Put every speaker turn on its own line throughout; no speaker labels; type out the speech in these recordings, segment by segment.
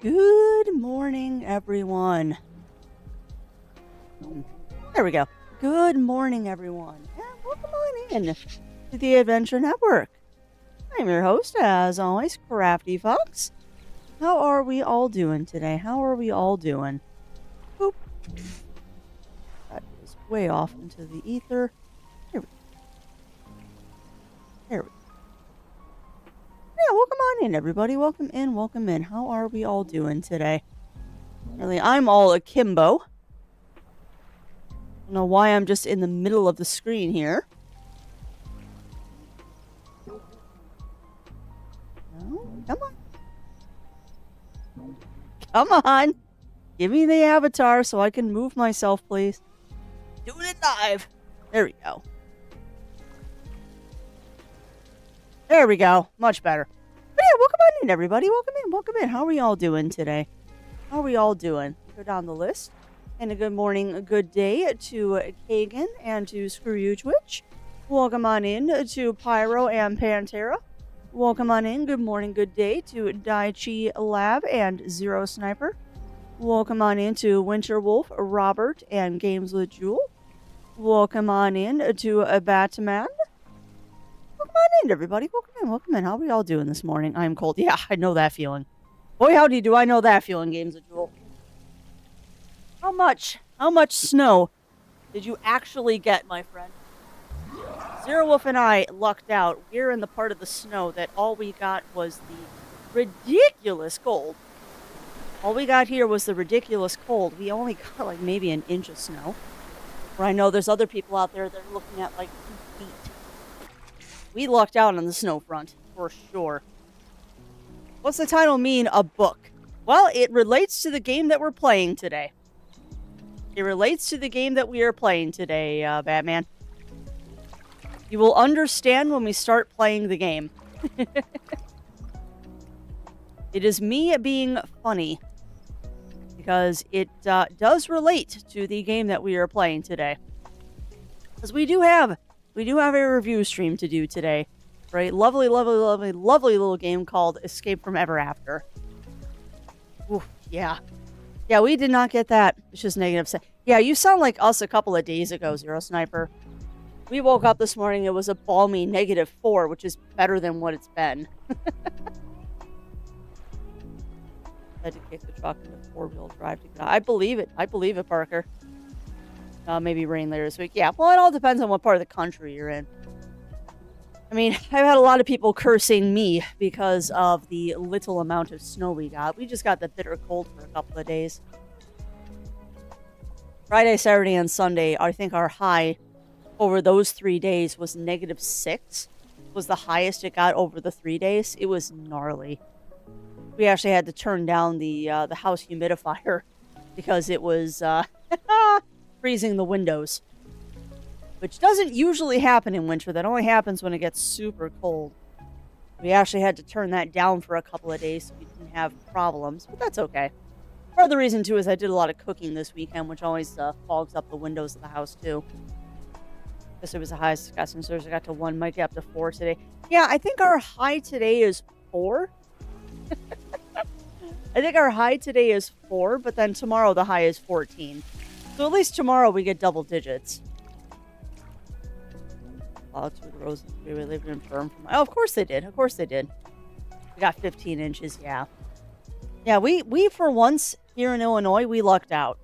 Good morning, everyone. There we go. Good morning, everyone. And welcome on in to the Adventure Network. I'm your host, as always, Crafty Fox. How are we all doing today? How are we all doing? Boop. That is way off into the ether. There we go. Yeah, welcome on in, everybody. Welcome in, welcome in. How are we all doing today? Really, I'm all akimbo. I don't know why I'm just in the middle of the screen here. No, come on. Come on. Give me the avatar so I can move myself, please. Doing it live. There we go. There we go. Much better. But yeah, welcome on in, everybody. Welcome in, welcome in. How are we all doing today? How are we all doing? Go down the list. And a good morning, a good day to Kagan and to Screw You Twitch. Welcome on in to Pyro and Pantera. Welcome on in. Good morning, good day to Daichi Lab and Zero Sniper. Welcome on in to Winter Wolf, Robert, and Games with Jewel. Welcome on in to Batman. Welcome on in, everybody. Welcome in, welcome in. How are we all doing this morning? I'm cold. Yeah, I know that feeling. Boy, howdy do I know that feeling, Games with Jewel. How much snow did you actually get, my friend? Zero Wolf and I lucked out. We're in the part of the snow that all we got was the ridiculous cold. All we got here was the ridiculous cold. We only got like maybe an inch of snow. Where I know there's other people out there that are looking at like 2 feet. We lucked out on the snow front, for sure. What's the title mean, a book? Well, it relates to the game that we're playing today. It relates to the game that we are playing today, Batman. You will understand when we start playing the game. It is me being funny. Because it does relate to the game that we are playing today. Because we do have a review stream to do today. Right? Lovely, lovely, lovely, lovely little game called Escape from Ever After. Ooh, yeah. Yeah, we did not get that. It's just negative. Yeah, you sound like us a couple of days ago, Zero Sniper. We woke up this morning, it was a balmy -4, which is better than what it's been. Had to kick the truck into 4-wheel drive to get out. I believe it. I believe it, Parker. Maybe rain later this week. Yeah, well, it all depends on what part of the country you're in. I mean, I've had a lot of people cursing me because of the little amount of snow we got. We just got the bitter cold for a couple of days. Friday, Saturday, and Sunday, I think our high over those 3 days was -6. Was the highest it got over the 3 days. It was gnarly. We actually had to turn down the house humidifier because it was freezing the windows. Which doesn't usually happen in winter. That only happens when it gets super cold. We actually had to turn that down for a couple of days so we didn't have problems. But that's okay. Part of the reason, too, is I did a lot of cooking this weekend, which always fogs up the windows of the house, too. Guess it was the highest I got some stores. I got to 1, might get up to 4 today. Yeah, I think our high today is 4. I think our high today is 4, but then tomorrow the high is 14. So at least tomorrow we get double digits. Oh, 2 of the roses we lived in firm. Oh, of course they did. Of course they did. We got 15 inches, yeah. Yeah, we for once here in Illinois, we lucked out.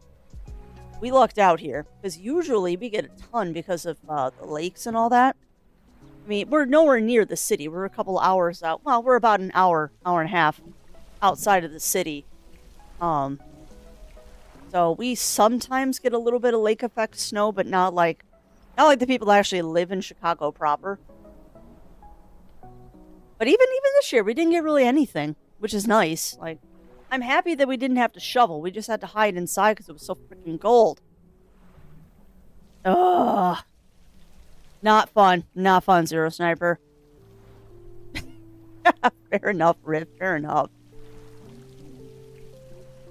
We lucked out here. Because usually we get a ton because of the lakes and all that. I mean, we're nowhere near the city. We're a couple hours out. Well, we're about an hour and a half outside of the city. So we sometimes get a little bit of lake effect snow, but not like the people that actually live in Chicago proper. But even this year, we didn't get really anything, which is nice. Like, I'm happy that we didn't have to shovel. We just had to hide inside because it was so freaking cold. Ugh. Not fun. Not fun, Zero Sniper. Fair enough, Riff. Fair enough.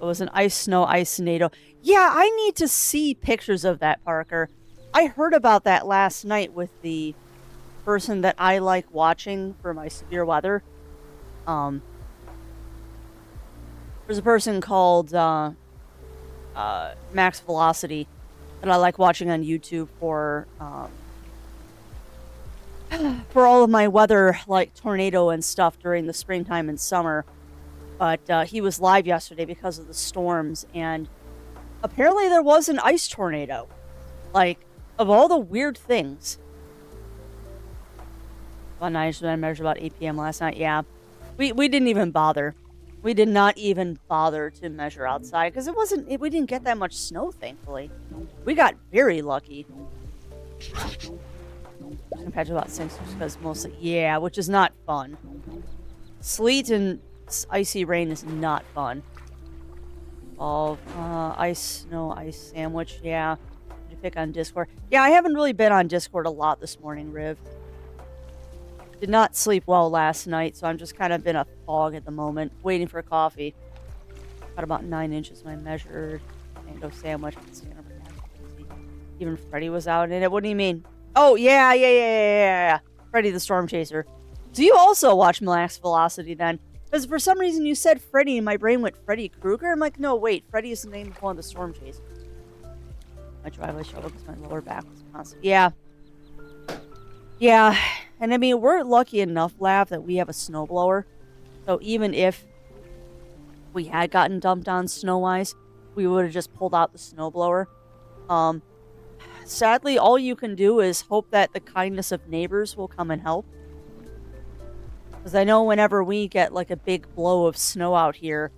It was an ice snow tornado. Yeah, I need to see pictures of that, Parker. I heard about that last night with the person that I like watching for my severe weather. There's a person called Max Velocity that I like watching on YouTube for all of my weather, like tornado and stuff during the springtime and summer. But he was live yesterday because of the storms, and apparently there was an ice tornado. Like, of all the weird things. One night I measured about 8 p.m. last night. Yeah, we didn't even bother. We did not even bother to measure outside because we didn't get that much snow, thankfully. We got very lucky. Compared to about 6 because mostly, yeah, which is not fun. Sleet and icy rain is not fun. Ice sandwich, yeah. Did you pick on Discord? Yeah, I haven't really been on Discord a lot this morning, Riv. Did not sleep well last night, so I'm just kind of in a fog at the moment, waiting for coffee. Got about 9 inches when I measured. Mango sandwich. Even Freddy was out in it. What do you mean? Oh, yeah. Freddy the Storm Chaser. Do you also watch Max Velocity then? Because for some reason you said Freddy and my brain went Freddy Krueger. I'm like, no, wait. Freddy is the name of one of the Storm Chasers. My driveway shovel because my lower back was constant. Yeah. Yeah. And I mean, we're lucky enough, Lav, that we have a snowblower. So even if we had gotten dumped on snow-wise, we would have just pulled out the snowblower. Sadly, all you can do is hope that the kindness of neighbors will come and help. Because I know whenever we get like a big blow of snow out here,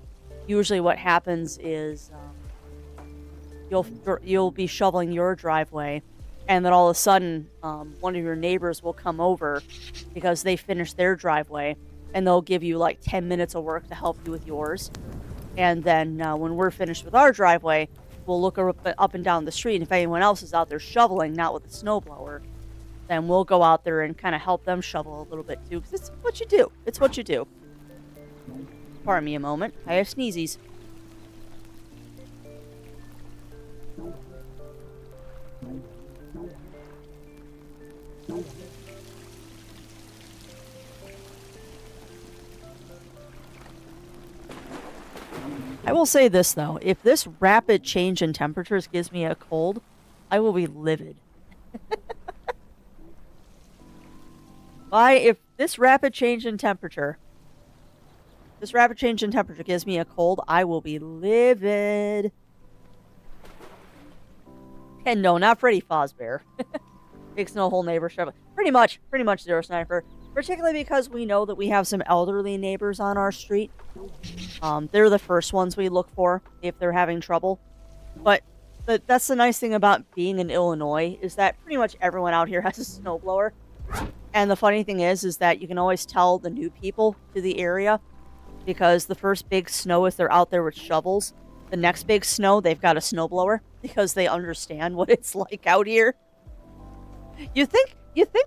usually what happens is you'll be shoveling your driveway, and then all of a sudden one of your neighbors will come over because they finished their driveway, and they'll give you like 10 minutes of work to help you with yours. And then when we're finished with our driveway, we'll look up and down the street, and if anyone else is out there shoveling, not with a snowblower, then we'll go out there and kind of help them shovel a little bit too, because it's what you do. It's what you do. Pardon me a moment. I have sneezies. I will say this, though. If this rapid change in temperatures gives me a cold, I will be livid. If this rapid change in temperature gives me a cold, I will be livid. And no, not Freddy Fazbear. Makes no whole neighbor shovel. Pretty much Zero Sniper. Particularly because we know that we have some elderly neighbors on our street. They're the first ones we look for if they're having trouble. But that's the nice thing about being in Illinois, is that pretty much everyone out here has a snowblower. And the funny thing is that you can always tell the new people to the area, because the first big snow, if they're out there with shovels, the next big snow, they've got a snowblower, because they understand what it's like out here. You think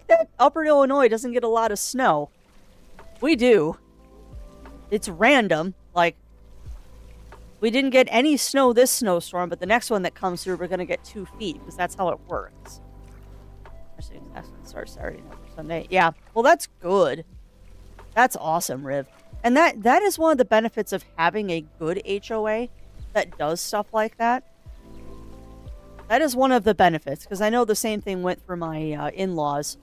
that Upper Illinois doesn't get a lot of snow? We do. It's random. Like, we didn't get any snow this snowstorm, but the next one that comes through, we're going to get 2 feet, because that's how it works. Start Saturday night or Sunday. Yeah. Well, that's good. That's awesome, Riv. And that is one of the benefits of having a good HOA that does stuff like that. That is one of the benefits, because I know the same thing went for my in-laws,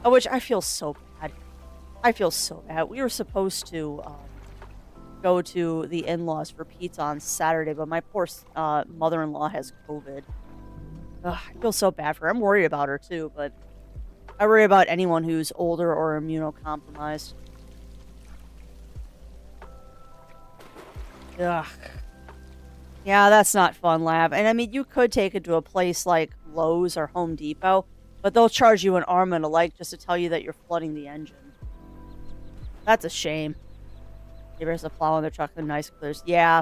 which I feel so bad. We were supposed to go to the in-laws for pizza on Saturday, but my poor mother-in-law has COVID. Ugh, I feel so bad for her. I'm worried about her, too, but I worry about anyone who's older or immunocompromised. Ugh. Yeah, that's not fun, Lab. And I mean, you could take it to a place like Lowe's or Home Depot, but they'll charge you an arm and a leg just to tell you that you're flooding the engine. That's a shame. There's a plow on their truck and nice clears. Yeah.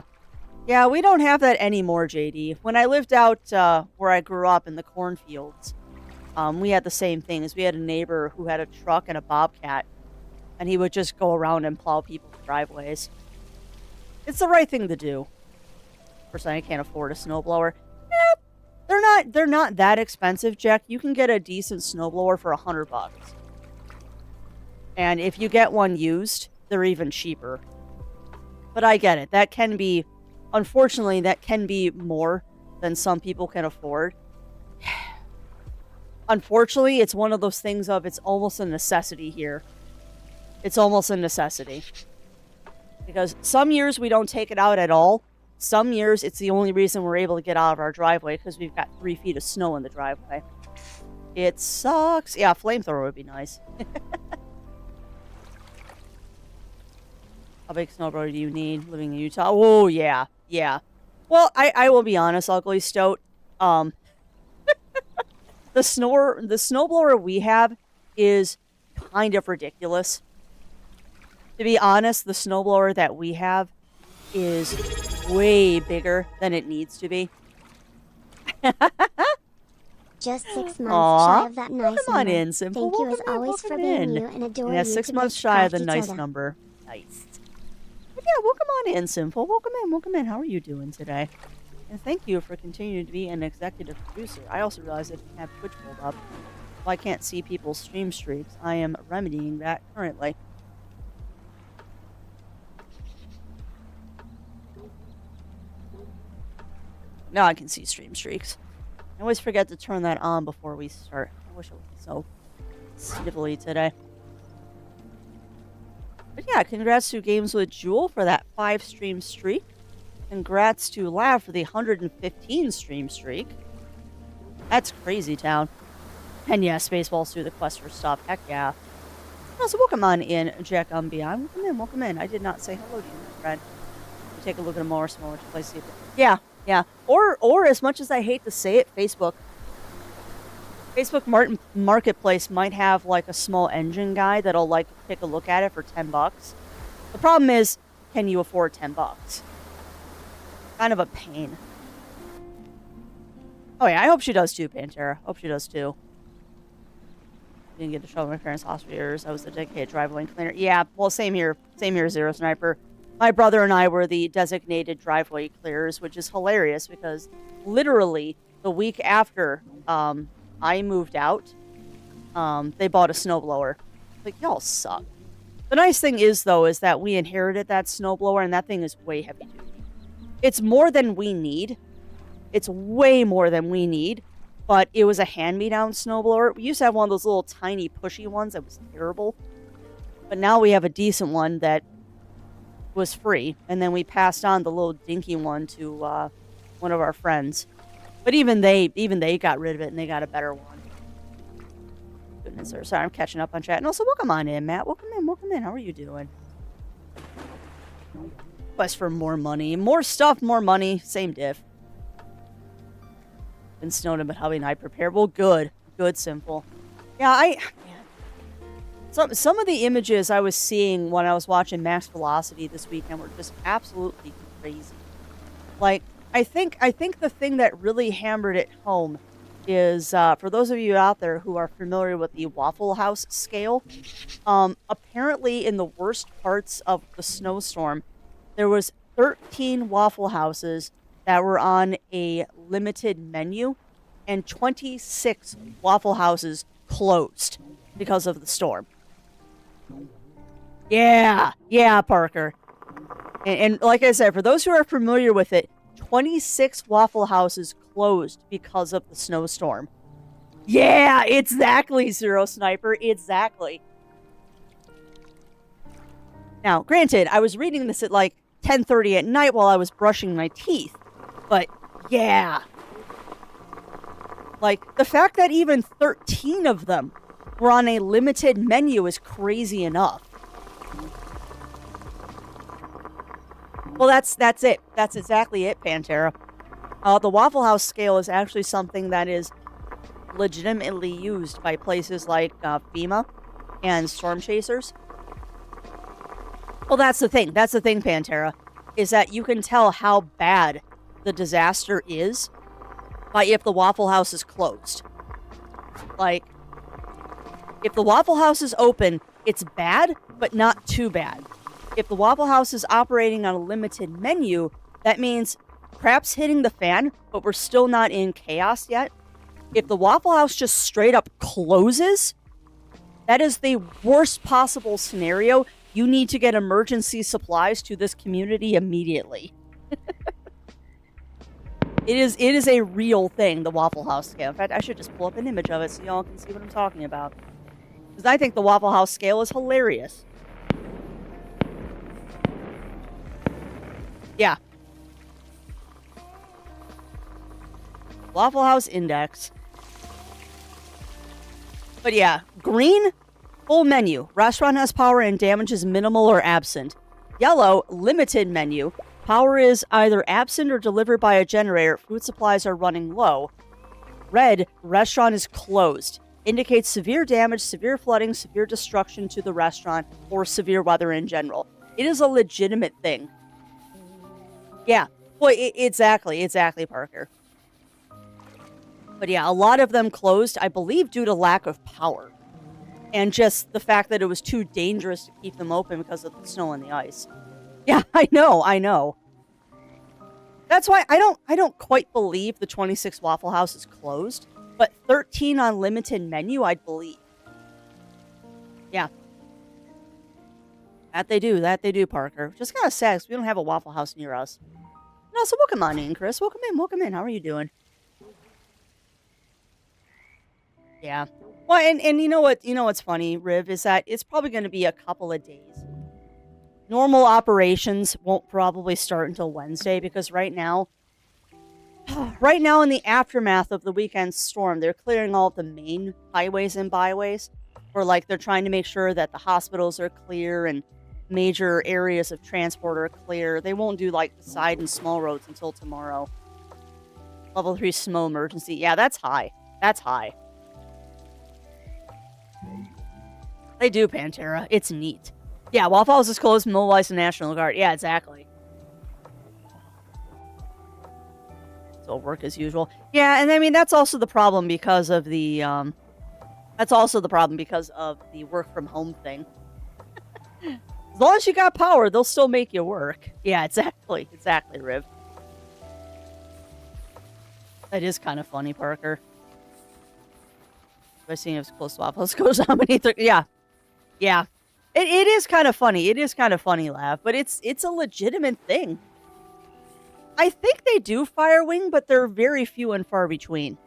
Yeah, we don't have that anymore, JD. When I lived out where I grew up in the cornfields, we had the same thing. As we had a neighbor who had a truck and a bobcat, and he would just go around and plow people's driveways. It's the right thing to do. Personally, I can't afford a snowblower. Yeah, they're not that expensive, Jack. You can get a decent snowblower for $100. And if you get one used, they're even cheaper. But I get it. That can be, unfortunately, that can be more than some people can afford. Unfortunately, it's one of those things of it's almost a necessity here. It's almost a necessity. Because some years we don't take it out at all. Some years it's the only reason we're able to get out of our driveway because we've got 3 feet of snow in the driveway. It sucks. Yeah, flamethrower would be nice. How big snowblower do you need living in Utah? Oh, yeah. Yeah. Well, I will be honest, Ugly Stoat. The snowblower we have is kind of ridiculous. To be honest, the snowblower that we have is way bigger than it needs to be.
Just 6 months
Aww.
shy of that nice
Come on
number.
in, Simple.
Thank you as
Welcome in,
always for
welcome
being
in.
you and adore
Yeah,
you
6
to
months shy of the
each
nice
other.
number. Nice. But yeah, welcome on in, Simple. Welcome in, welcome in. How are you doing today? And thank you for continuing to be an executive producer. I also realized I didn't have Twitch pulled up. Well, I can't see people's stream streaks. I am remedying that currently. Now I can see stream streaks. I always forget to turn that on before we start. I wish it wasn't so snivelly today. But yeah, congrats to Games with Jewel for that 5 stream streak. Congrats to Lav for the 115 stream streak. That's crazy town. And yeah, Spaceballs through the quest for stuff. Heck yeah. Also, welcome on in, Jack Beyond. Welcome in, welcome in. I did not say hello to you, my friend. Take a look at a more smaller place. Yeah, yeah. Or as much as I hate to say it, Facebook Marketplace might have like a small engine guy that'll like take a look at it for $10. The problem is, can you afford $10? Kind of a pain. Oh yeah, I hope she does too, Pantera. Hope she does too. Didn't get to show my parents' house for years. I was a dedicated driveway cleaner. Yeah, well, same here. Same here, Zero Sniper. My brother and I were the designated driveway clearers, which is hilarious because literally the week after I moved out, they bought a snowblower. Like, y'all suck. The nice thing is, though, is that we inherited that snowblower, and that thing is way heavy duty. It's more than we need. It's way more than we need, but it was a hand-me-down snowblower. We used to have one of those little tiny pushy ones that was terrible, but now we have a decent one that was free, and then we passed on the little dinky one to one of our friends. But even they got rid of it, and they got a better one. Goodness, sir. Sorry, I'm catching up on chat. And also, welcome on in, Matt. Welcome in, welcome in. How are you doing? Quest for more money. More stuff, more money. Same diff. Been snowed, but hubby and I prepared. Well, good. Good, Simple. Yeah, Some of the images I was seeing when I was watching Max Velocity this weekend were just absolutely crazy. Like, I think the thing that really hammered it home is, for those of you out there who are familiar with the Waffle House scale, apparently in the worst parts of the snowstorm, there was 13 Waffle Houses that were on a limited menu, and 26 Waffle Houses closed because of the storm. Yeah, Parker. And like I said, for those who are familiar with it, 26 Waffle Houses closed because of the snowstorm. Yeah, exactly, Zero Sniper, exactly. Now, granted, I was reading this at like 10:30 at night while I was brushing my teeth, but yeah. Like, the fact that even 13 of them were on a limited menu is crazy enough. Well, that's it. That's exactly it, Pantera. The Waffle House scale is actually something that is legitimately used by places like FEMA and Storm Chasers. Well, that's the thing. That's the thing, Pantera, is that you can tell how bad the disaster is by if the Waffle House is closed. Like, if the Waffle House is open, it's bad, but not too bad. If the Waffle House is operating on a limited menu, that means crap's hitting the fan, but we're still not in chaos yet. If the Waffle House just straight up closes, that is the worst possible scenario you need to get emergency supplies to this community immediately. It is a real thing, the Waffle House scale. In fact, I should just pull up an image of it so y'all can see what I'm talking about. Because I think the Waffle House scale is hilarious. Yeah. Waffle House index. But yeah, green, full menu. Restaurant has power and damage is minimal or absent. Yellow, limited menu. Power is either absent or delivered by a generator. Food supplies are running low. Red, restaurant is closed. Indicates severe damage, severe flooding, severe destruction to the restaurant, or severe weather in general. It is a legitimate thing. Yeah. Well, exactly, Parker. But yeah, a lot of them closed, I believe, due to lack of power. And just the fact that it was too dangerous to keep them open because of the snow and the ice. Yeah, I know. That's why I don't quite believe the 26 Waffle House is closed, but 13 on limited menu, I'd believe. Yeah. That they do, Parker. Just kind of sad because we don't have a Waffle House near us. No, so welcome on in, Chris. Welcome in. How are you doing? Yeah. Well, and you know what's funny, Riv, is that it's probably going to be a couple of days. Normal operations won't probably start until Wednesday because right now in the aftermath of the weekend storm, they're clearing all the main highways and byways. Or like they're trying to make sure that the hospitals are clear and major areas of transport are clear. They won't do like the side and small roads until tomorrow. Level 3 snow emergency. Yeah, that's high. They do, Pantera. It's neat. Yeah, Waffle House is closed, mobilized the National Guard. Yeah, exactly. So work as usual. Yeah, and I mean that's also the problem because of the work from home thing. As long as you got power, they'll still make you work. Yeah, exactly, Riv. That is kind of funny, Parker. I've seen if close to Waffle House goes how many? Yeah. It is kind of funny. It is kind of funny, Lav, but it's a legitimate thing. I think they do Fire Wing, but they're very few and far between.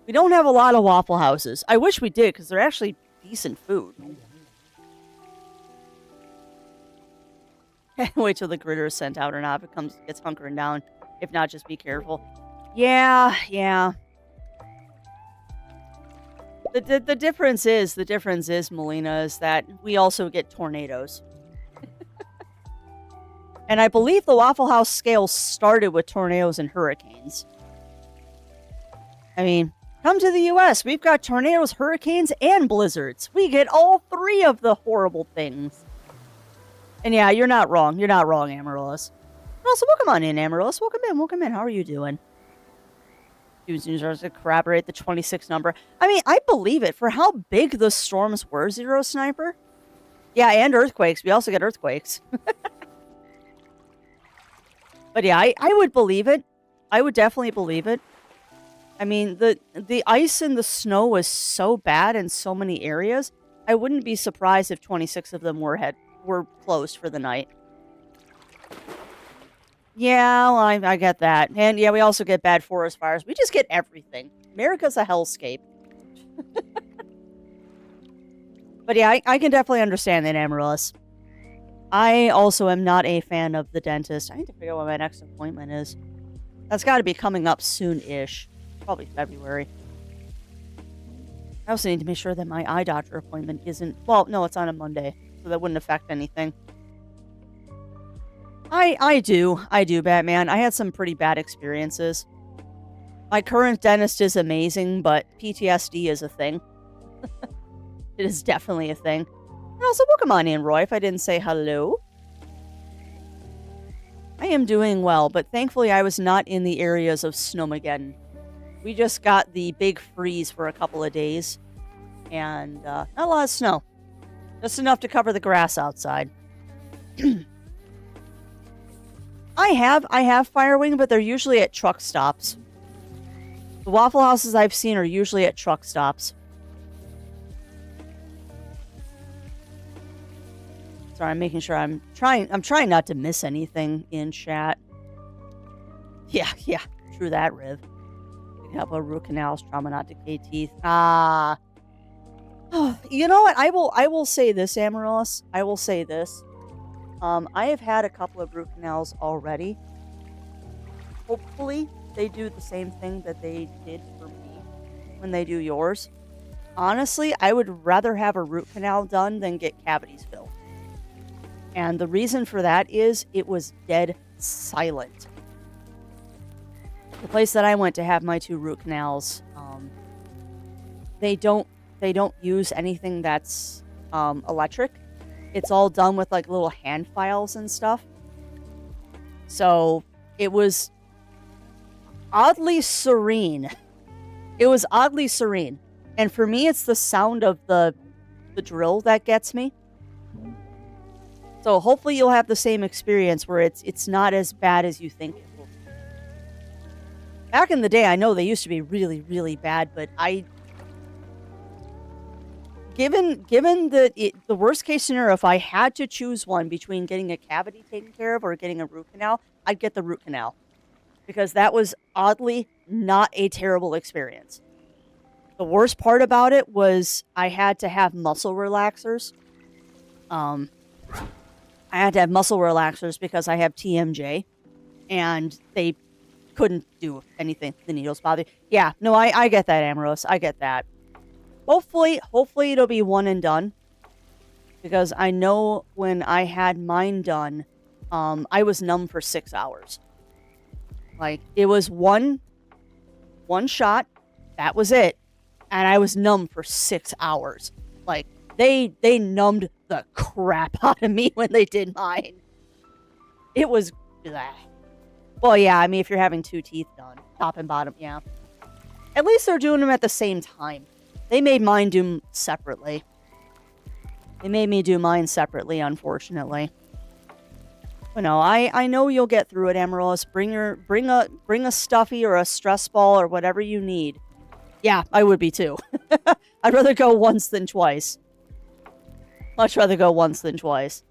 We don't have a lot of Waffle Houses. I wish we did, because they're actually decent food. Wait till the gritter is sent out or not. If it gets hunkering down. If not, just be careful. Yeah. The difference is, Melina, is that we also get tornadoes. And I believe the Waffle House scale started with tornadoes and hurricanes. I mean, come to the U.S. We've got tornadoes, hurricanes, and blizzards. We get all three of the horrible things. And yeah, you're not wrong. Amaryllis. Also, welcome on in, Amaryllis. Welcome in. How are you doing? News to corroborate the 26 number. I mean, I believe it. For how big the storms were, Zero Sniper. Yeah, and earthquakes. We also get earthquakes. But yeah, I would believe it. I would definitely believe it. I mean, the ice and the snow was so bad in so many areas. I wouldn't be surprised if 26 of them were closed for the night. Yeah, well, I get that. And yeah, we also get bad forest fires. We just get everything. America's a hellscape. But yeah, I can definitely understand that, Amaryllis. I also am not a fan of the dentist. I need to figure out when my next appointment is. That's got to be coming up soon-ish. Probably February. I also need to make sure that my eye doctor appointment isn't... Well, no, it's on a Monday, so that wouldn't affect anything. I do, Batman. I had some pretty bad experiences. My current dentist is amazing, but PTSD is a thing. It is definitely a thing. And also, welcome on in, Roy, if I didn't say hello. I am doing well, but thankfully I was not in the areas of Snowmageddon. We just got the big freeze for a couple of days. And not a lot of snow. Just enough to cover the grass outside. I have Fire Wing, but they're usually at truck stops. The Waffle Houses I've seen are usually at truck stops. Sorry, I'm making sure I'm trying not to miss anything in chat. Yeah, true that, Riv. Picking up a root canals, trauma, not decayed teeth. You know what? I will say this, Amaryllis. I will say this. I have had a couple of root canals already. Hopefully, they do the same thing that they did for me when they do yours. Honestly, I would rather have a root canal done than get cavities filled. And the reason for that is it was dead silent. The place that I went to have my 2 root canals, they don't use anything that's electric. It's all done with like little hand files and stuff. So it was oddly serene. It was oddly serene. And for me, it's the sound of the drill that gets me. So hopefully you'll have the same experience where it's not as bad as you think it will be. Back in the day, I know they used to be really, really bad, but given the worst case scenario, if I had to choose one between getting a cavity taken care of or getting a root canal, I'd get the root canal. Because that was oddly not a terrible experience. The worst part about it was I had to have muscle relaxers. I had to have muscle relaxers because I have TMJ, and they couldn't do anything. The needles bother. Yeah, no, I get that, Amaryllis. I get that. Hopefully it'll be one and done. Because I know when I had mine done, I was numb for 6 hours. Like, it was one shot. That was it. And I was numb for 6 hours. Like, they numbed the crap out of me when they did mine. It was blah. Well, yeah, I mean, if you're having 2 teeth done, top and bottom, yeah. At least they're doing them at the same time. They made mine do them separately. They made me do mine separately, unfortunately. But no, I know you'll get through it, Amaryllis. Bring a stuffy or a stress ball or whatever you need. Yeah, I would be too. I'd rather go once than twice. Much rather go once than twice.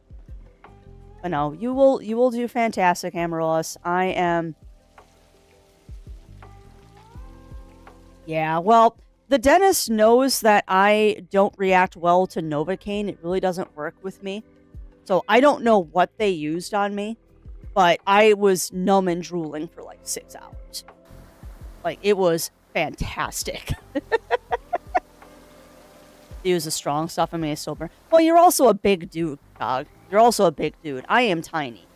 But no, you will do fantastic, Amaryllis. I am. Yeah, well, the dentist knows that I don't react well to Novocaine. It really doesn't work with me. So I don't know what they used on me, but I was numb and drooling for like 6 hours. Like, it was fantastic. Use the strong stuff on me, is still burn. Well, you're also a big dude, Cog. You're also a big dude. I am tiny.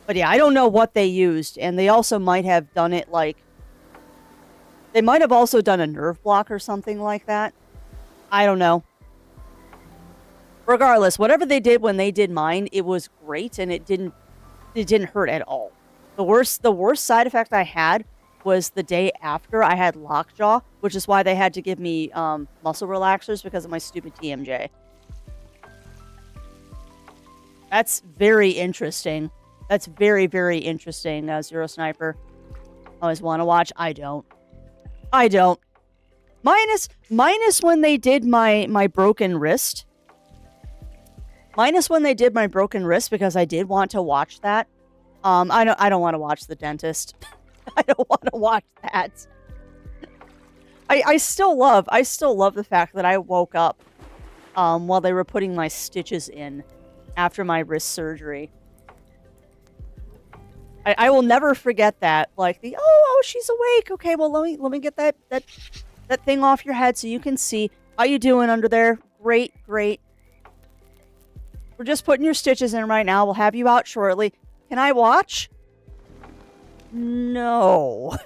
But yeah, I don't know what they used, and they also might have done it like... They might have also done a nerve block or something like that. I don't know. Regardless, whatever they did when they did mine, it was great, and it didn't hurt at all. The worst side effect I had was the day after I had lockjaw, which is why they had to give me muscle relaxers because of my stupid TMJ. That's very interesting. That's very, very interesting, Zero Sniper. Always want to watch. I don't. Minus when they did my broken wrist. Minus when they did my broken wrist, because I did want to watch that. I don't want to watch The Dentist. I don't want to watch that. I still love the fact that I woke up while they were putting my stitches in after my wrist surgery. I will never forget that. Like, she's awake. Okay, well, let me get that thing off your head so you can see. How you doing under there? Great. We're just putting your stitches in right now. We'll have you out shortly. Can I watch? No.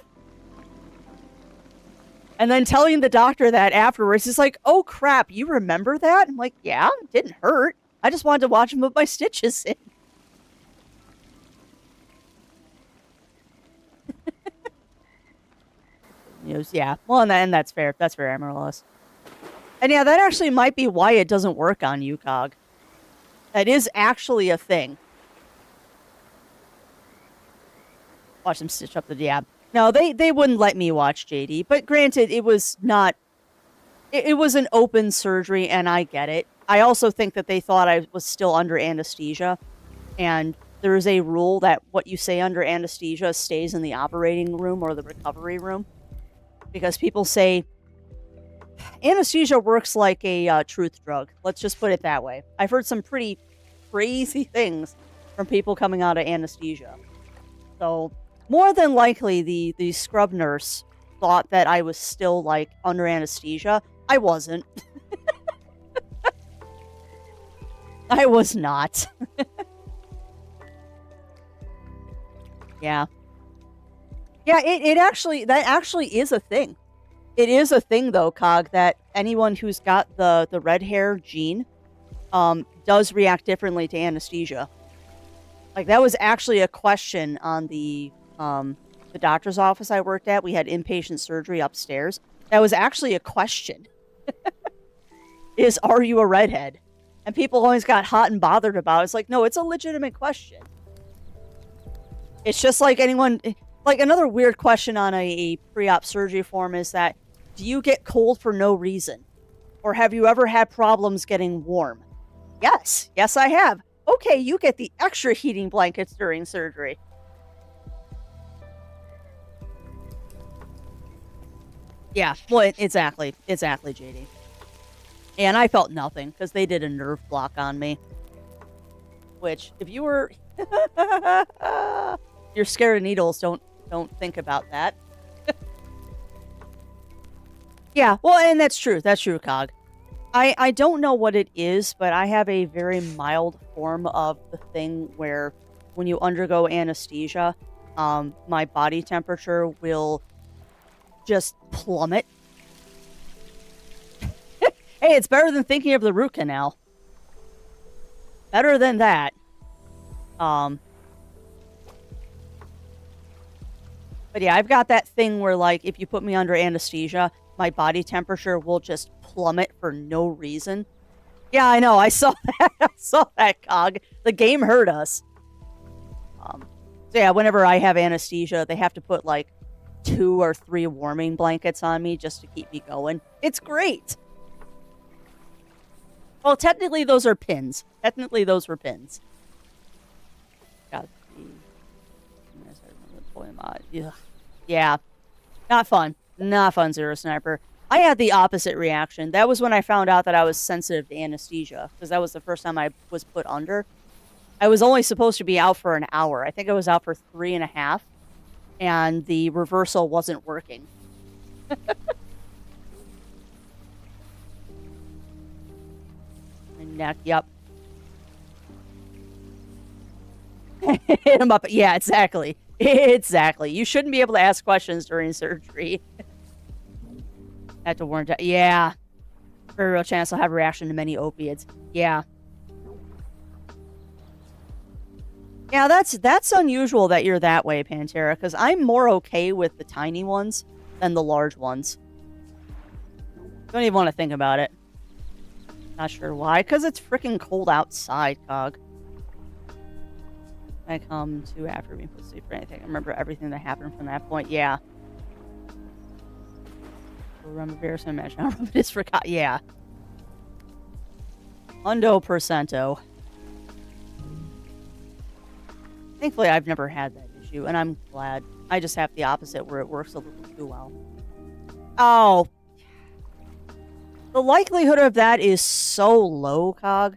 And then telling the doctor that afterwards, he's like, oh crap, you remember that? I'm like, yeah, it didn't hurt. I just wanted to watch him put my stitches in. Yeah, well, and that's fair. That's fair, Amaryllis. And yeah, that actually might be why it doesn't work on you, Cog. That is actually a thing. Watch them stitch up the jab. No, they wouldn't let me watch JD. But granted, it was not... It was an open surgery, and I get it. I also think that they thought I was still under anesthesia, and there is a rule that what you say under anesthesia stays in the operating room or the recovery room, because people say anesthesia works like a truth drug. Let's just put it that way. I've heard some pretty crazy things from people coming out of anesthesia. So more than likely, the scrub nurse thought that I was still like under anesthesia. I wasn't. I was not. Yeah. Yeah, that actually is a thing. It is a thing though, Cog, that anyone who's got the red hair gene does react differently to anesthesia. Like that was actually a question on the doctor's office I worked at. We had inpatient surgery upstairs. That was actually a question. Is, are you a redhead? And people always got hot and bothered about it. It's like, no, it's a legitimate question. It's just like anyone, like another weird question on a pre-op surgery form is that, do you get cold for no reason? Or have you ever had problems getting warm? Yes. Yes, I have. Okay, you get the extra heating blankets during surgery. Yeah, well, exactly, JD. And I felt nothing, because they did a nerve block on me. Which, if you were... you're scared of needles, don't think about that. Yeah, well, and that's true, Cog. I don't know what it is, but I have a very mild form of the thing where when you undergo anesthesia, my body temperature will just plummet. Hey, it's better than thinking of the root canal. Better than that. But yeah, I've got that thing where, like, if you put me under anesthesia, my body temperature will just plummet for no reason. Yeah, I know. I saw that. I saw that, Cog. The game hurt us. So yeah, whenever I have anesthesia, they have to put, like, 2 or 3 warming blankets on me just to keep me going. It's great. Well, technically, those are pins. Technically, those were pins. Got the... Yeah. Not fun. Not fun, Zero Sniper. I had the opposite reaction. That was when I found out that I was sensitive to anesthesia, because that was the first time I was put under. I was only supposed to be out for an hour. I think I was out for 3.5, and the reversal wasn't working. Neck, yep. Hit him up. Yeah, exactly. Exactly. You shouldn't be able to ask questions during surgery. Had to warn. Yeah. Very real chance I'll have a reaction to many opiates. Yeah. Yeah, that's unusual that you're that way, Pantera, because I'm more okay with the tiny ones than the large ones. Don't even want to think about it. Not sure why. Because it's freaking cold outside, Cog. I come to after being put to sleep for anything. I remember everything that happened from that point. Yeah. Remember Bears, I imagine. I remember this forgot. Yeah. Hundo percento. Thankfully, I've never had that issue, and I'm glad. I just have the opposite, where it works a little too well. Oh. The likelihood of that is so low, Cog.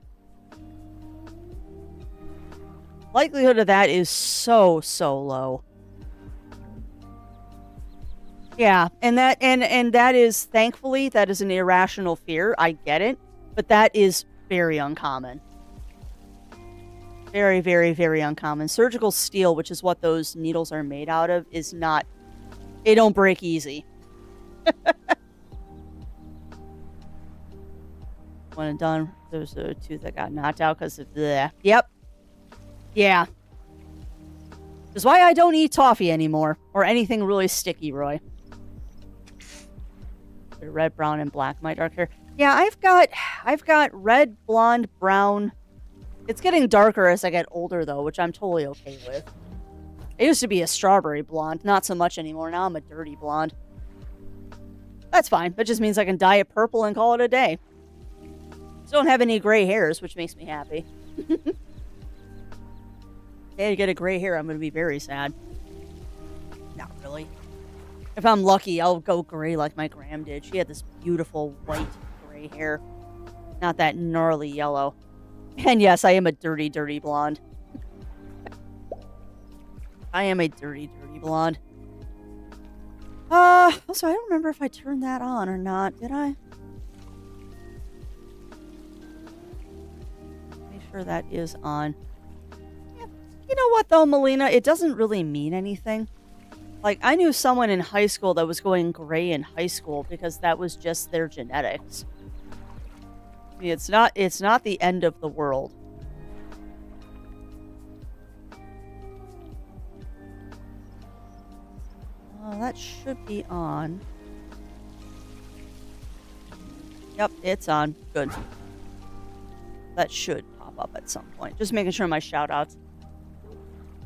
Likelihood of that is so low. Yeah, and that is, thankfully, that is an irrational fear. I get it, but that is very uncommon. Very, very, very uncommon. Surgical steel, which is what those needles are made out of, is not... They don't break easy. When I'm done, there's a tooth that got knocked out because of the... Yep. Yeah. That's why I don't eat toffee anymore. Or anything really sticky, Roy. Red, brown, and black. My dark hair. Yeah, I've got red, blonde, brown. It's getting darker as I get older, though, which I'm totally okay with. I used to be a strawberry blonde. Not so much anymore. Now I'm a dirty blonde. That's fine. That just means I can dye it purple and call it a day. Don't have any gray hairs, which makes me happy. If I get a gray hair, I'm going to be very sad. Not really. If I'm lucky, I'll go gray like my gram did. She had this beautiful white gray hair. Not that gnarly yellow. And yes, I am a dirty, dirty blonde. I am a dirty, dirty blonde. Also, I don't remember if I turned that on or not. Did I? Make sure that is on. Yeah. You know what, though, Melina? It doesn't really mean anything. Like, I knew someone in high school that was going gray in high school because that was just their genetics. I mean, it's not the end of the world. That should be on. Yep, it's on. Good. That should pop up at some point. Just making sure my shout-outs.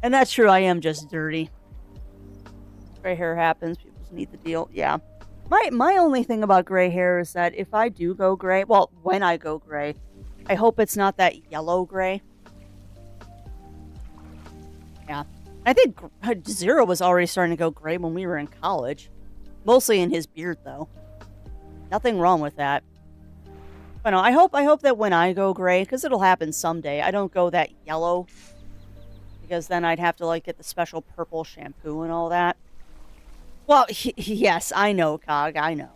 And that's true, I am just dirty. Gray hair happens. People just need the deal. Yeah. My only thing about gray hair is that if I do go gray, well, when I go gray, I hope it's not that yellow gray. Yeah. I think Zero was already starting to go gray when we were in college. Mostly in his beard, though. Nothing wrong with that. But no, I hope that when I go gray, because it'll happen someday, I don't go that yellow. Because then I'd have to, like, get the special purple shampoo and all that. Well, yes, I know, Cog, I know.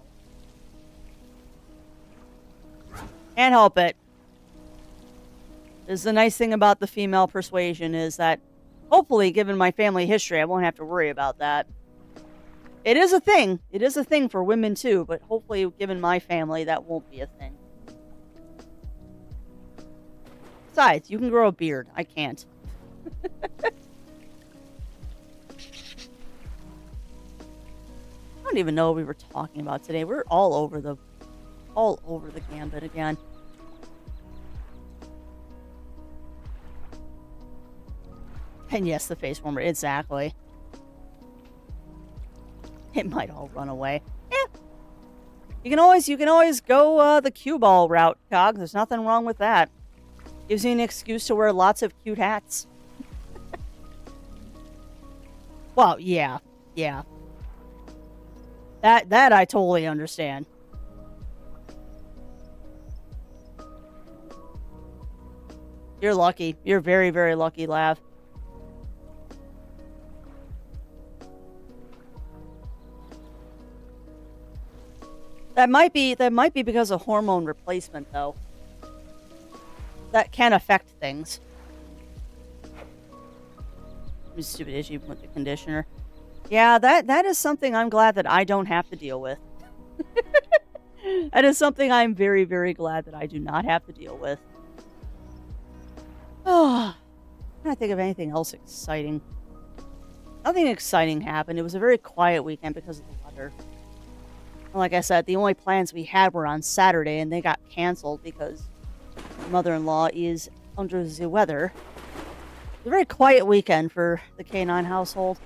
Can't help it. This is the nice thing about the female persuasion is that hopefully, given my family history, I won't have to worry about that. It is a thing. It is a thing for women, too. But hopefully, given my family, that won't be a thing. Besides, you can grow a beard. I can't. I don't even know what we were talking about today. We're all over the gambit again. And yes, the face warmer. Exactly. It might all run away. Yeah. You can always go the cue ball route, Cog. There's nothing wrong with that. Gives you an excuse to wear lots of cute hats. Well, yeah. Yeah. That I totally understand. You're lucky. You're very, very lucky, Lav. That might be because of hormone replacement, though. That can affect things. Stupid issue with the conditioner. Yeah, that is something I'm glad that I don't have to deal with. That is something I'm very, very glad that I do not have to deal with. Oh, I'm trying to think of anything else exciting. Nothing exciting happened. It was a very quiet weekend because of the weather. Like I said, the only plans we had were on Saturday, and they got canceled because my mother-in-law is under the weather. It's a very quiet weekend for the K9 household.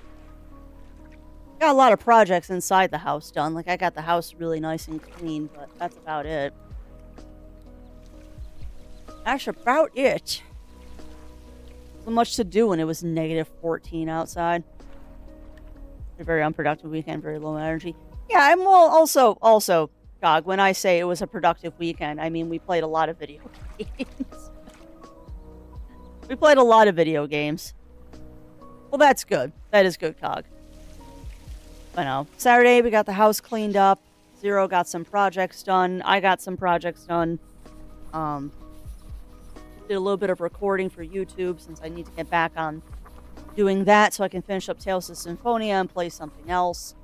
Got a lot of projects inside the house done. Like, I got the house really nice and clean, but that's about it. That's about it. So much to do when it was -14 outside. A very unproductive weekend, very low energy. Yeah, I'm also, Gog, when I say it was a productive weekend, I mean we played a lot of video games. We played a lot of video games. Well, that's good. That is good, Cog. I know. Saturday, we got the house cleaned up. Zero got some projects done. I got some projects done. Did a little bit of recording for YouTube since I need to get back on doing that so I can finish up Tales of Symphonia and play something else.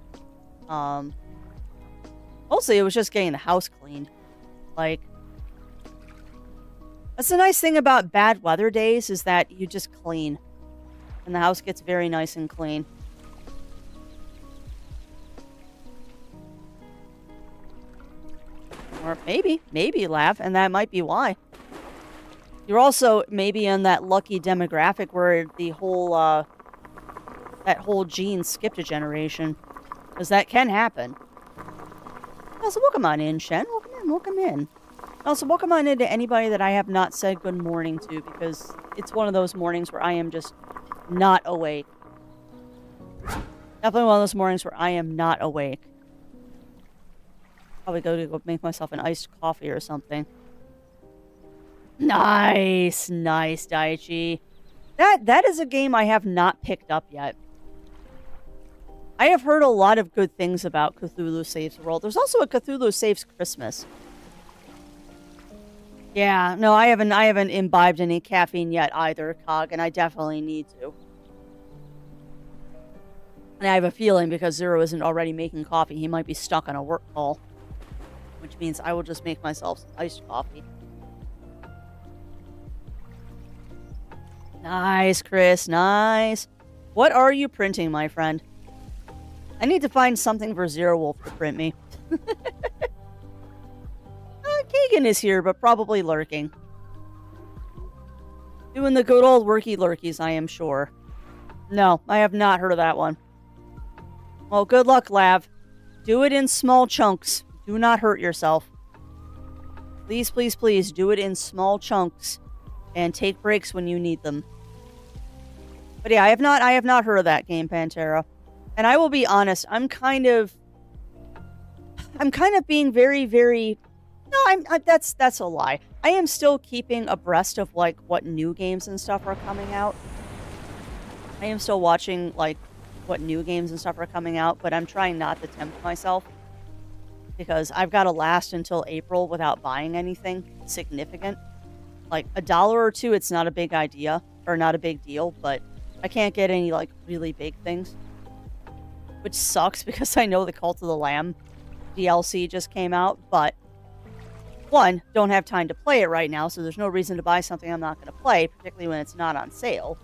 Mostly it was just getting the house cleaned. Like, that's the nice thing about bad weather days is that you just clean. And the house gets very nice and clean. Or maybe laugh, and that might be why. You're also maybe in that lucky demographic where the whole, that whole gene skipped a generation. Because that can happen. Oh, so welcome on in, Shen. Welcome in. Also, welcome on into anybody that I have not said good morning to, because it's one of those mornings where I am just not awake. Definitely one of those mornings where I am not awake. Probably go make myself an iced coffee or something. Nice, nice, Daichi. That is a game I have not picked up yet. I have heard a lot of good things about Cthulhu Saves World. There's also a Cthulhu Saves Christmas. Yeah, no, I haven't imbibed any caffeine yet either, Cog, and I definitely need to. And I have a feeling because Zero isn't already making coffee, he might be stuck on a work call. Which means I will just make myself some iced coffee. Nice, Chris, nice. What are you printing, my friend? I need to find something for Zero Wolf to print me. Keegan is here, but probably lurking. Doing the good old worky lurkies, I am sure. No, I have not heard of that one. Well, good luck, Lav. Do it in small chunks. Do not hurt yourself. Please, please, please, do it in small chunks. And take breaks when you need them. But yeah, I have not heard of that game, Pantera. And I will be honest, I'm kind of being very, very... No, that's a lie. I am still keeping abreast of, like, what new games and stuff are coming out. I am still watching, like, what new games and stuff are coming out, but I'm trying not to tempt myself. Because I've got to last until April without buying anything significant. Like, $1 or $2, it's not a big idea, or not a big deal, but I can't get any, like, really big things. Which sucks, because I know the Cult of the Lamb DLC just came out, but... One, don't have time to play it right now, so there's no reason to buy something I'm not going to play, particularly when it's not on sale.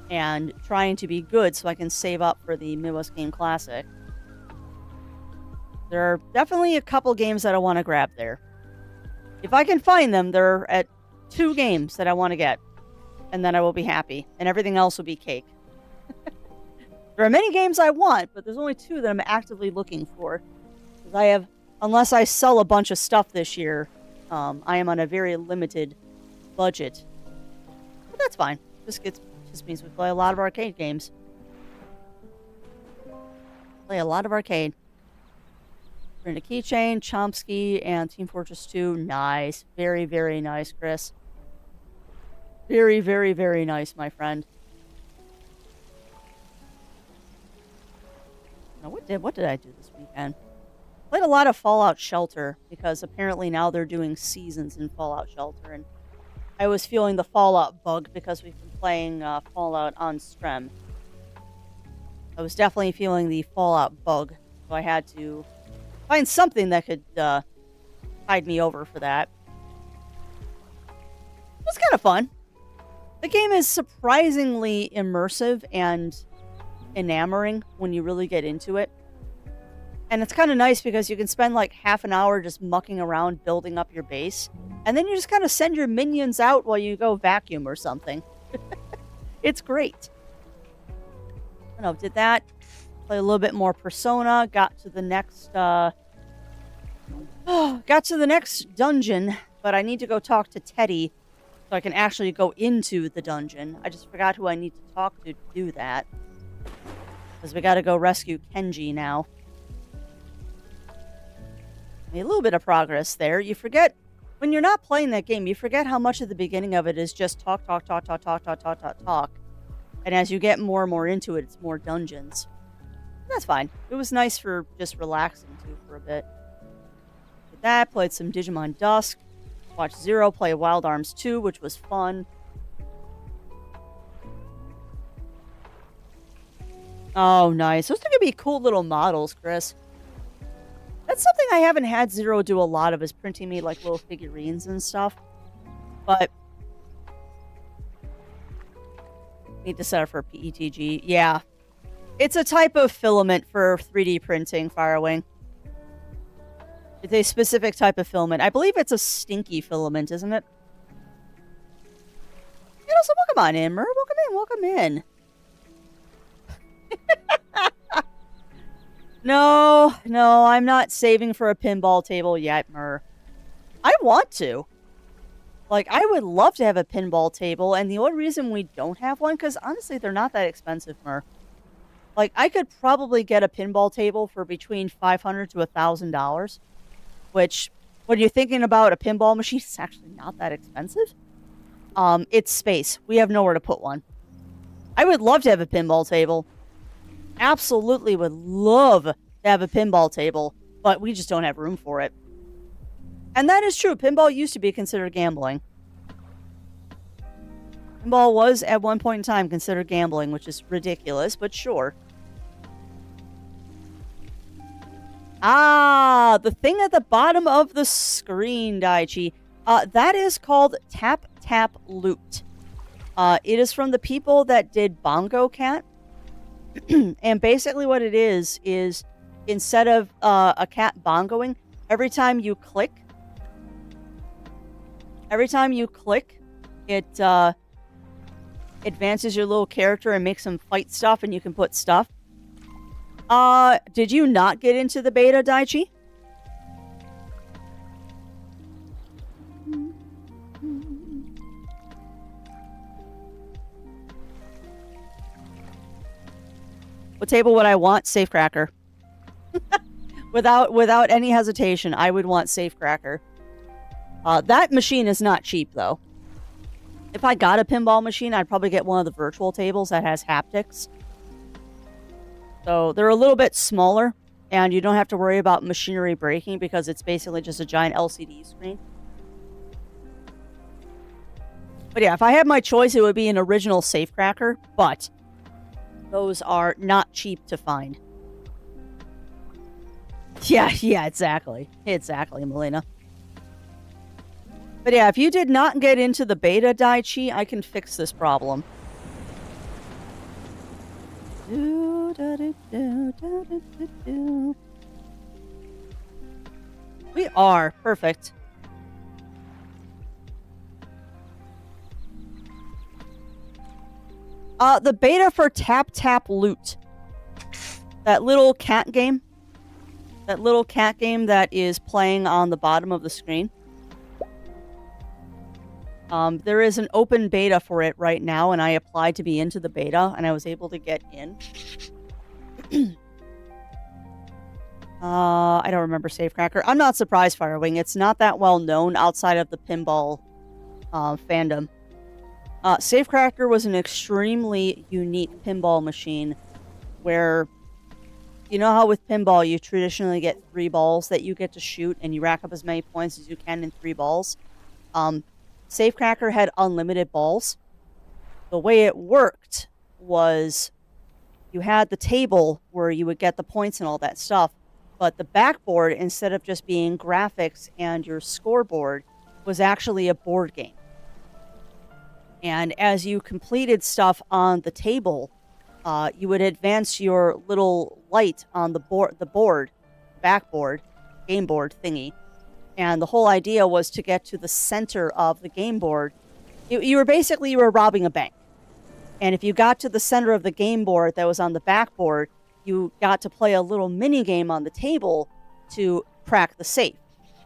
And trying to be good so I can save up for the Midwest Game Classic. There are definitely a couple games that I want to grab there. If I can find them, they're at 2 games that I want to get. And then I will be happy. And everything else will be cake. There are many games I want, but there's only 2 that I'm actively looking for. Because I have... Unless I sell a bunch of stuff this year, I am on a very limited budget. But that's fine. Just means we play a lot of arcade games. Play a lot of arcade. Print a keychain, Chomsky, and Team Fortress 2. Nice. Very, very nice, Chris. Very, very, very nice, my friend. Now, what did I do this weekend? Played a lot of Fallout Shelter, because apparently now they're doing seasons in Fallout Shelter, and I was feeling the Fallout bug because we've been playing Fallout on Strem. I was definitely feeling the Fallout bug, so I had to find something that could tide me over for that. It was kind of fun. The game is surprisingly immersive and enamoring when you really get into it. And it's kind of nice because you can spend like half an hour just mucking around building up your base. And then you just kind of send your minions out while you go vacuum or something. It's great. I don't know, did that. Play a little bit more Persona. Got to the next dungeon. But I need to go talk to Teddy so I can actually go into the dungeon. I just forgot who I need to talk to do that. Because we got to go rescue Kenji now. A little bit of progress there. You forget, when you're not playing that game, you forget how much of the beginning of it is just talk. And as you get more and more into it, it's more dungeons. That's fine. It was nice for just relaxing, too, for a bit. Did that, played some Digimon Dusk. Watched Zero play Wild Arms 2, which was fun. Oh, nice. Those are going to be cool little models, Chris. That's something I haven't had Zero do a lot of, is printing me like little figurines and stuff. But need to set up for PETG. Yeah. It's a type of filament for 3D printing, Firewing. It's a specific type of filament. I believe it's a stinky filament, isn't it? You know, so welcome on in, Mer. Welcome in. No, I'm not saving for a pinball table yet, Mer. I want to. Like, I would love to have a pinball table, and the only reason we don't have one, because honestly, they're not that expensive, Mer. Like, I could probably get a pinball table for between $500 to $1,000, which, when you're thinking about a pinball machine, it's actually not that expensive. It's space. We have nowhere to put one. I would love to have a pinball table. Absolutely would love to have a pinball table, but we just don't have room for it. And that is true. Pinball used to be considered gambling. Pinball was, at one point in time, considered gambling, which is ridiculous, but sure. Ah, the thing at the bottom of the screen, Daichi. That is called Tap Tap Loot. It is from the people that did Bongo Cat. And basically what it is instead of a cat bongoing, every time you click, it advances your little character and makes them fight stuff, and you can put stuff. Did you not get into the beta, Daichi? What table would I want? Safecracker. Without any hesitation, I would want Safecracker. That machine is not cheap, though. If I got a pinball machine, I'd probably get one of the virtual tables that has haptics. So they're a little bit smaller, and you don't have to worry about machinery breaking because it's basically just a giant LCD screen. But yeah, if I had my choice, it would be an original Safecracker, but those are not cheap to find. Yeah, exactly. Exactly, Melina. But yeah, if you did not get into the beta, Daichi, I can fix this problem. We are. Perfect. The beta for Tap Tap Loot. That little cat game. That little cat game that is playing on the bottom of the screen. There is an open beta for it right now, and I applied to be into the beta, and I was able to get in. I don't remember Safecracker. I'm not surprised, Firewing. It's not that well known outside of the pinball fandom. Safecracker was an extremely unique pinball machine where, you know how with pinball you traditionally get 3 balls that you get to shoot and you rack up as many points as you can in 3 balls? Safecracker had unlimited balls. The way it worked was you had the table where you would get the points and all that stuff, but the backboard, instead of just being graphics and your scoreboard, was actually a board game. And as you completed stuff on the table, you would advance your little light on the backboard, game board thingy. And the whole idea was to get to the center of the game board. You were robbing a bank. And if you got to the center of the game board that was on the backboard, you got to play a little mini game on the table to crack the safe.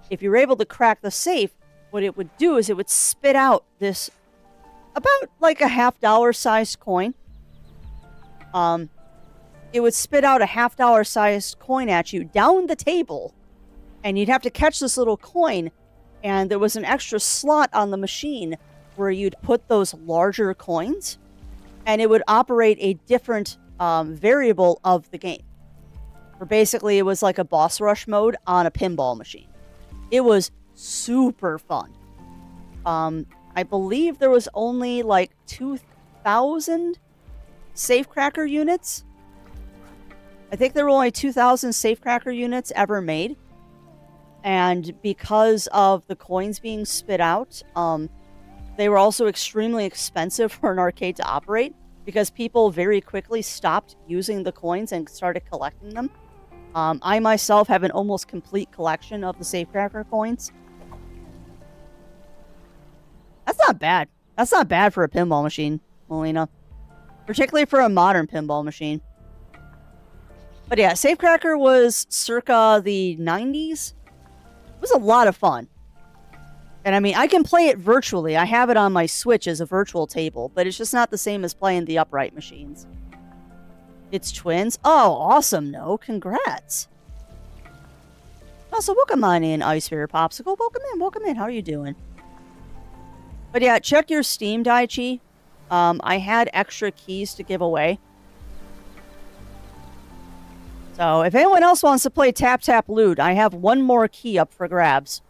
If you were able to crack the safe, what it would do is it would spit out this about like a $50 sized coin. It would spit out a $50 sized coin at you down the table, and you'd have to catch this little coin, and there was an extra slot on the machine where you'd put those larger coins, and it would operate a different variable of the game. Or basically, it was like a boss rush mode on a pinball machine. It was super fun. I believe there was only like 2,000 Safecracker units. I think there were only 2,000 Safecracker units ever made. And because of the coins being spit out, they were also extremely expensive for an arcade to operate because people very quickly stopped using the coins and started collecting them. I myself have an almost complete collection of the Safecracker coins. That's not bad. That's not bad for a pinball machine, Melina. Particularly for a modern pinball machine. But yeah, Safecracker was circa the 90s. It was a lot of fun. And I mean, I can play it virtually. I have it on my Switch as a virtual table, but it's just not the same as playing the upright machines. It's twins? Oh, awesome, no. Congrats. Also, welcome on in, Ice Fairy Popsicle. Welcome in. How are you doing? But yeah, check your Steam, Daichi. I had extra keys to give away. So, if anyone else wants to play Tap Tap Loot, I have one more key up for grabs.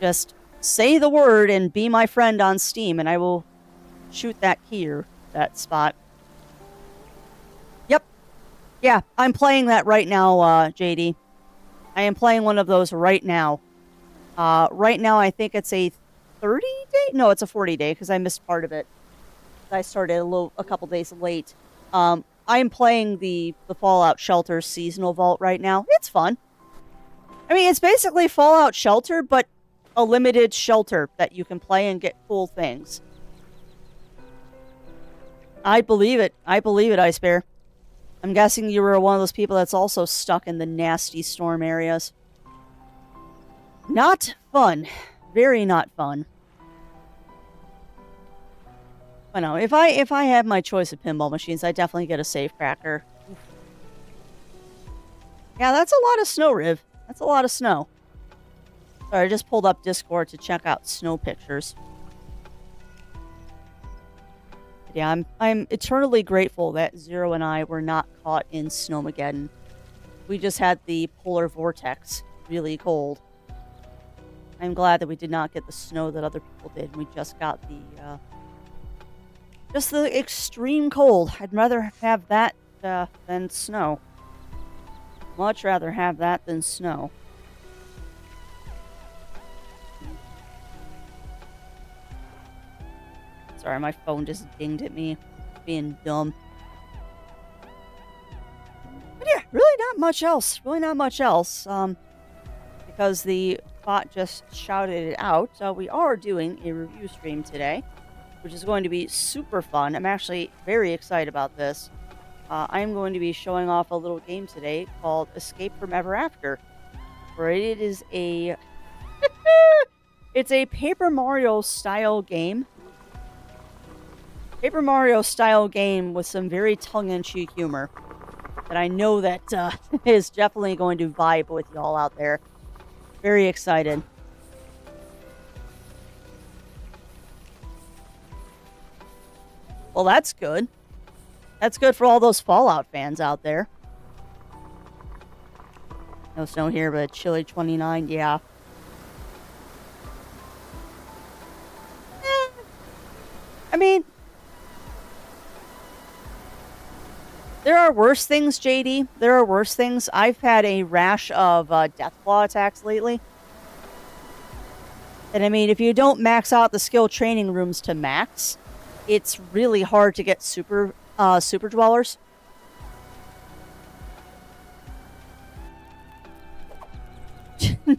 Just say the word and be my friend on Steam, and I will shoot that key or that spot. Yep. Yeah, I'm playing that right now, JD. I am playing one of those right now. Right now, I think it's a 30-day? No, it's a 40-day, because I missed part of it. I started a couple days late. I'm playing the Fallout Shelter Seasonal Vault right now. It's fun. I mean, it's basically Fallout Shelter, but a limited shelter that you can play and get cool things. I believe it. I believe it, Ice Bear. I'm guessing you were one of those people that's also stuck in the nasty storm areas. Not fun. Very not fun. I know. If I had my choice of pinball machines, I'd definitely get a safe cracker. Yeah, that's a lot of snow, Riv. That's a lot of snow. Sorry, I just pulled up Discord to check out snow pictures. Yeah, I'm eternally grateful that Zero and I were not caught in Snowmageddon. We just had the polar vortex, really cold. I'm glad that we did not get the snow that other people did. We just got the extreme cold. I'd rather have that than snow. Much rather have that than snow. Sorry, my phone just dinged at me. Being dumb. But yeah, really not much else. Really not much else. Because the bot just shouted it out. So we are doing a review stream today, which is going to be super fun. I'm actually very excited about this. I am going to be showing off a little game today called Escape from Ever After, where it is a it's a Paper Mario style game. Paper Mario style game with some very tongue-in-cheek humor that I know that is definitely going to vibe with y'all out there. Very excited. Well, that's good. That's good for all those Fallout fans out there. No snow here, but chilly 29, yeah. I mean, there are worse things, JD. There are worse things. I've had a rash of deathclaw attacks lately. And I mean, if you don't max out the skill training rooms to max, it's really hard to get super dwellers.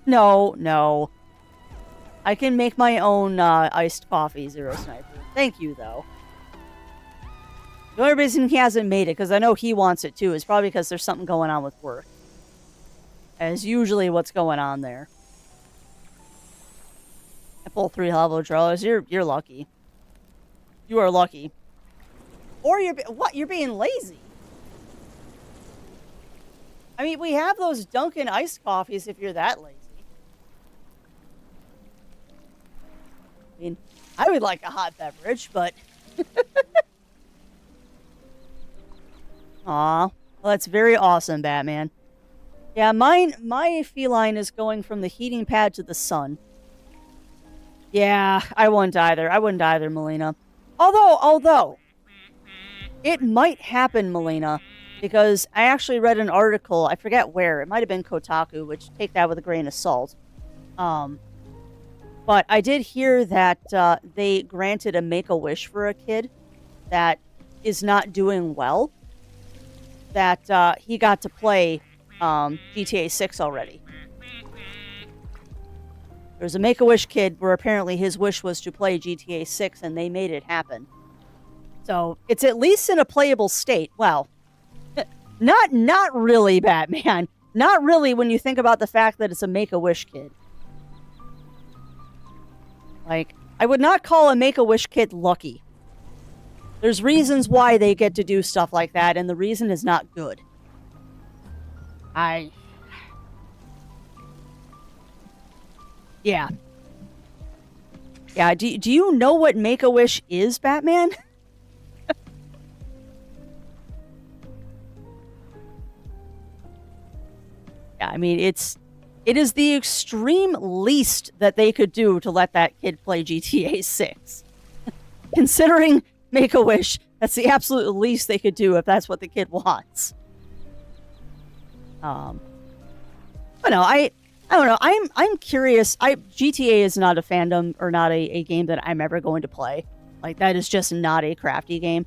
No. I can make my own iced coffee, Zero Sniper. Thank you, though. The only reason he hasn't made it, because I know he wants it too, is probably because there's something going on with work. As usually what's going on there. I pull 3 level drawers. You're lucky. You are lucky. Or you're being lazy. I mean, we have those Dunkin' iced coffees if you're that lazy. I mean, I would like a hot beverage, but... Aw. Well, that's very awesome, Batman. Yeah, my feline is going from the heating pad to the sun. Yeah, I wouldn't either, Melina. Although, it might happen, Melina, because I actually read an article, I forget where, it might have been Kotaku, which take that with a grain of salt. But I did hear that they granted a Make-A-Wish for a kid that is not doing well, that he got to play GTA 6 already. There was a Make-A-Wish kid where apparently his wish was to play GTA 6, and they made it happen. So, it's at least in a playable state. Well, not really, Batman. Not really when you think about the fact that it's a Make-A-Wish kid. Like, I would not call a Make-A-Wish kid lucky. There's reasons why they get to do stuff like that, and the reason is not good. Yeah. Yeah, do you know what Make-A-Wish is, Batman? Yeah, I mean, it is the extreme least that they could do to let that kid play GTA 6. Considering Make-A-Wish, that's the absolute least they could do if that's what the kid wants. But no, I don't know. I'm curious. GTA is not a fandom or not a game that I'm ever going to play. Like, that is just not a Crafty game.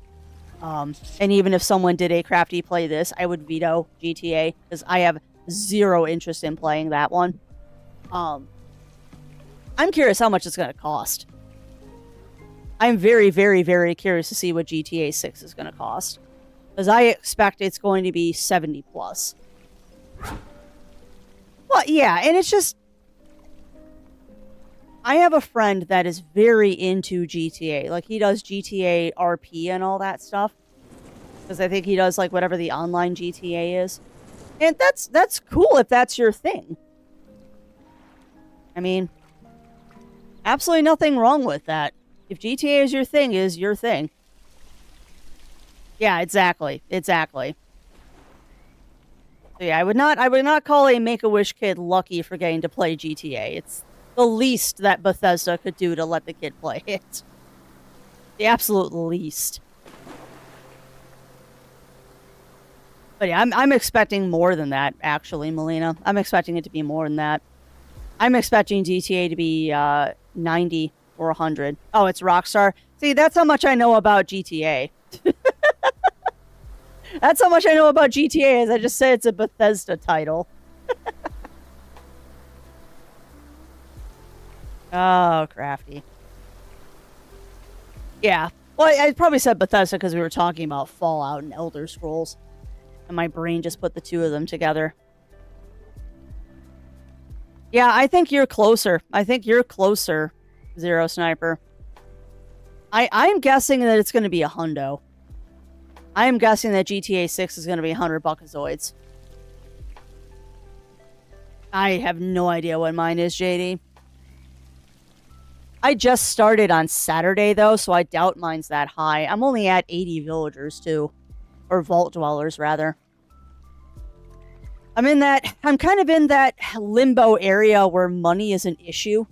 And even if someone did a Crafty play this, I would veto GTA because I have zero interest in playing that one. I'm curious how much it's going to cost. I'm very, very, very curious to see what GTA 6 is going to cost. Because I expect it's going to be 70 plus. Well, yeah, and it's just... I have a friend that is very into GTA. Like, he does GTA RP and all that stuff. Because I think he does, like, whatever the online GTA is. And that's cool if that's your thing. I mean, absolutely nothing wrong with that. If GTA is your thing. Yeah, exactly. Exactly. So yeah, I would not call a Make-A-Wish kid lucky for getting to play GTA. It's the least that Bethesda could do to let the kid play it. The absolute least. But yeah, I'm expecting more than that, actually, Melina. I'm expecting it to be more than that. I'm expecting GTA to be 90 or 100. Oh, it's Rockstar. See, that's how much I know about GTA. That's how much I know about GTA, as I just said it's a Bethesda title. Oh, Crafty. Yeah. Well, I probably said Bethesda because we were talking about Fallout and Elder Scrolls. And my brain just put the two of them together. Yeah, I think you're closer. Zero Sniper. I'm guessing that it's going to be a hundo. I am guessing that GTA 6 is going to be 100 buckazoids. I have no idea what mine is, JD. I just started on Saturday, though, so I doubt mine's that high. I'm only at 80 villagers, too. Or vault dwellers, rather. I'm kind of in that limbo area where money is an issue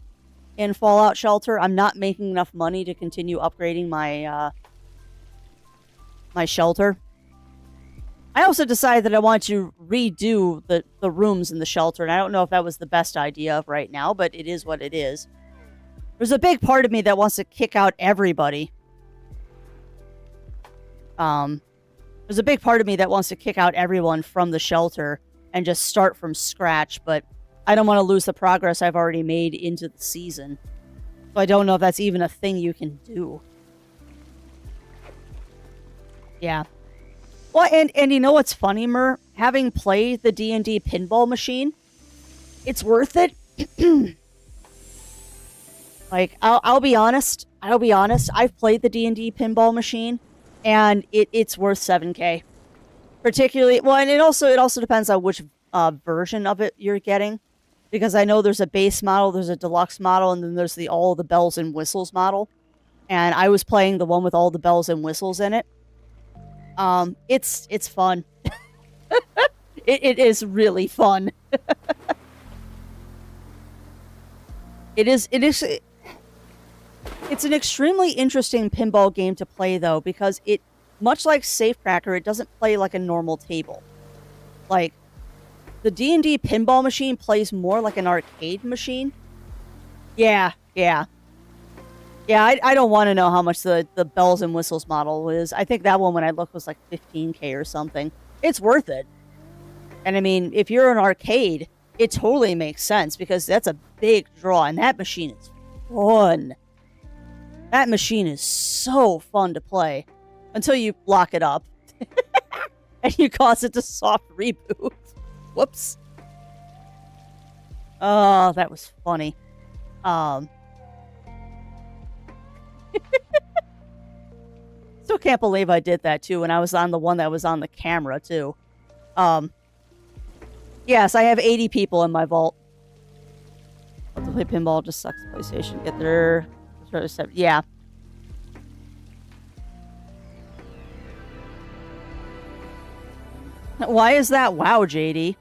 in Fallout Shelter. I'm not making enough money to continue upgrading my my shelter. I also decided that I want to redo the rooms in the shelter, and I don't know if that was the best idea right now, but it is what it is. There's a big part of me that wants to kick out everybody. There's a big part of me that wants to kick out everyone from the shelter and just start from scratch, but I don't want to lose the progress I've already made into the season. So I don't know if that's even a thing you can do. Yeah. Well, and you know what's funny, Mer? Having played the D&D pinball machine, it's worth it. Like, I'll be honest. I've played the D&D pinball machine, and it's worth 7K. Particularly, well, and it also depends on which version of it you're getting, because I know there's a base model, there's a deluxe model, and then there's all the bells and whistles model. And I was playing the one with all the bells and whistles in it. It's fun. It is really fun. It's an extremely interesting pinball game to play, though, because much like Safecracker, it doesn't play like a normal table. Like, the D&D pinball machine plays more like an arcade machine. Yeah. Yeah, I don't want to know how much the bells and whistles model is. I think that one, when I looked, was like 15K or something. It's worth it. And I mean, if you're an arcade, it totally makes sense, because that's a big draw, and that machine is fun. That machine is so fun to play. Until you lock it up. And you cause it to soft reboot. Whoops. Oh, that was funny. Still can't believe I did that too, and I was on the one that was on the camera too. Yes, I have 80 people in my vault. Love to play pinball, just sucks PlayStation. Get there. Yeah. Why is that? Wow, JD.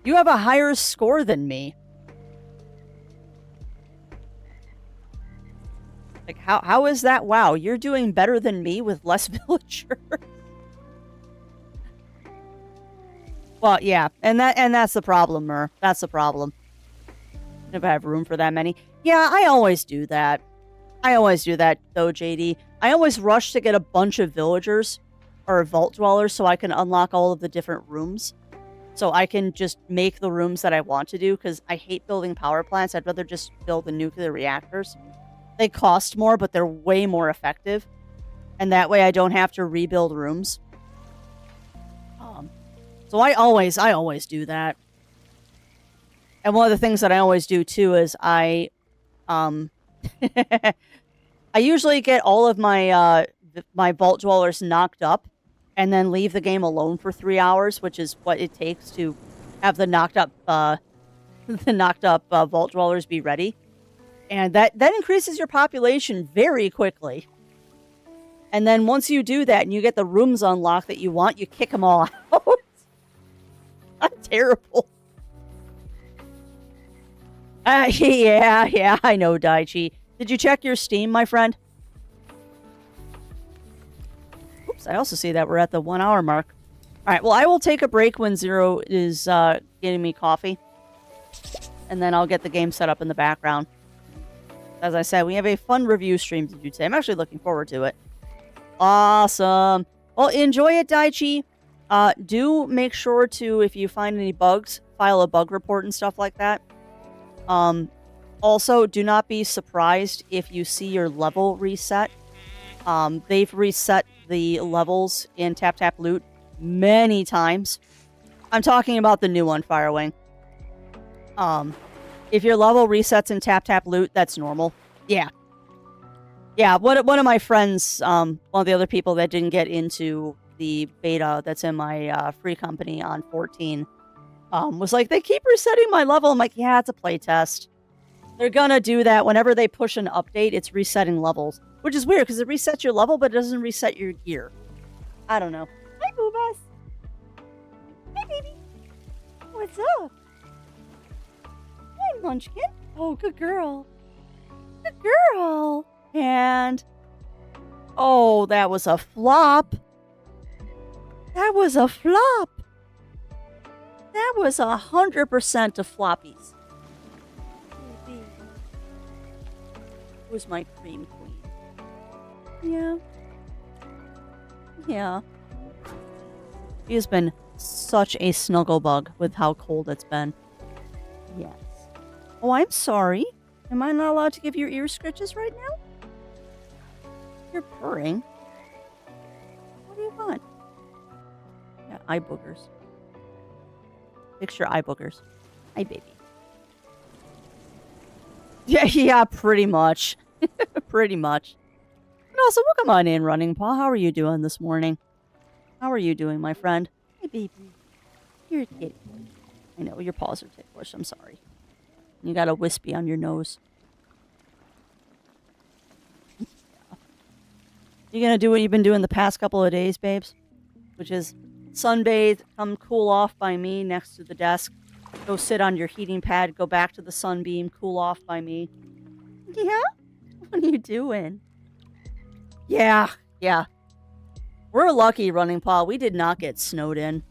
You have a higher score than me. Like, how is that? Wow, you're doing better than me with less villagers. Well, yeah, and that's the problem, Mer. That's the problem. If I have room for that many. Yeah, I always do that. I always do that, though, JD. I always rush to get a bunch of villagers or vault dwellers so I can unlock all of the different rooms. So I can just make the rooms that I want to do, because I hate building power plants. I'd rather just build the nuclear reactors. They cost more, but they're way more effective. And that way I don't have to rebuild rooms. So I always do that. And one of the things that I always do too is I usually get all of my my vault dwellers knocked up and then leave the game alone for 3 hours, which is what it takes to have the knocked up vault dwellers be ready. And that increases your population very quickly. And then once you do that and you get the rooms unlocked that you want, you kick them all out. I'm terrible. Yeah, I know, Daichi. Did you check your Steam, my friend? Oops, I also see that we're at the 1 hour mark. All right, well, I will take a break when Zero is getting me coffee. And then I'll get the game set up in the background. As I said, we have a fun review stream to do today. I'm actually looking forward to it. Awesome. Well, enjoy it, Daichi. Do make sure to, if you find any bugs, file a bug report and stuff like that. Also, do not be surprised if you see your level reset. They've reset the levels in Tap Tap Loot many times. I'm talking about the new one, Firewing. If your level resets in Tap Tap Loot, that's normal. Yeah. Yeah, one of my friends, one of the other people that didn't get into the beta that's in my free company on 14, was like, they keep resetting my level. I'm like, yeah, it's a playtest. They're gonna do that whenever they push an update. It's resetting levels, which is weird because it resets your level, but it doesn't reset your gear. I don't know. Hi, Boobas. Hi, baby. What's up? Hi, Munchkin. Oh, good girl. Good girl. And oh, that was a flop. That was a flop. That was 100% of floppies. Who's my cream queen? Yeah. Yeah. She has been such a snuggle bug with how cold it's been. Yes. Oh, I'm sorry. Am I not allowed to give you ear scratches right now? You're purring. What do you want? Yeah, eye boogers. Fix your eye boogers. Hi, baby. Yeah, pretty much. Pretty much. But also, welcome on in, Running Paw. How are you doing this morning? How are you doing, my friend? Hey, baby. You're a kitty. I know, your paws are ticklish. I'm sorry. You got a wispy on your nose. You gonna do what you've been doing the past couple of days, babes? Which is sunbathe, come cool off by me next to the desk. Go sit on your heating pad, go back to the sunbeam, cool off by me. Yeah? What are you doing? Yeah. We're lucky, Running Paw. We did not get snowed in.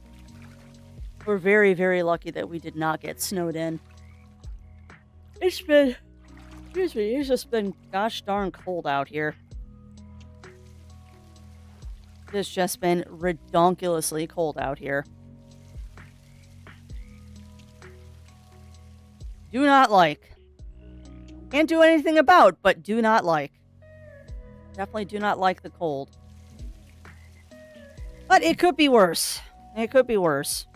We're very, very lucky that we did not get snowed in. It's been... Excuse me, it's just been gosh darn cold out here. It's just been redonkulously cold out here. Do not like. Can't do anything about, but do not like. Definitely do not like the cold. But it could be worse. It could be worse.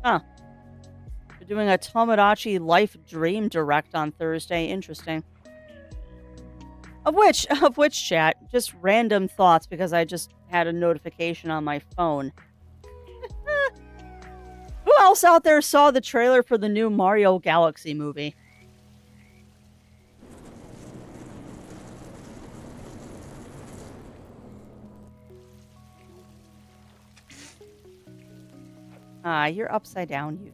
Huh. They're doing a Tomodachi Life Dream Direct on Thursday. Interesting. Of which, chat, just random thoughts because I just had a notification on my phone. Who else out there saw the trailer for the new Mario Galaxy movie? Ah, you're upside down, Yuki.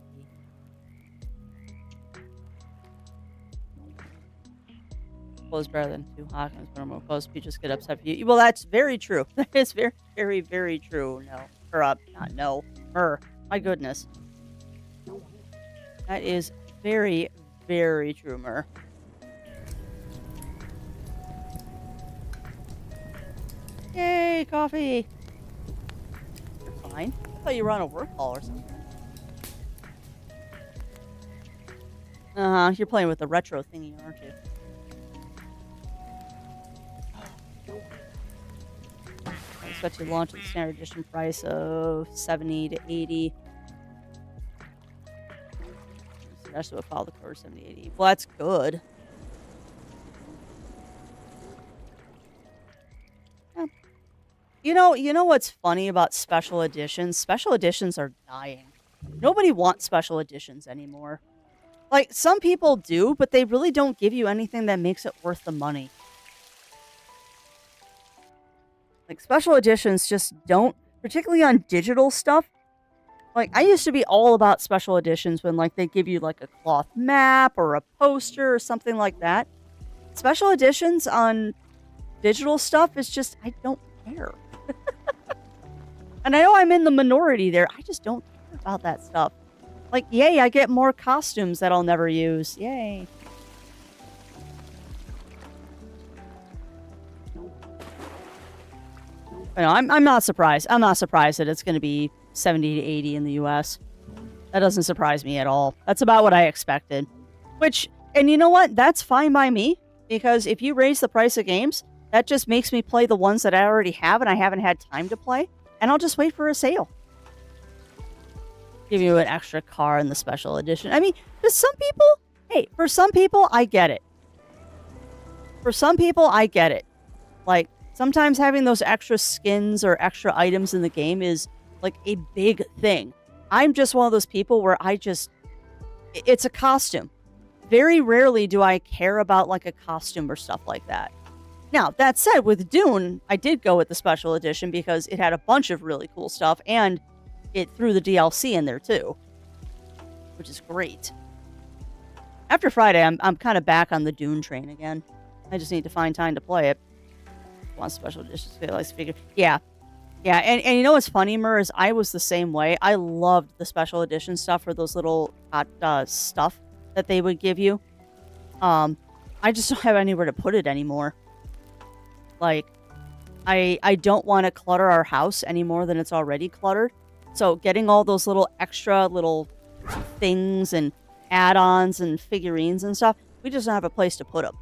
Close better than two Hawkins, but I'm close. You just get upset. Well, that's very true. That is very, very, very true. No, or not no, my goodness, that is very, very true, Mur. Yay, coffee. You're fine. I thought you were on a work call or something. You're playing with the retro thingy, aren't you? I expect to launch at the standard edition price of $70 to $80. That's what follow the code $70 to $80. Well, that's good. Yeah. You know what's funny about special editions? Special editions are dying. Nobody wants special editions anymore. Like, some people do, but they really don't give you anything that makes it worth the money. Like, special editions just don't, particularly on digital stuff. Like, I used to be all about special editions when, like, they give you, like, a cloth map or a poster or something like that. Special editions on digital stuff is just, I don't care. And I know I'm in the minority there. I just don't care about that stuff. Like, yay, I get more costumes that I'll never use. Yay. You know, I'm not surprised. I'm not surprised that it's going to be 70 to 80 in the US. That doesn't surprise me at all. That's about what I expected. Which, and you know what? That's fine by me. Because if you raise the price of games, that just makes me play the ones that I already have and I haven't had time to play. And I'll just wait for a sale. Give you an extra car in the special edition. I mean, for some people, I get it. For some people, I get it. Like, sometimes having those extra skins or extra items in the game is, like, a big thing. I'm just one of those people where it's a costume. Very rarely do I care about, like, a costume or stuff like that. Now, that said, with Dune, I did go with the special edition because it had a bunch of really cool stuff, and it threw the DLC in there too, which is great. After Friday, I'm kind of back on the Dune train again. I just need to find time to play it. Want special editions? Yeah. And you know what's funny, Mur, is I was the same way. I loved the special edition stuff for those little stuff that they would give you. I just don't have anywhere to put it anymore. Like, I don't want to clutter our house any more than it's already cluttered. So getting all those little extra little things and add-ons and figurines and stuff, we just don't have a place to put them.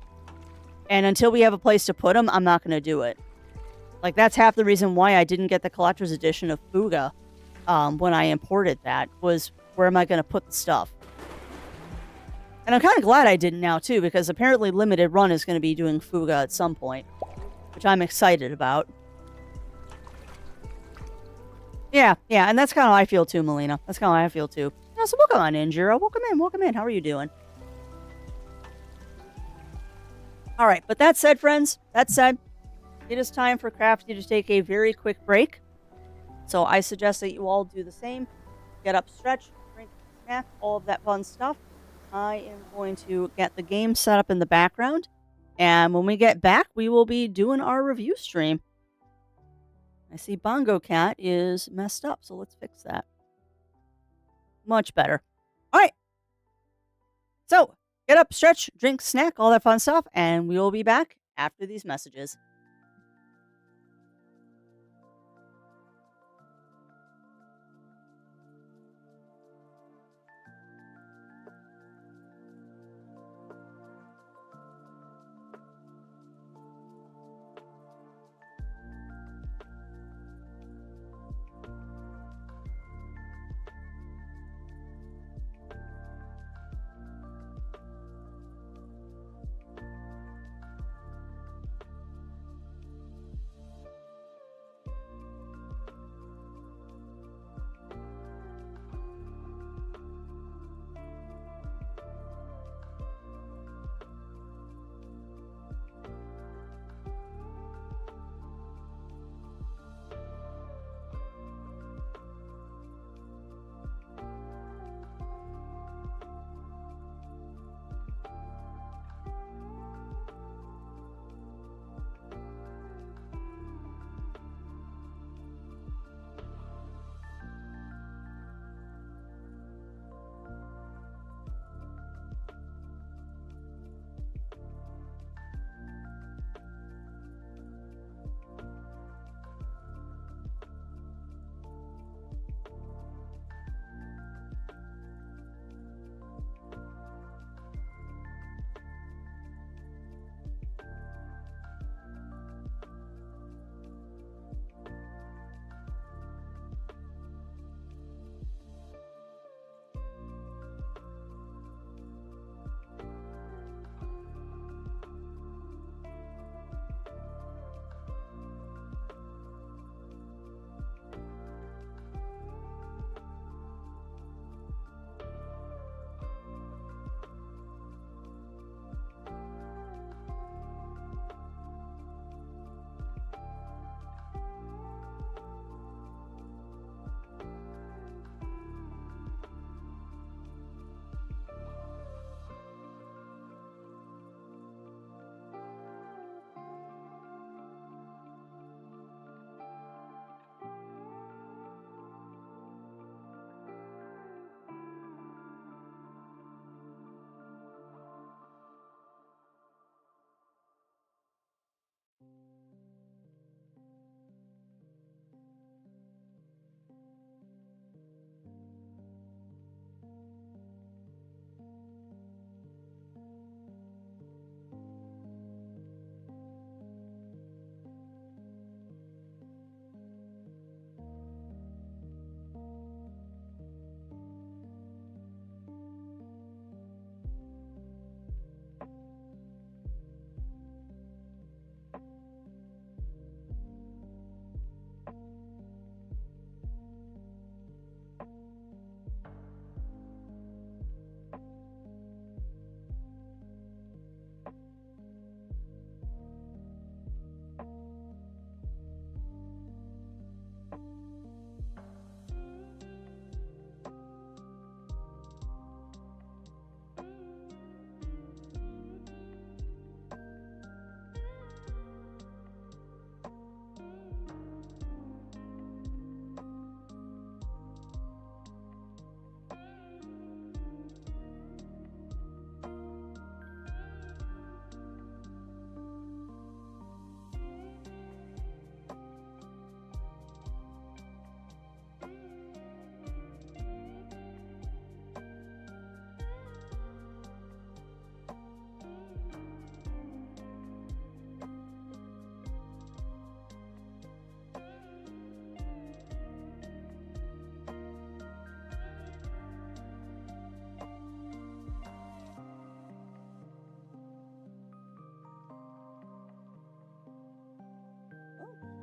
And until we have a place to put them, I'm not going to do it. Like, that's half the reason why I didn't get the collector's edition of Fuga when I imported that, was where am I going to put the stuff? And I'm kind of glad I didn't now, too, because apparently Limited Run is going to be doing Fuga at some point, which I'm excited about. Yeah, and that's kind of how I feel too, Melina. That's kind of how I feel too. Yeah, so welcome on in, Jiro. Welcome in. How are you doing? All right, but that said, friends, it is time for Crafty to take a very quick break. So I suggest that you all do the same. Get up, stretch, drink, snack, all of that fun stuff. I am going to get the game set up in the background. And when we get back, we will be doing our review stream. I see Bongo Cat is messed up, so let's fix that. Much better. All right. So, get up, stretch, drink, snack, all that fun stuff, and we will be back after these messages.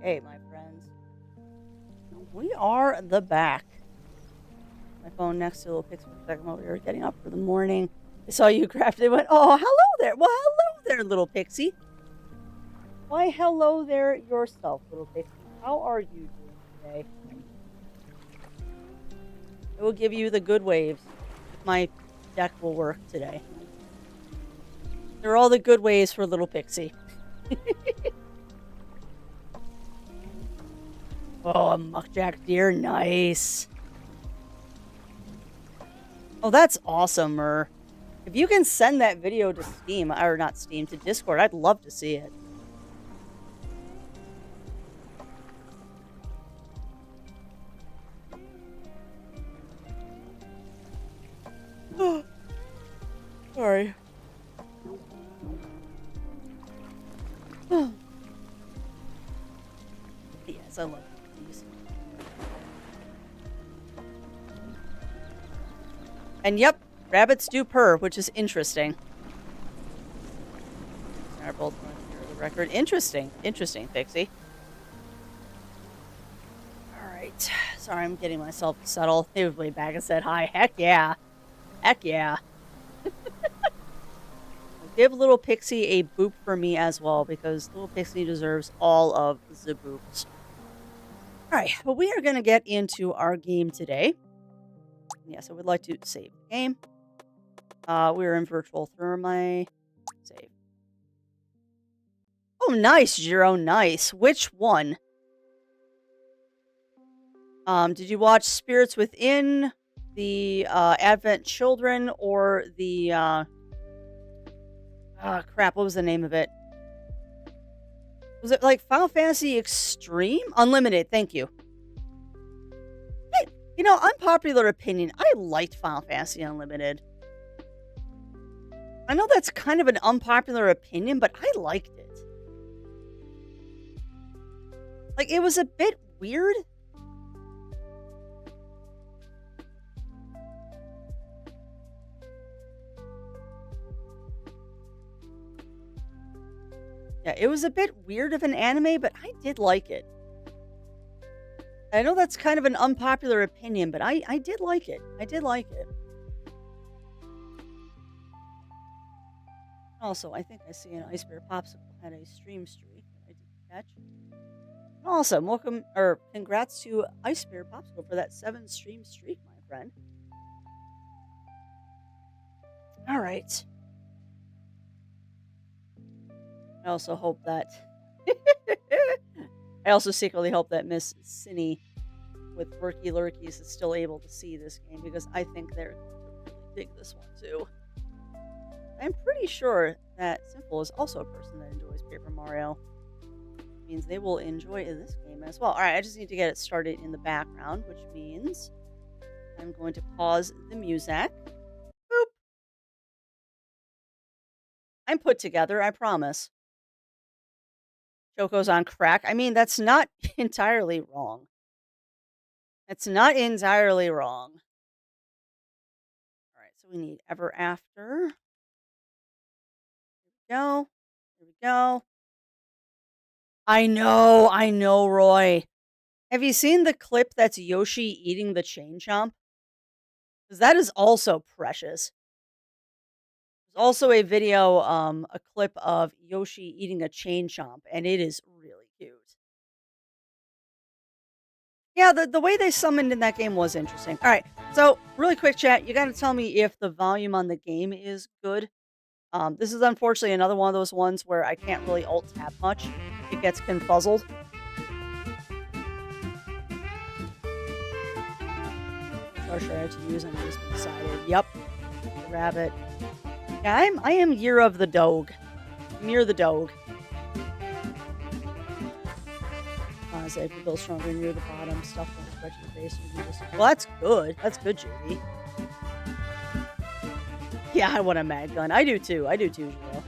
Hey, my friends. We are the back. My phone next to a little picture for a second while we were getting up for the morning. I saw you crafted it. Went, oh, hello there. Well, hello there, little pixie. Why, hello there yourself, little pixie. How are you doing today? I will give you the good waves. My deck will work today. They're all the good waves for little pixie. Oh, a muckjack deer. Nice. Oh, that's awesome, Mer. If you can send that video to Steam, or not Steam, to Discord, I'd love to see it. Sorry. Yes, I love these. And yep, rabbits do purr, which is interesting. Both the record. Interesting. Interesting, Pixie. Alright. Sorry, I'm getting myself settled. He was way back and said hi. Heck yeah. Heck yeah. Give little Pixie a boop for me as well, because little Pixie deserves all of the boops. Alright, well, we are going to get into our game today. Yes, I would like to save the game. We're in virtual thermi. Save. Oh, nice, Jiro, nice. Which one? Did you watch Spirits Within, the Advent Children, or the crap, what was the name of it? Was it like Final Fantasy Extreme? Unlimited, thank you. Hey, you know, unpopular opinion, I liked Final Fantasy Unlimited. I know that's kind of an unpopular opinion, but I liked it. Like, it was a bit weird. Yeah, it was a bit weird of an anime, but I did like it. I know that's kind of an unpopular opinion, but I did like it. I did like it. Also, I think I see an Ice Bear Popsicle had a stream streak that I didn't catch. Awesome. Welcome, or congrats to Ice Bear Popsicle for that 7 stream streak, my friend. All right. I also hope that... I also secretly hope that Miss Cinny with Worky Lurkies is still able to see this game, because I think they're going to really dig this one too. I'm pretty sure that Simple is also a person that enjoys Paper Mario. Which means they will enjoy this game as well. Alright, I just need to get it started in the background, which means I'm going to pause the music. Boop. I'm put together, I promise. Choco's on crack. I mean, that's not entirely wrong. That's not entirely wrong. Alright, so we need Ever After. Go. Here we go. I know, Roy. Have you seen the clip that's Yoshi eating the chain chomp? Because that is also precious. There's also a video, a clip of Yoshi eating a chain chomp, and it is really cute. Yeah, the way they summoned in that game was interesting. All right, so really quick chat, you got to tell me if the volume on the game is good. This is unfortunately another one of those ones where I can't really alt tab much. It gets confuzzled. Or should I have to use? I'm just decided. Yep, the rabbit. Yeah, I am Year of the Dog. I'm Year the Dog. Say if you build stronger near the bottom, stuff won't spread to your base. Well, that's good. That's good, Judy. Yeah, I want a mag gun. I do too. I do too, Gio.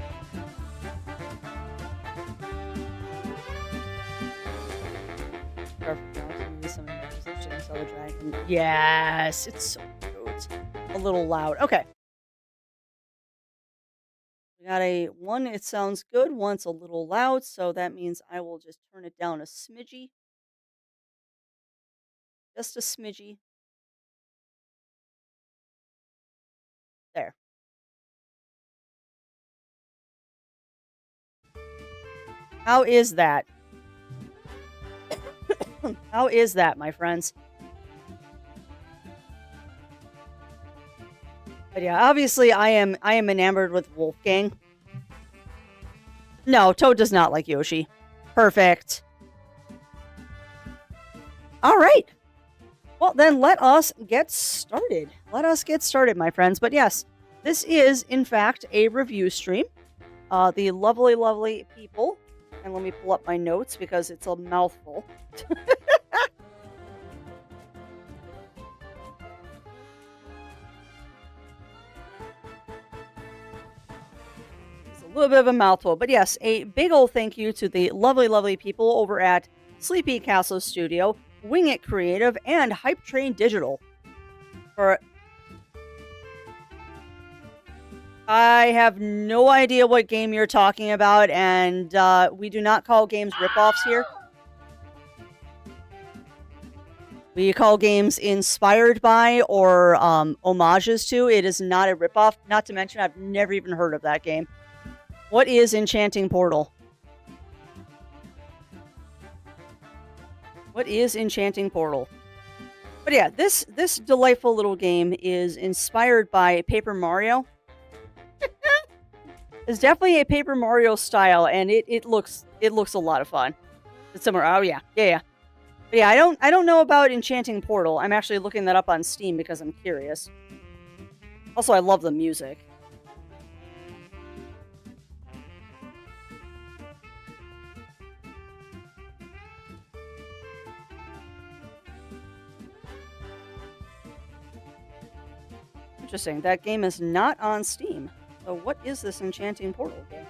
Yes, it's so cute. A little loud. Okay. We got a one, it sounds good. One's a little loud, so that means I will just turn it down a smidgy. Just a smidgy. There. How is that? How is that, my friends? But yeah, obviously I am enamored with Wolfgang. No, Toad does not like Yoshi. Perfect. All right. Well, then let us get started. Let us get started, my friends. But yes, this is, in fact, a review stream. The lovely, lovely people. And let me pull up my notes because it's a mouthful. It's a little bit of a mouthful. But yes, a big old thank you to the lovely, lovely people over at Sleepy Castle Studio, Wing It Creative, and HypeTrain Digital. I have no idea what game you're talking about, and we do not call games ripoffs here. We call games inspired by or homages to. It is not a ripoff. Not to mention, I've never even heard of that game. What is Enchanting Portal? What is Enchanting Portal? But yeah, this delightful little game is inspired by Paper Mario. It's definitely a Paper Mario style, and it looks a lot of fun. It's somewhere. Oh yeah. But yeah, I don't know about Enchanting Portal. I'm actually looking that up on Steam because I'm curious. Also, I love the music. Interesting. That game is not on Steam. So what is this Enchanting Portal game?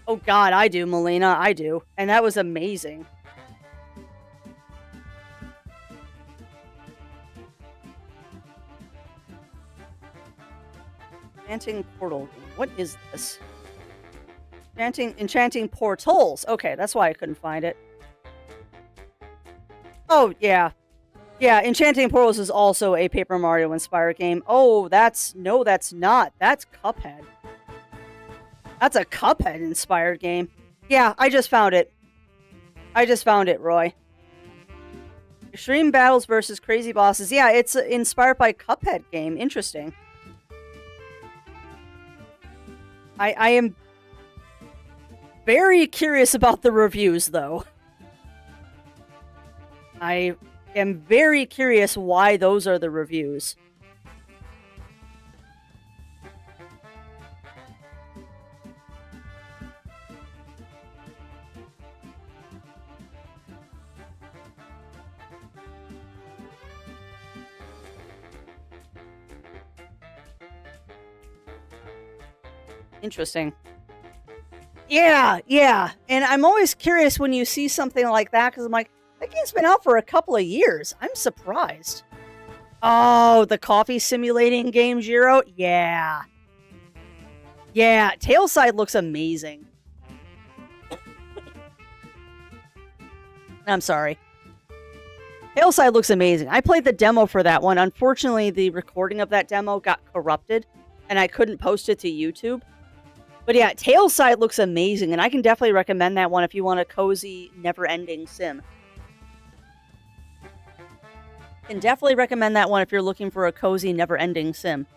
Oh god, I do, Melina. I do. And that was amazing. Enchanting Portal game. What is this? Enchanting Portals. Okay, that's why I couldn't find it. Oh, yeah. Yeah, Enchanting Portals is also a Paper Mario inspired game. Oh, that's not. That's Cuphead. That's a Cuphead inspired game. Yeah, I just found it. Roy. Extreme battles versus crazy bosses. Yeah, it's inspired by Cuphead game. Interesting. I am very curious about the reviews, though. I am very curious why those are the reviews. Interesting. Yeah. And I'm always curious when you see something like that, because I'm like, that game's been out for a couple of years. I'm surprised. Oh, the coffee simulating game, Jiro? Yeah. Yeah, Tailside looks amazing. I'm sorry. Tailside looks amazing. I played the demo for that one. Unfortunately, the recording of that demo got corrupted, and I couldn't post it to YouTube. But yeah, Tailside looks amazing, and I can definitely recommend that one if you want a cozy, never-ending sim. Can definitely recommend that one if you're looking for a cozy, never-ending sim.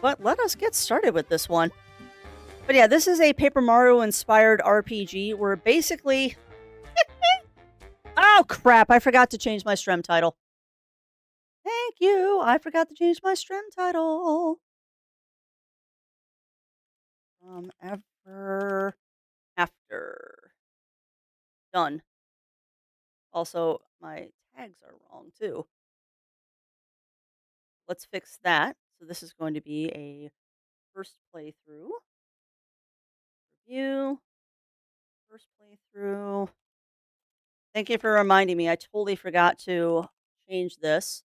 But let us get started with this one. But yeah, this is a Paper Mario inspired RPG where basically. Oh crap, I forgot to change my stream title. Thank you. I forgot to change my stream title. Ever after. Done. Also, my tags are wrong too. Let's fix that. So this is going to be a first playthrough. Review. First playthrough. Thank you for reminding me. I totally forgot to change this.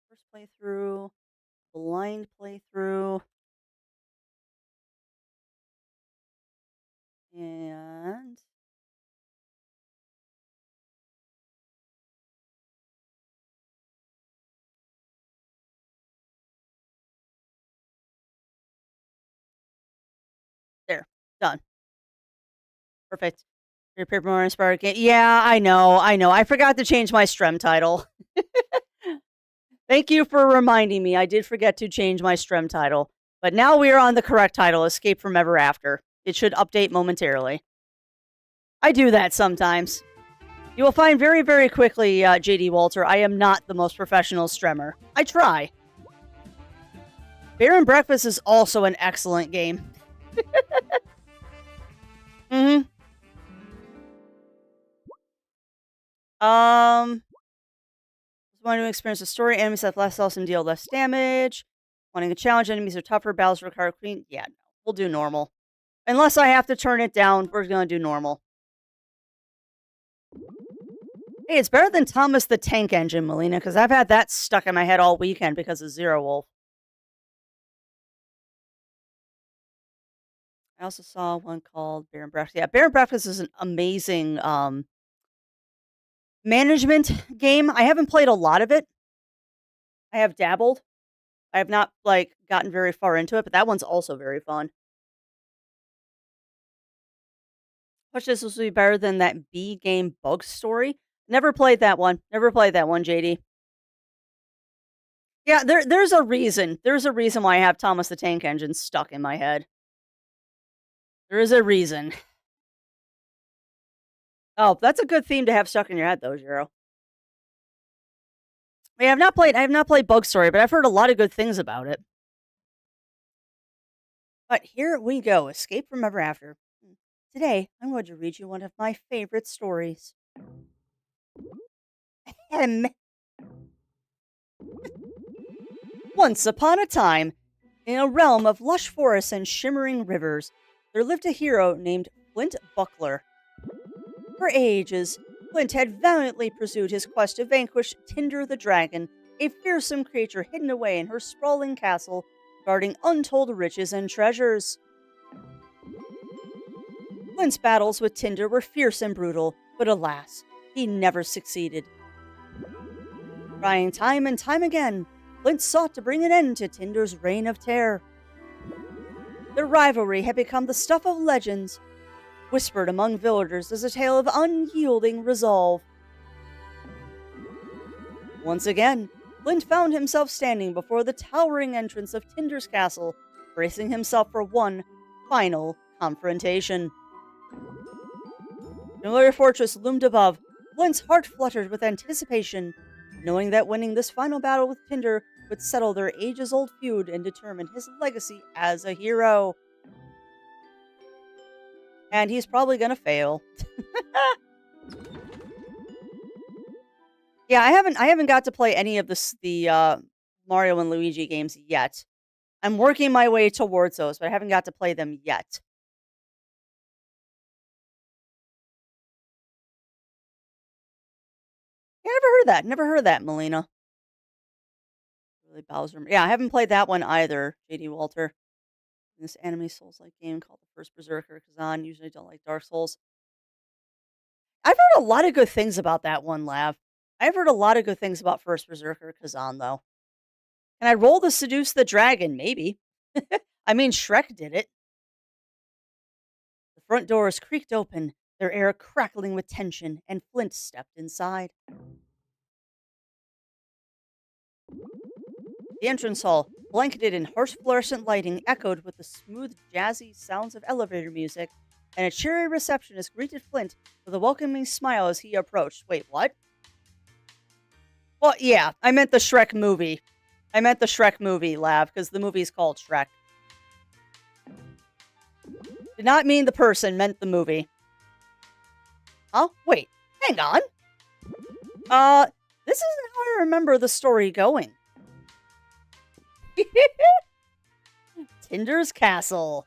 First playthrough. Blind playthrough. And there. Done. Perfect. Your Paper Mario inspired game. Yeah, I know. I know. I forgot to change my stream title. Thank you for reminding me. I did forget to change my stream title. But now we are on the correct title, Escape from Ever After. It should update momentarily. I do that sometimes. You will find very, very quickly, JD Walter, I am not the most professional streamer. I try. Bear and Breakfast is also an excellent game. Mm-hmm. Wanting to experience a story, enemies have less health and deal less damage. Wanting a challenge, enemies are tougher, battles require clean. Yeah, no, we'll do normal. Unless I have to turn it down, we're gonna do normal. Hey, it's better than Thomas the Tank Engine, Melina, because I've had that stuck in my head all weekend because of Zero Wolf. I also saw one called Bear and Breakfast. Yeah, Bear and Breakfast is an amazing management game. I haven't played a lot of it. I have dabbled. I have not like gotten very far into it, but that one's also very fun. Which this will be better than that B game bug story. Never played that one. Never played that one, JD. Yeah, there's a reason. There's a reason why I have Thomas the Tank Engine stuck in my head. There is a reason. Oh, that's a good theme to have stuck in your head though, Zero. I have not played Bug Story, but I've heard a lot of good things about it. But here we go, Escape from Ever After. Today, I'm going to read you one of my favorite stories. Ahem. Once upon a time, in a realm of lush forests and shimmering rivers, there lived a hero named Flint Buckler. For ages, Flint had valiantly pursued his quest to vanquish Tinder the Dragon, a fearsome creature hidden away in her sprawling castle, guarding untold riches and treasures. Flint's battles with Tinder were fierce and brutal, but alas, he never succeeded. Trying time and time again, Flint sought to bring an end to Tinder's reign of terror. Their rivalry had become the stuff of legends, whispered among villagers as a tale of unyielding resolve. Once again, Flint found himself standing before the towering entrance of Tinder's castle, bracing himself for one final confrontation. The familiar fortress loomed above. Flint's heart fluttered with anticipation, knowing that winning this final battle with Tinder would settle their ages-old feud and determine his legacy as a hero. And he's probably gonna fail. Yeah, I haven't got to play any of the Mario and Luigi games yet. I'm working my way towards those, but I haven't got to play them yet. Yeah, never heard of that. Never heard of that, Melina. Really Bowser. Yeah, I haven't played that one either, JD Walter. This anime Souls-like game called The First Berserker Kazan. Usually don't like Dark Souls. I've heard a lot of good things about that one, Lav. I've heard a lot of good things about First Berserker Kazan, though. Can I roll to seduce the dragon? Maybe. I mean, Shrek did it. The front doors creaked open, their air crackling with tension, and Flint stepped inside. The entrance hall, blanketed in harsh fluorescent lighting, echoed with the smooth, jazzy sounds of elevator music, and a cheery receptionist greeted Flint with a welcoming smile as he approached. Wait, what? Well, yeah, I meant the Shrek movie. I meant the Shrek movie, Lav, because the movie's called Shrek. Did not mean the person, meant the movie. Huh? Wait, hang on. This isn't how I remember the story going. Tinder's Castle.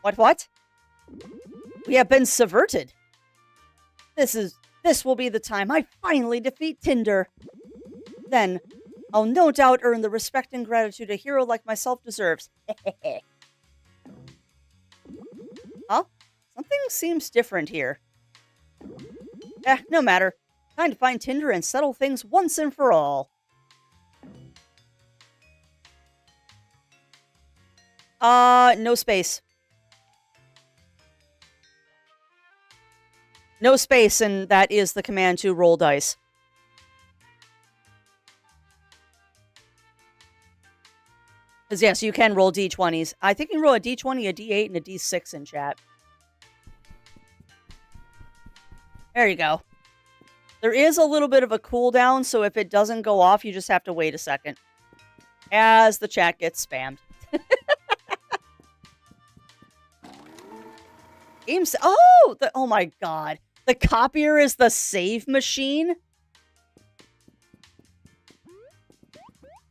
What? We have been subverted. This will be the time I finally defeat Tinder. Then, I'll no doubt earn the respect and gratitude a hero like myself deserves. Huh? Something seems different here. No matter. Time to find Tinder and settle things once and for all. No space. No space, and that is the command to roll dice. Because yes, you can roll d20s. I think you can roll a d20, a d8, and a d6 in chat. There you go. There is a little bit of a cooldown, so if it doesn't go off, you just have to wait a second. As the chat gets spammed. Oh my god. The copier is the save machine?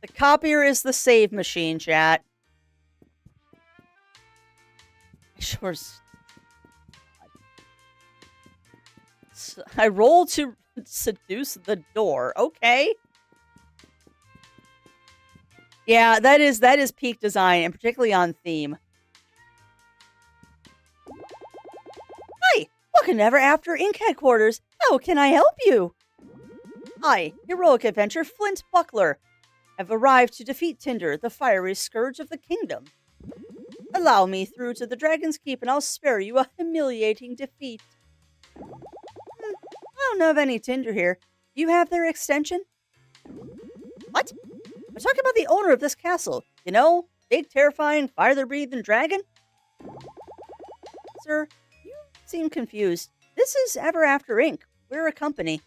The copier is the save machine, chat. I roll to seduce the door. Okay. Yeah, that is peak design, and particularly on theme. Hi, welcome to Ever After Inc. headquarters. How can I help you? I, heroic adventurer Flint Buckler, have arrived to defeat Tinder, the fiery scourge of the kingdom. Allow me through to the Dragon's Keep, and I'll spare you a humiliating defeat. I don't know of any Tinder here. Do you have their extension? What? I'm talking about the owner of this castle. You know, big, terrifying, fire-breathing dragon? Sir, you seem confused. This is Ever After Inc. We're a company.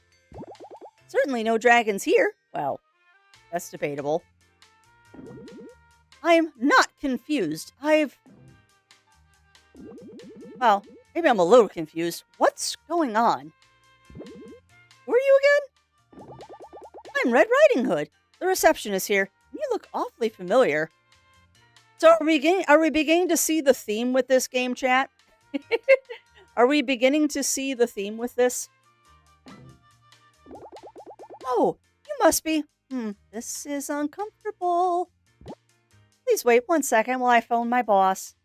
Certainly no dragons here. Well, that's debatable. I'm not confused. Well, maybe I'm a little confused. What's going on? Who are you again? I'm Red Riding Hood, the receptionist here. You look awfully familiar. So are we beginning to see the theme with this game, chat? Are we beginning to see the theme with this? Oh, you must be. This is uncomfortable. Please wait 1 second while I phone my boss.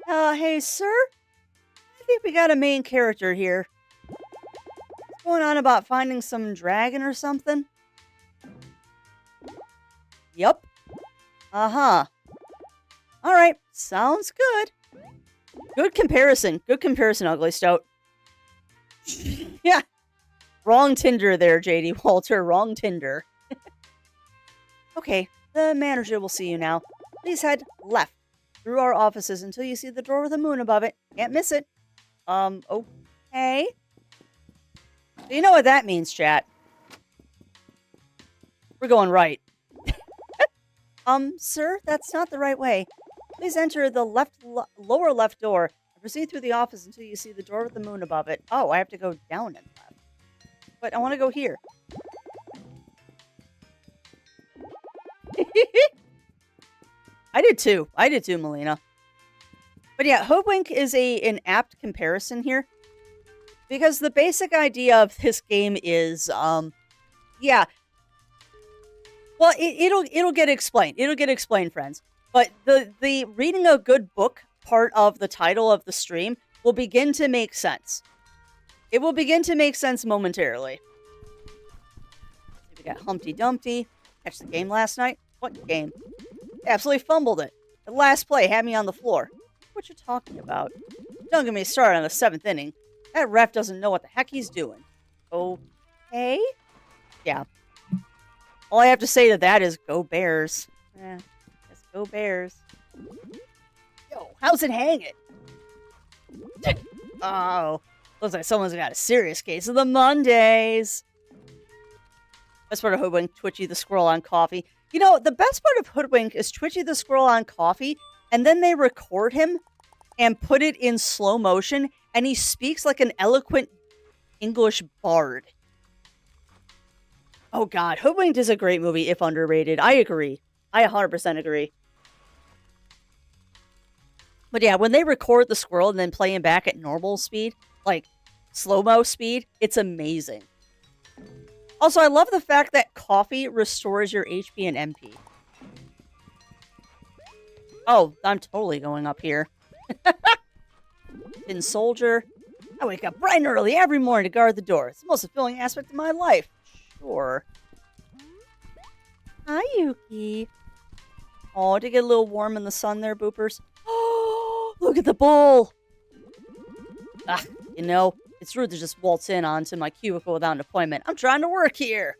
Hey, sir? I think we got a main character here. What's going on about finding some dragon or something? Yup. Uh-huh. Alright, sounds good. Good comparison, Ugly Stout. Yeah. Wrong Tinder there, JD Walter. Wrong Tinder. Okay, the manager will see you now. Please head left through our offices until you see the door with a moon above it. Can't miss it. Okay. So you know what that means, chat. We're going right. Sir, that's not the right way. Please enter the lower left door and proceed through the office until you see the door with the moon above it. Oh, I have to go down and left. But I want to go here. I did too, Melina. But yeah, Hoodwink is an apt comparison here. Because the basic idea of this game is, yeah. Well, it'll get explained. It'll get explained, friends. But the reading a good book part of the title of the stream will begin to make sense. It will begin to make sense momentarily. We got Humpty Dumpty. Catch the game last night? What game? Absolutely fumbled it. The last play had me on the floor. What you talking about? Don't get me started on the 7th inning. That ref doesn't know what the heck he's doing. Okay? Yeah. All I have to say to that is go Bears. Yeah, let's go Bears. Yo, how's it hanging? Oh, looks like someone's got a serious case of the Mondays. Best part of Hoodwink, Twitchy the Squirrel on Coffee. You know, the best part of Hoodwink is Twitchy the Squirrel on Coffee, and then they record him and put it in slow motion, and he speaks like an eloquent English bard. Oh god, Hoodwinked is a great movie if underrated. I agree. I 100% agree. But yeah, when they record the squirrel and then play him back at normal speed, like slow-mo speed, it's amazing. Also, I love the fact that coffee restores your HP and MP. Oh, I'm totally going up here. Tin Soldier. I wake up bright and early every morning to guard the door. It's the most fulfilling aspect of my life. Sure. Hi, Yuki. Oh, did it get a little warm in the sun there, boopers? Oh, look at the bull. Ah, you know, it's rude to just waltz in onto my cubicle without an appointment. I'm trying to work here.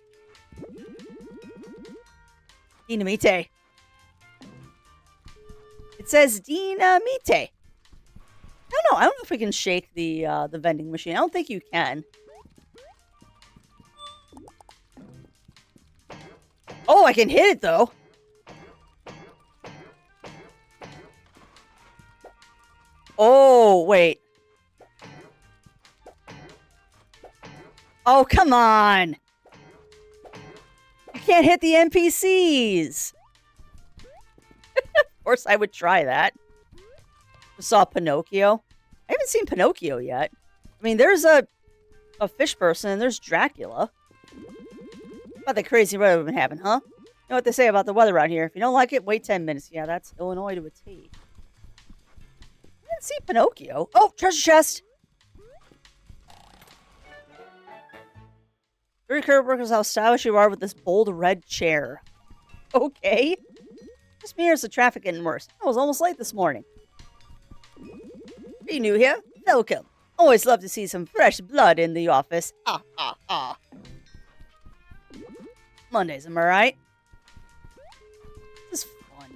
Dinamite. It says Dinamite. I don't know if we can shake the vending machine. I don't think you can. Oh, I can hit it though. Oh, wait. Oh, come on. You can't hit the NPCs. Of course, I would try that. I saw Pinocchio. I haven't seen Pinocchio yet. I mean, there's a fish person and there's Dracula. About the crazy weather we've been having, huh? You know what they say about the weather out here. If you don't like it, wait 10 minutes. Yeah, that's Illinois to a T. I didn't see Pinocchio. Oh, treasure chest! Very current workers, how stylish you are with this bold red chair. Okay. Just me, or is the traffic getting worse? I was almost late this morning. Are you new here? Welcome. Always love to see some fresh blood in the office. Ah, ah, ah. Mondays, am I right? This is fun.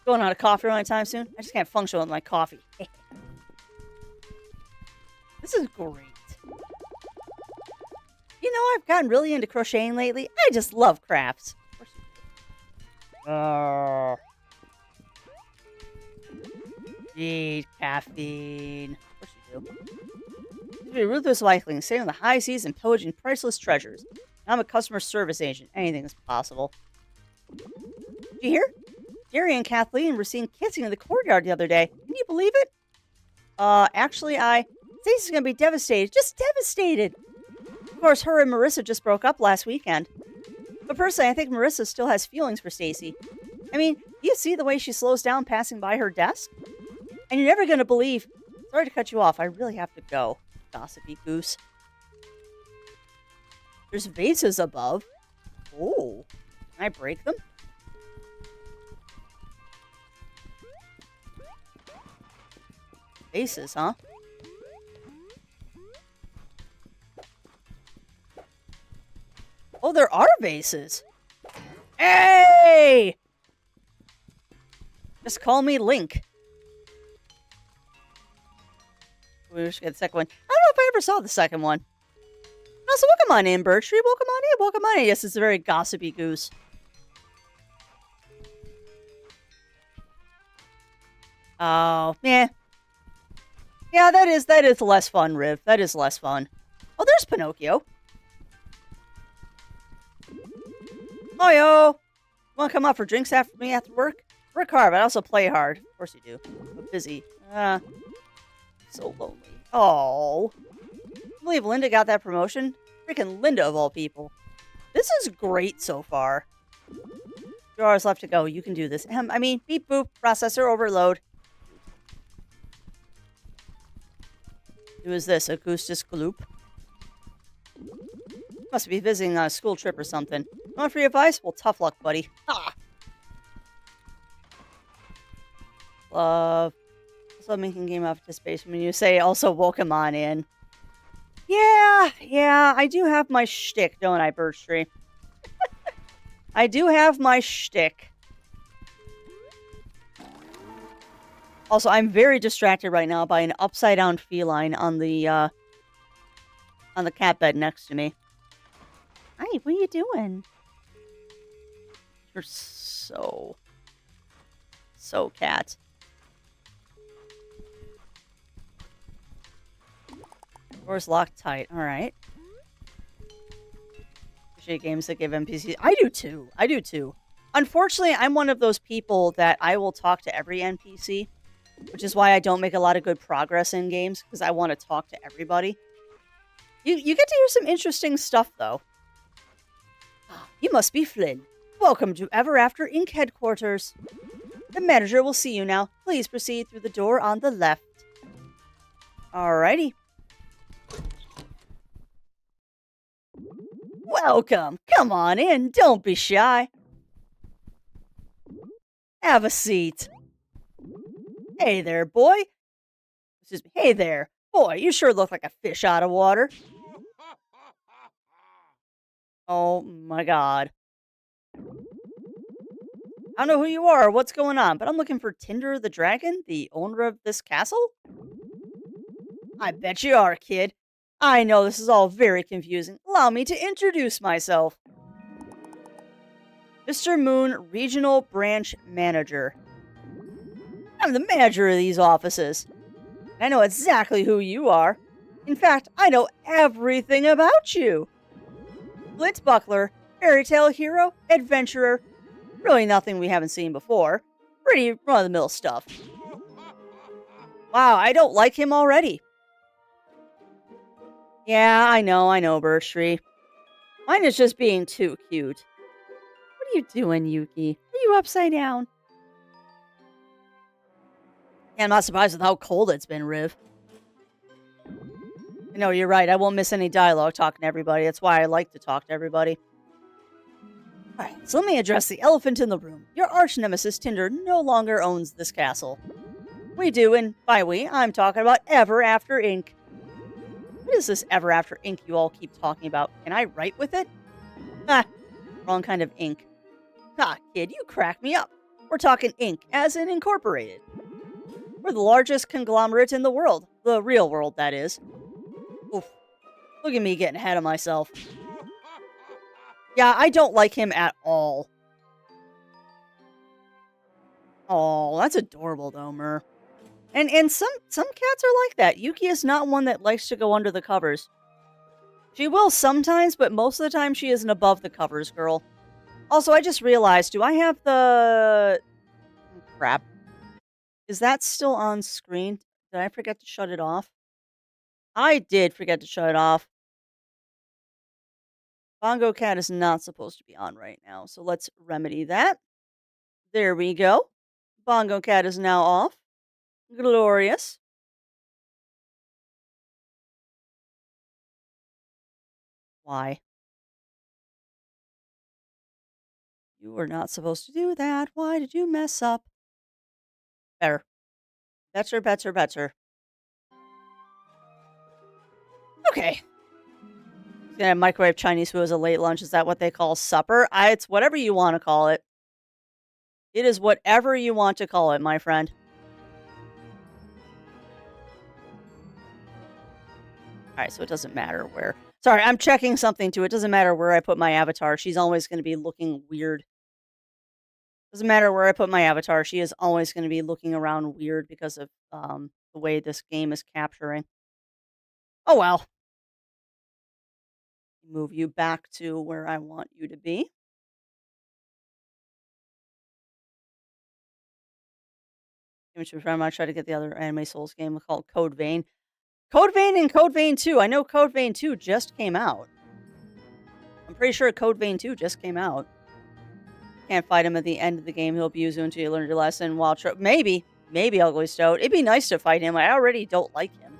Going out of coffee anytime soon? I just can't function with my coffee. This is great. You know, I've gotten really into crocheting lately. I just love crafts. Of course you do. Need caffeine. Of course you do. To be ruthless cycling, sailing the high seas and pillaging priceless treasures. I'm a customer service agent. Anything is possible. Did you hear? Gary and Kathleen were seen kissing in the courtyard the other day. Can you believe it? Actually, Stacey's gonna be devastated. Just devastated. Of course, her and Marissa just broke up last weekend. But personally, I think Marissa still has feelings for Stacy. I mean, you see the way she slows down passing by her desk? And you're never gonna believe... Sorry to cut you off. I really have to go. Gossipy goose. There's vases above. Oh. Can I break them? Vases, huh? Oh, there are vases. Hey! Just call me Link. We should get the second one. I don't know if I ever saw the second one. No, so welcome on in, Birch Tree. Welcome on in. Welcome on in. Yes, it's a very gossipy goose. Oh, yeah. Yeah, that is less fun, Riv. That is less fun. Oh, there's Pinocchio. Oh, yo. Want to come out for drinks after me after work? Work hard, but I also play hard. Of course you do. I'm busy. So lonely. Oh. I believe Linda got that promotion. Freaking Linda of all people. This is great so far. 2 hours left to go. You can do this. I mean, beep boop. Processor overload. Who is this? Augustus Gloop? Must be visiting on a school trip or something. Want free advice? Well, tough luck, buddy. Ah! Love. Also making game of participation when you say also welcome on in. Yeah, I do have my shtick, don't I, Birch Tree? I do have my shtick. Also, I'm very distracted right now by an upside-down feline on the cat bed next to me. Hi, what are you doing? You're so cat. Door's locked tight. All right. Appreciate games that give NPCs. I do too. Unfortunately, I'm one of those people that I will talk to every NPC, which is why I don't make a lot of good progress in games, because I want to talk to everybody. You get to hear some interesting stuff, though. You must be Flynn. Welcome to Ever After Inc. headquarters. The manager will see you now. Please proceed through the door on the left. Alrighty. Welcome. Come on in. Don't be shy. Have a seat. Hey there, boy. Excuse me. Hey there. Boy, you sure look like a fish out of water. Oh my god. I don't know who you are or what's going on, but I'm looking for Tinder the Dragon, the owner of this castle? I bet you are, kid. I know this is all very confusing. Allow me to introduce myself. Mr. Moon, Regional Branch Manager. I'm the manager of these offices. I know exactly who you are. In fact, I know everything about you. Flint Buckler, fairy tale hero, adventurer. Really nothing we haven't seen before. Pretty run-of-the-mill stuff. Wow, I don't like him already. Yeah, I know, Birch Tree. Mine is just being too cute. What are you doing, Yuki? Are you upside down? Yeah, I'm not surprised with how cold it's been, Riv. No, you're right. I won't miss any dialogue talking to everybody. That's why I like to talk to everybody. Alright, so let me address the elephant in the room. Your arch nemesis Tinder no longer owns this castle. We do, and by we, I'm talking about Ever After Inc. What is this Ever After Inc. you all keep talking about? Can I write with it? Ah, wrong kind of ink. Ah, kid, you crack me up. We're talking Inc., as in incorporated. We're the largest conglomerate in the world. The real world, that is. Oof. Look at me getting ahead of myself. Yeah, I don't like him at all. Oh, that's adorable, though, Mer. And some cats are like that. Yuki is not one that likes to go under the covers. She will sometimes, but most of the time she is an above the covers girl. Also, I just realized, do I have the... Crap. Is that still on screen? Did I forget to shut it off? I did forget to shut it off. Bongo Cat is not supposed to be on right now, so let's remedy that. There we go. Bongo Cat is now off. Glorious. Why? You were not supposed to do that. Why did you mess up? Better. Better. Okay. Gonna microwave Chinese food as a late lunch. Is that what they call supper? It's whatever you want to call it. It is whatever you want to call it, my friend. Alright, so it doesn't matter where. Sorry, I'm checking something too. It doesn't matter where I put my avatar. She's always going to be looking weird. Doesn't matter where I put my avatar. She is always going to be looking around weird because of the way this game is capturing. Oh well. Move you back to where I want you to be. Image of friend, I try to get the other Anime Souls game called Code Vein. Code Vein and Code Vein 2. I know Code Vein 2 just came out. I'm pretty sure Code Vein 2 just came out. Can't fight him at the end of the game. He'll abuse you until you learn your lesson. While maybe Ugly Stoat. It'd be nice to fight him. I already don't like him.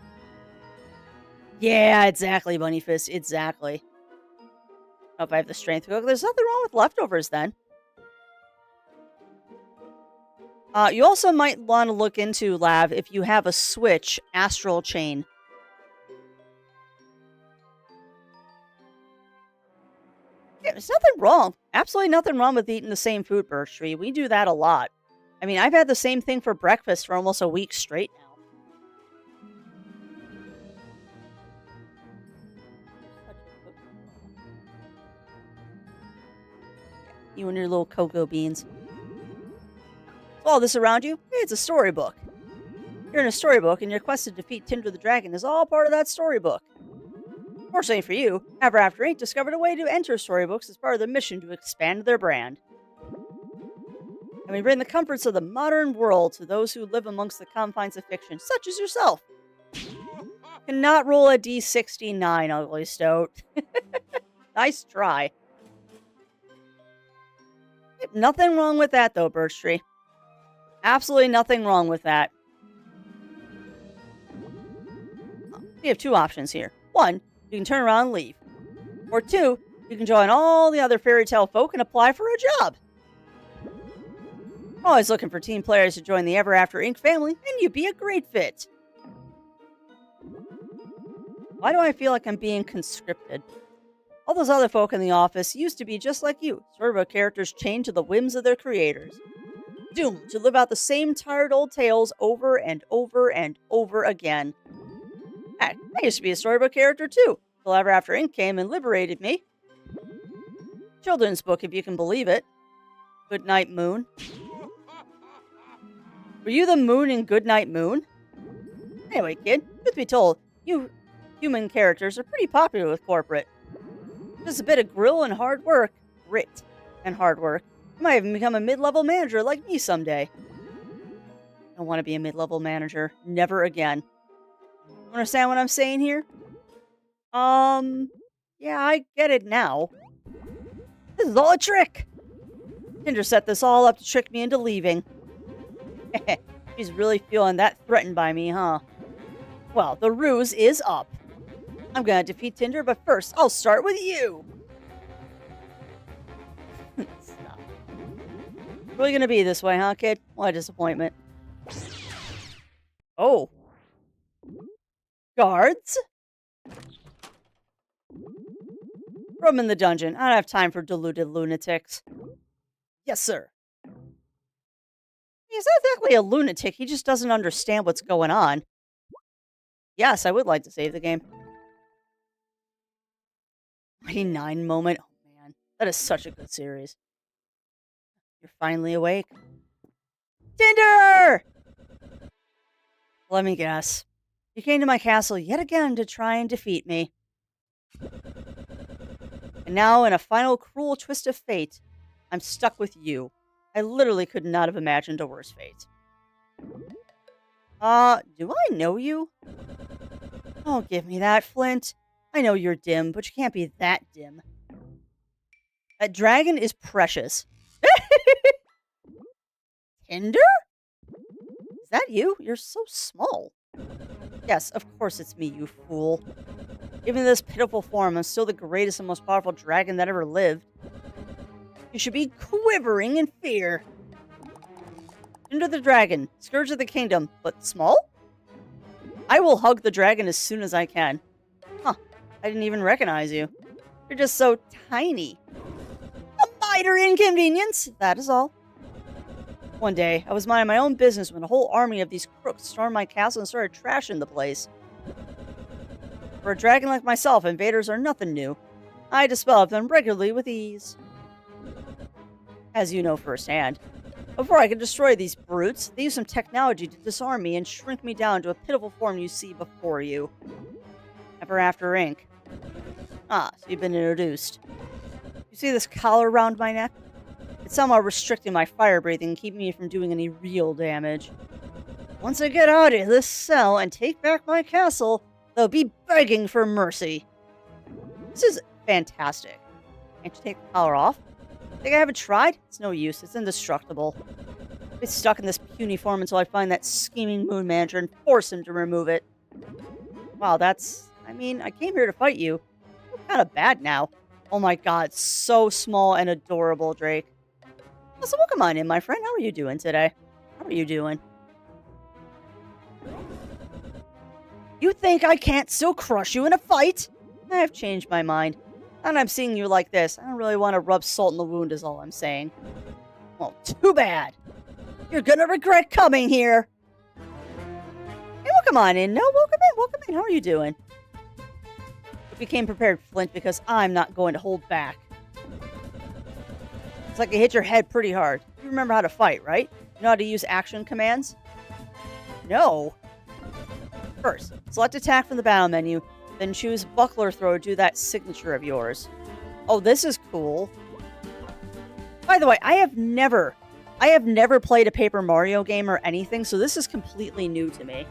Yeah, exactly, Bunny Fist. Exactly. Oh, if I have the strength to cook, there's nothing wrong with leftovers then. You also might want to look into, Lav, if you have a Switch Astral Chain. Yeah, there's nothing wrong. Absolutely nothing wrong with eating the same food, Birch Tree. We do that a lot. I mean, I've had the same thing for breakfast for almost a week straight now. You and your little cocoa beans. All this around you? Hey, it's a storybook. You're in a storybook, and your quest to defeat Tinder the Dragon is all part of that storybook. Fortunately for you, Ever After Inc. discovered a way to enter storybooks as part of their mission to expand their brand. And we bring the comforts of the modern world to those who live amongst the confines of fiction, such as yourself. Cannot roll a D69, Ugly Stoat. Nice try. Nothing wrong with that, though, Birch Tree. Absolutely nothing wrong with that. We have two options here. One, you can turn around and leave. Or two, you can join all the other fairy tale folk and apply for a job. Always looking for team players to join the Ever After Inc. family, and you'd be a great fit. Why do I feel like I'm being conscripted? All those other folk in the office used to be just like you, storybook characters chained to the whims of their creators. Doomed to live out the same tired old tales over and over and over again. Heck, I used to be a storybook character too, till Ever After Inc. came and liberated me. Children's book, if you can believe it. Goodnight Moon. Were you the moon in Goodnight Moon? Anyway, kid, truth be told, you human characters are pretty popular with corporate. Just a bit of grit and hard work. You might even become a mid-level manager like me someday. I don't want to be a mid-level manager. Never again. Understand what I'm saying here? Yeah, I get it now. This is all a trick. Tinder set this all up to trick me into leaving. She's really feeling that threatened by me, huh? Well, the ruse is up. I'm gonna defeat Tinder, but first, I'll start with you. Stop. Really gonna be this way, huh, kid? What a disappointment. Oh. Guards? Throw him in the dungeon. I don't have time for deluded lunatics. Yes, sir. He's not exactly a lunatic. He just doesn't understand what's going on. Yes, I would like to save the game. 29 moment. Oh, man. That is such a good series. You're finally awake. Tinder! Let me guess. You came to my castle yet again to try and defeat me. And now, in a final cruel twist of fate, I'm stuck with you. I literally could not have imagined a worse fate. Do I know you? Don't give me that, Flint. I know you're dim, but you can't be that dim. That dragon is precious. Tinder? Is that you? You're so small. Yes, of course it's me, you fool. Even in this pitiful form, I'm still the greatest and most powerful dragon that ever lived. You should be quivering in fear. Tinder the dragon, scourge of the kingdom, but small? I will hug the dragon as soon as I can. Huh, I didn't even recognize you. You're just so tiny. A minor inconvenience, that is all. One day, I was minding my own business when a whole army of these crooks stormed my castle and started trashing the place. For a dragon like myself, invaders are nothing new. I dispel them regularly with ease. As you know firsthand. Before I could destroy these brutes, they used some technology to disarm me and shrink me down to a pitiful form you see before you. Ever After Inc. Ah, so you've been introduced. You see this collar around my neck? It's somehow restricting my fire breathing and keeping me from doing any real damage. Once I get out of this cell and take back my castle, they'll be begging for mercy. This is fantastic. Can't you take the collar off? Think I haven't tried? It's no use. It's indestructible. I'll be stuck in this puny form until I find that scheming moon manager and force him to remove it. Wow, that's I mean, I came here to fight you. I'm kind of bad now. Oh my god, so small and adorable, Drake. So welcome on in, my friend. How are you doing today? How are you doing? You think I can't still crush you in a fight? I have changed my mind. Now that I'm seeing you like this, I don't really want to rub salt in the wound is all I'm saying. Well, too bad. You're gonna regret coming here. Hey, welcome on in. No, welcome in, welcome in. How are you doing? Hope you came prepared, Flint, because I'm not going to hold back. It's like it hit your head pretty hard. You remember how to fight, right? You know how to use action commands? No. First, select attack from the battle menu, then choose buckler throw to do that signature of yours. Oh, this is cool. By the way, I have never played a Paper Mario game or anything, so this is completely new to me.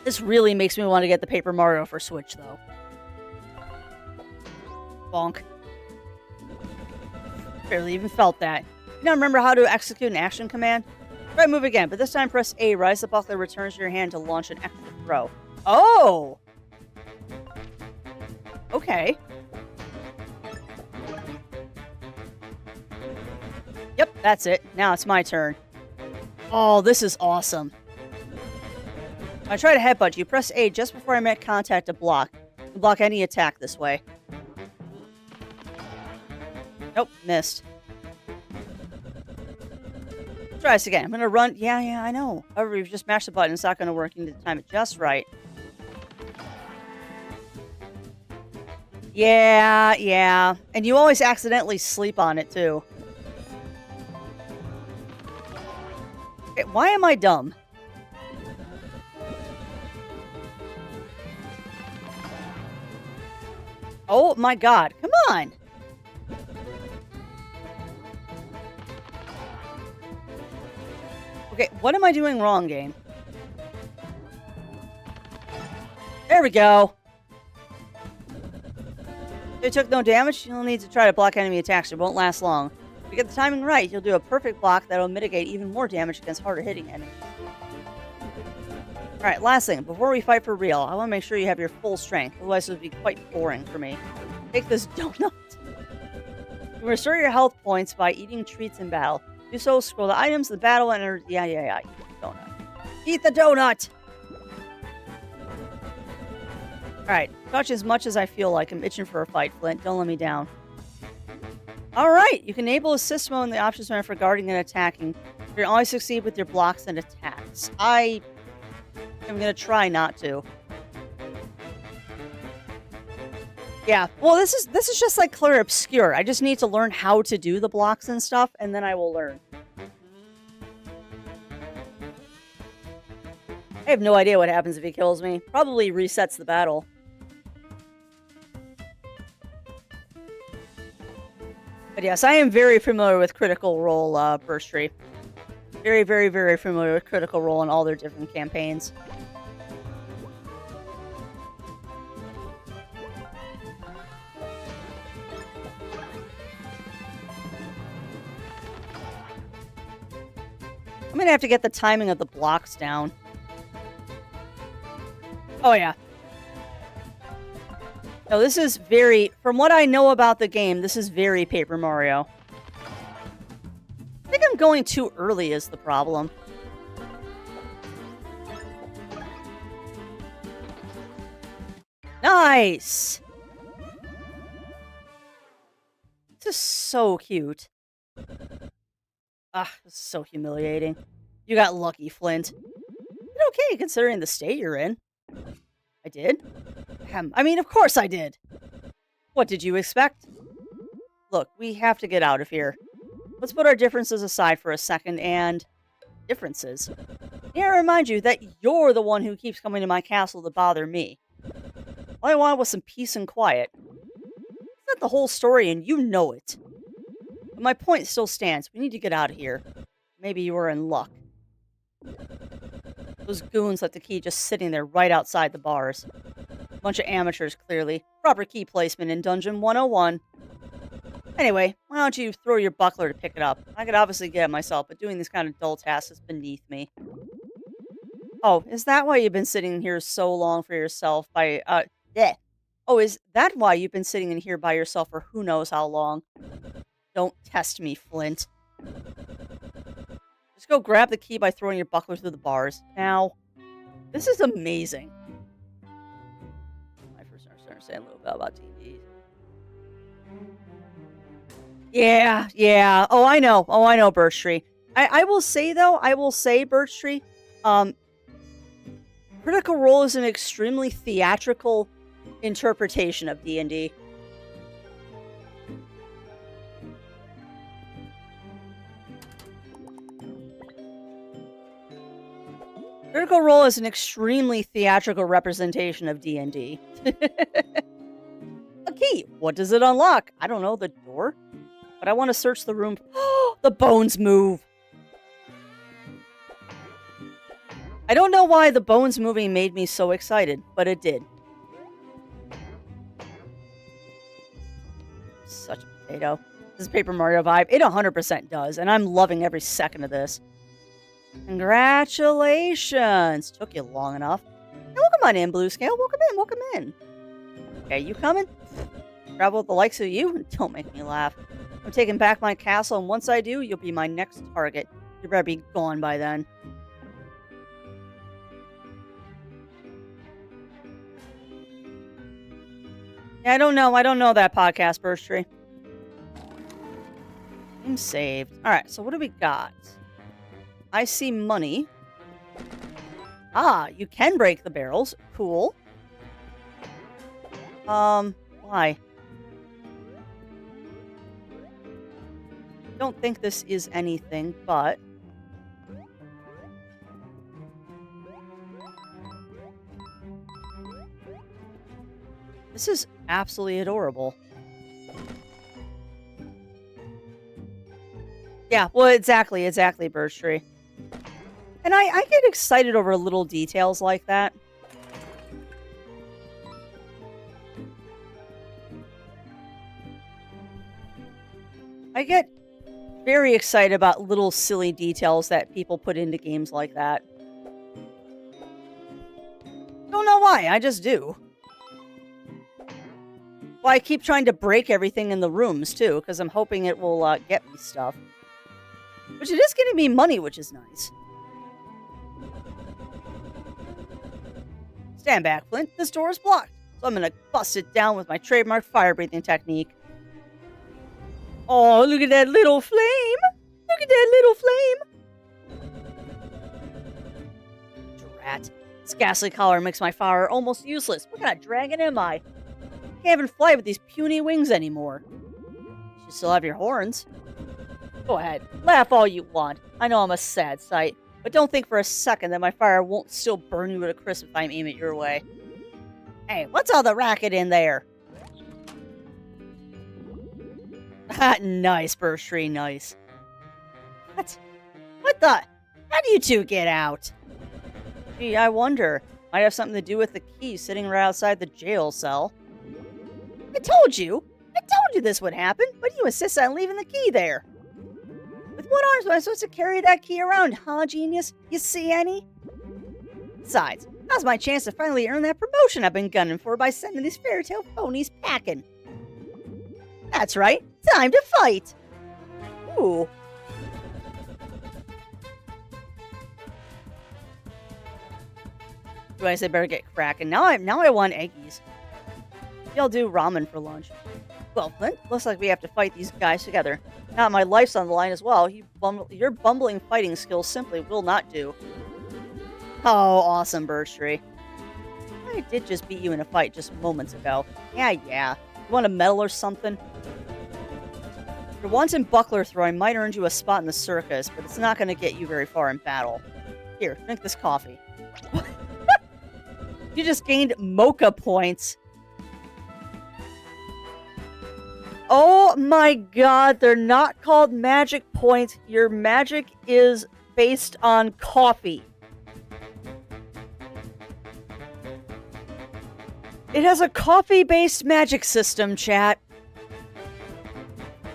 This really makes me want to get the Paper Mario for Switch, though. Bonk. Barely even felt that. You now remember how to execute an action command? Try move again, but this time press A. Rise the buckler returns to your hand to launch an extra throw. Oh! Okay. Yep, that's it. Now it's my turn. Oh, this is awesome. When I try to headbutt you, press A just before I make contact to block. You can block any attack this way. Nope, missed. Try this again. I'm gonna run. Yeah, I know. However, if you just mash the button, it's not gonna work. You need to time it just right. Yeah. And you always accidentally sleep on it, too. Okay, why am I dumb? Oh my god. Come on. Okay, what am I doing wrong, game? There we go. If you took no damage, you'll need to try to block enemy attacks. It won't last long. If you get the timing right, you'll do a perfect block that'll mitigate even more damage against harder hitting enemies. Alright, last thing. Before we fight for real, I want to make sure you have your full strength. Otherwise, it would be quite boring for me. Take this donut. You restore your health points by eating treats in battle. Do so, scroll the items, the battle, and yeah. Eat the donut. Eat the donut! Alright, touch as much as I feel like. I'm itching for a fight, Flint. Don't let me down. Alright, you can enable assist mode in the options menu for guarding and attacking. You can always succeed with your blocks and attacks. I'm gonna try not to. Yeah, well, this is just like clear obscure. I just need to learn how to do the blocks and stuff, and then I will learn. I have no idea what happens if he kills me. Probably resets the battle. But yes, I am very familiar with Critical Role, Burst Tree. Very, very, very familiar with Critical Role and all their different campaigns. I'm gonna have to get the timing of the blocks down. Oh, yeah. No, this is very... From what I know about the game, this is very Paper Mario. I think I'm going too early is the problem. Nice! This is so cute. Ah, this is so humiliating. You got lucky, Flint. But okay, considering the state you're in. I did? I mean, of course I did. What did you expect? Look, we have to get out of here. Let's put our differences aside for a second and... Differences? May I remind you that you're the one who keeps coming to my castle to bother me. All I wanted was some peace and quiet. That's not the whole story, and you know it. But my point still stands. We need to get out of here. Maybe you were in luck. Those goons left the key just sitting there right outside the bars. Bunch of amateurs, clearly. Proper key placement in Dungeon 101. Anyway, why don't you throw your buckler to pick it up? I could obviously get it myself, but doing this kind of dull task is beneath me. Oh, is that why you've been sitting here so long for yourself yeah. Oh, is that why you've been sitting in here by yourself for who knows how long? Don't test me, Flint. Just go grab the key by throwing your buckler through the bars. Now, this is amazing. I first understand a little bit about TVs. Yeah. Oh, I know, Birch Tree. I will say, though, Birch Tree, Critical Role is an extremely theatrical interpretation of D&D. Critical Role is an extremely theatrical representation of D&D. A key. What does it unlock? I don't know, the door? But I want to search the room. The bones move. I don't know why the bones moving made me so excited, but it did. Such a potato. This is Paper Mario vibe. It 100% does, and I'm loving every second of this. Congratulations! Took you long enough. Hey, welcome on in, Blue Scale. Welcome in. Okay, you coming? Travel with the likes of you? Don't make me laugh. I'm taking back my castle, and once I do, you'll be my next target. You better be gone by then. Yeah, I don't know that podcast, Birch Tree. I'm saved. Alright, so what do we got? I see money. Ah, you can break the barrels. Cool. Why? Don't think this is anything, but... This is absolutely adorable. Yeah, well, exactly, Birch Tree. And I get excited over little details like that. I get very excited about little silly details that people put into games like that. Don't know why, I just do. Well, I keep trying to break everything in the rooms, too, because I'm hoping it will get me stuff. Which it is getting me money, which is nice. Stand back, Flint. This door is blocked, so I'm gonna bust it down with my trademark fire-breathing technique. Oh, look at that little flame! Look at that little flame! Drat. This ghastly collar makes my fire almost useless. What kind of dragon am I? Can't even fly with these puny wings anymore. You should still have your horns. Go ahead, laugh all you want. I know I'm a sad sight, but don't think for a second that my fire won't still burn you to a crisp if I aim it your way. Hey, what's all the racket in there? Nice, Birch Tree, nice. What the? How do you two get out? Gee, I wonder. Might have something to do with the key sitting right outside the jail cell. I told you this would happen, but you insist on leaving the key there. With what arms am I supposed to carry that key around, huh, genius? You see any? Besides, now's my chance to finally earn that promotion I've been gunning for by sending these fairytale ponies packing. That's right, time to fight! Ooh. Do I say better get cracking? Now I want eggies. Maybe I'll do ramen for lunch. Well, Flint, looks like we have to fight these guys together. Now my life's on the line as well. Your bumbling fighting skills simply will not do. Oh, awesome, Birch Tree. I did just beat you in a fight just moments ago. Yeah. You want a medal or something? Your wanton buckler throwing might earn you a spot in the circus, but it's not going to get you very far in battle. Here, drink this coffee. You just gained mocha points. Oh my god, they're not called magic points. Your magic is based on coffee. It has a coffee-based magic system, chat.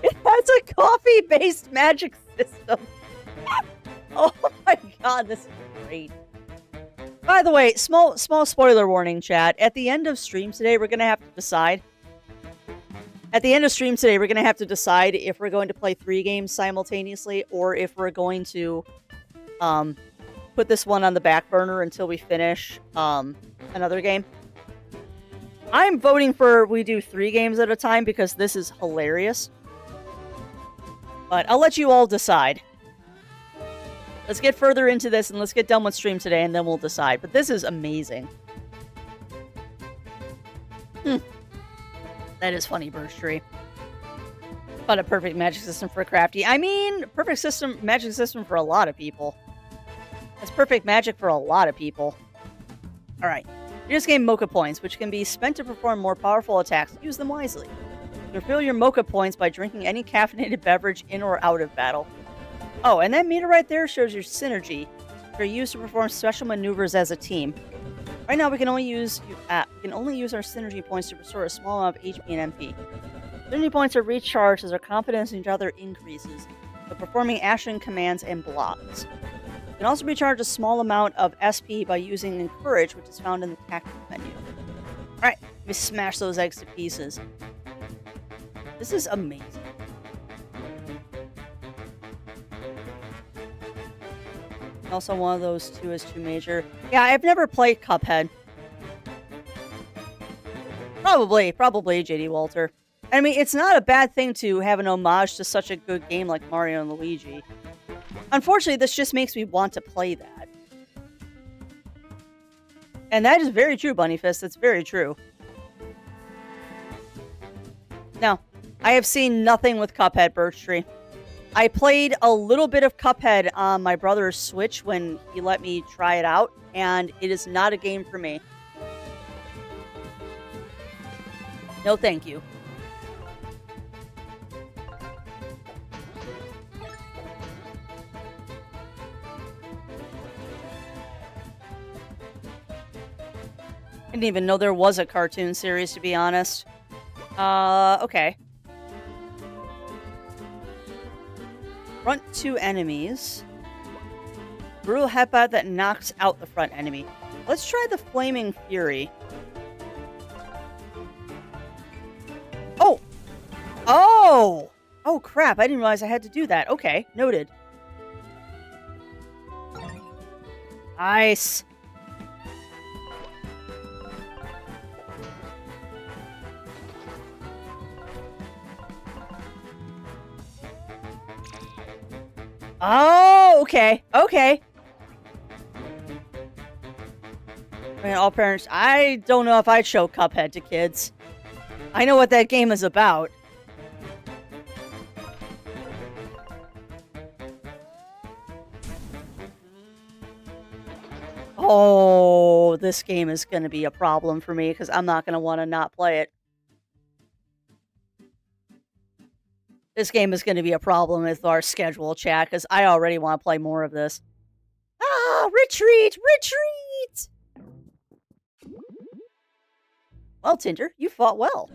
It has a coffee-based magic system. Oh my god, this is great. By the way, small spoiler warning, chat. At the end of stream today, we're gonna have to decide. At the end of stream today, we're gonna have to decide if we're going to play 3 games simultaneously or if we're going to put this one on the back burner until we finish another game. I'm voting for we do 3 games at a time because this is hilarious. But I'll let you all decide. Let's get further into this and let's get done with stream today and then we'll decide. But this is amazing. That is funny, Birch Tree. But a perfect magic system for Crafty. I mean, perfect magic system for a lot of people. That's perfect magic for a lot of people. Alright. You just gained Mocha Points, which can be spent to perform more powerful attacks. Use them wisely. You refill your Mocha Points by drinking any caffeinated beverage in or out of battle. Oh, and that meter right there shows your synergy. They're used to perform special maneuvers as a team. Right now, we can only use our synergy points to restore a small amount of HP and MP. Synergy points are recharged as our confidence in each other increases, by performing action commands and blocks. You can also recharge a small amount of SP by using Encourage, which is found in the tactics menu. Alright, let me smash those eggs to pieces. This is amazing. Also, one of those 2 is too major. Yeah, I've never played Cuphead. Probably, JD Walter. I mean, it's not a bad thing to have an homage to such a good game like Mario and Luigi. Unfortunately, this just makes me want to play that. And that is very true, Bunnyfist. That's very true. Now, I have seen nothing with Cuphead, Birch Tree. I played a little bit of Cuphead on my brother's Switch when he let me try it out, and it is not a game for me. No thank you. I didn't even know there was a cartoon series, to be honest. Okay. Front 2 enemies. Brutal headbutt that knocks out the front enemy. Let's try the Flaming Fury. Oh! Oh! Oh, crap. I didn't realize I had to do that. Okay, noted. Nice. Oh, okay. Okay. I mean, all parents, I don't know if I'd show Cuphead to kids. I know what that game is about. Oh, this game is going to be a problem for me because I'm not going to want to not play it. This game is going to be a problem with our schedule, chat, because I already want to play more of this. Ah, retreat! Retreat! Well, Tinder, you fought well.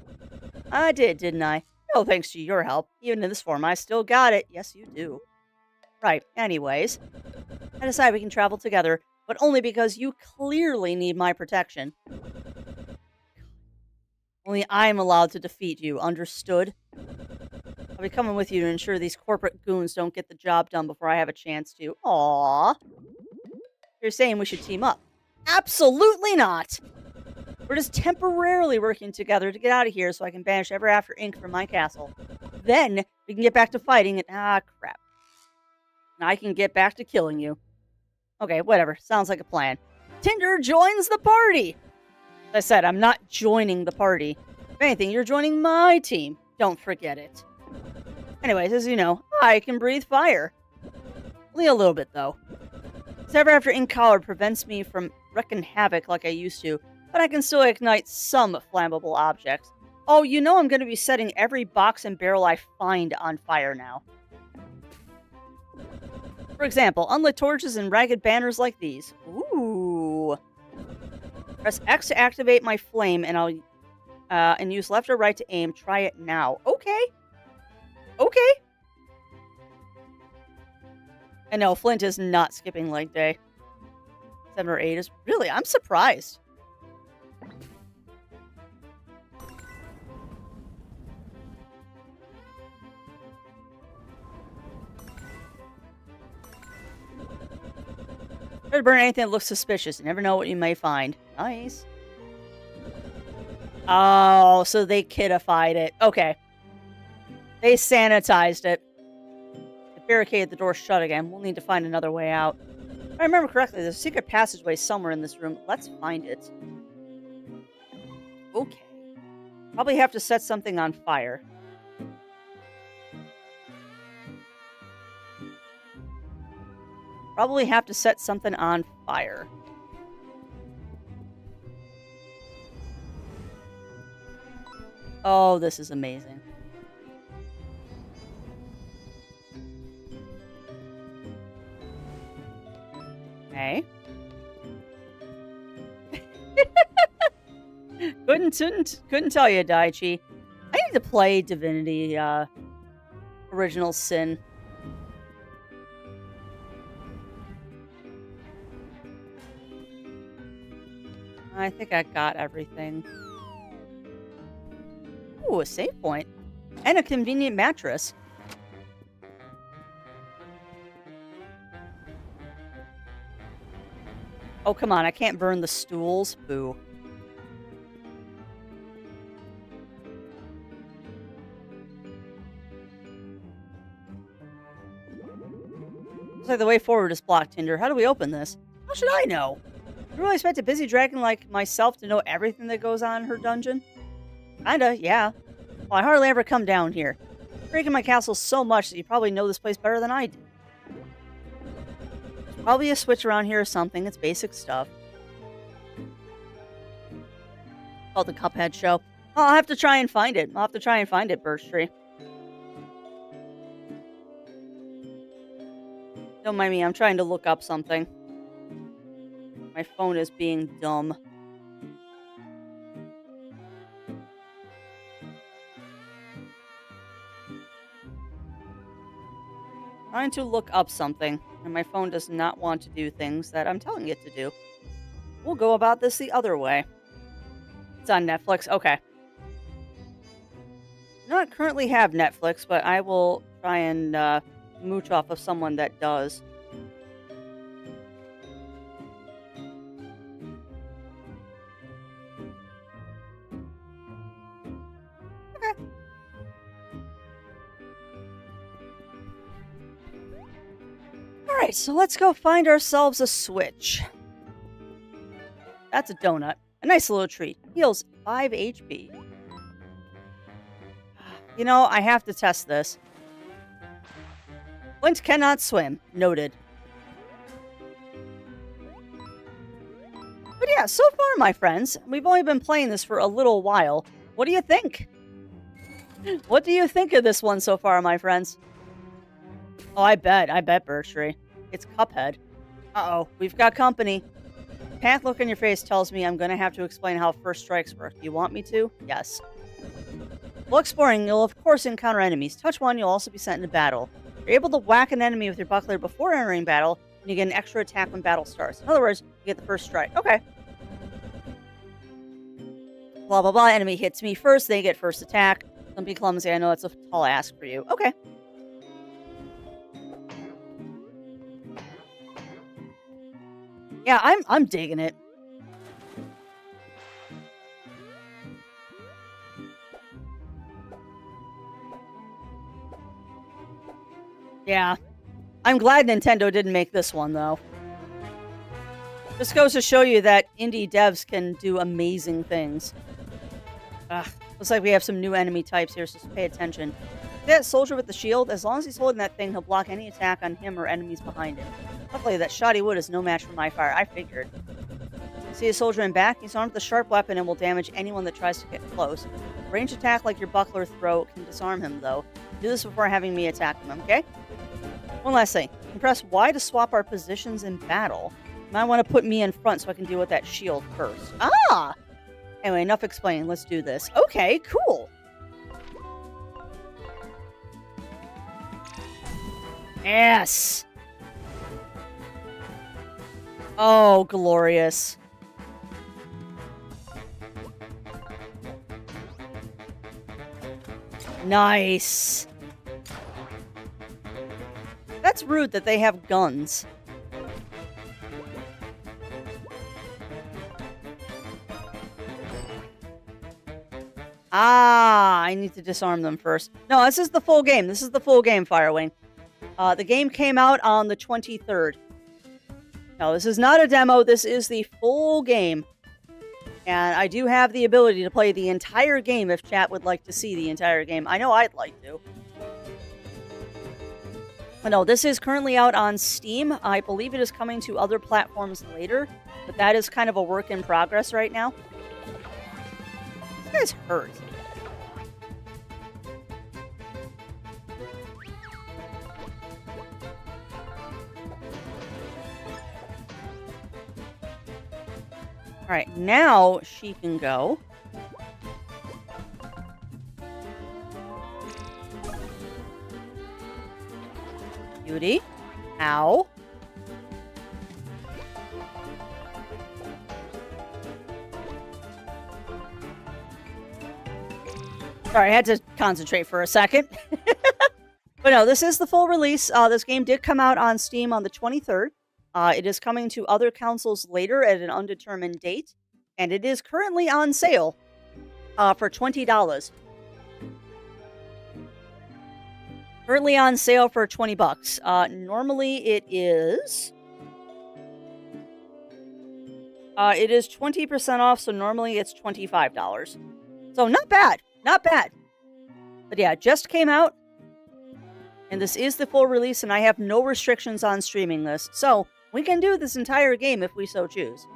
I did, didn't I? No thanks to your help. Even in this form, I still got it. Yes, you do. Right, anyways. I decide we can travel together, but only because you clearly need my protection. Only I'm allowed to defeat you, understood? I'll be coming with you to ensure these corporate goons don't get the job done before I have a chance to. Aww. You're saying we should team up. Absolutely not! We're just temporarily working together to get out of here so I can banish Ever After Inc. from my castle. Then, we can get back to fighting and... Ah, crap. Now I can get back to killing you. Okay, whatever. Sounds like a plan. Tinder joins the party! As I said, I'm not joining the party. If anything, you're joining my team. Don't forget it. Anyways, as you know, I can breathe fire. Only a little bit, though. This Ever After Ink collar prevents me from wreaking havoc like I used to, but I can still ignite some flammable objects. Oh, you know I'm going to be setting every box and barrel I find on fire now. For example, unlit torches and ragged banners like these. Ooh. Press X to activate my flame, and I'll and use left or right to aim. Try it now. Okay. Okay. And no, Flint is not skipping leg day. 7 or 8 is really, I'm surprised. Try to burn anything that looks suspicious. You never know what you may find. Nice. Oh, so they kidified it. Okay. They sanitized it. They barricaded the door shut again. We'll need to find another way out. If I remember correctly, there's a secret passageway somewhere in this room. Let's find it. Okay. Probably have to set something on fire. Probably have to set something on fire. Oh, this is amazing. Okay. couldn't tell you, Daichi. I need to play Divinity Original Sin. I think I got everything. Ooh, a save point. And a convenient mattress. Oh, come on. I can't burn the stools. Boo. Looks like the way forward is blocked, Tinder. How do we open this? How should I know? You really expect a busy dragon like myself to know everything that goes on in her dungeon? Kinda, yeah. Well, I hardly ever come down here. I break in my castle so much that you probably know this place better than I do. There's probably a switch around here or something. It's basic stuff. Called the Cuphead Show. Oh, I'll have to try and find it. Birch Tree. Don't mind me, I'm trying to look up something. My phone is being dumb. Trying to look up something, and my phone does not want to do things that I'm telling it to do. We'll go about this the other way. It's on Netflix. Okay. I don't currently have Netflix, but I will try and mooch off of someone that does. Okay. Alright, so let's go find ourselves a switch. That's a donut. A nice little treat. Heals 5 HP. You know, I have to test this. Flint cannot swim. Noted. But yeah, so far, my friends, we've only been playing this for a little while. What do you think? What do you think of this one so far, my friends? Oh, I bet, Birch Tree. It's Cuphead. Uh-oh, we've got company. Path look on your face tells me I'm going to have to explain how first strikes work. Do you want me to? Yes. While exploring, you'll of course encounter enemies. Touch one, you'll also be sent into battle. You're able to whack an enemy with your buckler before entering battle, and you get an extra attack when battle starts. In other words, you get the first strike. Okay. Blah, blah, blah. Enemy hits me first, they get first attack. Don't be clumsy. I know that's a tall ask for you. Okay. Yeah, I'm digging it. Yeah. I'm glad Nintendo didn't make this one, though. This goes to show you that indie devs can do amazing things. Looks like we have some new enemy types here, so pay attention. That soldier with the shield, as long as he's holding that thing, he'll block any attack on him or enemies behind him. Luckily, that shoddy wood is no match for my fire. I figured. See a soldier in back? He's armed with a sharp weapon and will damage anyone that tries to get close. A ranged attack like your buckler throw can disarm him, though. Do this before having me attack him, okay? One last thing. You can press Y to swap our positions in battle. You might want to put me in front so I can deal with that shield first. Ah! Anyway, enough explaining. Let's do this. Okay, cool. Yes! Oh, glorious. Nice. That's rude that they have guns. Ah, I need to disarm them first. No, this is the full game. This is the full game, Firewing. The game came out on the 23rd. No, this is not a demo. This is the full game. And I do have the ability to play the entire game if chat would like to see the entire game. I know I'd like to. But no, this is currently out on Steam. I believe it is coming to other platforms later. But that is kind of a work in progress right now. This guy's hurt. All right, now she can go. Beauty. Ow. Sorry, I had to concentrate for a second. But no, this is the full release. This game did come out on Steam on the 23rd. It is coming to other consoles later at an undetermined date. And it is currently on sale for $20. Currently on sale for $20. Normally it is... it is 20% off, so normally it's $25. So not bad. Not bad. But yeah, it just came out. And this is the full release, and I have no restrictions on streaming this. So we can do this entire game if we so choose.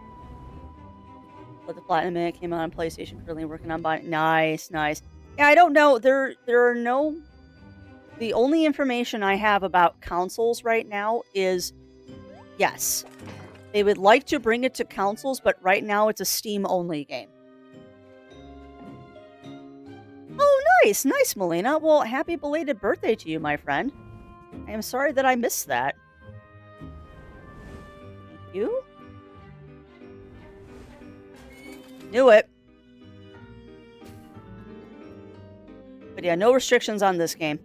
But the Platinum Minute came out on PlayStation, currently working on buying. Nice, nice. Yeah, I don't know. There are no... The only information I have about consoles right now is, yes, they would like to bring it to consoles, but right now it's a Steam-only game. Oh, nice. Nice, Melina. Well, happy belated birthday to you, my friend. I am sorry that I missed that. Thank you. Knew it. But yeah, no restrictions on this game.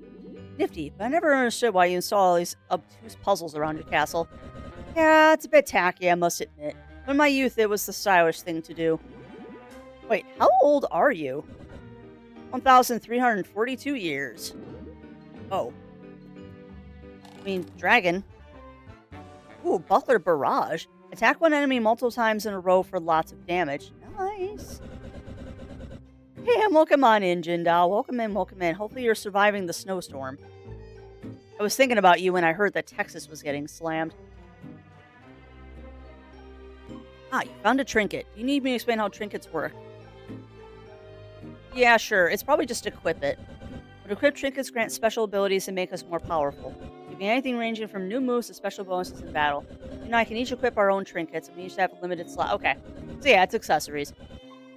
Nifty, but I never understood why you install all these obtuse puzzles around your castle. Yeah, it's a bit tacky, I must admit. In my youth, it was the stylish thing to do. Wait, how old are you? 1,342 years. Oh. I mean, dragon. Ooh, Buckler Barrage. Attack one enemy multiple times in a row for lots of damage. Nice. Hey, and welcome on in, Jindal. Welcome in, welcome in. Hopefully you're surviving the snowstorm. I was thinking about you when I heard that Texas was getting slammed. Ah, you found a trinket. Do you need me to explain how trinkets work? Yeah, sure. It's probably just equip it. But equipped trinkets grant special abilities and make us more powerful. Give me anything ranging from new moves to special bonuses in battle. You know, I can each equip our own trinkets, and we each have a limited slot. Okay. So yeah, it's accessories.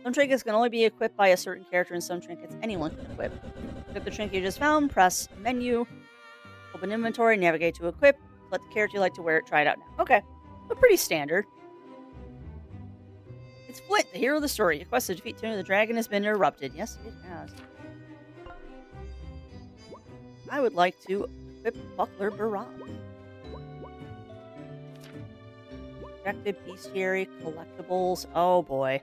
Some trinkets can only be equipped by a certain character, and some trinkets anyone can equip. Equip the trinket you just found, press menu, open inventory, navigate to equip, let the character you like to wear it, try it out now. Okay. But pretty standard. It's Flint, the hero of the story. Your quest to defeat Tony the Dragon has been interrupted. Yes, it has. I would like to equip Buckler Barrage. Objective, bestiary, collectibles. Oh boy.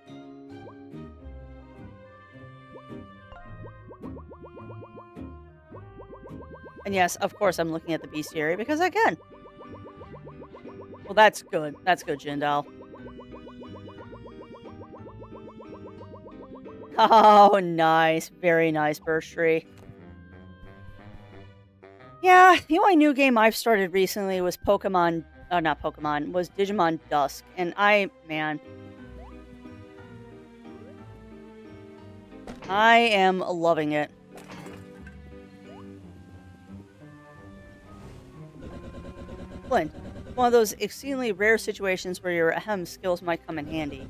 And yes, of course I'm looking at the bestiary because I can. Well, that's good. That's good, Jindal. Oh, nice. Very nice, Birch Tree. Yeah, the only new game I've started recently was Pokemon... not Pokemon. Was Digimon Dusk. And man... I am loving it. Flint, one of those exceedingly rare situations where your ahem skills might come in handy.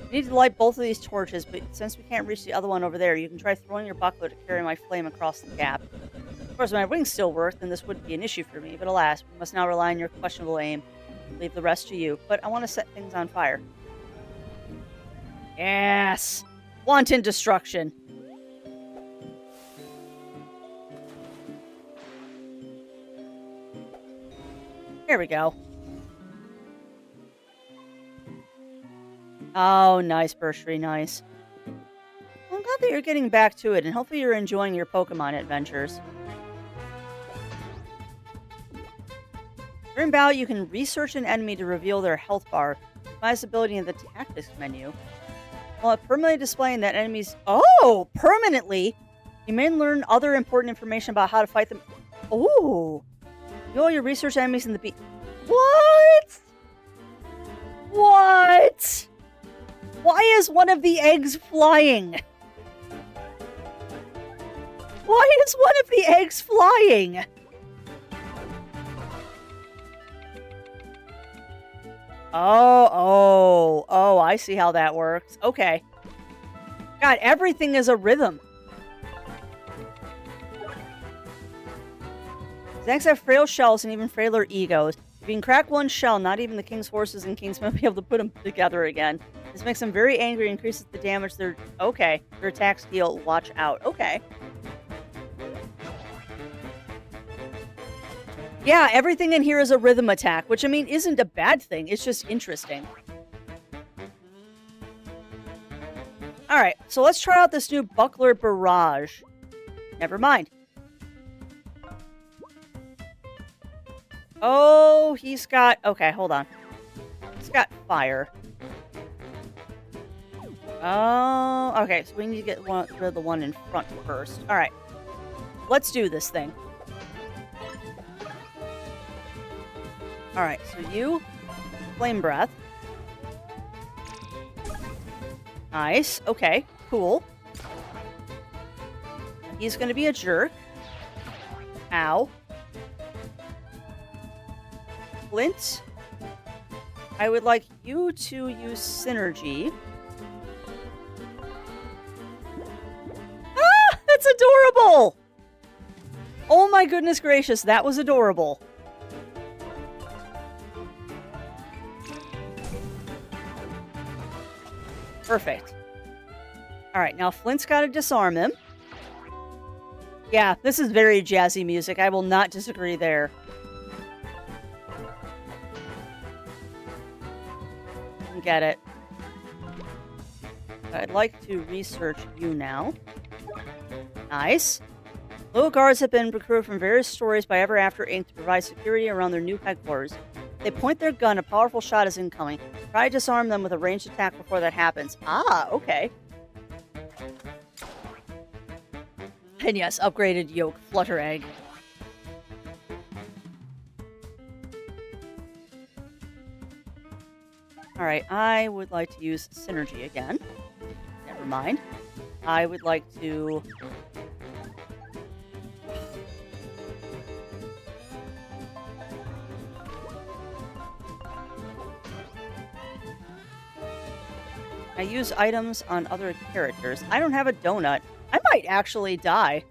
You need to light both of these torches, but since we can't reach the other one over there, you can try throwing your buckler to carry my flame across the gap. Of course, if my wings still work, then this wouldn't be an issue for me, but alas, we must now rely on your questionable aim. Leave the rest to you. But I want to set things on fire. Yes! Wanton destruction. Here we go. Oh, nice, Bursary, nice. Well, I'm glad that you're getting back to it, and hopefully you're enjoying your Pokemon adventures. During battle, you can research an enemy to reveal their health bar. Customize ability in the tactics menu. While permanently displaying that enemies... Oh! Permanently? You may learn other important information about how to fight them. Oh! You all your research enemies in the What? What? Why is one of the eggs flying? Why is one of the eggs flying? Oh, I see how that works. Okay. God, everything is a rhythm. Zanks have frail shells and even frailer egos. If you can crack one shell, not even the king's horses and kings might be able to put them together again. This makes them very angry and increases the damage their... Okay. Their attacks deal. Watch out. Okay. Yeah, everything in here is a rhythm attack, which, I mean, isn't a bad thing. It's just interesting. Alright, so let's try out this new Buckler Barrage. Never mind. Oh, he's got... Okay, hold on. He's got fire. Oh, okay, so we need to get rid of the one in front first. Alright. Let's do this thing. Alright, so you... Flame Breath. Nice. Okay, cool. He's gonna be a jerk. Ow. Flint, I would like you to use Synergy. Ah! That's adorable! Oh my goodness gracious, that was adorable. Perfect. Alright, now Flint's got to disarm him. Yeah, this is very jazzy music. I will not disagree there. Get it. I'd like to research you now. Nice. Little guards have been recruited from various stories by Ever After Inc. to provide security around their new headquarters. They point their gun, a powerful shot is incoming. Try to disarm them with a ranged attack before that happens. Ah, okay. And yes, upgraded yoke, Flutter Egg. Alright, I would like to use Synergy again. Never mind. I would like to... I use items on other characters. I don't have a donut. I might actually die.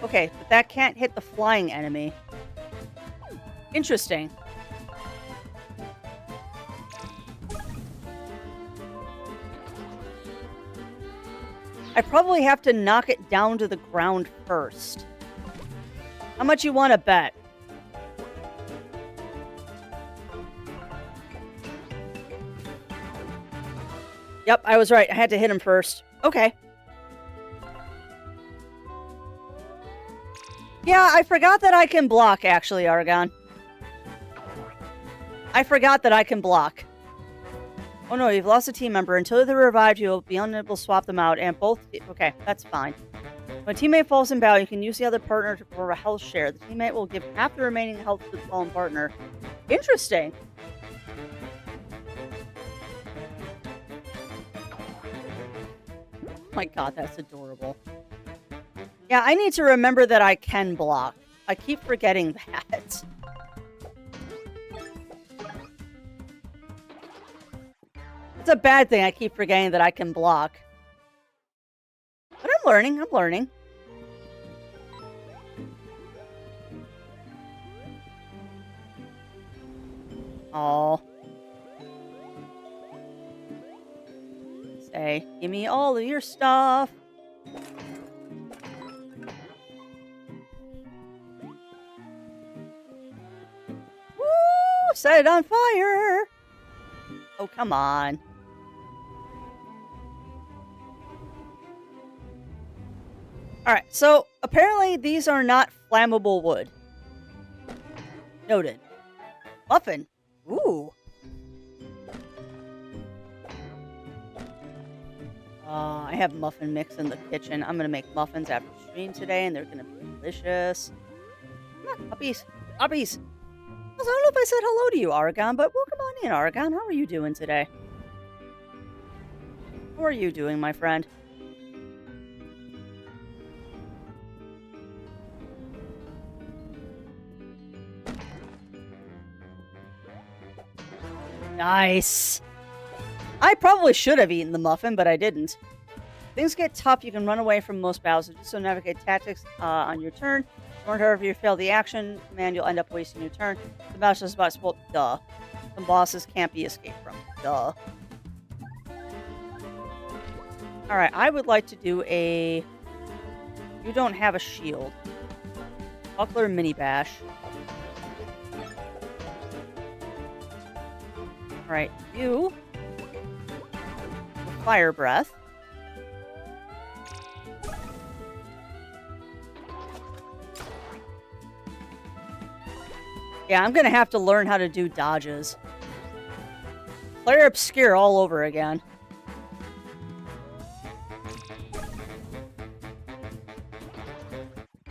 Okay, but that can't hit the flying enemy. Interesting. I probably have to knock it down to the ground first. How much you want to bet? Yep, I was right. I had to hit him first. Okay. Yeah, I forgot that I can block, actually, Argon. I forgot that I can block. Oh no, you've lost a team member. Until they're revived, you'll be unable to swap them out, and both... Okay, that's fine. When a teammate falls in battle, you can use the other partner for a health share. The teammate will give half the remaining health to the fallen partner. Interesting. Oh my god, that's adorable. Yeah, I need to remember that I can block. I keep forgetting that. It's a bad thing. I keep forgetting that I can block. But I'm learning. I'm learning. Oh. Say, give me all of your stuff. Woo! Set it on fire! Oh, come on. Alright, so apparently these are not flammable wood. Noted. Muffin. Ooh. I have muffin mix in the kitchen. I'm going to make muffins after stream today, and they're going to be delicious. Come on, puppies. Puppies. Also, I don't know if I said hello to you, Aragon, but welcome on in, Aragon. How are you doing today? How are you doing, my friend? Nice. I probably should have eaten the muffin, but I didn't. Things get tough. You can run away from most battles. So just so navigate tactics on your turn. Or if you fail the action command, you'll end up wasting your turn. The battle is about to duh. Some bosses can't be escaped from. Duh. Alright, I would like to do a... You don't have a shield. Buckler mini bash. Alright, you... Fire breath. Yeah, I'm gonna have to learn how to do dodges. Player obscure all over again.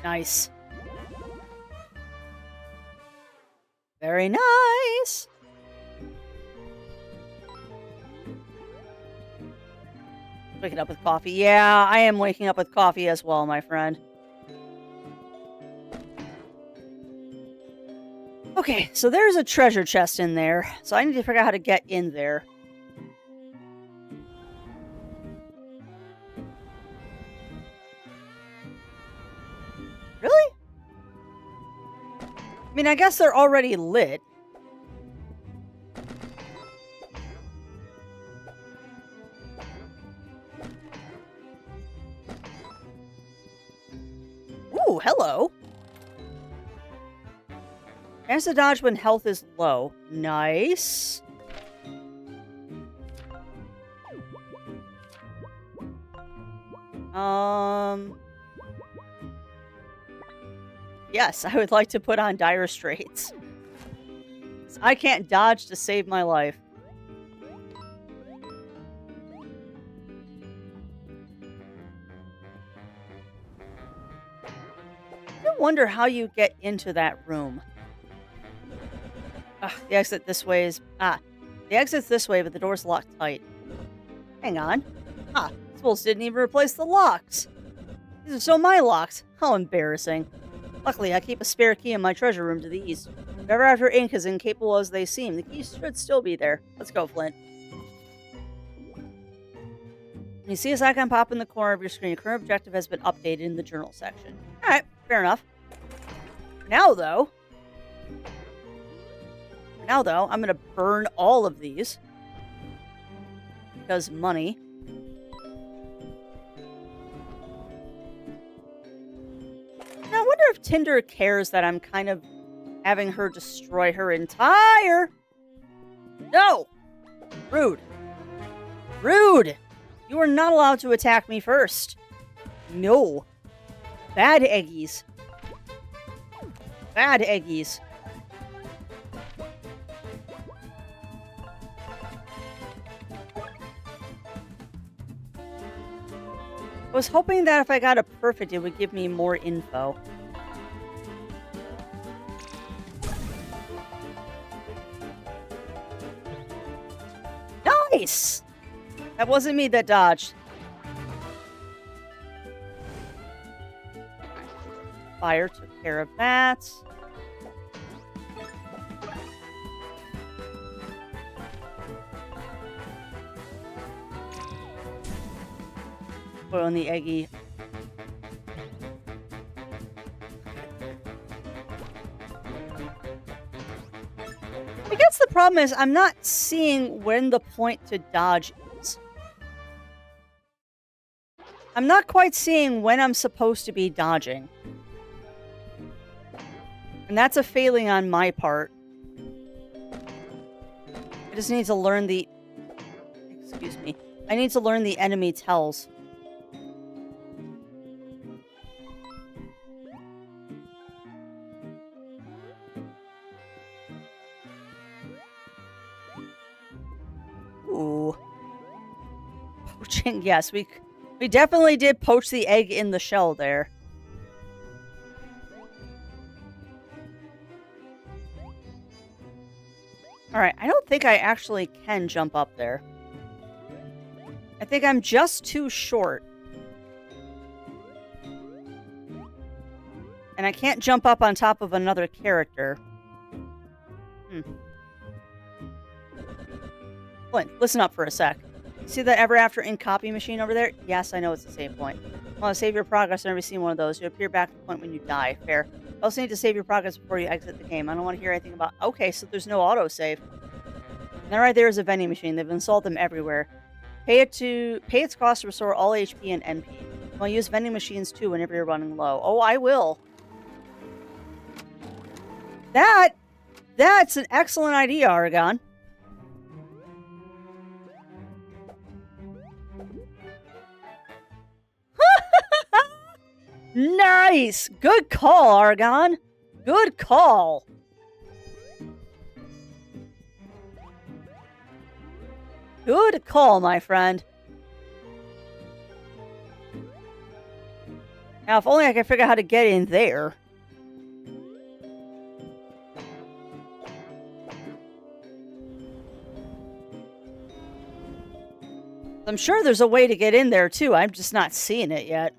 Nice. Very nice. Waking up with coffee. Yeah, I am waking up with coffee as well, my friend. Okay, so there's a treasure chest in there. So I need to figure out how to get in there. Really? I mean, I guess they're already lit. Ooh, hello. Chance to dodge when health is low. Nice. Yes, I would like to put on dire straits. I can't dodge to save my life. I wonder how you get into that room. The exit this way is... the exit's this way, but the door's locked tight. Hang on. Spools didn't even replace the locks. These are still my locks. How embarrassing. Luckily, I keep a spare key in my treasure room to the east. Never after ink as incapable as they seem, the key should still be there. Let's go, Flint. When you see this icon pop in the corner of your screen, your current objective has been updated in the journal section. Alright, fair enough. Now, though, I'm going to burn all of these. Because money. Now, I wonder if Tinder cares that I'm kind of having her destroy her entire... No! Rude. Rude! You are not allowed to attack me first. No. Bad eggies. Bad eggies. I was hoping that if I got a perfect, it would give me more info. Nice! That wasn't me that dodged. Fire took care of that. Put on the eggy. I guess the problem is I'm not seeing when the point to dodge is. I'm not quite seeing when I'm supposed to be dodging. And that's a failing on my part. I just need to learn the... Excuse me. I need to learn the enemy tells. Ooh. Poaching. Yes, we definitely did poach the egg in the shell there. Alright, I don't think I actually can jump up there. I think I'm just too short. And I can't jump up on top of another character. Flint, listen up for a sec. See that Ever After Ink copy machine over there? Yes, I know it's the save point. Want to save your progress? I've never seen one of those. You appear back at the point when you die. Fair. You also need to save your progress before you exit the game. I don't want to hear anything about... Okay, so there's no autosave. And right there is a vending machine. They've installed them everywhere. Pay its cost to restore all HP and NP. You want to use vending machines too whenever you're running low. Oh, I will. That's an excellent idea, Aragon. Nice! Good call, Aragon. Good call. Good call, my friend. Now, if only I could figure out how to get in there. I'm sure there's a way to get in there, too. I'm just not seeing it yet.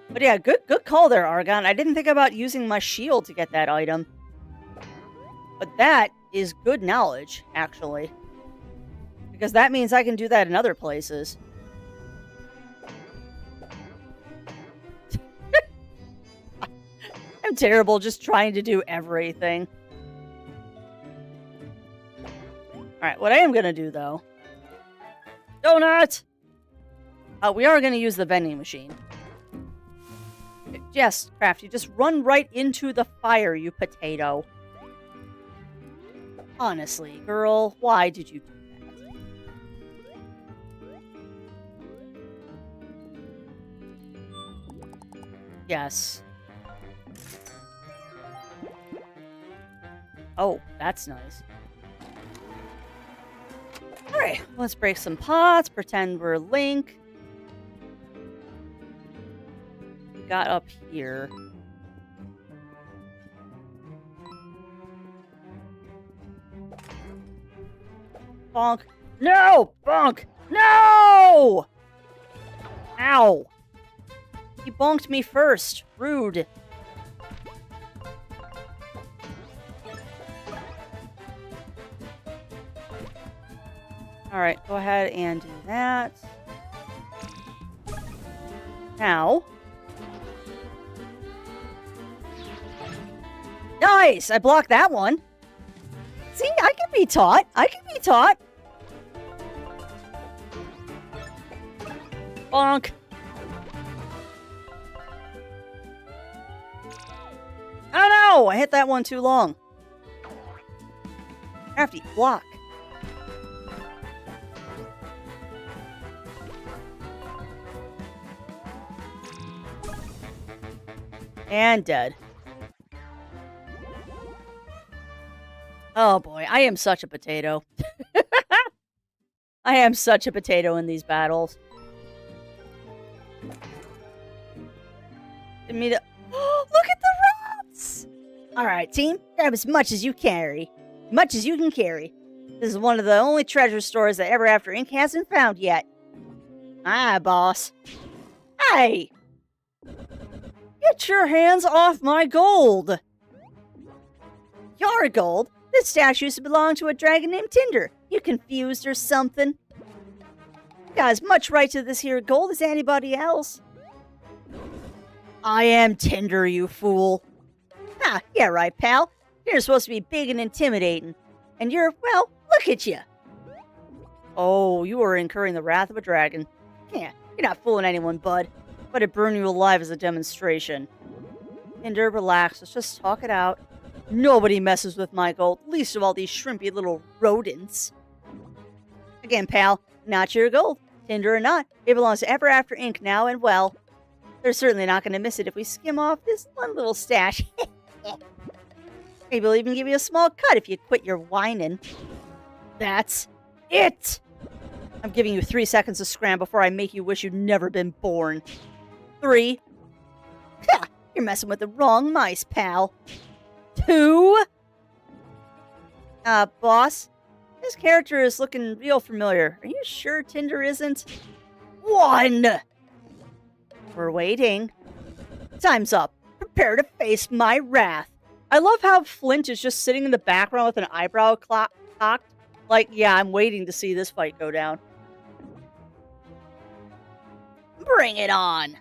But yeah, good call there, Argon. I didn't think about using my shield to get that item. But that is good knowledge, actually. Because that means I can do that in other places. I'm terrible just trying to do everything. Alright, what I am going to do, though... Donut! We are going to use the vending machine. Yes, Crafty, just run right into the fire, you potato. Honestly, girl, why did you do that? Yes. Oh, that's nice. Alright, let's break some pots, pretend we're Link. We got up here. Bonk. No! Bonk! No! Ow! He bonked me first. Rude. Alright, go ahead and do that. Now. Nice! I blocked that one. See, I can be taught. I can be taught. Bonk. Oh no! I hit that one too long. Crafty, block. And dead. Oh boy, I am such a potato. I am such a potato in these battles. Didn't mean to... Look at the rats! Alright, team. Grab as much as you carry. Much as you can carry. This is one of the only treasure stores that Ever After Ink hasn't found yet. Ah, boss. Hey! Get your hands off my gold! Your gold? This statue used to belong to a dragon named Tinder. You confused or something? You got as much right to this here gold as anybody else. I am Tinder, you fool. Ah, yeah right, pal. You're supposed to be big and intimidating. And you're, well, look at you. Oh, you are incurring the wrath of a dragon. Yeah, you're not fooling anyone, bud. But it burn you alive as a demonstration. Tinder, relax. Let's just talk it out. Nobody messes with my gold, least of all these shrimpy little rodents. Again, pal, not your gold. Tinder or not, it belongs to Ever After Inc. now, and well, they're certainly not going to miss it if we skim off this one little stash. Maybe we'll even give you a small cut if you quit your whining. That's it! I'm giving you 3 seconds to scram before I make you wish you'd never been born. 3. Ha! You're messing with the wrong mice, pal. 2. Boss, this character is looking real familiar. Are you sure Tinder isn't? 1. We're waiting. Time's up. Prepare to face my wrath. I love how Flint is just sitting in the background with an eyebrow cocked. Like, yeah, I'm waiting to see this fight go down. Bring it on.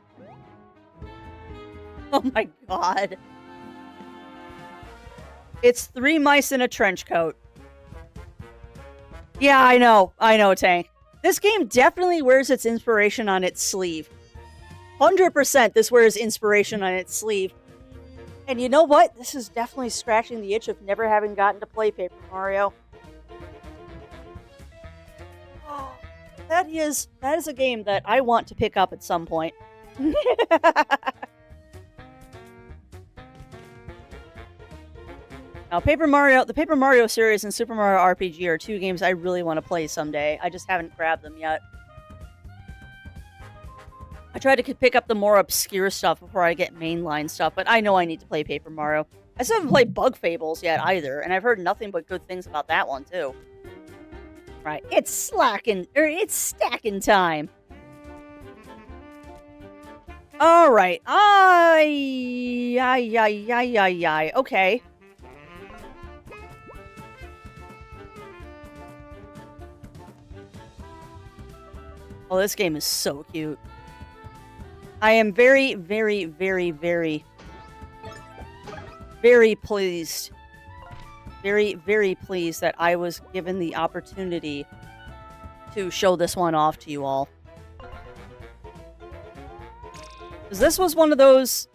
Oh my god. It's 3 mice in a trench coat. Yeah, I know, Tank. This game definitely wears its inspiration on its sleeve. 100% this wears inspiration on its sleeve. And you know what? This is definitely scratching the itch of never having gotten to play Paper Mario. That is a game that I want to pick up at some point. Now, the Paper Mario series and Super Mario RPG are 2 games I really want to play someday. I just haven't grabbed them yet. I tried to pick up the more obscure stuff before I get mainline stuff, but I know I need to play Paper Mario. I still haven't played Bug Fables yet either, and I've heard nothing but good things about that one too. Right, it's stacking time. All right, okay. Oh, this game is so cute. I am very, very, very, very, very pleased. Very, very pleased that I was given the opportunity to show this one off to you all. Because this was one of those...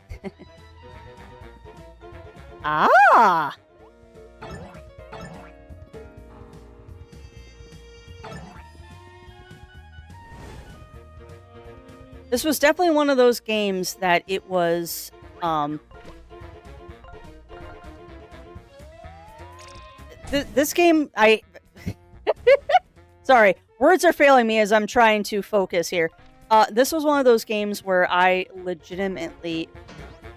Ah! This was definitely one of those games that it was, this game, sorry, words are failing me as I'm trying to focus here. This was one of those games where I legitimately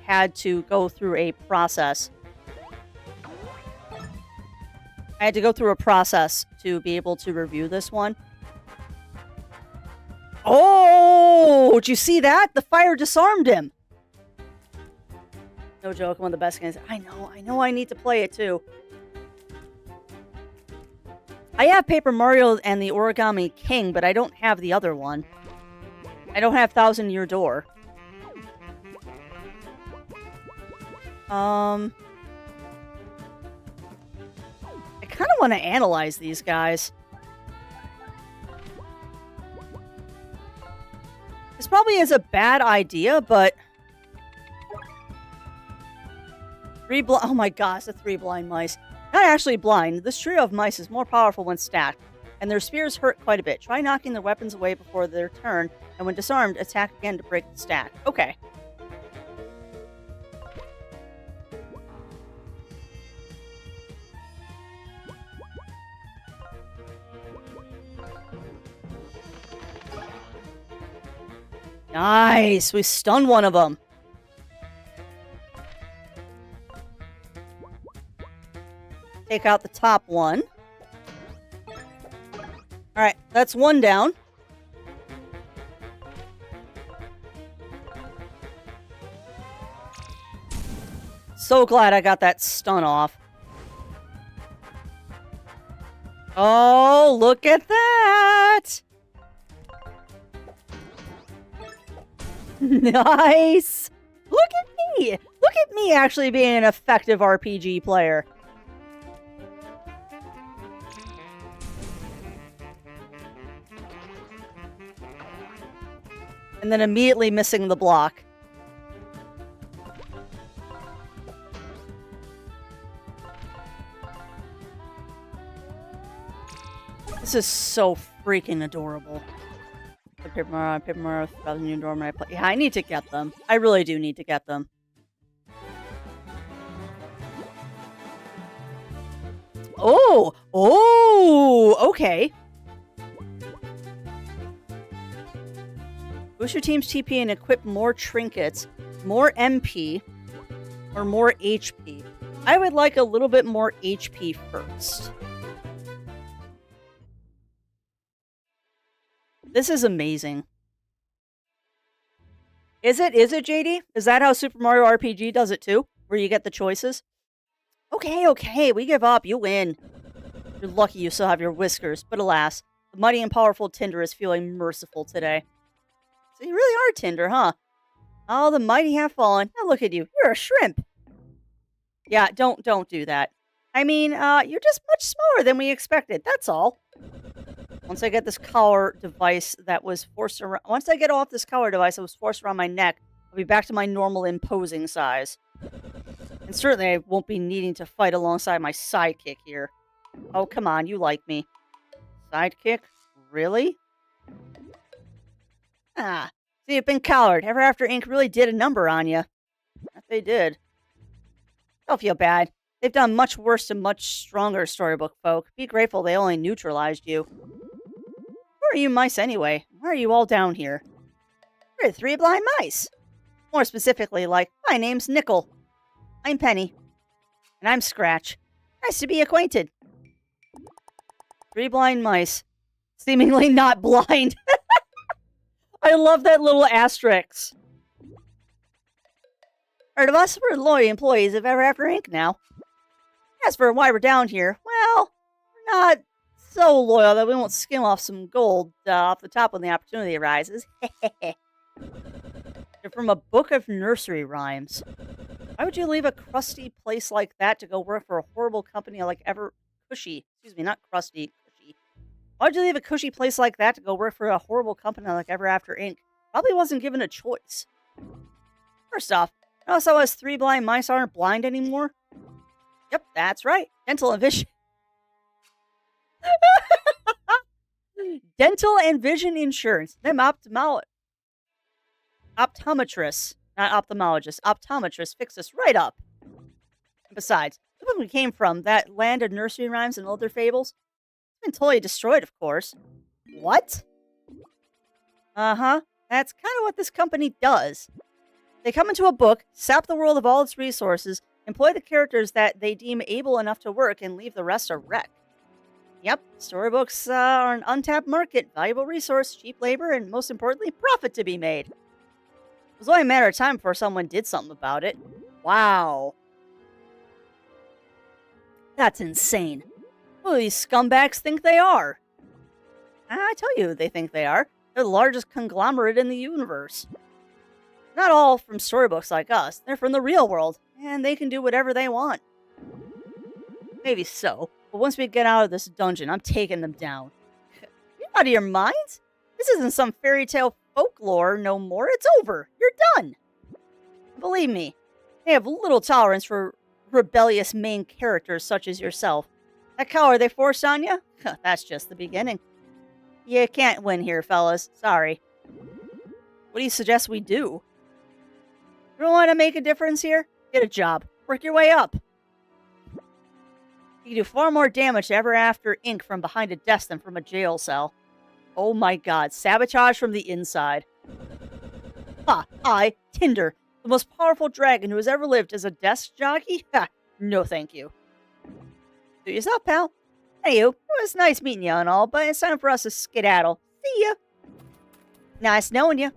had to go through a process. I had to go through a process to be able to review this one. Oh, did you see that? The fire disarmed him. No joke, one of the best games. I know I need to play it too. I have Paper Mario and the Origami King, but I don't have the other one. I don't have Thousand Year Door. I kind of want to analyze these guys. This probably is a bad idea, but... Oh my gosh, the 3 blind mice. Not actually blind. This trio of mice is more powerful when stacked, and their spears hurt quite a bit. Try knocking their weapons away before their turn, and when disarmed, attack again to break the stack. Okay. Nice! We stunned one of them. Take out the top one. Alright, that's one down. So glad I got that stun off. Oh, look at that! Nice! Look at me! Look at me actually being an effective RPG player. And then immediately missing the block. This is so freaking adorable. The Paper Mario, the new Dorman I play. Yeah, I need to get them. I really do need to get them. Oh, okay. Boost your team's TP and equip more trinkets, more MP, or more HP. I would like a little bit more HP first. This is amazing. Is it, JD? Is that how Super Mario RPG does it too? Where you get the choices? Okay, we give up. You win. You're lucky you still have your whiskers, but alas, the mighty and powerful Tinder is feeling merciful today. So you really are Tinder, huh? Oh, the mighty have fallen. Now look at you. You're a shrimp. Yeah, don't do that. I mean, you're just much smaller than we expected. That's all. Once I get this collar device that was forced around... Once I get off this collar device that was forced around my neck, I'll be back to my normal imposing size. And certainly I won't be needing to fight alongside my sidekick here. Oh, come on, you like me. Sidekick? Really? Ah, so you've been collared. Ever After Inc. really did a number on you. That they did. Don't feel bad. They've done much worse to much stronger storybook folk. Be grateful they only neutralized you. Who are you mice anyway? Why are you all down here? We're three blind mice. More specifically, like, my name's Nickel. I'm Penny. And I'm Scratch. Nice to be acquainted. Three blind mice. Seemingly not blind. I love that little asterisk. Heard of us? We're loyal employees of Ever After Inc. now. As for why we're down here, well, we're not so loyal that we won't skim off some gold off the top when the opportunity arises. They're from a book of nursery rhymes. Why would you leave a crusty place like that to go work for a horrible company like Cushy? Excuse me, not crusty, Cushy. Why would you leave a cushy place like that to go work for a horrible company like Ever After Inc.? Probably wasn't given a choice. First off, notice how us three blind mice aren't blind anymore? Yep, that's right. Dental and vision. Dental and vision insurance. Them optometrists, not ophthalmologists, optometrists fix us right up. And besides, look where we came from, that land of nursery rhymes and older fables. It's been totally destroyed, of course. What? Uh-huh. That's kind of what this company does. They come into a book, sap the world of all its resources, employ the characters that they deem able enough to work, and leave the rest a wreck. Yep, storybooks are an untapped market, valuable resource, cheap labor, and most importantly, profit to be made. It was only a matter of time before someone did something about it. Wow. That's insane. Who do these scumbags think they are? I tell you who they think they are. They're the largest conglomerate in the universe. Not all from storybooks like us. They're from the real world, and they can do whatever they want. Maybe so, but once we get out of this dungeon, I'm taking them down. You're out of your minds? This isn't some fairy tale folklore no more. It's over. You're done. Believe me, they have little tolerance for rebellious main characters such as yourself. That collar they forced on you? That's just the beginning. You can't win here, fellas. Sorry. What do you suggest we do? You don't want to make a difference here? Get a job. Work your way up. You can do far more damage to Ever After Inc. from behind a desk than from a jail cell. Oh my god, sabotage from the inside. Ha, I, Tinder, the most powerful dragon who has ever lived as a desk jockey? Ha, no thank you. Do yourself, pal. Anywho, it was nice meeting you and all, but it's time for us to skedaddle. See ya. Nice knowing you.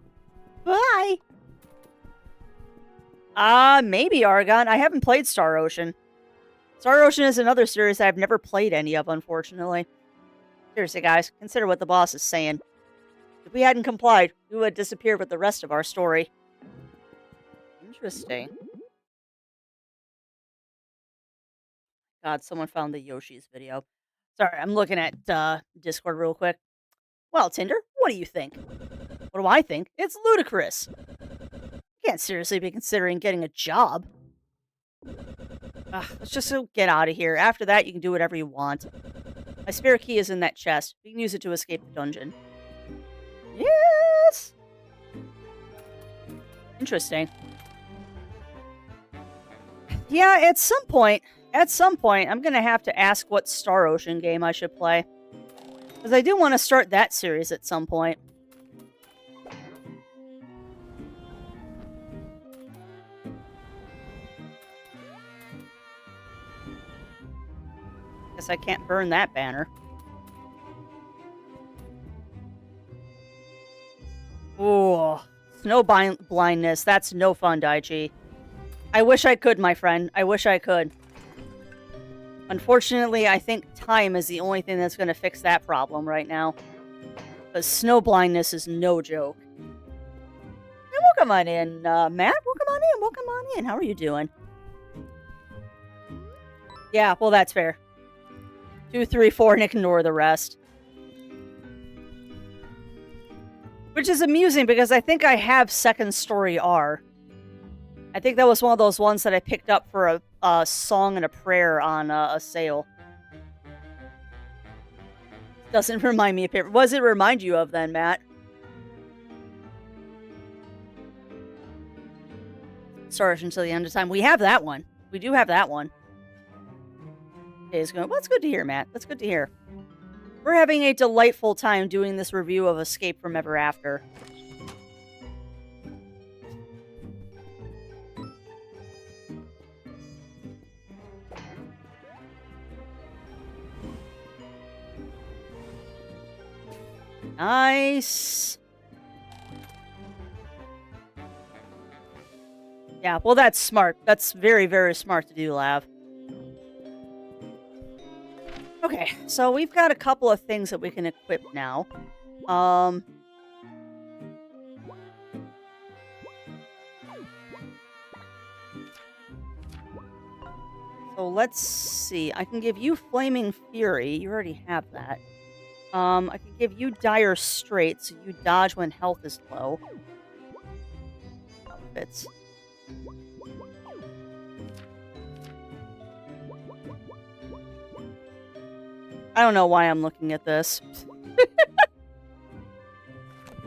Bye. Maybe Argon. I haven't played Star Ocean. Star Ocean is another series I've never played any of, unfortunately. Seriously, guys, consider what the boss is saying. If we hadn't complied, we would have disappeared with the rest of our story. Interesting. God, someone found the Yoshi's video. Sorry, I'm looking at Discord real quick. Well, Tinder, what do you think? What What do I think? It's ludicrous. You can't seriously be considering getting a job. Let's just get out of here. After that, you can do whatever you want. My spare key is in that chest. We can use it to escape the dungeon. Yes! Interesting. Yeah, at some point, I'm going to have to ask what Star Ocean game I should play. Because I do want to start that series at some point. Guess I can't burn that banner. Ooh, snow blindness. That's no fun, Daichi. I wish I could, my friend. I wish I could. Unfortunately, I think time is the only thing that's going to fix that problem right now. But snow blindness is no joke. Hey, welcome on in, Matt. Welcome on in. Welcome on in. How are you doing? Yeah, well, that's fair. 2, 3, 4, and ignore the rest. Which is amusing because I think I have Second Story R. I think that was one of those ones that I picked up for a song and a prayer on a sale. Doesn't remind me of paper. What does it remind you of then, Matt? Storage until the end of time. We have that one. We do have that one. Okay, well, that's good to hear, Matt. That's good to hear. We're having a delightful time doing this review of Escape from Ever After. Nice. Yeah, well, that's smart. That's very, very smart to do, Lav. Okay, so we've got a couple of things that we can equip now. So let's see. I can give you Flaming Fury. You already have that. I can give you Dire Straits, so you dodge when health is low. Outfits. I don't know why I'm looking at this.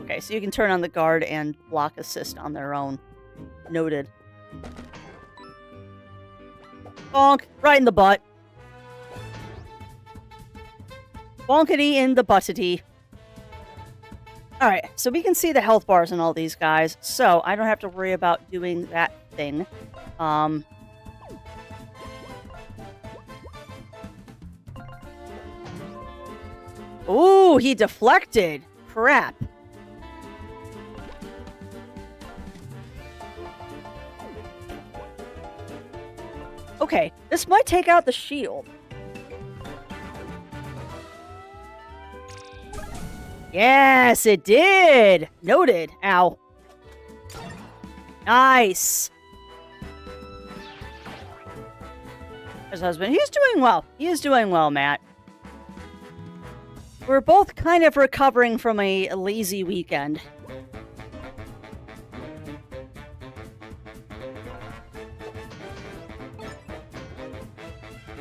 Okay, so you can turn on the guard and block assist on their own. Noted. Bonk! Right in the butt. Bonkety in the buttity. Alright, so we can see the health bars in all these guys, so I don't have to worry about doing that thing. Ooh, he deflected. Crap. Okay, this might take out the shield. Yes, it did. Noted. Ow. Nice. His husband. He's doing well. He is doing well, Matt. We're both kind of recovering from a lazy weekend.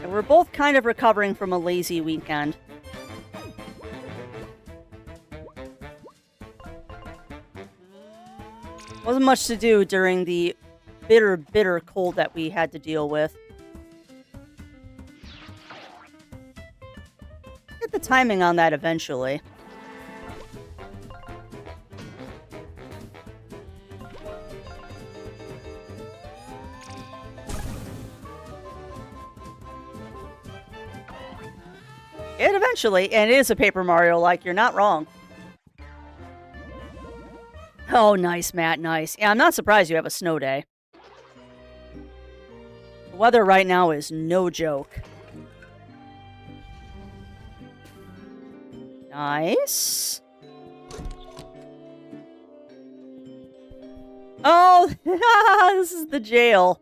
And we're both kind of recovering from a lazy weekend. Wasn't much to do during the bitter, bitter cold that we had to deal with. Get the timing on that eventually. It eventually, and it is a Paper Mario, like, you're not wrong. Oh, nice, Matt, nice. Yeah, I'm not surprised you have a snow day. The weather right now is no joke. Nice. Oh, this is the jail.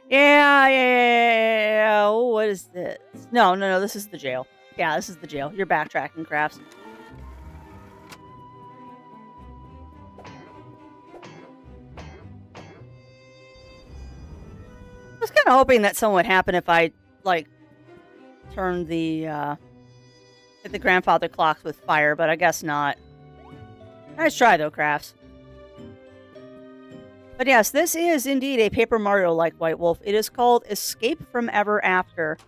Yeah. Oh, what is this? No, this is the jail. Yeah, this is the jail. You're backtracking, Crafts. kind of hoping that something would happen if I, like, turned hit the grandfather clocks with fire, but I guess not. Nice try, though, Crafts. But yes, this is indeed a Paper Mario-like White Wolf. It is called Escape from Ever After.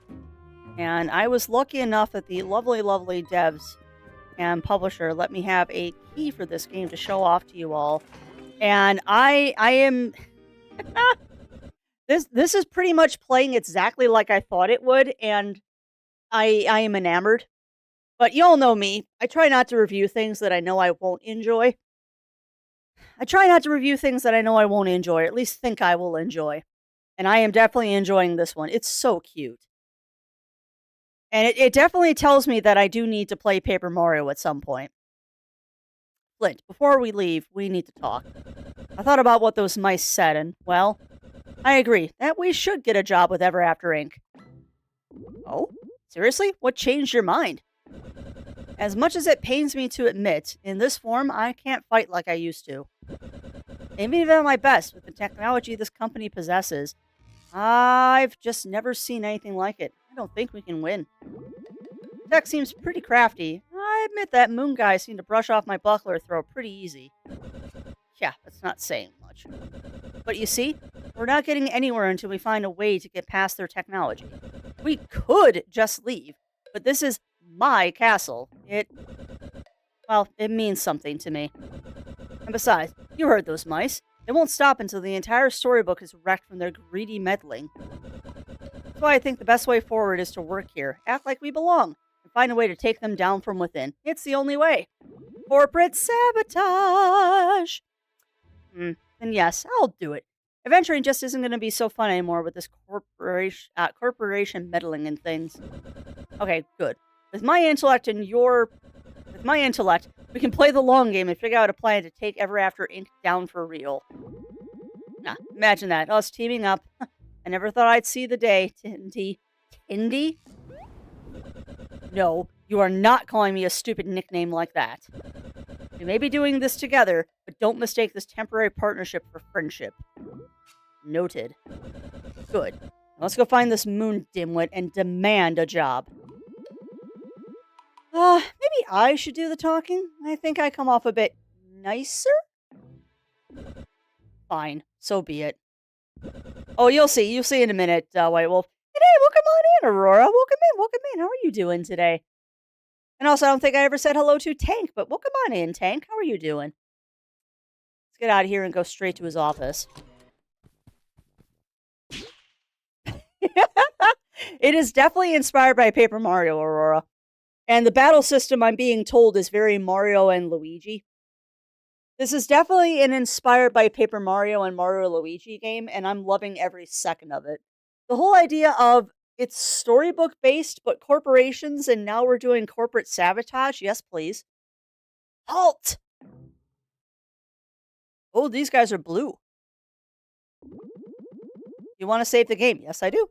And I was lucky enough that the lovely, lovely devs and publisher let me have a key for this game to show off to you all. And I am... This is pretty much playing exactly like I thought it would, and I am enamored. But you all know me. I try not to review things that I know I won't enjoy. I try not to review things that I know I won't enjoy, or at least think I will enjoy. And I am definitely enjoying this one. It's so cute. And it definitely tells me that I do need to play Paper Mario at some point. Flint, before we leave, we need to talk. I thought about what those mice said, and, well, I agree that we should get a job with Ever After Inc. Oh? Seriously? What changed your mind? As much as it pains me to admit, in this form, I can't fight like I used to. Even at my best, with the technology this company possesses, I've just never seen anything like it. I don't think we can win. Tech seems pretty crafty. I admit that Moon Guy seemed to brush off my buckler throw pretty easy. Yeah, that's not saying much. But you see, we're not getting anywhere until we find a way to get past their technology. We could just leave, but this is my castle. Well, it means something to me. And besides, you heard those mice. They won't stop until the entire storybook is wrecked from their greedy meddling. That's why I think the best way forward is to work here, act like we belong, and find a way to take them down from within. It's the only way. Corporate sabotage! And yes, I'll do it. Adventuring just isn't going to be so fun anymore with this corporation meddling in things. Okay, good. With my intellect, we can play the long game and figure out a plan to take Ever After Inc. down for real. Nah, imagine that, us teaming up. I never thought I'd see the day, Tindy. Tindy? No, you are not calling me a stupid nickname like that. We may be doing this together, but don't mistake this temporary partnership for friendship. Noted. Good. Now let's go find this moon dimwit and demand a job. Maybe I should do the talking. I think I come off a bit nicer? Fine, so be it. Oh, you'll see. You'll see in a minute, White Wolf. Hey, welcome on in, Aurora. Welcome in. How are you doing today? And also, I don't think I ever said hello to Tank, but welcome on in, Tank. How are you doing? Let's get out of here and go straight to his office. It is definitely inspired by Paper Mario, Aurora. And the battle system, I'm being told, is very Mario and Luigi. This is definitely an inspired by Paper Mario and Mario Luigi game, and I'm loving every second of it. The whole idea of it's storybook based, but corporations, and now we're doing corporate sabotage. Yes, please. Halt! Oh, these guys are blue. You want to save the game? Yes, I do.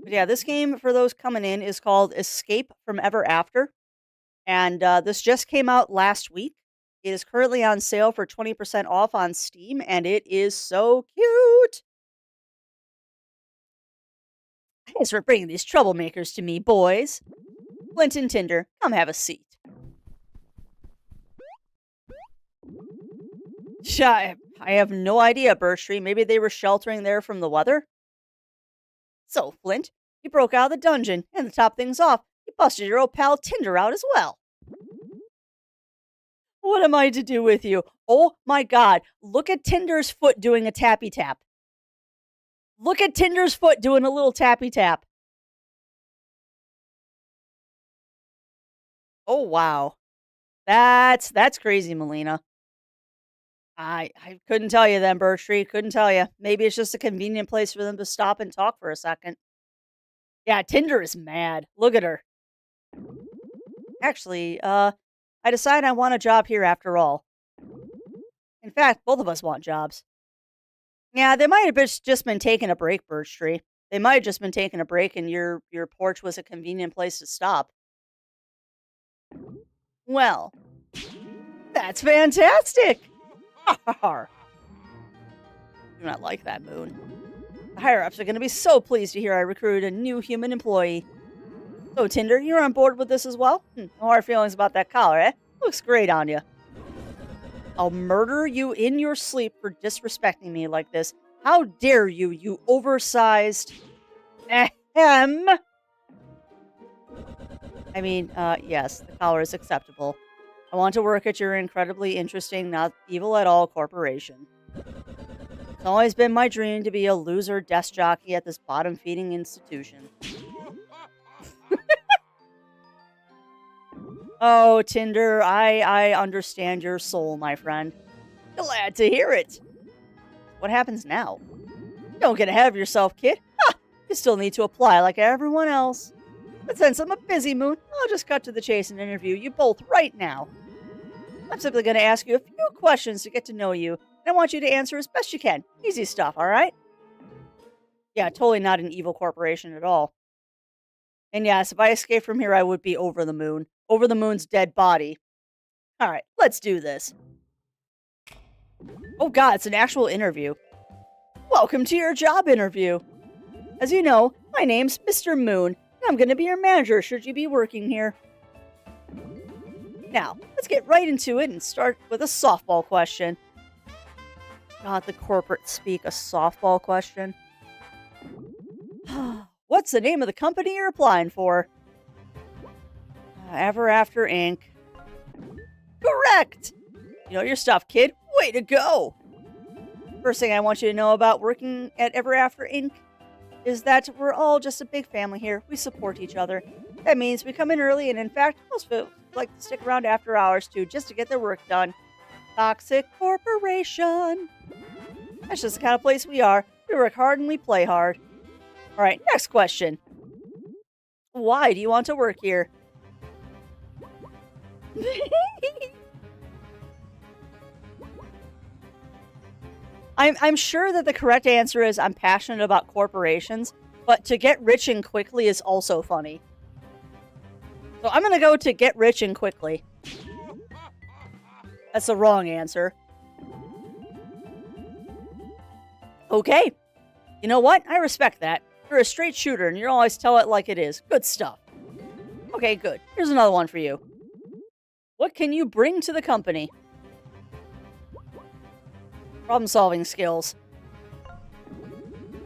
But yeah, this game, for those coming in, is called Escape from Ever After. And this just came out last week. It is currently on sale for 20% off on Steam, and it is so cute. Thanks for bringing these troublemakers to me, boys. Flint and Tinder, come have a seat. I have no idea, Birchtree. Maybe they were sheltering there from the weather? So, Flint, you broke out of the dungeon, and to top things off, you busted your old pal Tinder out as well. What am I to do with you? Oh my god, look at Tinder's foot doing a tappy tap. Look at Tinder's foot doing a little tappy tap. Oh wow. That's crazy, Melina. I couldn't tell you then, Birchtree. Couldn't tell you. Maybe it's just a convenient place for them to stop and talk for a second. Yeah, Tinder is mad. Look at her. Actually, I decide I want a job here after all. In fact, both of us want jobs. Yeah, they might have just been taking a break, Birchtree. They might have just been taking a break and your porch was a convenient place to stop. Well, that's fantastic. Do not like that moon. higher-ups are going to be so pleased to hear I recruited a new human employee. So, Tinder, you're on board with this as well? No hard feelings about that collar, eh? Looks great on you. I'll murder you in your sleep for disrespecting me like this. How dare you, you oversized... Ahem! I mean, yes, the collar is acceptable. I want to work at your incredibly interesting, not evil at all corporation. It's always been my dream to be a loser desk jockey at this bottom-feeding institution. Oh, Tinder, I understand your soul, my friend. Glad to hear it. What happens now? Don't get ahead of yourself, kid. Ha! You still need to apply like everyone else. But since I'm a busy moon, I'll just cut to the chase and interview you both right now. I'm simply going to ask you a few questions to get to know you, and I want you to answer as best you can. Easy stuff, alright? Yeah, totally not an evil corporation at all. And yes, if I escaped from here, I would be over the moon. Over the moon's dead body. Alright, let's do this. Oh god, it's an actual interview. Welcome to your job interview. As you know, my name's Mr. Moon, and I'm going to be your manager should you be working here. Now, let's get right into it and start with a softball question. God, the corporate speak, a softball question. What's the name of the company you're applying for? Ever After Inc. Correct! You know your stuff, kid. Way to go! First thing I want you to know about working at Ever After Inc. is that we're all just a big family here. We support each other. That means we come in early, and in fact, most folks like to stick around after hours too, just to get their work done. Toxic corporation. That's just the kind of place we are. We work hard and we play hard. Alright, next question. Why do you want to work here? I'm sure that the correct answer is I'm passionate about corporations, but to get rich and quickly is also funny. So I'm going to go to get rich and quickly. That's the wrong answer. Okay. You know what? I respect that. You're a straight shooter and you always tell it like it is. Good stuff. Okay, good. Here's another one for you. What can you bring to the company? Problem-solving skills.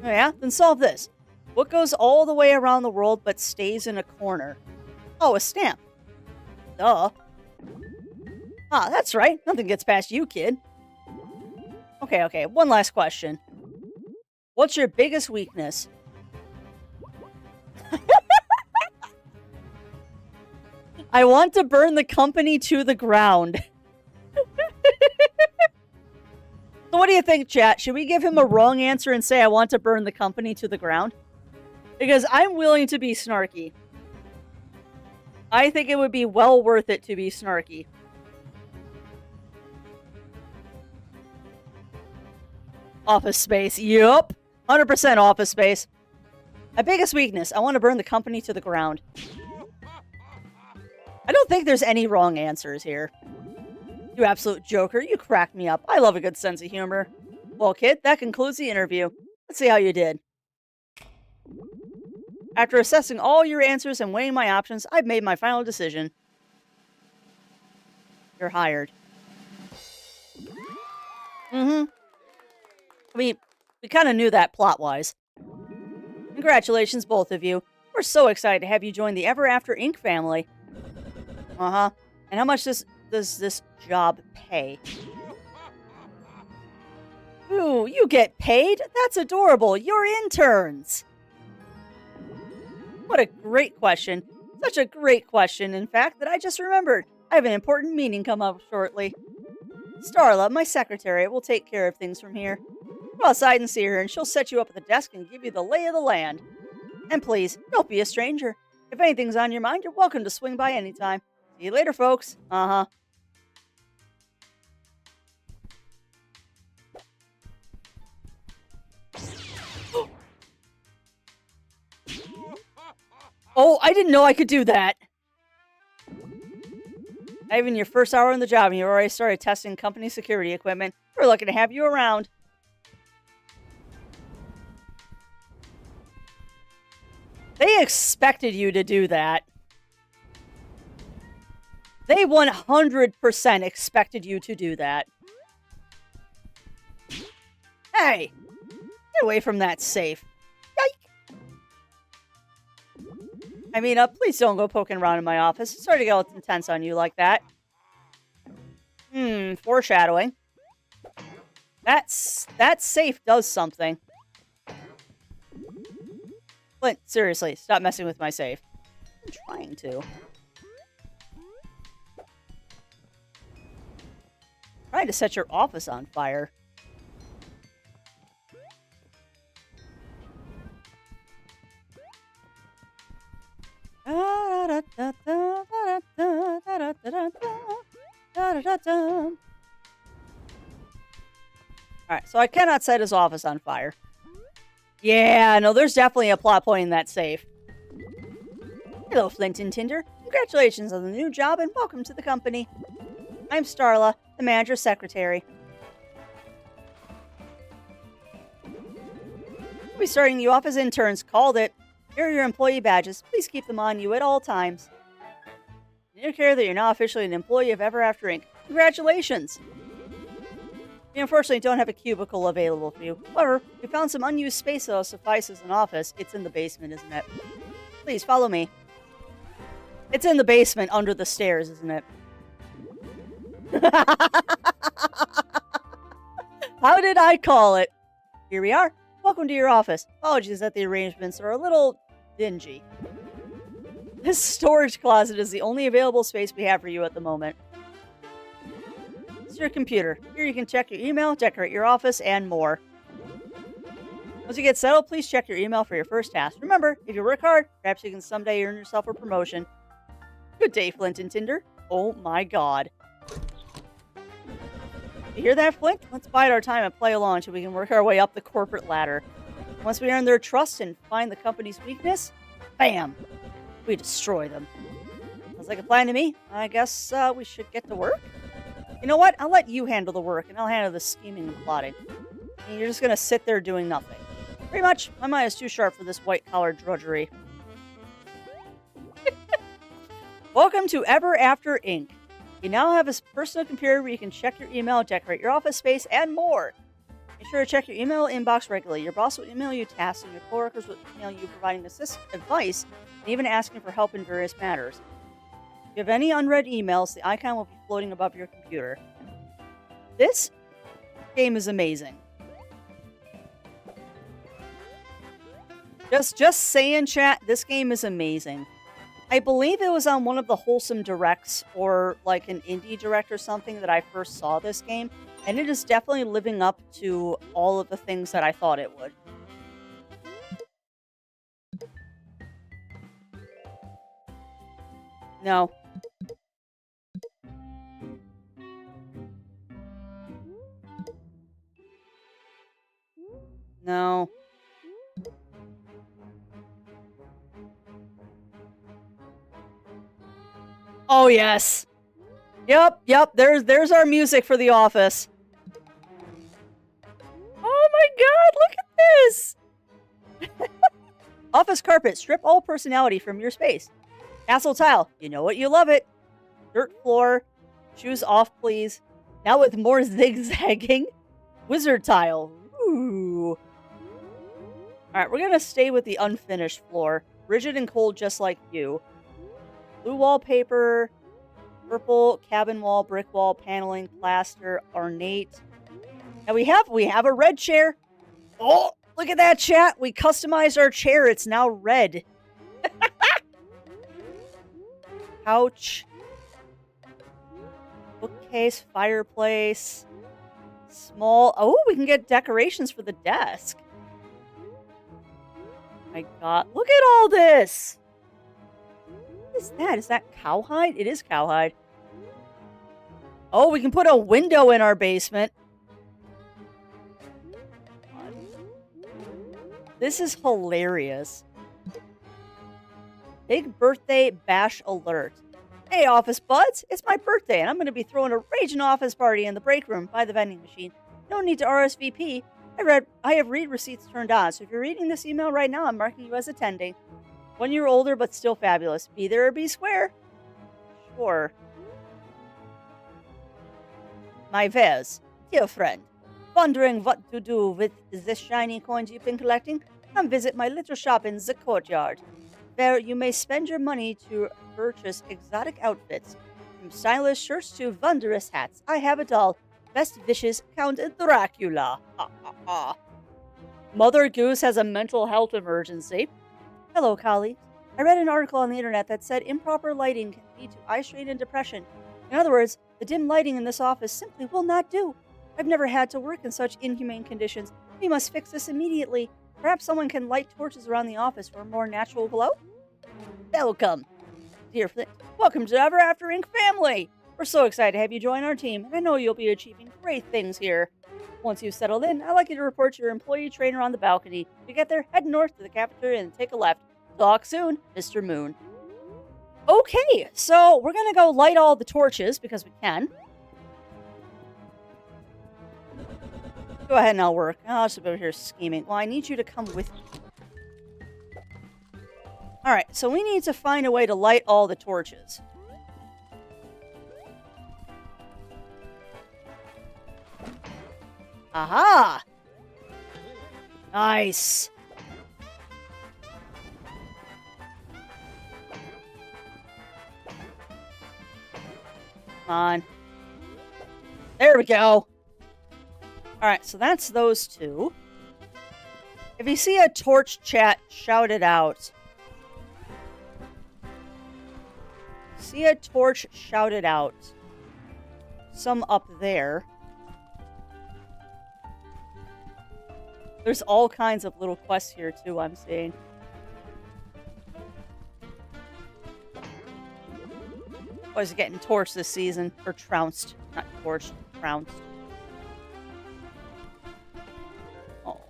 Oh yeah? Then solve this. What goes all the way around the world but stays in a corner? Oh, a stamp. Duh. Ah, that's right. Nothing gets past you, kid. Okay. One last question. What's your biggest weakness? I want to burn the company to the ground. So what do you think, chat? Should we give him a wrong answer and say I want to burn the company to the ground? Because I'm willing to be snarky. I think it would be well worth it to be snarky. Office Space. Yup. 100% Office Space. My biggest weakness. I want to burn the company to the ground. I don't think there's any wrong answers here. You absolute joker. You cracked me up. I love a good sense of humor. Well, kid, that concludes the interview. Let's see how you did. After assessing all your answers and weighing my options, I've made my final decision. You're hired. I mean, we kind of knew that plot-wise. Congratulations, both of you. We're so excited to have you join the Ever After Inc. family. And how much does this job pay? Ooh, you get paid? That's adorable. You're interns. What a great question. Such a great question, in fact, that I just remembered. I have an important meeting come up shortly. Starla, my secretary, will take care of things from here. Go outside and see her, and she'll set you up at the desk and give you the lay of the land. And please, don't be a stranger. If anything's on your mind, you're welcome to swing by anytime. See you later, folks. Oh, I didn't know I could do that. Not even your first hour on the job and you already started testing company security equipment. We're lucky to have you around. They expected you to do that. They 100% expected you to do that. Hey! Get away from that safe. Yike! I mean, please don't go poking around in my office. It's starting to get intense on you like that. Foreshadowing. That safe does something. Flint, seriously, stop messing with my safe. I'm trying to. Trying to set your office on fire. Alright, so I cannot set his office on fire. Yeah, no, there's definitely a plot point in that safe. Hello, Flint and Tinder. Congratulations on the new job and welcome to the company. I'm Starla, the manager's secretary. We'll be starting you off as interns. Called it. Here are your employee badges. Please keep them on you at all times. You care that you're now officially an employee of Ever After Inc. Congratulations! We unfortunately don't have a cubicle available for you. However, we found some unused space that'll suffice as an office. It's in the basement, isn't it? Please, follow me. It's in the basement under the stairs, isn't it? How did I call it? Here we are. Welcome to your office. Apologies that the arrangements are a little dingy. This storage closet is the only available space we have for you at the moment. It's your computer. Here you can check your email, decorate your office, and more. Once you get settled, please check your email for your first task. Remember, if you work hard, perhaps you can someday earn yourself a promotion. Good day, Flint and Tinder. Oh my god. You hear that, Flint? Let's bide our time and play along so we can work our way up the corporate ladder. Once we earn their trust and find the company's weakness, bam! We destroy them. Sounds like a plan to me. I guess we should get to work? You know what? I'll let you handle the work, and I'll handle the scheming and plotting. And you're just gonna sit there doing nothing. Pretty much, my mind is too sharp for this white-collar drudgery. Welcome to Ever After Inc. You now have a personal computer where you can check your email, decorate your office space, and more. Make sure to check your email inbox regularly. Your boss will email you tasks, and your coworkers will email you providing advice, and even asking for help in various matters. If you have any unread emails, the icon will be floating above your computer. This game is amazing. Just saying, chat, this game is amazing. I believe it was on one of the Wholesome Directs or like an indie direct or something that I first saw this game, and it is definitely living up to all of the things that I thought it would. No. No. Oh, yes. Yep. There's our music for The Office. Oh my god, look at this! Office carpet. Strip all personality from your space. Castle tile. You know what, you love it. Dirt floor. Shoes off, please. Now with more zigzagging. Wizard tile. Ooh. Alright, we're gonna stay with the unfinished floor. Rigid and cold just like you. Blue wallpaper, purple cabin wall, brick wall, paneling, plaster, ornate. Now we have a red chair. Oh, look at that, chat. We customized our chair. It's now red. Couch. Bookcase, fireplace. Small. Oh, we can get decorations for the desk. My god, look at all this. What is that? Is that cowhide? It is cowhide. Oh, we can put a window in our basement. This is hilarious. Big birthday bash alert. Hey, office buds. It's my birthday, and I'm going to be throwing a raging office party in the break room by the vending machine. No need to RSVP. I have read receipts turned on, so if you're reading this email right now, I'm marking you as attending. 1 year older, but still fabulous. Be there or be square. Sure. My Vez, dear friend, wondering what to do with the shiny coins you've been collecting? Come visit my little shop in the courtyard. There you may spend your money to purchase exotic outfits, from stylish shirts to wondrous hats. I have it all. Best wishes, Count Dracula. Ha ha ha. Mother Goose has a mental health emergency. Hello, colleagues. I read an article on the internet that said improper lighting can lead to eye strain and depression. In other words, the dim lighting in this office simply will not do. I've never had to work in such inhumane conditions. We must fix this immediately. Perhaps someone can light torches around the office for a more natural glow? Welcome, dear Flint. Welcome to the Ever After Inc. family. We're so excited to have you join our team, and I know you'll be achieving great things here. Once you've settled in, I'd like you to report to your employee trainer on the balcony. If you get there, head north to the cafeteria and take a left. Talk soon, Mr. Moon. Okay, so we're going to go light all the torches because we can. Go ahead and I'll work. I'll just be over here scheming. Well, I need you to come with me. Alright, so we need to find a way to light all the torches. Aha! Nice. Come on. There we go. Alright, so that's those two. If you see a torch, chat, shout it out. See a torch, shout it out. Some up there. There's all kinds of little quests here, too, I'm seeing. Boys are getting torched this season. Or trounced. Not torched, trounced. Oh.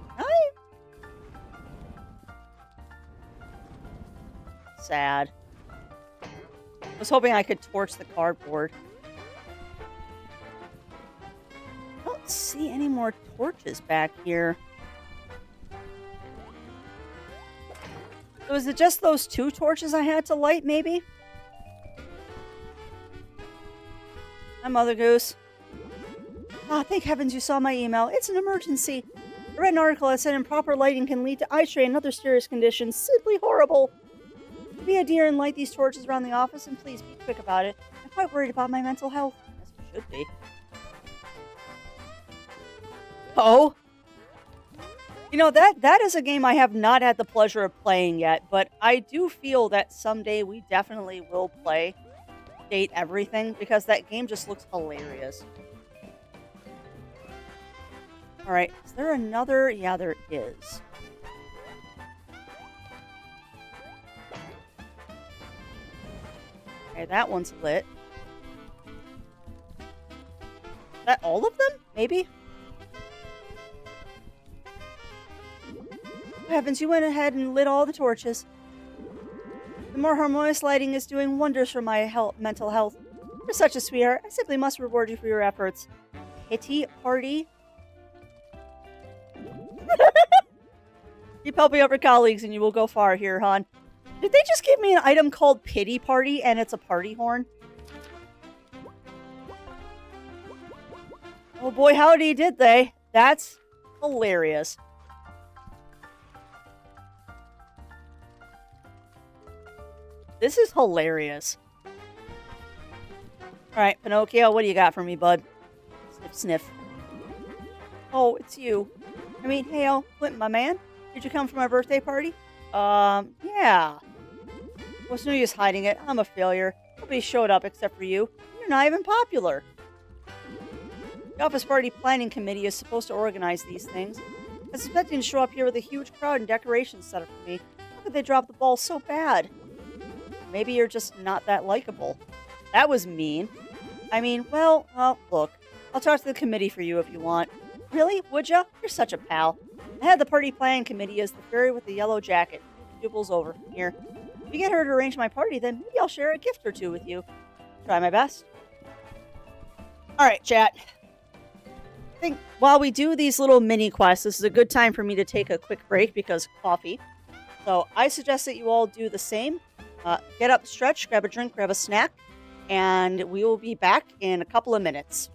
Hi. Sad. I was hoping I could torch the cardboard. I don't see any more torches back here. So is it just those two torches I had to light, maybe? Hi, Mother Goose. Ah, thank heavens you saw my email. It's an emergency. I read an article that said improper lighting can lead to eye strain and other serious conditions. Simply horrible. Be a dear and light these torches around the office, and please be quick about it. I'm quite worried about my mental health. Yes, you should be. Oh. You know, that is a game I have not had the pleasure of playing yet, but I do feel that someday we definitely will play Date Everything, because that game just looks hilarious. Alright, is there another? Yeah, there is. Okay, that one's lit. Is that all of them? Maybe? Heavens, you went ahead and lit all the torches. The more harmonious lighting is doing wonders for my mental health. You're such a sweetheart. I simply must reward you for your efforts. Pity party? Keep helping out your colleagues and you will go far here, hon. Did they just give me an item called Pity Party and it's a party horn? Oh boy, howdy did they. That's hilarious. This is hilarious. Alright, Pinocchio, what do you got for me, bud? Sniff, sniff. Oh, it's you. I mean, hey, Clinton, my man? Did you come for my birthday party? Yeah. What's no use hiding it? I'm a failure. Nobody showed up except for you. You're not even popular. The office party planning committee is supposed to organize these things. I was expecting to show up here with a huge crowd and decorations set up for me. How could they drop the ball so bad? Maybe you're just not that likable. That was mean. I mean, well, look. I'll talk to the committee for you if you want. Really? Would ya? You're such a pal. The head of the party planning committee is the fairy with the yellow jacket. Jubel's over. Here. If you get her to arrange my party, then maybe I'll share a gift or two with you. Try my best. Alright, chat. think while we do these little mini quests, this is a good time for me to take a quick break because coffee. So I suggest that you all do the same. Get up, stretch, grab a drink, grab a snack, and we will be back in a couple of minutes.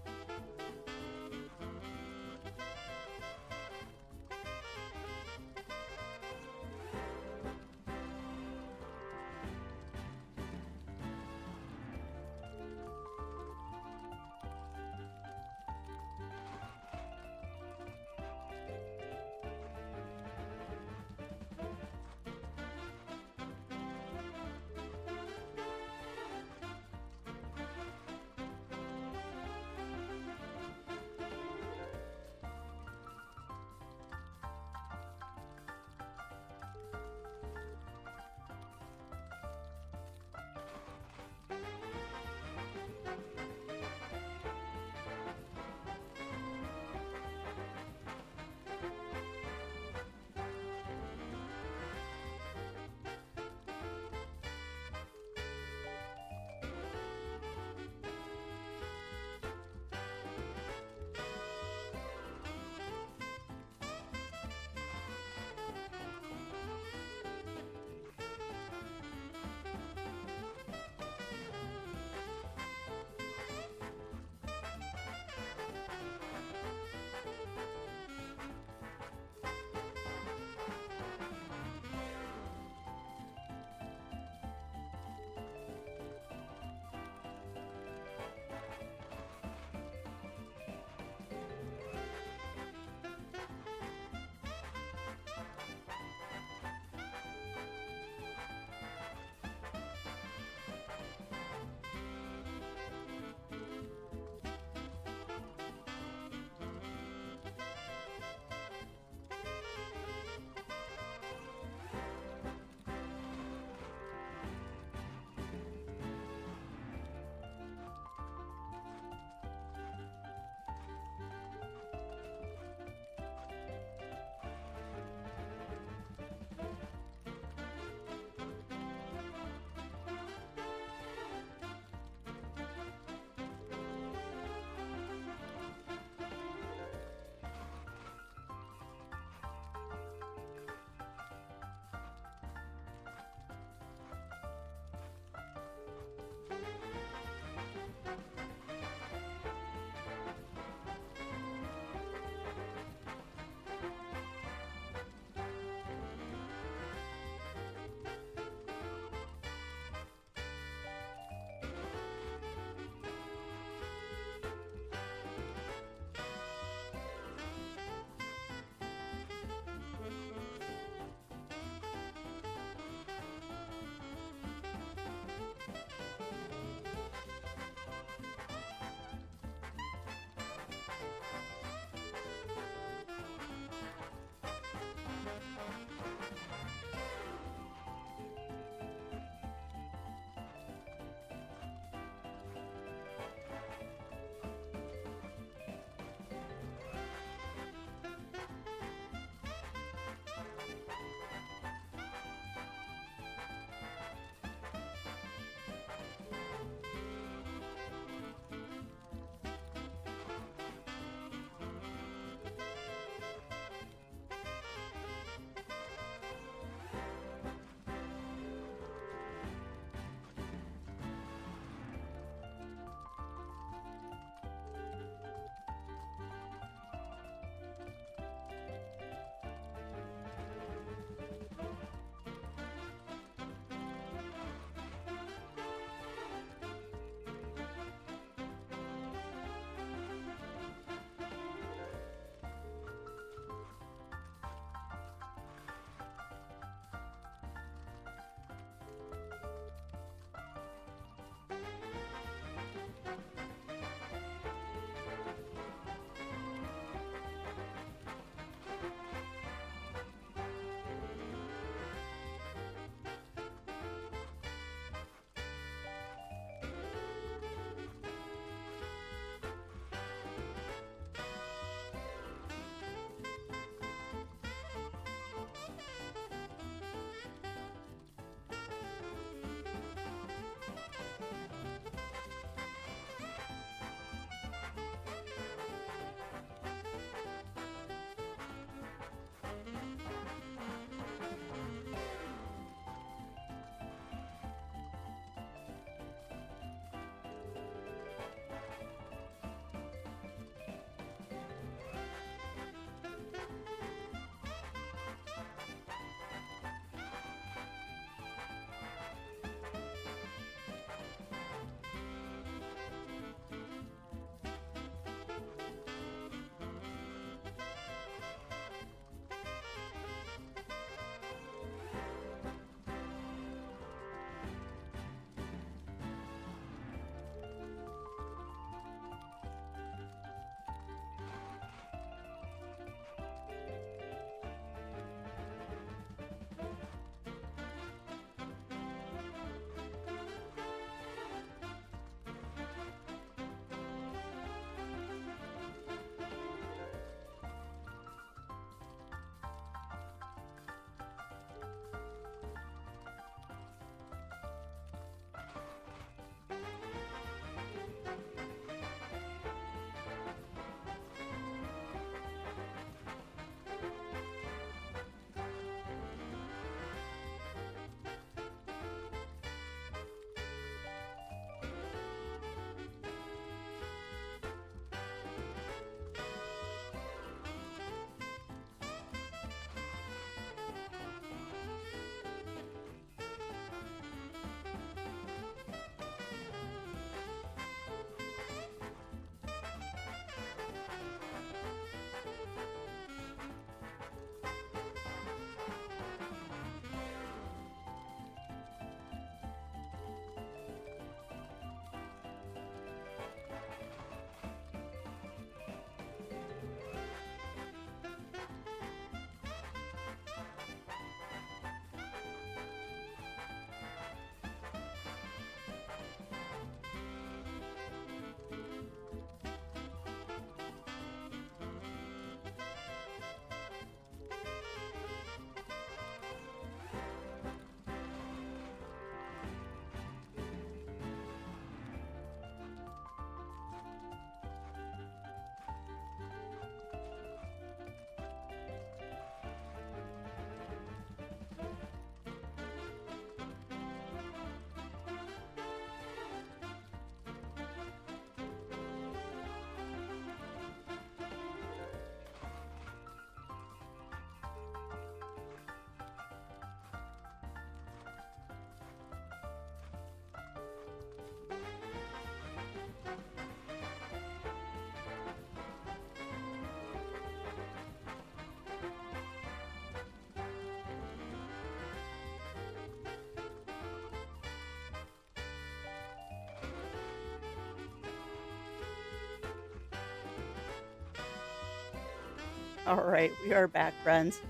All right, we are back, friends.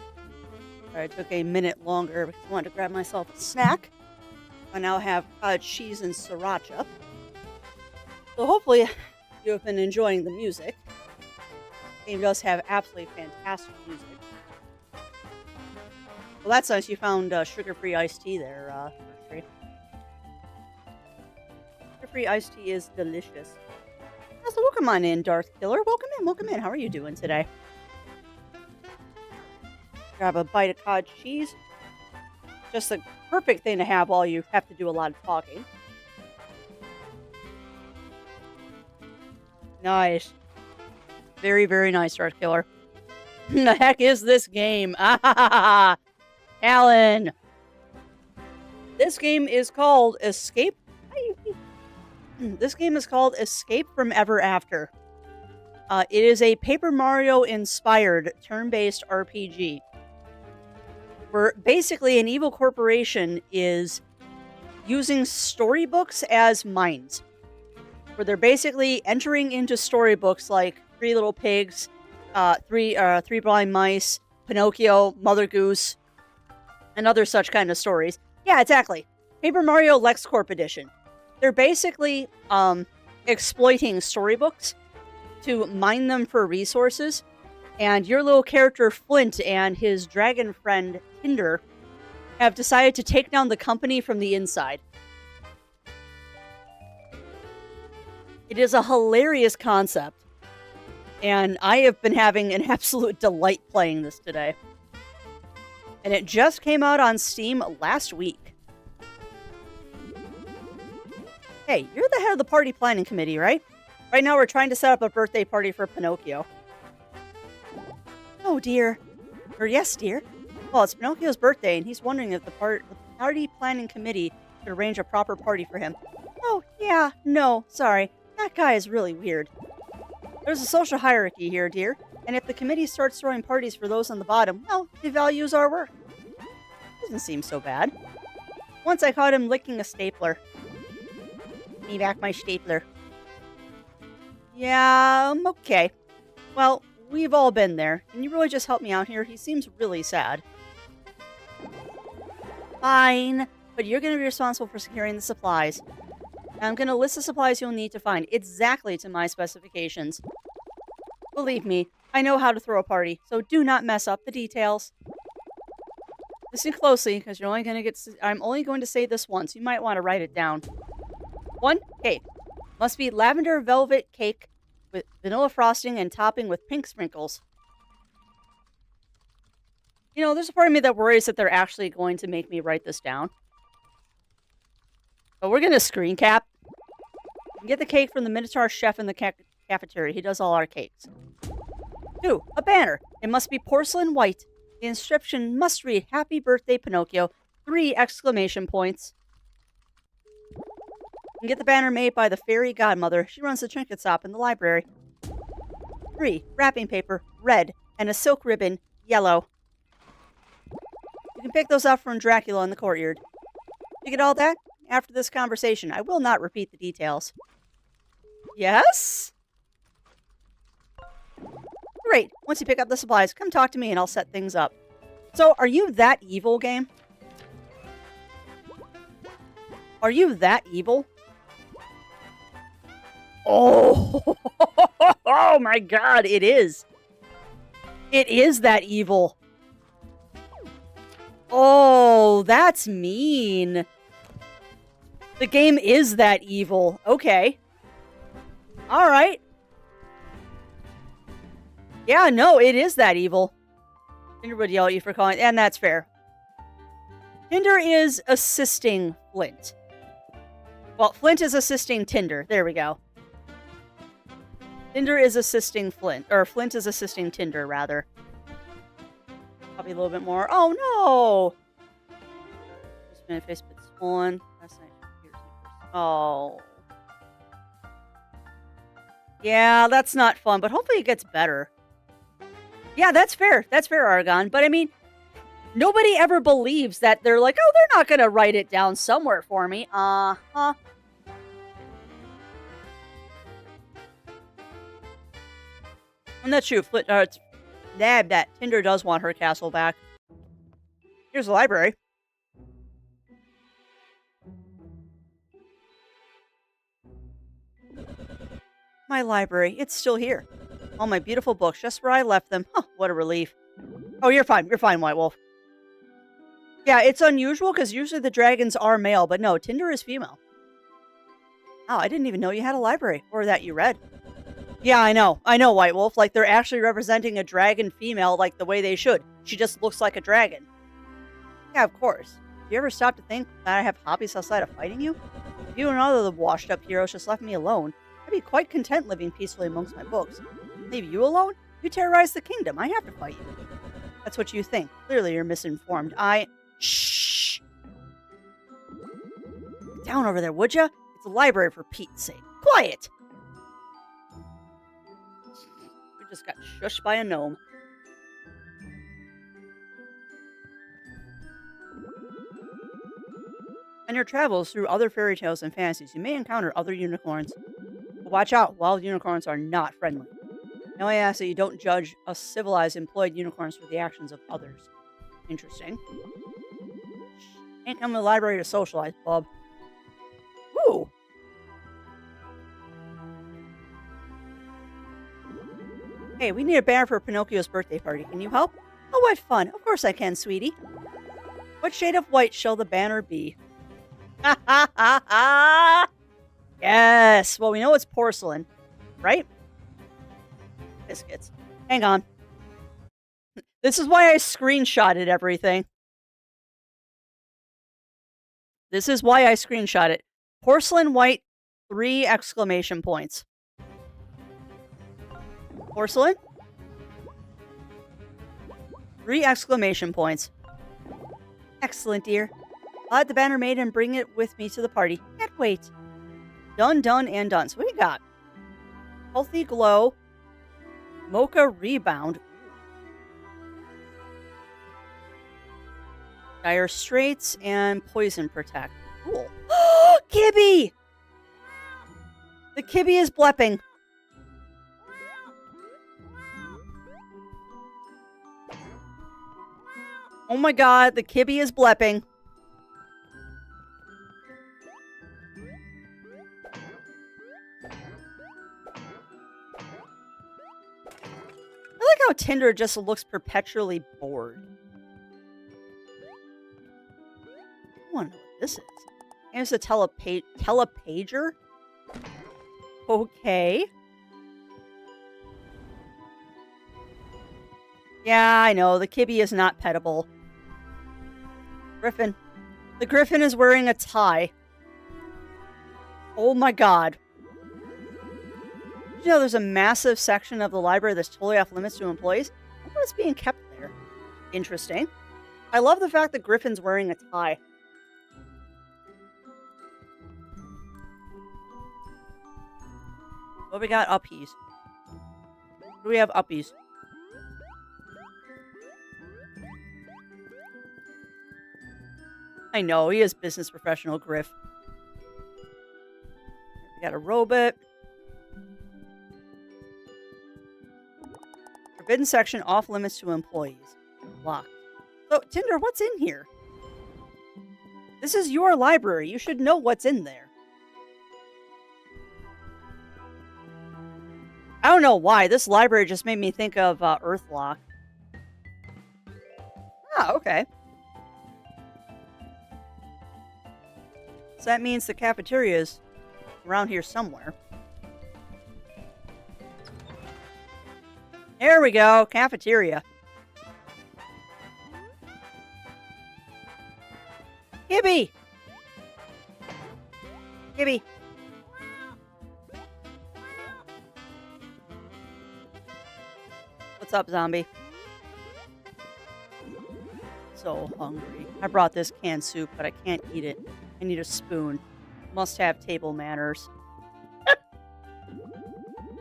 I took a minute longer because I wanted to grab myself a snack. I now have cheese and sriracha. So hopefully you have been enjoying the music. The game does have absolutely fantastic music. Well, that's nice. You found sugar-free iced tea there, Tree. Sugar-free iced tea is delicious. So welcome on in, Darth Killer. Welcome in. How are you doing today? Grab a bite of cottage cheese. Just the perfect thing to have while you have to do a lot of talking. Nice. Very, very nice, Darth Killer. The heck is this game? Ah, Alan. This game is called Escape. This game is called Escape from Ever After. It is a Paper Mario-inspired turn-based RPG. Where basically an evil corporation is using storybooks as mines. Where they're basically entering into storybooks like Three Little Pigs, Three Blind Mice, Pinocchio, Mother Goose, and other such kind of stories. Yeah, exactly. Paper Mario LexCorp Edition. They're basically exploiting storybooks to mine them for resources. And your little character, Flint, and his dragon friend, Tinder, have decided to take down the company from the inside. It is a hilarious concept. And I have been having an absolute delight playing this today. And it just came out on Steam last week. Hey, you're the head of the party planning committee, right? Right now we're trying to set up a birthday party for Pinocchio. Oh, dear. Or yes, dear. Well, it's Pinocchio's birthday, and he's wondering if the party planning committee could arrange a proper party for him. Oh, yeah, no, sorry. That guy is really weird. There's a social hierarchy here, dear, and if the committee starts throwing parties for those on the bottom, well, it values our work. Doesn't seem so bad. Once I caught him licking a stapler. Give me back my stapler. Yeah, okay. Well, we've all been there. Can you really just help me out here? He seems really sad. Fine, but you're going to be responsible for securing the supplies. I'm going to list the supplies you'll need to find exactly to my specifications. Believe me, I know how to throw a party, so do not mess up the details. Listen closely, because I'm only going to say this once. You might want to write it down. 1. Cake. Must be lavender velvet cake with vanilla frosting and topping with pink sprinkles. You know, there's a part of me that worries that they're actually going to make me write this down. But we're going to screen cap. Get the cake from the Minotaur chef in the cafeteria. He does all our cakes. 2. A banner. It must be porcelain white. The inscription must read, Happy Birthday, Pinocchio. 3 exclamation points. You can get the banner made by the fairy godmother. She runs the trinket shop in the library. 3. Wrapping paper, red, and a silk ribbon, yellow. You can pick those up from Dracula in the courtyard. You get all that? After this conversation, I will not repeat the details. Yes? Great. Once you pick up the supplies, come talk to me and I'll set things up. So, are you that evil, game? Are you that evil? Oh, oh my god, it is. It is that evil. Oh, that's mean. The game is that evil. Okay. Alright. Yeah, no, it is that evil. Tinder would yell at you for calling, and that's fair. Tinder is assisting Flint. Well, Flint is assisting Tinder. There we go. Tinder is assisting Flint. Or Flint is assisting Tinder, rather. Probably a little bit more. Oh, no! Just been a face bit swollen. Last night. Oh. Yeah, that's not fun, but hopefully it gets better. Yeah, that's fair. That's fair, Argon. But I mean, nobody ever believes that they're like, oh, they're not going to write it down somewhere for me. Uh-huh. And that's true. Nab that. Tinder does want her castle back. Here's the library. My library. It's still here. All my beautiful books, just where I left them. Huh, what a relief. Oh, you're fine. You're fine, White Wolf. Yeah, it's unusual because usually the dragons are male, but no, Tinder is female. Oh, I didn't even know you had a library or that you read. Yeah, I know. I know, White Wolf. Like, they're actually representing a dragon female like the way they should. She just looks like a dragon. Yeah, of course. Do you ever stop to think that I have hobbies outside of fighting you? If you and all of the washed-up heroes just left me alone, I'd be quite content living peacefully amongst my books. Leave you alone? You terrorize the kingdom. I have to fight you. That's what you think. Clearly, you're misinformed. Shh! Get down over there, would ya? It's a library for Pete's sake. Quiet! We just got shushed by a gnome. On your travels through other fairy tales and fantasies, you may encounter other unicorns. But watch out, wild unicorns are not friendly. Now I ask that you don't judge us civilized employed unicorns for the actions of others. Interesting. Can't come to the library to socialize, bub. Ooh! Hey, we need a banner for Pinocchio's birthday party. Can you help? Oh, what fun. Of course I can, sweetie. What shade of white shall the banner be? Ha ha ha ha! Yes! Well, we know it's porcelain, right? Biscuits. Hang on. This is why I screenshotted everything. This is why I screenshot it. Porcelain white, 3 exclamation points. Porcelain? 3 exclamation points. Excellent, dear. I'll have the banner made and bring it with me to the party. Can't wait. Done, done, and done. So what do we got? Healthy Glow. Mocha Rebound. Dire Straits and Poison Protect. Cool. Kibby! The Kibby is blepping. Oh my god, the Kibby is blepping. I like how Tinder just looks perpetually bored. I want to know what this is. And it's a telepager? Okay. Yeah, I know. The Kibby is not pettable. Griffin. The Griffin is wearing a tie. Oh my god. Did you know there's a massive section of the library that's totally off limits to employees? I wonder what's being kept there. Interesting. I love the fact that Griffin's wearing a tie. What we got? Uppies. What do we have uppies? I know, he is business professional Griff. We got a robot. Forbidden section off limits to employees. Locked. So, Tinder, what's in here? This is your library. You should know what's in there. I don't know why. This library just made me think of Earthlock. Ah, okay. So that means the cafeteria is around here somewhere. There we go. Cafeteria. Gibby! Gibby! What's up, zombie? So hungry. I brought this canned soup, but I can't eat it. I need a spoon. Must have table manners.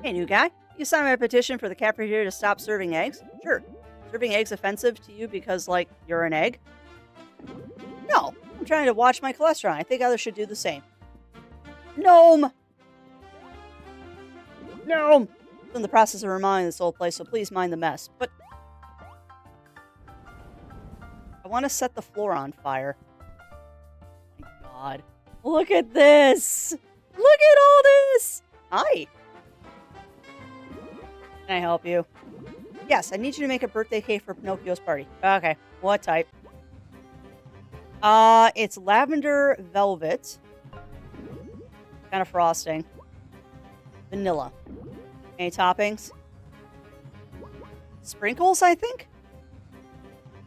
Hey, new guy. You signed my petition for the cafeteria to stop serving eggs? Sure. Serving eggs offensive to you because, like, you're an egg? No. I'm trying to watch my cholesterol. I think others should do the same. Gnome! Gnome! I'm in the process of remodeling this old place, so please mind the mess. But want to set the floor on fire. Oh my god. Look at this. Look at all this. Hi. Can I help you? Yes, I need you to make a birthday cake for Pinocchio's party. Okay. What type? It's lavender velvet. Kind of frosting. Vanilla. Any toppings? Sprinkles, I think?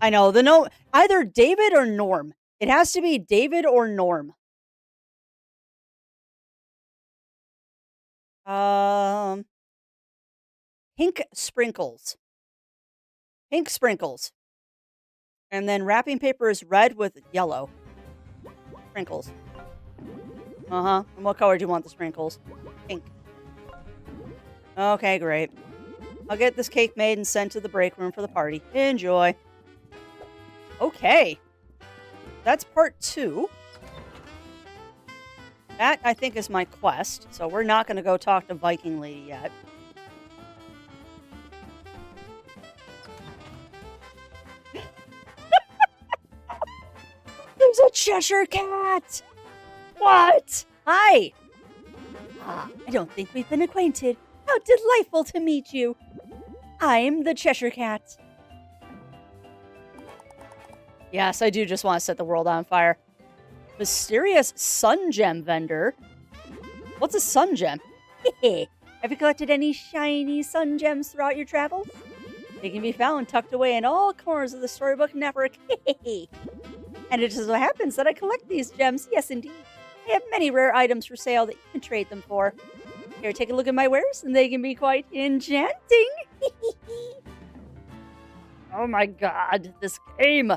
I know, either David or Norm. It has to be David or Norm. Pink sprinkles. Pink sprinkles. And then wrapping paper is red with yellow. Sprinkles. Uh-huh. And what color do you want the sprinkles? Pink. Okay, great. I'll get this cake made and sent to the break room for the party. Enjoy. Okay. That's part 2. That, I think, is my quest. So we're not going to go talk to Viking Lady yet. There's a Cheshire Cat! What? Hi! Ah, I don't think we've been acquainted. How delightful to meet you. I'm the Cheshire Cat. Yes, I do just want to set the world on fire. Mysterious sun gem vendor. What's a sun gem? Have you collected any shiny sun gems throughout your travels? They can be found tucked away in all corners of the storybook network. And it just so happens that I collect these gems. Yes, indeed. I have many rare items for sale that you can trade them for. Here, take a look at my wares, and they can be quite enchanting. Oh my god, this game.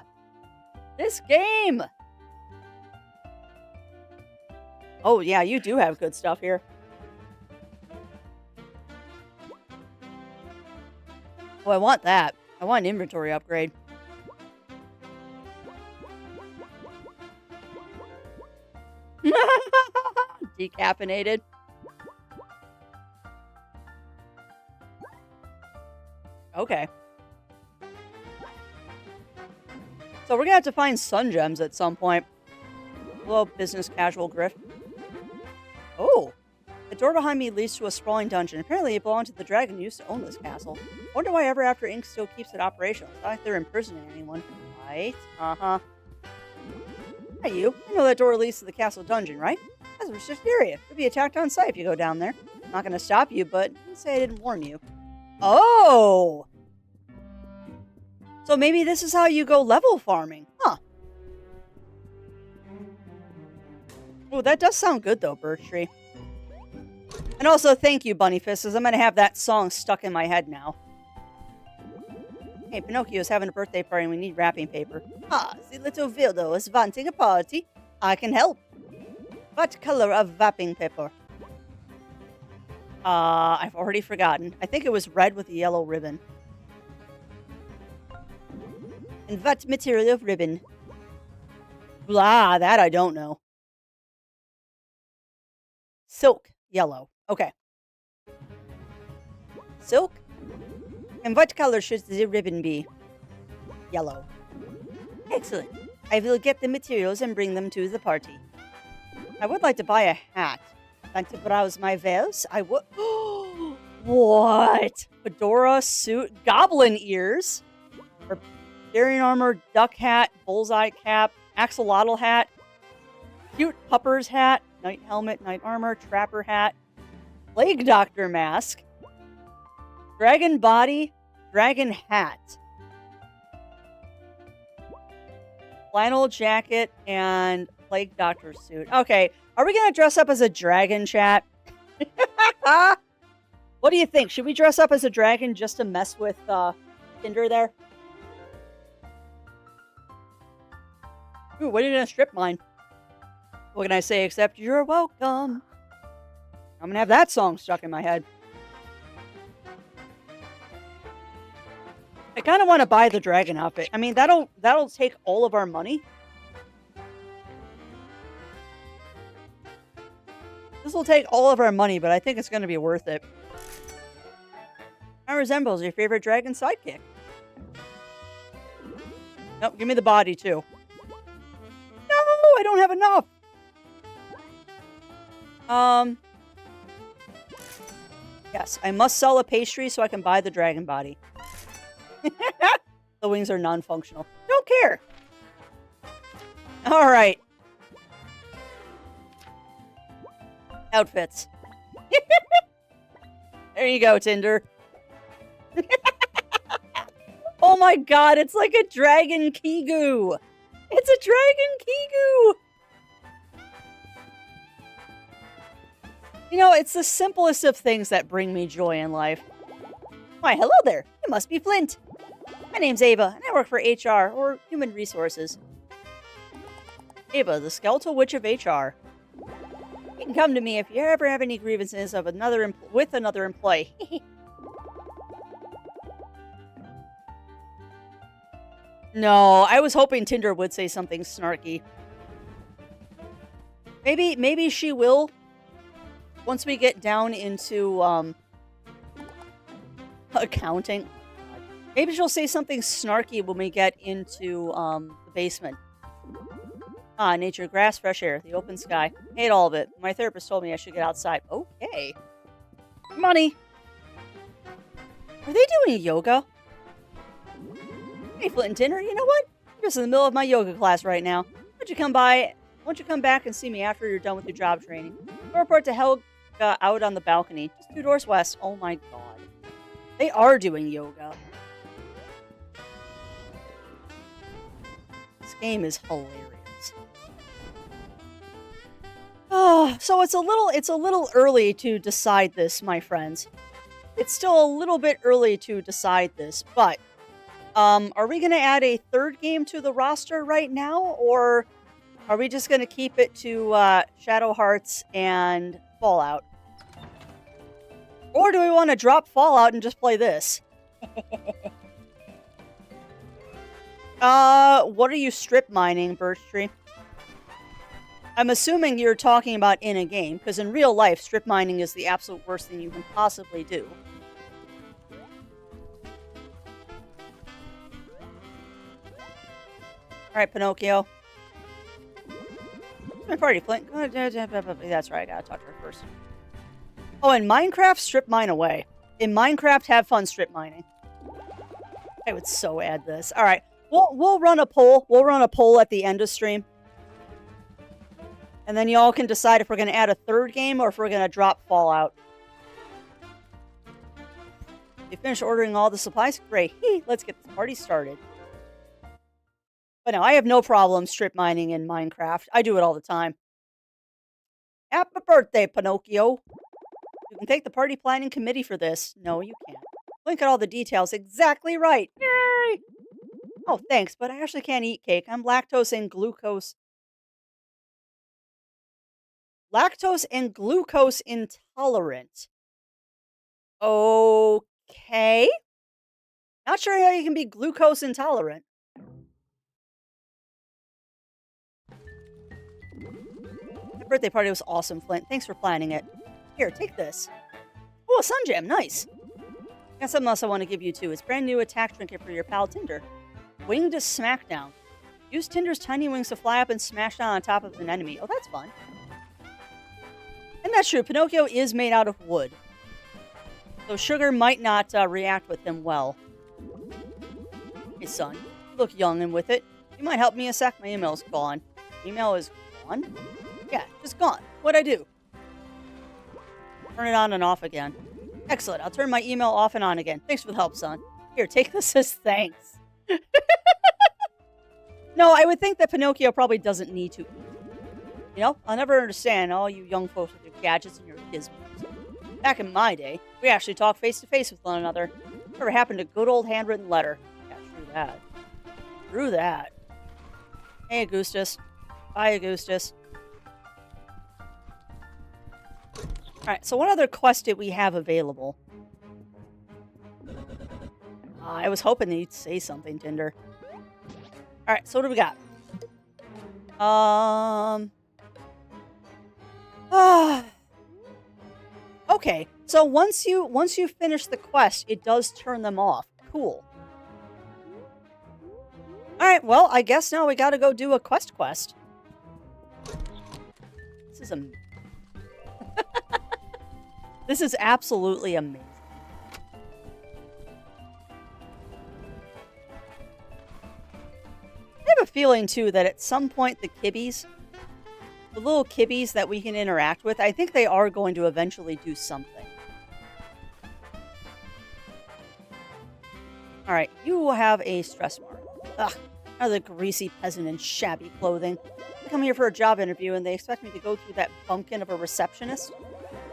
This game. Oh yeah, you do have good stuff here. Oh, I want that. I want an inventory upgrade. Decaffeinated. Okay. So we're gonna have to find sun gems at some point. A little business casual grift. Oh! The door behind me leads to a sprawling dungeon. Apparently it belonged to the dragon who used to own this castle. Wonder why ever after Ink still keeps it operational. It's not like they're imprisoning anyone. Right? Uh-huh. Hi, you. I know that door leads to the castle dungeon, right? That's a just area. You'll be attacked on sight if you go down there. I'm not gonna stop you, but let's say I didn't warn you. Oh! So maybe this is how you go level farming. Huh. Oh, that does sound good, though, Birch Tree. And also, thank you, Bunny Fist, as I'm going to have that song stuck in my head now. Hey, Pinocchio's having a birthday party and we need wrapping paper. Ah, the little weirdo is wanting a party. I can help. What color of wrapping paper? I've already forgotten. I think it was red with a yellow ribbon. And what material of ribbon? Blah, that I don't know. Silk, yellow. Okay. Silk? And what color should the ribbon be? Yellow. Excellent. I will get the materials and bring them to the party. I would like to buy a hat. Like to browse my wares? I would. What? Fedora suit, goblin ears, barbarian armor, duck hat, bullseye cap, axolotl hat, cute pupper's hat, knight helmet, knight armor, trapper hat, plague doctor mask, dragon body, dragon hat, flannel jacket, and plague doctor suit. Okay, are we gonna dress up as a dragon, chat? What do you think? Should we dress up as a dragon just to mess with Tinder there? Ooh, what are you gonna strip mine? What can I say except you're welcome? I'm gonna have that song stuck in my head. I kind of want to buy the dragon outfit. I mean, that'll take all of our money. This will take all of our money, but I think it's going to be worth it. How resembles your favorite dragon sidekick? Nope, give me the body, too. No, I don't have enough. Yes, I must sell a pastry so I can buy the dragon body. The wings are non-functional. Don't care. All right. Outfits. There you go, Tinder. Oh my god, it's like a dragon Kigu. It's a dragon Kigu. You know, it's the simplest of things that bring me joy in life. Why, hello there. You must be Flint. My name's Ava, and I work for HR, or Human Resources. Ava, the skeletal witch of HR. You can come to me if you ever have any grievances with another employee. No, I was hoping Tinder would say something snarky. Maybe she will. Once we get down into accounting. Maybe she'll say something snarky when we get into the basement. Ah, nature, grass, fresh air, the open sky. Hate all of it. My therapist told me I should get outside. Okay. Money. Are they doing yoga? Hey, Flint and Tinder, you know what? I'm just in the middle of my yoga class right now. Why don't you come back and see me after you're done with your job training? I'll report to Helga out on the balcony, just 2 doors west. Oh my god. They are doing yoga. This game is hilarious. Oh, so it's a little early to decide this, my friends. It's still a little bit early to decide this, but are we going to add a third game to the roster right now, or are we just going to keep it to Shadow Hearts and Fallout? Or do we want to drop Fallout and just play this? What are you strip mining, Birch Tree? I'm assuming you're talking about in a game, because in real life, strip mining is the absolute worst thing you can possibly do. Alright, Pinocchio. My party, Flint. That's right, I gotta talk to her first. Oh, in Minecraft, strip mine away. In Minecraft, have fun strip mining. I would so add this. Alright, we'll run a poll. We'll run a poll at the end of stream. And then y'all can decide if we're going to add a third game or if we're going to drop Fallout. You finished ordering all the supplies? Great. Let's get this party started. But no, I have no problem strip mining in Minecraft. I do it all the time. Happy birthday, Pinocchio. You can thank the party planning committee for this. No, you can't. Link at all the details. Exactly right. Yay! Oh, thanks, but I actually can't eat cake. I'm lactose and glucose intolerant. Okay. Not sure how you can be glucose intolerant. The birthday party was awesome, Flint. Thanks for planning it. Here, take this. Oh, a sun jam. Nice. Got something else I want to give you, too. It's brand new attack trinket for your pal Tinder. Winged Smackdown. Use Tinder's tiny wings to fly up and smash down on top of an enemy. Oh, that's fun. And that's true. Pinocchio is made out of wood. So sugar might not react with him well. Hey, son. You look young and with it. You might help me a sec. My email's gone. Email is gone? Yeah, just gone. What'd I do? Turn it on and off again. Excellent. I'll turn my email off and on again. Thanks for the help, son. Here, take this as thanks. No, I would think that Pinocchio probably doesn't need to eat. You know, I'll never understand all you young folks with your gadgets and your gizmos. Back in my day, we actually talked face-to-face with one another. Never happened to good old handwritten letter. Yeah, true that. True that. Hey, Augustus. Bye, Augustus. Alright, so what other quest did we have available? I was hoping that you'd say something, Tinder. Alright, so what do we got? Okay, so once you finish the quest, it does turn them off. Cool. Alright, well, I guess now we gotta go do a quest. This is This is absolutely amazing. I have a feeling, too, that at some point the kibbies, the little kibbies that we can interact with, I think they are going to eventually do something. Alright, you will have a stress mark. Ugh, another greasy peasant in shabby clothing. I come here for a job interview and they expect me to go through that bumpkin of a receptionist?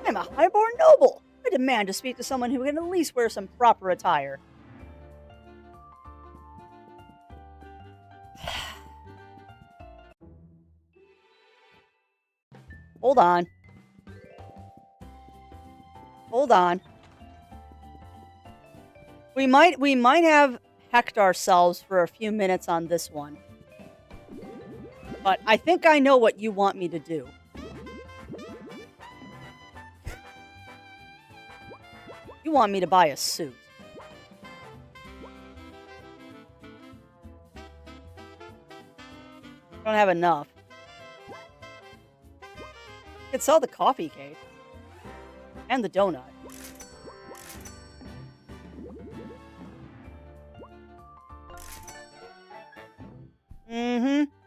I'm a highborn noble. I demand to speak to someone who can at least wear some proper attire. Hold on. We might have hecked ourselves for a few minutes on this one. But I think I know what you want me to do. You want me to buy a suit. I don't have enough. I could sell the coffee cake. And the donut.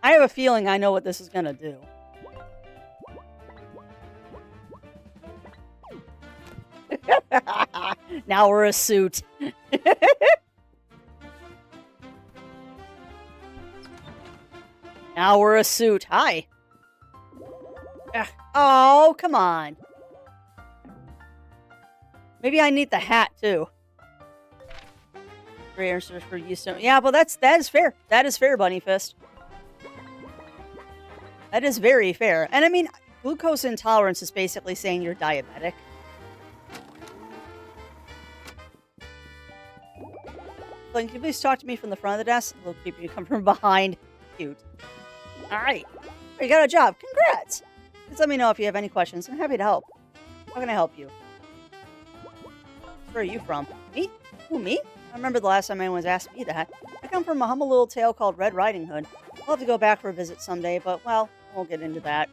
I have a feeling I know what this is gonna do. Now we're a suit. Now we're a suit. Hi. Ugh. Oh, come on. Maybe I need the hat, too. Great answers for you. Yeah, well, that is fair. That is fair, Bunny Fist. That is very fair. And I mean, glucose intolerance is basically saying you're diabetic. Like, can you please talk to me from the front of the desk? A little creepy to come from behind. Cute. Alright. You got a job. Congrats! Just let me know if you have any questions. I'm happy to help. How can I help you? Where are you from? Me? Who, me? I remember the last time anyone's asked me that. I come from a humble little tale called Red Riding Hood. I'll have to go back for a visit someday, but, well, I won't get into that.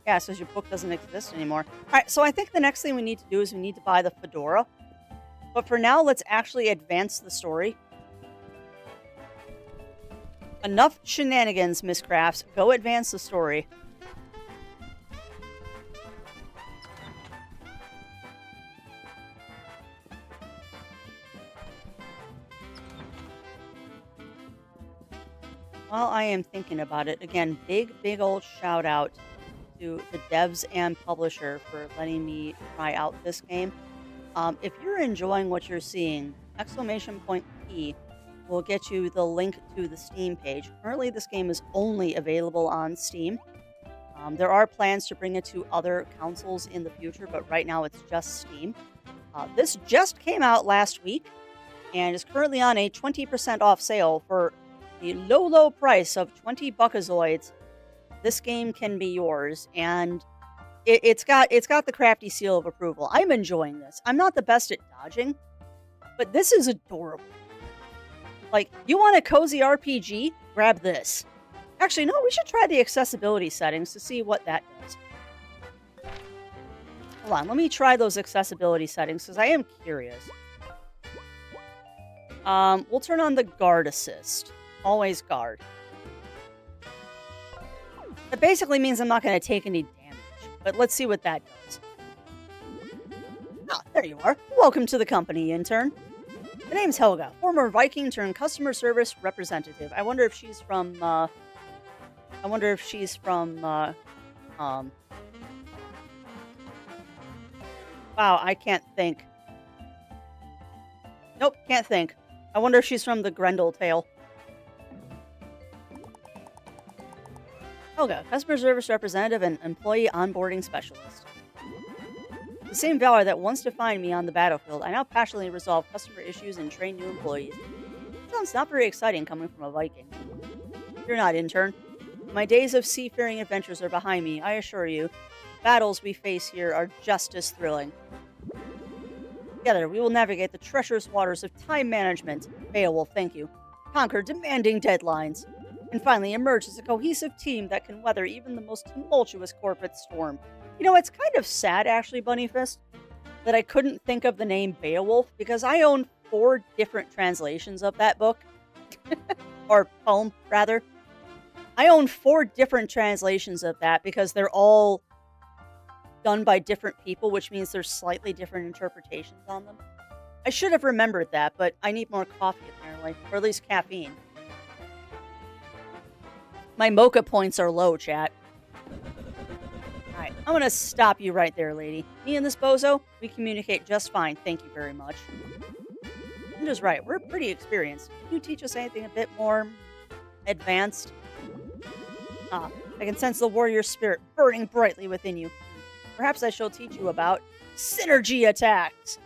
Yeah, so your book doesn't exist anymore. Alright, so I think the next thing we need to do is we need to buy the fedora. But for now, let's actually advance the story. Enough shenanigans, Miss Crafts. Go advance the story. While I am thinking about it, again, big old shout out to the devs and publisher for letting me try out this game. If you're enjoying what you're seeing, !P will get you the link to the Steam page. Currently, this game is only available on Steam. There are plans to bring it to other consoles in the future, but right now it's just Steam. This just came out last week and is currently on a 20% off sale for the low price of 20 buckazoids. This game can be yours, and it's got the crafty seal of approval. I'm enjoying this. I'm not the best at dodging, but this is adorable. Like, you want a cozy RPG? Grab this. Actually, no, we should try the accessibility settings to see what that does. Hold on, let me try those accessibility settings, because I am curious. We'll turn on the guard assist. Always guard. That basically means I'm not going to take any damage, but let's see what that does. Ah, there you are. Welcome to the company, intern. The name's Helga, former Viking turned customer service representative. I wonder if she's from, wow, I can't think. Nope, can't think. I wonder if she's from the Grendel tale. Helga, customer service representative and employee onboarding specialist. The same valor that once defined me on the battlefield, I now passionately resolve customer issues and train new employees. Sounds not very exciting coming from a Viking. You're not, intern. My days of seafaring adventures are behind me, I assure you. The battles we face here are just as thrilling. Together, we will navigate the treacherous waters of time management. Beowulf, thank you. conquer demanding deadlines, and finally emerge as a cohesive team that can weather even the most tumultuous corporate storm. You know, it's kind of sad, actually, Bunnyfist, that I couldn't think of the name Beowulf because I own 4 different translations of that book, or poem, rather. I own 4 different translations of that because they're all done by different people, which means there's slightly different interpretations on them. I should have remembered that, but I need more coffee, apparently, or at least caffeine. My mocha points are low, chat. Alright, I'm gonna stop you right there, lady. Me and this bozo, we communicate just fine, thank you very much. Ninja's right, we're pretty experienced. Can you teach us anything a bit more advanced? I can sense the warrior spirit burning brightly within you. Perhaps I shall teach you about synergy attacks.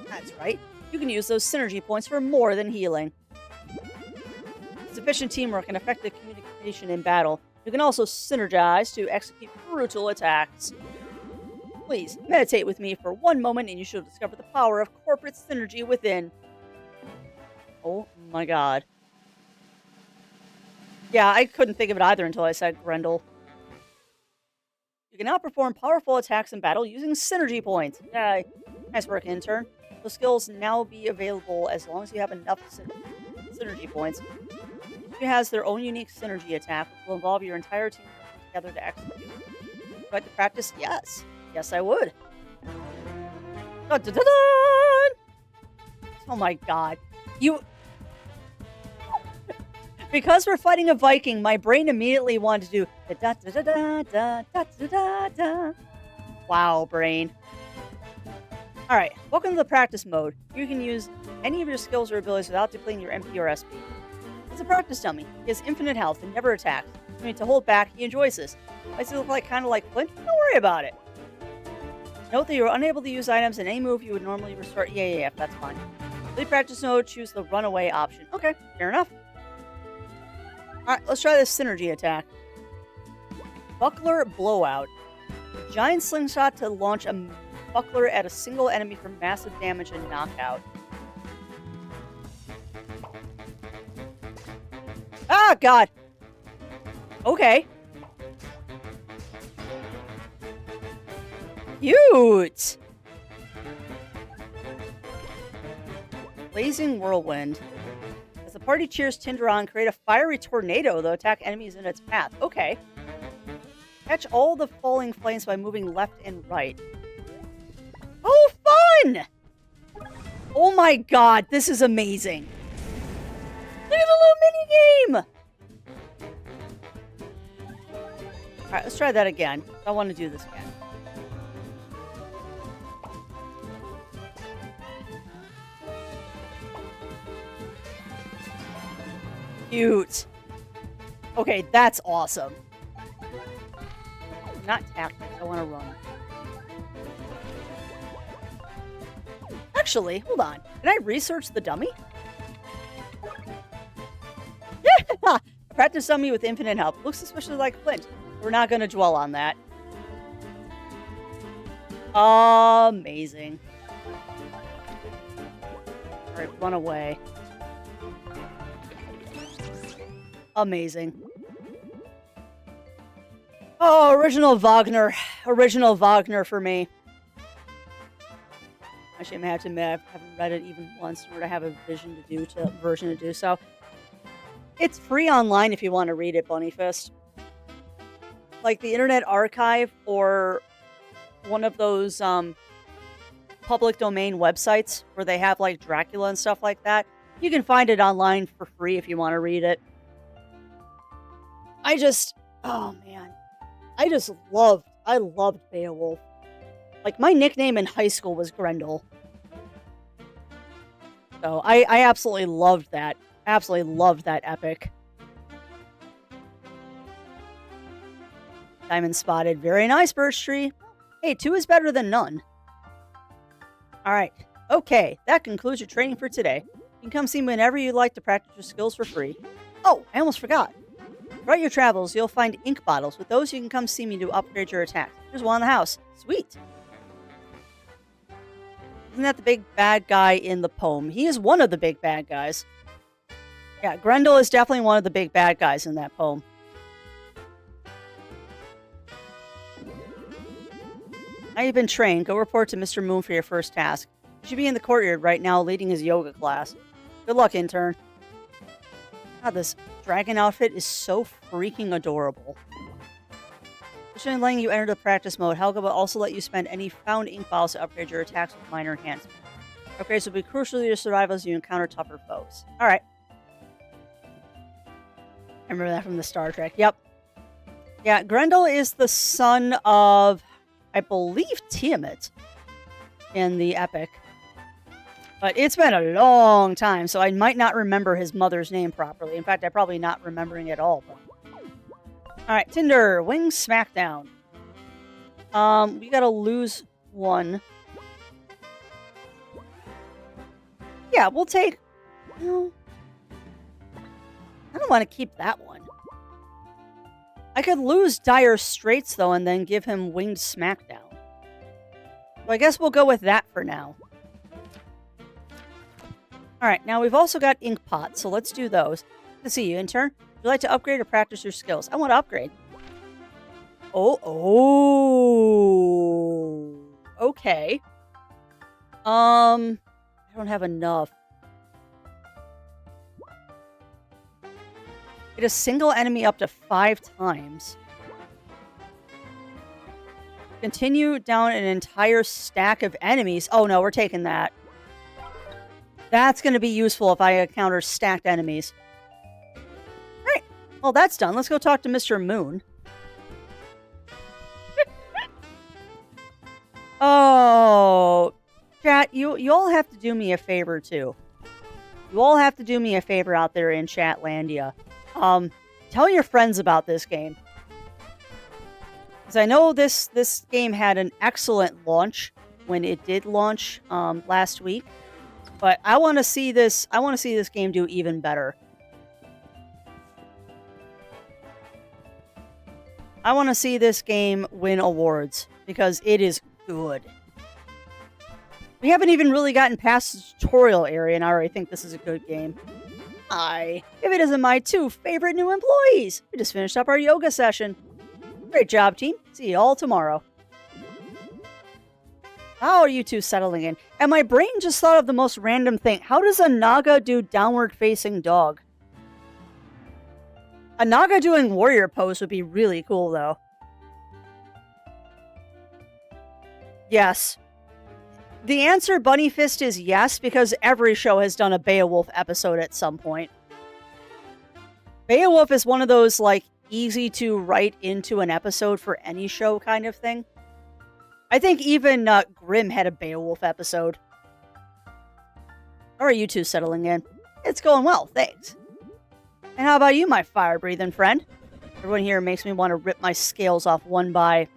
That's right. You can use those synergy points for more than healing. Sufficient teamwork and effective communication in battle. You can also synergize to execute brutal attacks. Please, meditate with me for one moment and you shall discover the power of corporate synergy within. Oh my god. Yeah, I couldn't think of it either until I said Grendel. You can now perform powerful attacks in battle using synergy points. Yay. Nice work, intern. Those skills now be available as long as you have enough synergy points. Each has their own unique synergy attack, which will involve your entire team working together to execute. Would you like to practice? Yes. Yes, I would. Dun, dun, dun, dun! Oh my god. You... Because we're fighting a Viking, my brain immediately wanted to do da da da da da da da da da. Wow, brain. Alright, welcome to the practice mode. You can use any of your skills or abilities without depleting your MP or SP. It's a practice dummy. He has infinite health and never attacks. You need to hold back, he enjoys this. Might look like kind of like Flint? Don't worry about it. Note that you are unable to use items in any move you would normally restore. Yeah, that's fine. Lead practice mode, choose the runaway option. Okay, fair enough. Alright, let's try this synergy attack. Buckler Blowout. Giant slingshot to launch a buckler at a single enemy for massive damage and knockout. Ah, God! Okay. Cute! Blazing Whirlwind. As the party cheers Tinder on, create a fiery tornado that attack enemies in its path. Okay. Catch all the falling flames by moving left and right. Oh, fun! Oh my god, this is amazing. Look at the little mini game! Alright, let's try that again. I want to do this again. Cute. Okay, that's awesome. Not tactics, I want to run. Actually, hold on. Can I research the dummy? Yeah! Practice dummy with infinite health. Looks especially like Flint. We're not going to dwell on that. Amazing. Alright, run away. Amazing. Oh, original Wagner. Original Wagner for me. Actually, I'm have to admit, I haven't read it even once in order to have a version to do so. It's free online if you want to read it, Bunnyfist. Like the Internet Archive or one of those public domain websites where they have like Dracula and stuff like that. You can find it online for free if you want to read it. Oh man. I loved Beowulf. Like, my nickname in high school was Grendel. So, I absolutely loved that. Absolutely loved that epic. Diamond spotted. Very nice, Birch Tree. Hey, 2 is better than none. Alright. Okay, that concludes your training for today. You can come see me whenever you'd like to practice your skills for free. Oh, I almost forgot. Throughout your travels, you'll find ink bottles. With those, you can come see me to upgrade your attacks. There's one in the house. Sweet. Isn't that the big bad guy in the poem? He is one of the big bad guys. Yeah, Grendel is definitely one of the big bad guys in that poem. Now you've been trained. Go report to Mr. Moon for your first task. You should be in the courtyard right now leading his yoga class. Good luck, intern. God, this dragon outfit is so freaking adorable. Additionally, letting you enter the practice mode, Helga will also let you spend any found ink files to upgrade your attacks with minor enhancements. Upgrades will be crucial to your survival as you encounter tougher foes. Alright. I remember that from the Star Trek. Yep. Yeah, Grendel is the son of, I believe, Tiamat in the epic. But it's been a long time, so I might not remember his mother's name properly. In fact, I'm probably not remembering it all. Alright, Tinder, Wing Smackdown. We gotta lose one. Yeah, we'll take... No. I don't want to keep that one. I could lose Dire Straits, though, and then give him Winged Smackdown. So I guess we'll go with that for now. Alright, now we've also got Ink Pots, so let's do those. Good to see you, intern. Would you like to upgrade or practice your skills? I want to upgrade. Oh. Okay. I don't have enough. Hit a single enemy up to 5 times. Continue down an entire stack of enemies. Oh no, we're taking that. That's going to be useful if I encounter stacked enemies. Alright, well that's done. Let's go talk to Mr. Moon. Oh, chat, you all have to do me a favor too. You all have to do me a favor out there in Chatlandia. Tell your friends about this game. Because I know this game had an excellent launch when it did launch last week. But I want to see this game do even better. I want to see this game win awards because it is good. We haven't even really gotten past the tutorial area and I already think this is a good game. If it isn't my 2 favorite new employees. We just finished up our yoga session. Great job, team. See you all tomorrow. How are you two settling in? And my brain just thought of the most random thing. How does a Naga do downward-facing dog? A Naga doing warrior pose would be really cool, though. Yes. The answer, Bunny Fist, is yes, because every show has done a Beowulf episode at some point. Beowulf is one of those, like, easy to write into an episode for any show kind of thing. I think even Grimm had a Beowulf episode. How are you two settling in? It's going well, thanks. And how about you, my fire-breathing friend? Everyone here makes me want to rip my scales off one by...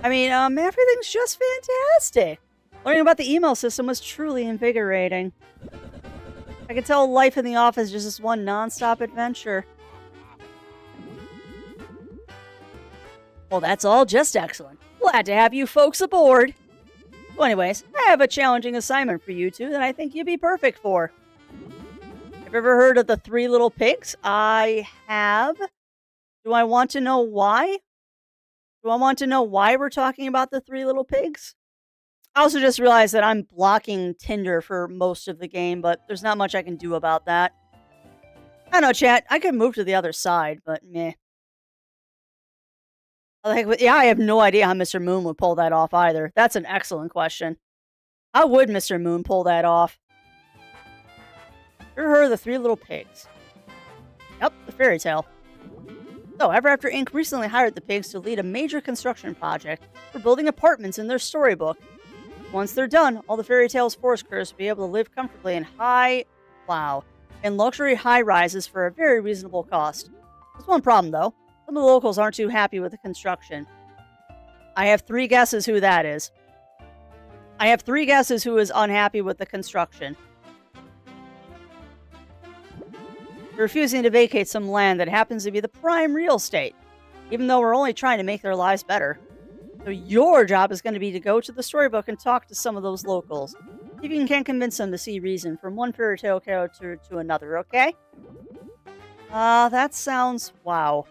I mean, everything's just fantastic. Learning about the email system was truly invigorating. I could tell life in the office is just this one non-stop adventure. Well, that's all just excellent. Glad to have you folks aboard. Well, anyways, I have a challenging assignment for you two that I think you'd be perfect for. Have you ever heard of the 3 Little Pigs? I have. Do I want to know why? Do I want to know why we're talking about the 3 Little Pigs? I also just realized that I'm blocking Tinder for most of the game, but there's not much I can do about that. I know, chat. I could move to the other side, but meh. Yeah, I have no idea how Mr. Moon would pull that off either. That's an excellent question. How would Mr. Moon pull that off? Ever heard of the 3 Little Pigs? Yep, the fairy tale. So, Ever After Inc. recently hired the pigs to lead a major construction project for building apartments in their storybook. Once they're done, all the fairy tale's forest creatures will be able to live comfortably in luxury high-rises for a very reasonable cost. There's one problem, though. Some of the locals aren't too happy with the construction. I have 3 guesses who that is. I have 3 guesses who is unhappy with the construction. They're refusing to vacate some land that happens to be the prime real estate, even though we're only trying to make their lives better. So your job is going to be to go to the storybook and talk to some of those locals. See if you can convince them to see reason from one fairy tale character to another, okay? That sounds... wow.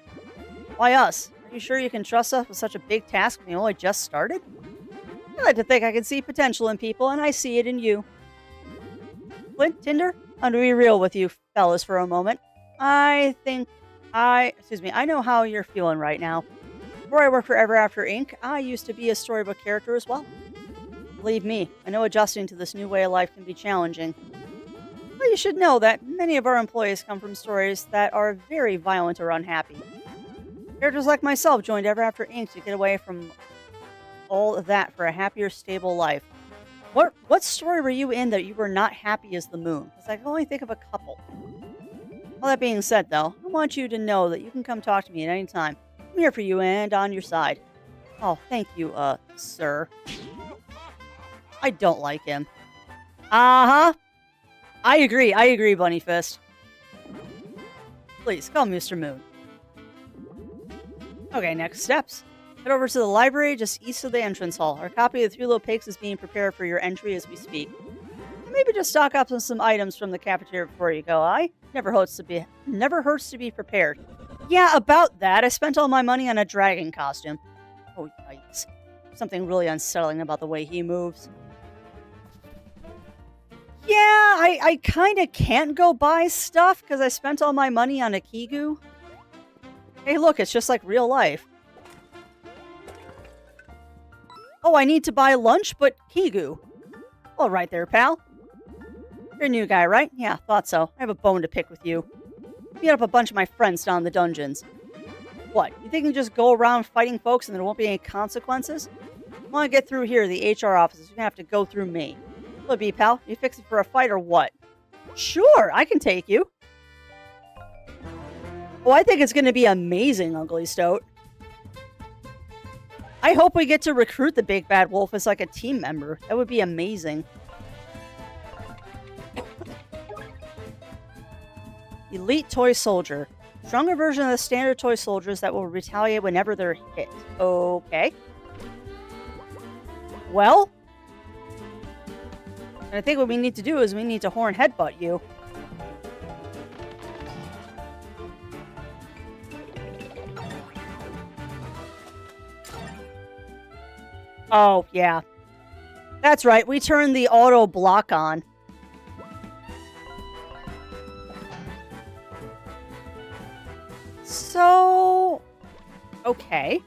Why us? Are you sure you can trust us with such a big task when we only just started? I like to think I can see potential in people, and I see it in you. Flint, Tinder, I'm going to be real with you fellas for a moment. I know how you're feeling right now. Before I worked for Ever After Inc., I used to be a storybook character as well. Believe me, I know adjusting to this new way of life can be challenging. But you should know that many of our employees come from stories that are very violent or unhappy. Characters like myself joined Ever After Inc. to get away from all of that for a happier, stable life. What story were you in that you were not happy as the moon? Because I can only think of a couple. All that being said, though, I want you to know that you can come talk to me at any time. I'm here for you and on your side. Oh, thank you, sir. I don't like him. Uh-huh. I agree, Bunny Fist. Please, call me Mr. Moon. Okay, next steps. Head over to the library just east of the entrance hall. Our copy of the Three Little Pigs is being prepared for your entry as we speak. And maybe just stock up on some items from the cafeteria before you go, aye? Never hurts to be prepared. Yeah, about that. I spent all my money on a dragon costume. Oh, yikes. Something really unsettling about the way he moves. Yeah, I kind of can't go buy stuff because I spent all my money on a Kigu. Hey, look, it's just like real life. Oh, I need to buy lunch, but Kigu. All right there, pal. You're a new guy, right? Yeah, thought so. I have a bone to pick with you. Beat up a bunch of my friends down in the dungeons. What, you think you can just go around fighting folks and there won't be any consequences? If you want to get through here, the HR offices, you're going to have to go through me. Look, B, pal, you fixing for a fight or what? Sure, I can take you. Oh, I think it's going to be amazing, Ugly Stoat. I hope we get to recruit the Big Bad Wolf as like a team member. That would be amazing. Elite Toy Soldier. Stronger version of the standard toy soldiers that will retaliate whenever they're hit. Okay. Well, I think what we need to do is we need to horn headbutt you. Oh, yeah. That's right. We turned the auto block on. So... okay.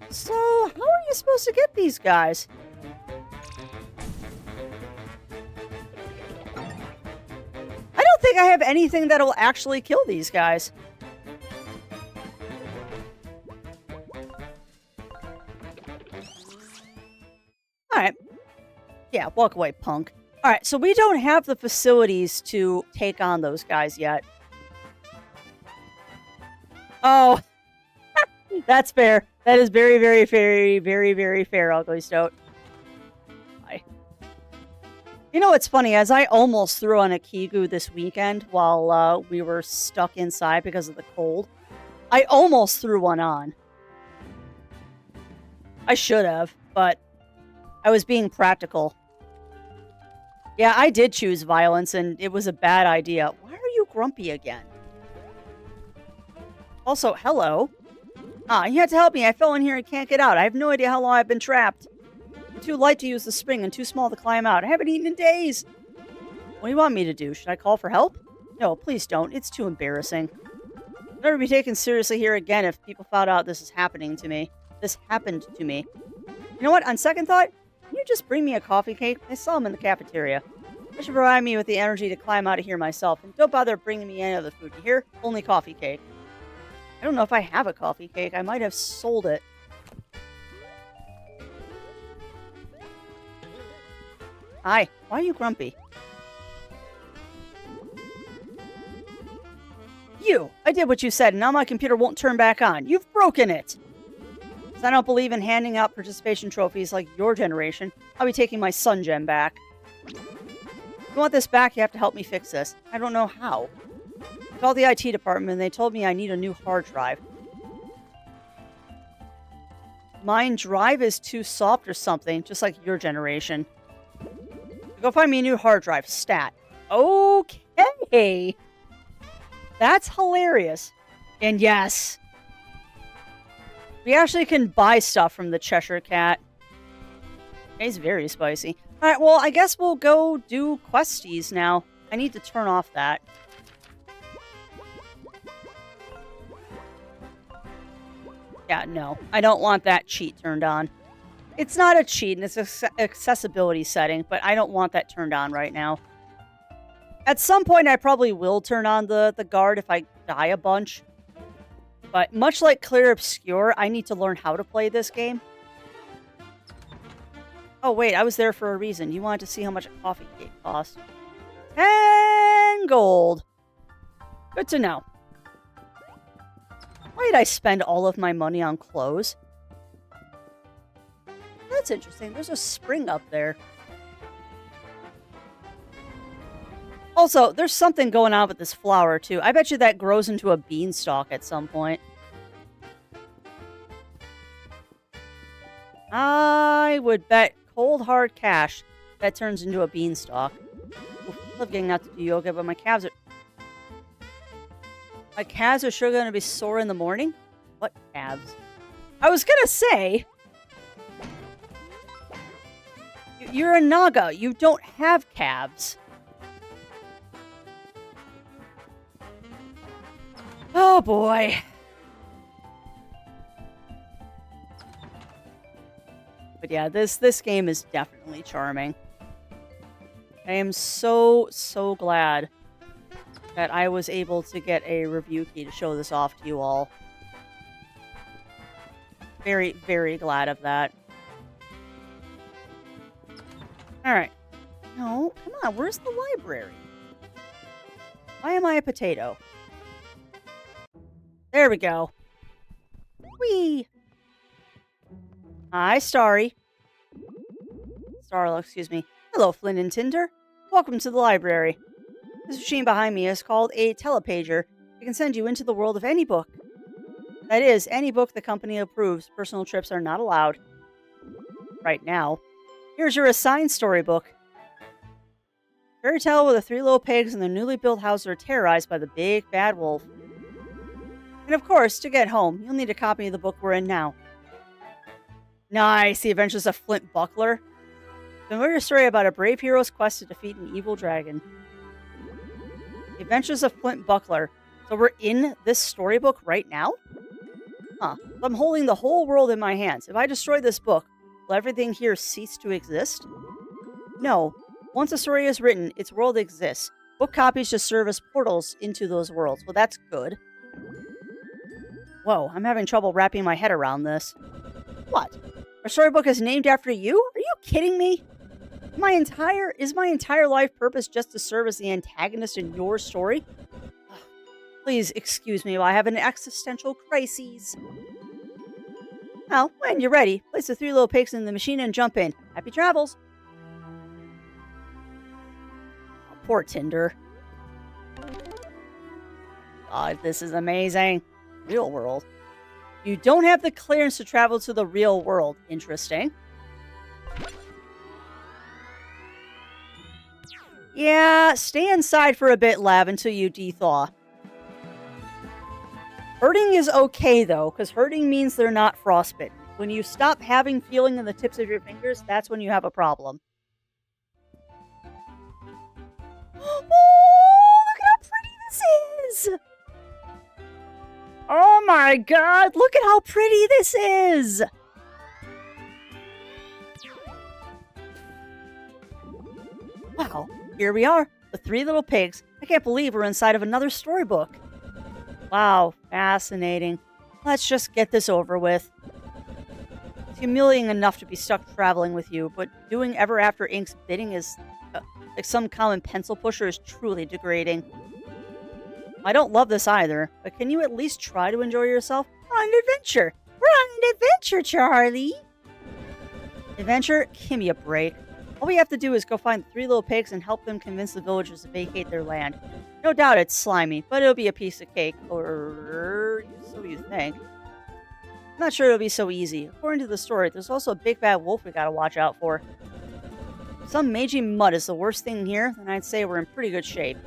So, how are you supposed to get these guys? I don't think I have anything that'll actually kill these guys. Alright. Yeah, walk away, punk. Alright, so we don't have the facilities to take on those guys yet. Oh. That's fair. That is very, very, very, very, very fair, Ugly Stoat. Bye. You know what's funny? As I almost threw on a Kigu this weekend while we were stuck inside because of the cold, I almost threw one on. I should have, but I was being practical. Yeah, I did choose violence, and it was a bad idea. Why are you grumpy again? Also, hello. You had to help me. I fell in here and can't get out. I have no idea how long I've been trapped. I'm too light to use the spring and too small to climb out. I haven't eaten in days. What do you want me to do? Should I call for help? No, please don't. It's too embarrassing. I'll never be taken seriously here again if people found out this is happening to me. This happened to me. You know what? On second thought, can you just bring me a coffee cake? I saw them in the cafeteria. That should provide me with the energy to climb out of here myself. And don't bother bringing me any other food. You hear? Only coffee cake. I don't know if I have a coffee cake. I might have sold it. Hi. Why are you grumpy? You! I did what you said, and now my computer won't turn back on. You've broken it! Because I don't believe in handing out participation trophies like your generation. I'll be taking my Sun Gem back. If you want this back, you have to help me fix this. I don't know how. I called the IT department, and they told me I need a new hard drive. mine drive is too soft or something, just like your generation. Go find me a new hard drive. Stat. Okay. That's hilarious. And yes, we actually can buy stuff from the Cheshire Cat. He's very spicy. Alright, well, I guess we'll go do questies now. I need to turn off that. Yeah, no. I don't want that cheat turned on. It's not a cheat, and it's an accessibility setting, but I don't want that turned on right now. At some point, I probably will turn on the guard if I die a bunch. But much like Clear Obscure, I need to learn how to play this game. Oh, wait, I was there for a reason. You wanted to see how much a coffee cake costs. 10 gold. Good to know. Why did I spend all of my money on clothes? That's interesting. There's a spring up there. Also, there's something going on with this flower, too. I bet you that grows into a beanstalk at some point. I would bet cold hard cash that turns into a beanstalk. Oof, I love getting out to do yoga, but my calves are... My calves are sure going to be sore in the morning? What calves? I was going to say... You're a Naga. You don't have calves. Oh, boy. But yeah, this game is definitely charming. I am so glad that I was able to get a review key to show this off to you all. Very, very glad of that. Alright. No, come on, where's the library? Why am I a potato? There we go. Whee! Hi, Starry. Starla, excuse me. Hello, Flynn and Tinder. Welcome to the library. This machine behind me is called a telepager. It can send you into the world of any book. That is, any book the company approves. Personal trips are not allowed. Right now. Here's your assigned storybook. Fairy tale where the three little pigs in their newly built house are terrorized by the big bad wolf. And of course, to get home, you'll need a copy of the book we're in now. Nice, The Adventures of Flint Buckler. Familiar story about a brave hero's quest to defeat an evil dragon. The Adventures of Flint Buckler. So we're in this storybook right now? Huh. I'm holding the whole world in my hands. If I destroy this book, will everything here cease to exist? No. Once a story is written, its world exists. Book copies just serve as portals into those worlds. Well, that's good. Whoa, I'm having trouble wrapping my head around this. What? Our storybook is named after you? Are you kidding me? Is my entire life purpose just to serve as the antagonist in your story? Ugh. Please excuse me while I have an existential crisis. Well, when you're ready, place the three little pigs in the machine and jump in. Happy travels. Oh, poor Tinder. God, this is amazing. Real world. You don't have the clearance to travel to the real world. Interesting. Yeah, stay inside for a bit, Lav, until you de-thaw. Hurting is okay, though, because hurting means they're not frostbitten. When you stop having feeling in the tips of your fingers, that's when you have a problem. Oh, look at how pretty this is! Oh my god, look at how pretty this is! Wow, here we are, the three little pigs. I can't believe we're inside of another storybook. Wow, fascinating. Let's just get this over with. It's humiliating enough to be stuck traveling with you, but doing Ever After Inc.'s bidding is like some common pencil pusher is truly degrading. I don't love this either, but can you at least try to enjoy yourself? We're on an adventure! We're on an adventure, Charlie! Adventure? Give me a break. All we have to do is go find the three little pigs and help them convince the villagers to vacate their land. No doubt it's slimy, but it'll be a piece of cake. Or so you think. I'm not sure it'll be so easy. According to the story, there's also a big bad wolf we gotta watch out for. If some mangy mud is the worst thing here, then I'd say we're in pretty good shape.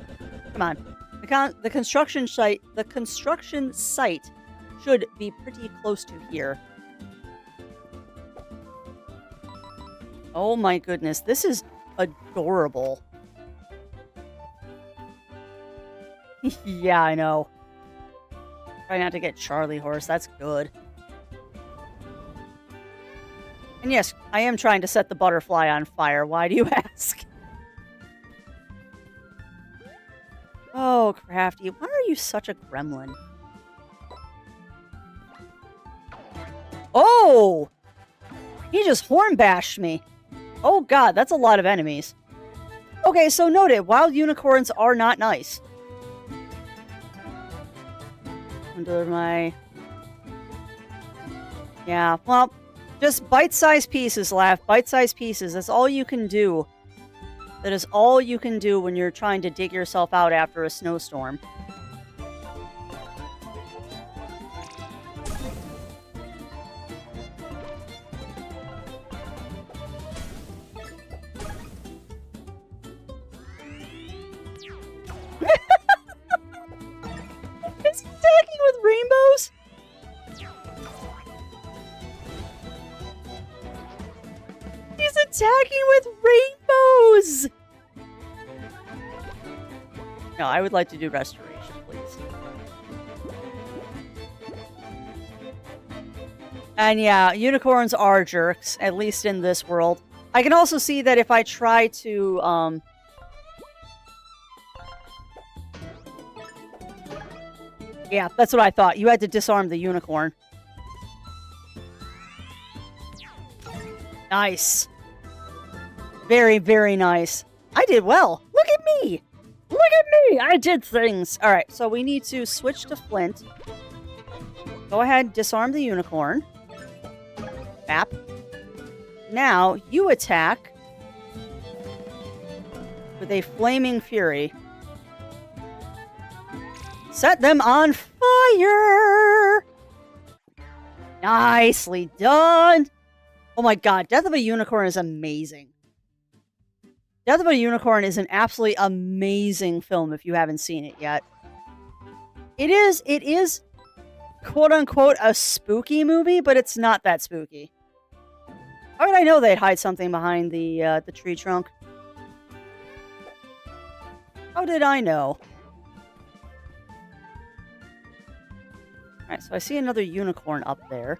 Come on. The construction site should be pretty close to here. Oh my goodness, this is adorable. Yeah, I know. Try not to get Charlie horse, that's good. And yes, I am trying to set the butterfly on fire. Why do you ask? Oh, Crafty, why are you such a gremlin? Oh! He just horn bashed me. Oh god, that's a lot of enemies. Okay, so noted, wild unicorns are not nice. Under my... Yeah, well, just bite-sized pieces, Laugh. Bite-sized pieces, that's all you can do. That is all you can do when you're trying to dig yourself out after a snowstorm. Is he attacking with rainbows? He's attacking with rainbows! No, I would like to do restoration, please. And yeah, unicorns are jerks, at least in this world. I can also see that if I try to, yeah, that's what I thought. You had to disarm the unicorn. Nice. Very, very nice. I did well. Look at me. Look at me. I did things. All right, so we need to switch to Flint. Go ahead, disarm the unicorn. Bap. Now, you attack with a flaming fury. Set them on fire! Nicely done! Oh my god, Death of a Unicorn is amazing. Death of a Unicorn is an absolutely amazing film if you haven't seen it yet. It is quote-unquote a spooky movie, but it's not that spooky. How did I know they'd hide something behind the tree trunk? How did I know? Alright, so I see another unicorn up there.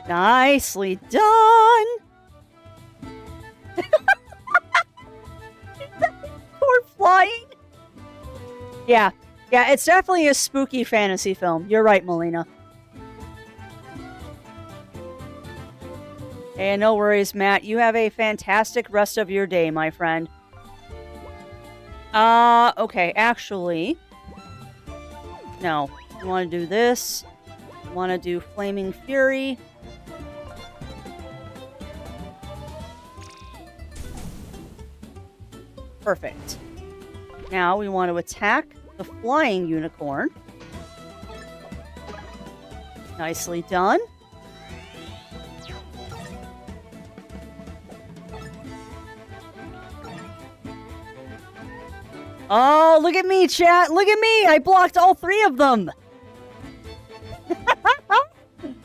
Nicely done! Or flying? Yeah, it's definitely a spooky fantasy film. You're right, Melina. Hey, no worries, Matt. You have a fantastic rest of your day, my friend. Okay, actually... No. I want to do this. I want to do Flaming Fury. Perfect. Now we want to attack the flying unicorn. Nicely done. Oh, look at me, chat. Look at me. I blocked all three of them.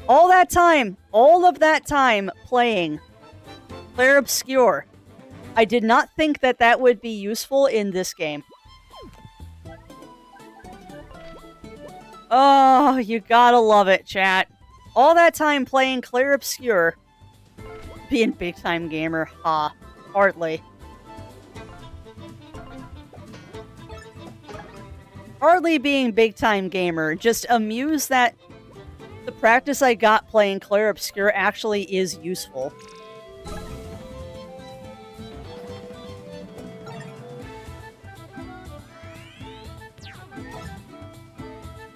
All of that time playing Clair Obscur. I did not think that that would be useful in this game. Oh, you gotta love it, chat. All that time playing Clair Obscur. Being big time gamer. Ha. Hardly. Hardly being big time gamer. Just amused that the practice I got playing Clair Obscur actually is useful.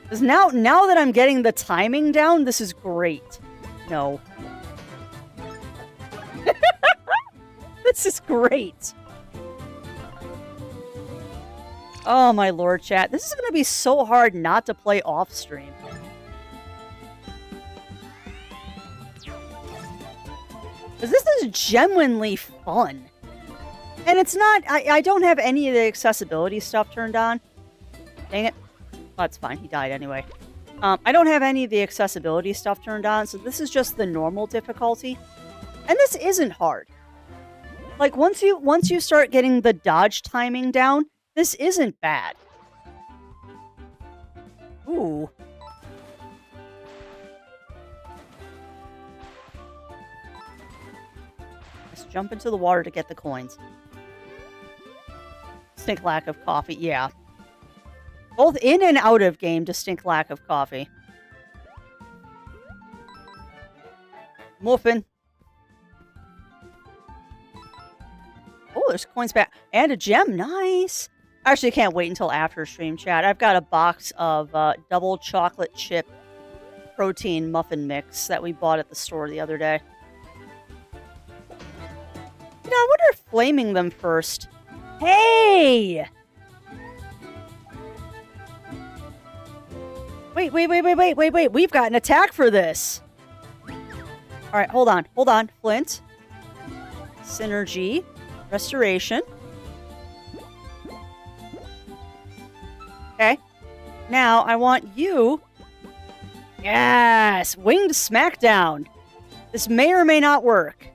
Because now that I'm getting the timing down, this is great. No. This is great. Oh, my lord, chat. This is going to be so hard not to play off stream. Because this is genuinely fun. And it's not... I don't have any of the accessibility stuff turned on. Dang it. Oh, that's fine. He died anyway. I don't have any of the accessibility stuff turned on, so this is just the normal difficulty. And this isn't hard. Like, once you start getting the dodge timing down, this isn't bad. Ooh. Let's jump into the water to get the coins. Distinct lack of coffee, yeah. Both in and out of game, distinct lack of coffee. Muffin. Oh, there's coins back. And a gem. Nice. I actually can't wait until after stream chat. I've got a box of double chocolate chip protein muffin mix that we bought at the store the other day. You know, I wonder if flaming them first. Hey! Wait. We've got an attack for this. All right, hold on. Flint. Synergy. Restoration. Okay. Now, I want you... Yes! Winged Smackdown. This may or may not work.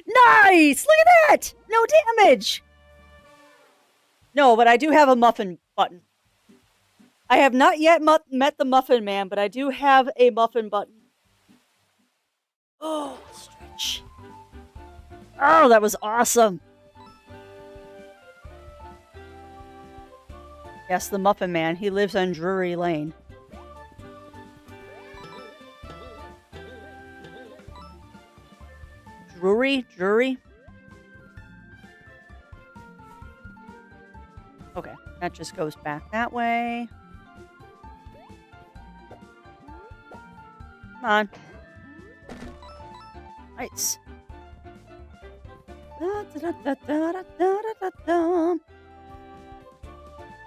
Nice! Look at that! No damage! No, but I do have a muffin button. I have not yet met the Muffin Man, but I do have a muffin button. Oh, stretch. Oh, that was awesome. Yes, the Muffin Man. He lives on Drury Lane. Drury? Okay, that just goes back that way. Come on. Nice.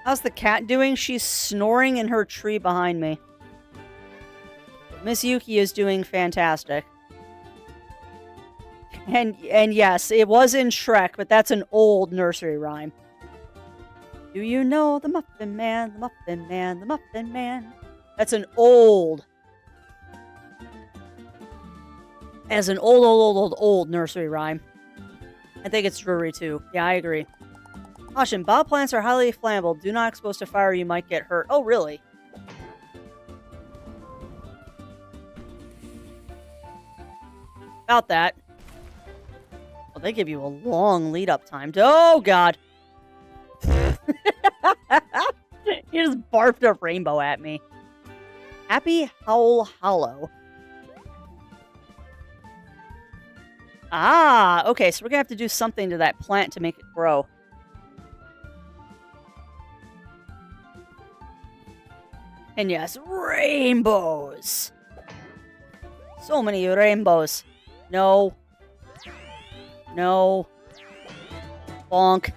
How's the cat doing? She's snoring in her tree behind me. Miss Yuki is doing fantastic. And yes, it was in Shrek, but that's an old nursery rhyme. Do you know the Muffin Man, the Muffin Man, the Muffin Man? That's an old... As an old nursery rhyme. I think it's Drury too. Yeah, I agree. Caution, bob plants are highly flammable. Do not expose to fire, you might get hurt. Oh, really? About that. Well, they give you a long lead-up time. Oh, God. He just barfed a rainbow at me. Happy Howl Hollow. Ah, okay, so we're gonna have to do something to that plant to make it grow. And yes, rainbows! So many rainbows. No. No. Bonk.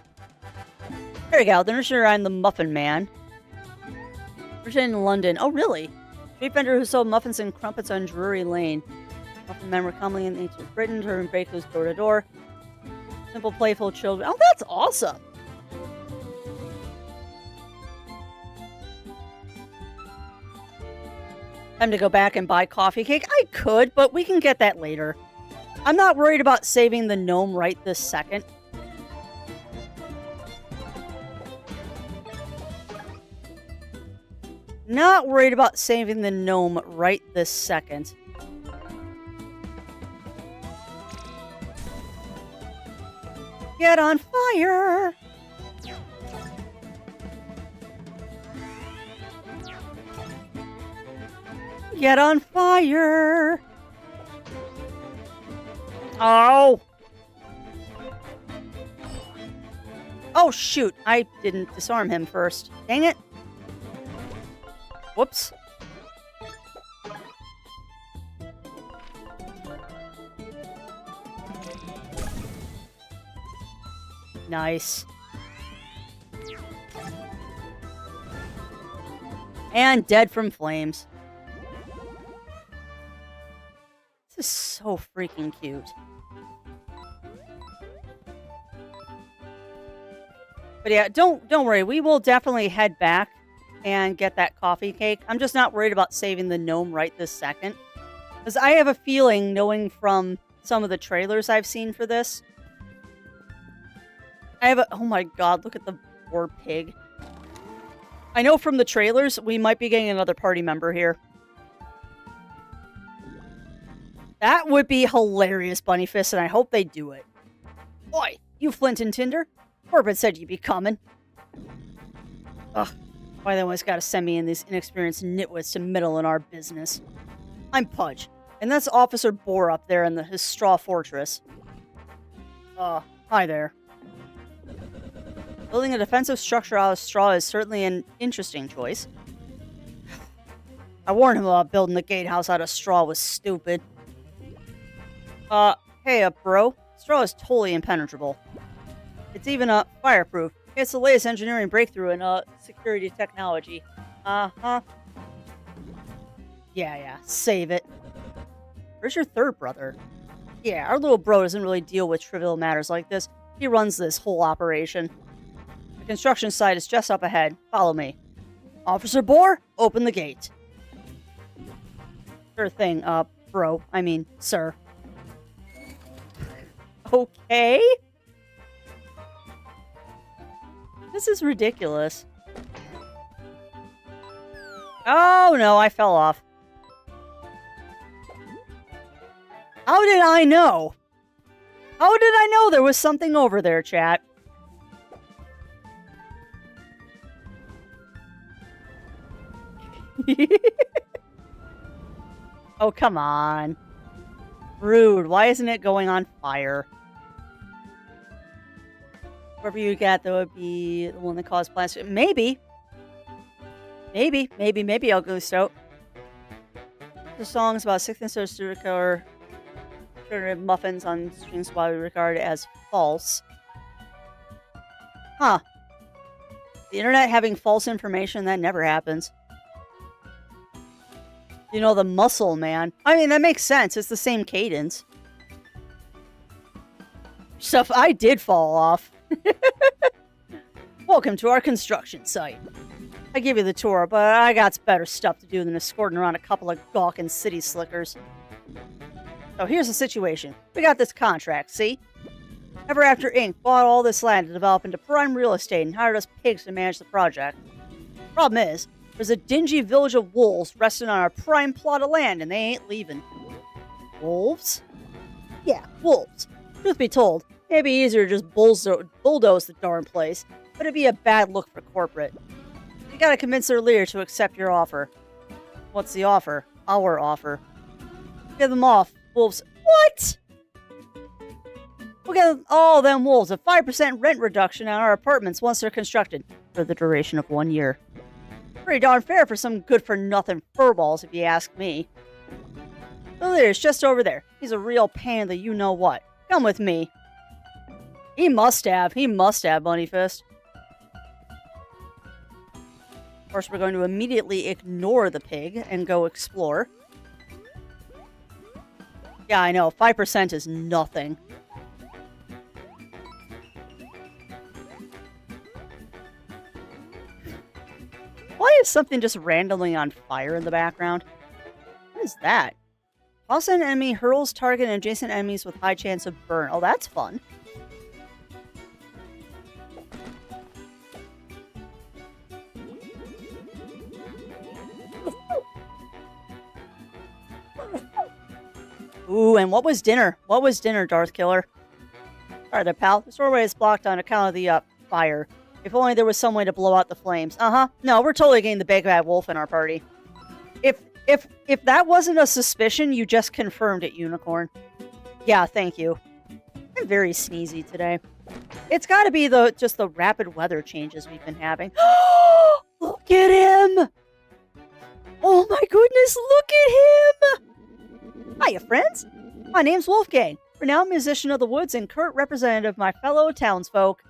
There we go, the nursery rhyme, the Muffin Man. Originated in London. Oh, really? Street vendor who sold muffins and crumpets on Drury Lane. Muffin men were commonly in ancient Britain, turning bakers door to door. Simple, playful children. Oh, that's awesome! Time to go back and buy coffee cake. I could, but we can get that later. I'm not worried about saving the gnome right this second. Not worried about saving the gnome right this second. Get on fire! Get on fire! Oh! Oh, shoot. I didn't disarm him first. Dang it. Whoops. Nice. And dead from flames. This is so freaking cute. But yeah, don't worry. We will definitely head back and get that coffee cake. I'm just not worried about saving the gnome right this second. Because I have a feeling, knowing from some of the trailers I've seen for this, oh my god, look at the poor pig. I know from the trailers, we might be getting another party member here. That would be hilarious, Bunnyfist, and I hope they do it. Oi, you Flint and Tinder? Corbett said you'd be coming. Ugh, why they always gotta send me in these inexperienced nitwits to meddle in our business. I'm Pudge, and that's Officer Boar up there in his straw fortress. Hi there. Building a defensive structure out of straw is certainly an interesting choice. I warned him about building the gatehouse out of straw was stupid. Hey up, bro. Straw is totally impenetrable. It's even, fireproof. It's the latest engineering breakthrough in, security technology. Uh-huh. Yeah, save it. Where's your third brother? Yeah, our little bro doesn't really deal with trivial matters like this. He runs this whole operation. The construction site is just up ahead. Follow me. Officer Boar, open the gate. Sure thing, bro. I mean, sir. Okay? This is ridiculous. Oh no, I fell off. How did I know? How did I know there was something over there, chat? Oh, come on. Rude. Why isn't it going on fire? Whoever you get, that would be the one that caused plastic. Maybe. Maybe, Augusto. The song's about 16 stars to recover muffins on streams while we regard it as false. Huh. The internet having false information, that never happens. You know, the muscle man. I mean, that makes sense. It's the same cadence. Stuff, I did fall off. Welcome to our construction site. I give you the tour, but I got better stuff to do than escorting around a couple of gawking city slickers. So here's the situation. We got this contract, see? Ever After Inc. bought all this land to develop into prime real estate and hired us pigs to manage the project. Problem is, there's a dingy village of wolves resting on our prime plot of land, and they ain't leaving. Wolves? Yeah, wolves. Truth be told, it'd be easier to just bulldoze the darn place, but it'd be a bad look for corporate. You gotta convince their leader to accept your offer. What's the offer? Our offer. Get them off. Wolves. What? We'll get all them wolves a 5% rent reduction on our apartments once they're constructed, for the duration of 1 year. Pretty darn fair for some good-for-nothing furballs, if you ask me. The leader's just over there. He's a real pain in the you-know-what. Come with me. He must have, Bunnyfist. Of course, we're going to immediately ignore the pig and go explore. Yeah, I know, 5% is nothing. Why is something just randomly on fire in the background? What is that? Toss an enemy hurls target and adjacent enemies with high chance of burn. Oh, that's fun. Ooh, and what was dinner? What was dinner, Darth Killer? Alright there, pal. The doorway is blocked on account of the, fire. If only there was some way to blow out the flames. Uh-huh. No, we're totally getting the big bad wolf in our party. If that wasn't a suspicion, you just confirmed it, Unicorn. Yeah, thank you. I'm very sneezy today. It's gotta be just the rapid weather changes we've been having. Look at him! Oh my goodness, look at him! Hiya, friends. My name's Wolfgang, renowned musician of the woods and current representative of my fellow townsfolk.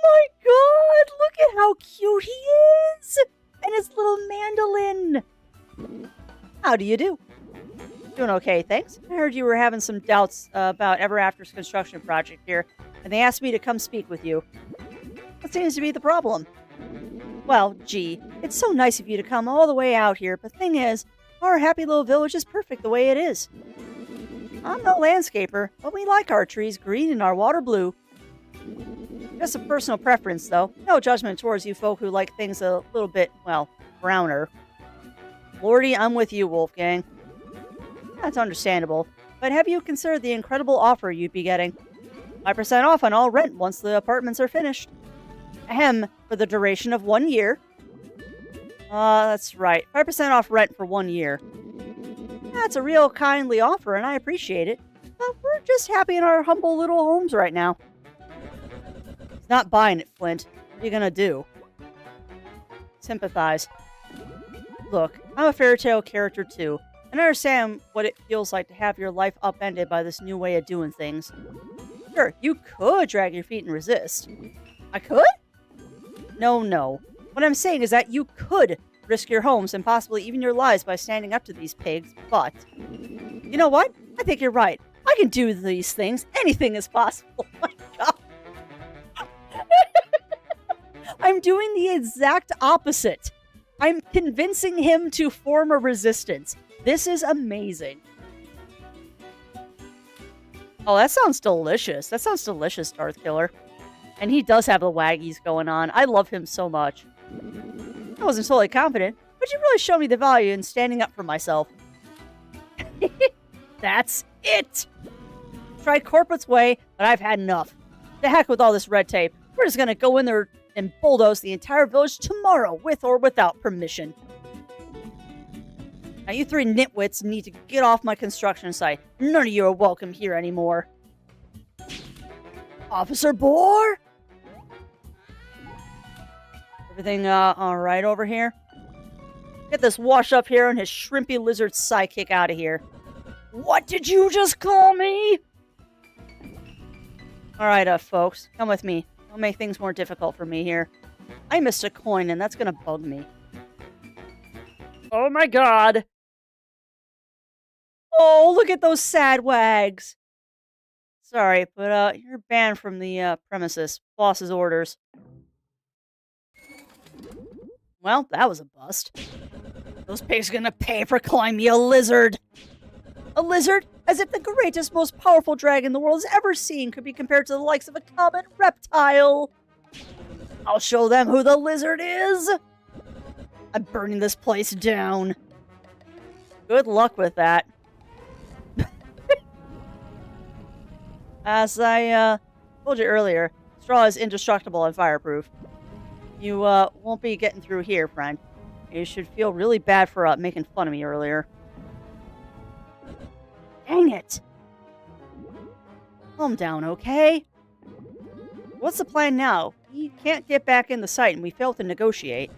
my god! Look at how cute he is! And his little mandolin! How do you do? Doing okay, thanks. I heard you were having some doubts about Ever After's construction project here, and they asked me to come speak with you. What seems to be the problem? Well, gee, it's so nice of you to come all the way out here, but thing is, our happy little village is perfect the way it is. I'm no landscaper, but we like our trees green and our water blue. Just a personal preference, though. No judgment towards you folk who like things a little bit, well, browner. Lordy, I'm with you, Wolfgang. That's understandable, but have you considered the incredible offer you'd be getting? 5% off on all rent once the apartments are finished. Ahem, for the duration of 1 year. That's right. 5% off rent for 1 year. That's a real kindly offer, and I appreciate it. But we're just happy in our humble little homes right now. He's not buying it, Flint. What are you gonna do? Sympathize. Look, I'm a fairy tale character too, and I understand what it feels like to have your life upended by this new way of doing things. Sure, you could drag your feet and resist. I could? No. What I'm saying is that you could risk your homes and possibly even your lives by standing up to these pigs, but... You know what? I think you're right. I can do these things. Anything is possible. Oh my god. I'm doing the exact opposite. I'm convincing him to form a resistance. This is amazing. Oh, that sounds delicious. That sounds delicious, Darth Killer. And he does have the waggies going on. I love him so much. I wasn't totally confident, but you really showed me the value in standing up for myself. That's it! Tried corporate's way, but I've had enough. To heck with all this red tape. We're just gonna go in there and bulldoze the entire village tomorrow, with or without permission. Now you three nitwits need to get off my construction site. None of you are welcome here anymore. Officer Boar? Everything alright over here? Get this wash-up here and his shrimpy lizard sidekick out of here. What did you just call me? Alright, folks, come with me. Don't make things more difficult for me here. I missed a coin, and that's gonna bug me. Oh my god! Oh, look at those sad wags! Sorry, but you're banned from the premises. Boss's orders. Well, that was a bust. Those pigs are gonna pay for calling me a lizard! A lizard? As if the greatest, most powerful dragon the world has ever seen could be compared to the likes of a common reptile! I'll show them who the lizard is! I'm burning this place down. Good luck with that. As I told you earlier, straw is indestructible and fireproof. You won't be getting through here, friend. You should feel really bad for making fun of me earlier. Dang it! Calm down, okay? What's the plan now? We can't get back in the site and we failed to negotiate.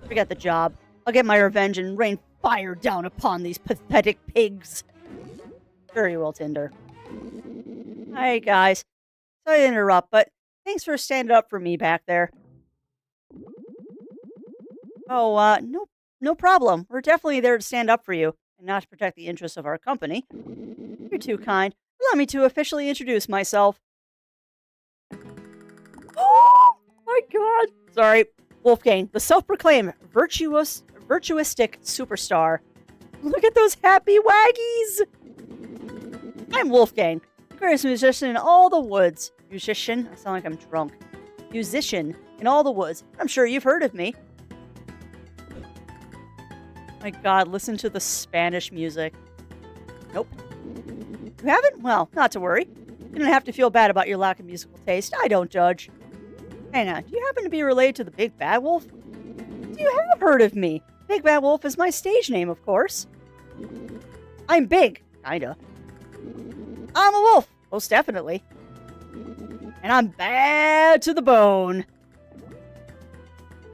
Forget the job. I'll get my revenge and rain fire down upon these pathetic pigs. Very well, Tinder. Hi, guys. Sorry to interrupt, but thanks for standing up for me back there. Oh, no problem. We're definitely there to stand up for you, and not to protect the interests of our company. You're too kind. Allow me to officially introduce myself. Oh, my God. Sorry. Wolfgang, the self-proclaimed virtuistic superstar. Look at those happy waggies! I'm Wolfgang, the greatest musician in all the woods. Musician? I sound like I'm drunk. Musician in all the woods. I'm sure you've heard of me. My God, listen to the Spanish music. Nope. You haven't? Well, not to worry. You don't have to feel bad about your lack of musical taste. I don't judge. Hang on, do you happen to be related to the Big Bad Wolf? You have heard of me. Big Bad Wolf is my stage name, of course. I'm big, kinda. I'm a wolf, most definitely. And I'm bad to the bone.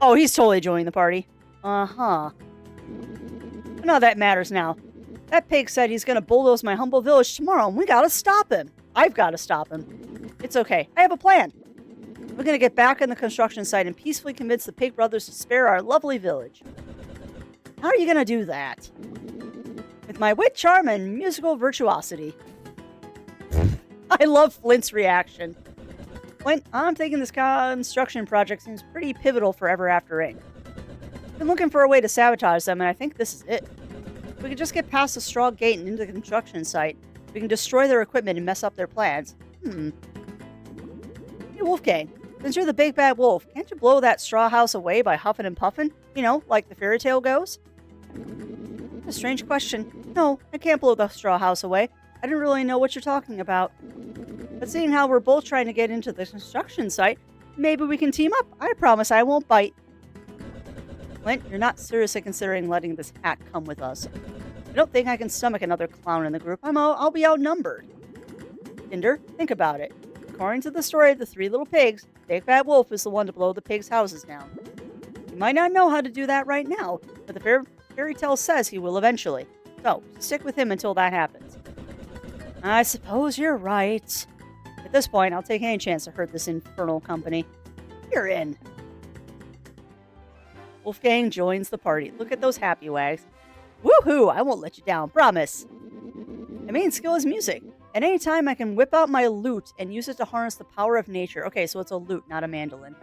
Oh, he's totally joining the party. Uh-huh. None of that matters now. That pig said he's gonna bulldoze my humble village tomorrow, and we gotta stop him. I've gotta stop him. It's okay. I have a plan. We're going to get back on the construction site and peacefully convince the Pig Brothers to spare our lovely village. How are you going to do that? With my wit, charm, and musical virtuosity. I love Flint's reaction. Flint, I'm thinking this construction project seems pretty pivotal for Ever After Inc. Been looking for a way to sabotage them, and I think this is it. If we could just get past the straw gate and into the construction site, we can destroy their equipment and mess up their plans. Hey, Wolfgang, since you're the big bad wolf, can't you blow that straw house away by huffing and puffing? You know, like the fairy tale goes? A strange question. No, I can't blow the straw house away. I didn't really know what you're talking about. But seeing how we're both trying to get into the construction site, maybe we can team up. I promise I won't bite. Flint, you're not seriously considering letting this hack come with us. I don't think I can stomach another clown in the group. I'll be outnumbered. Tinder, think about it. According to the story of the three little pigs, Big Bad Wolf is the one to blow the pigs' houses down. You might not know how to do that right now, but the fairy tale says he will eventually. So, stick with him until that happens. I suppose you're right. At this point, I'll take any chance to hurt this infernal company. You're in. Wolfgang joins the party. Look at those happy wags. Woohoo! I won't let you down, promise. My main skill is music. At any time, I can whip out my lute and use it to harness the power of nature. Okay, so it's a lute, not a mandolin.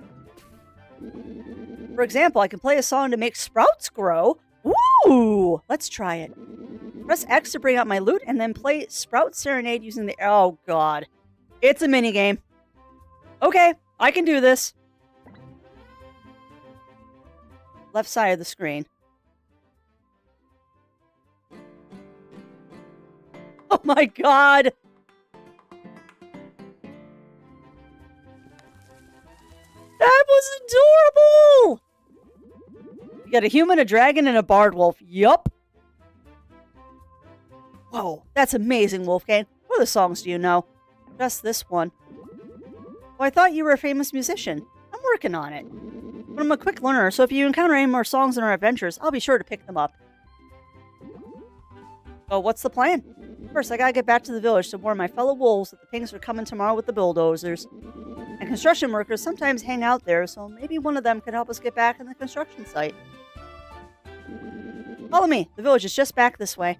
For example, I can play a song to make sprouts grow. Woo! Let's try it. Press X to bring out my lute and then play Sprout Serenade using the... Oh, God. It's a minigame. Okay, I can do this. Left side of the screen. Oh my God! That was adorable! You got a human, a dragon, and a bard wolf. Yup. Whoa, that's amazing, Wolfgang. What other songs do you know? Just this one. Well, I thought you were a famous musician. I'm working on it. But I'm a quick learner, so if you encounter any more songs in our adventures, I'll be sure to pick them up. So what's the plan? First, I gotta get back to the village to warn my fellow wolves that the pigs are coming tomorrow with the bulldozers. And construction workers sometimes hang out there, so maybe one of them could help us get back in the construction site. Follow me. The village is just back this way.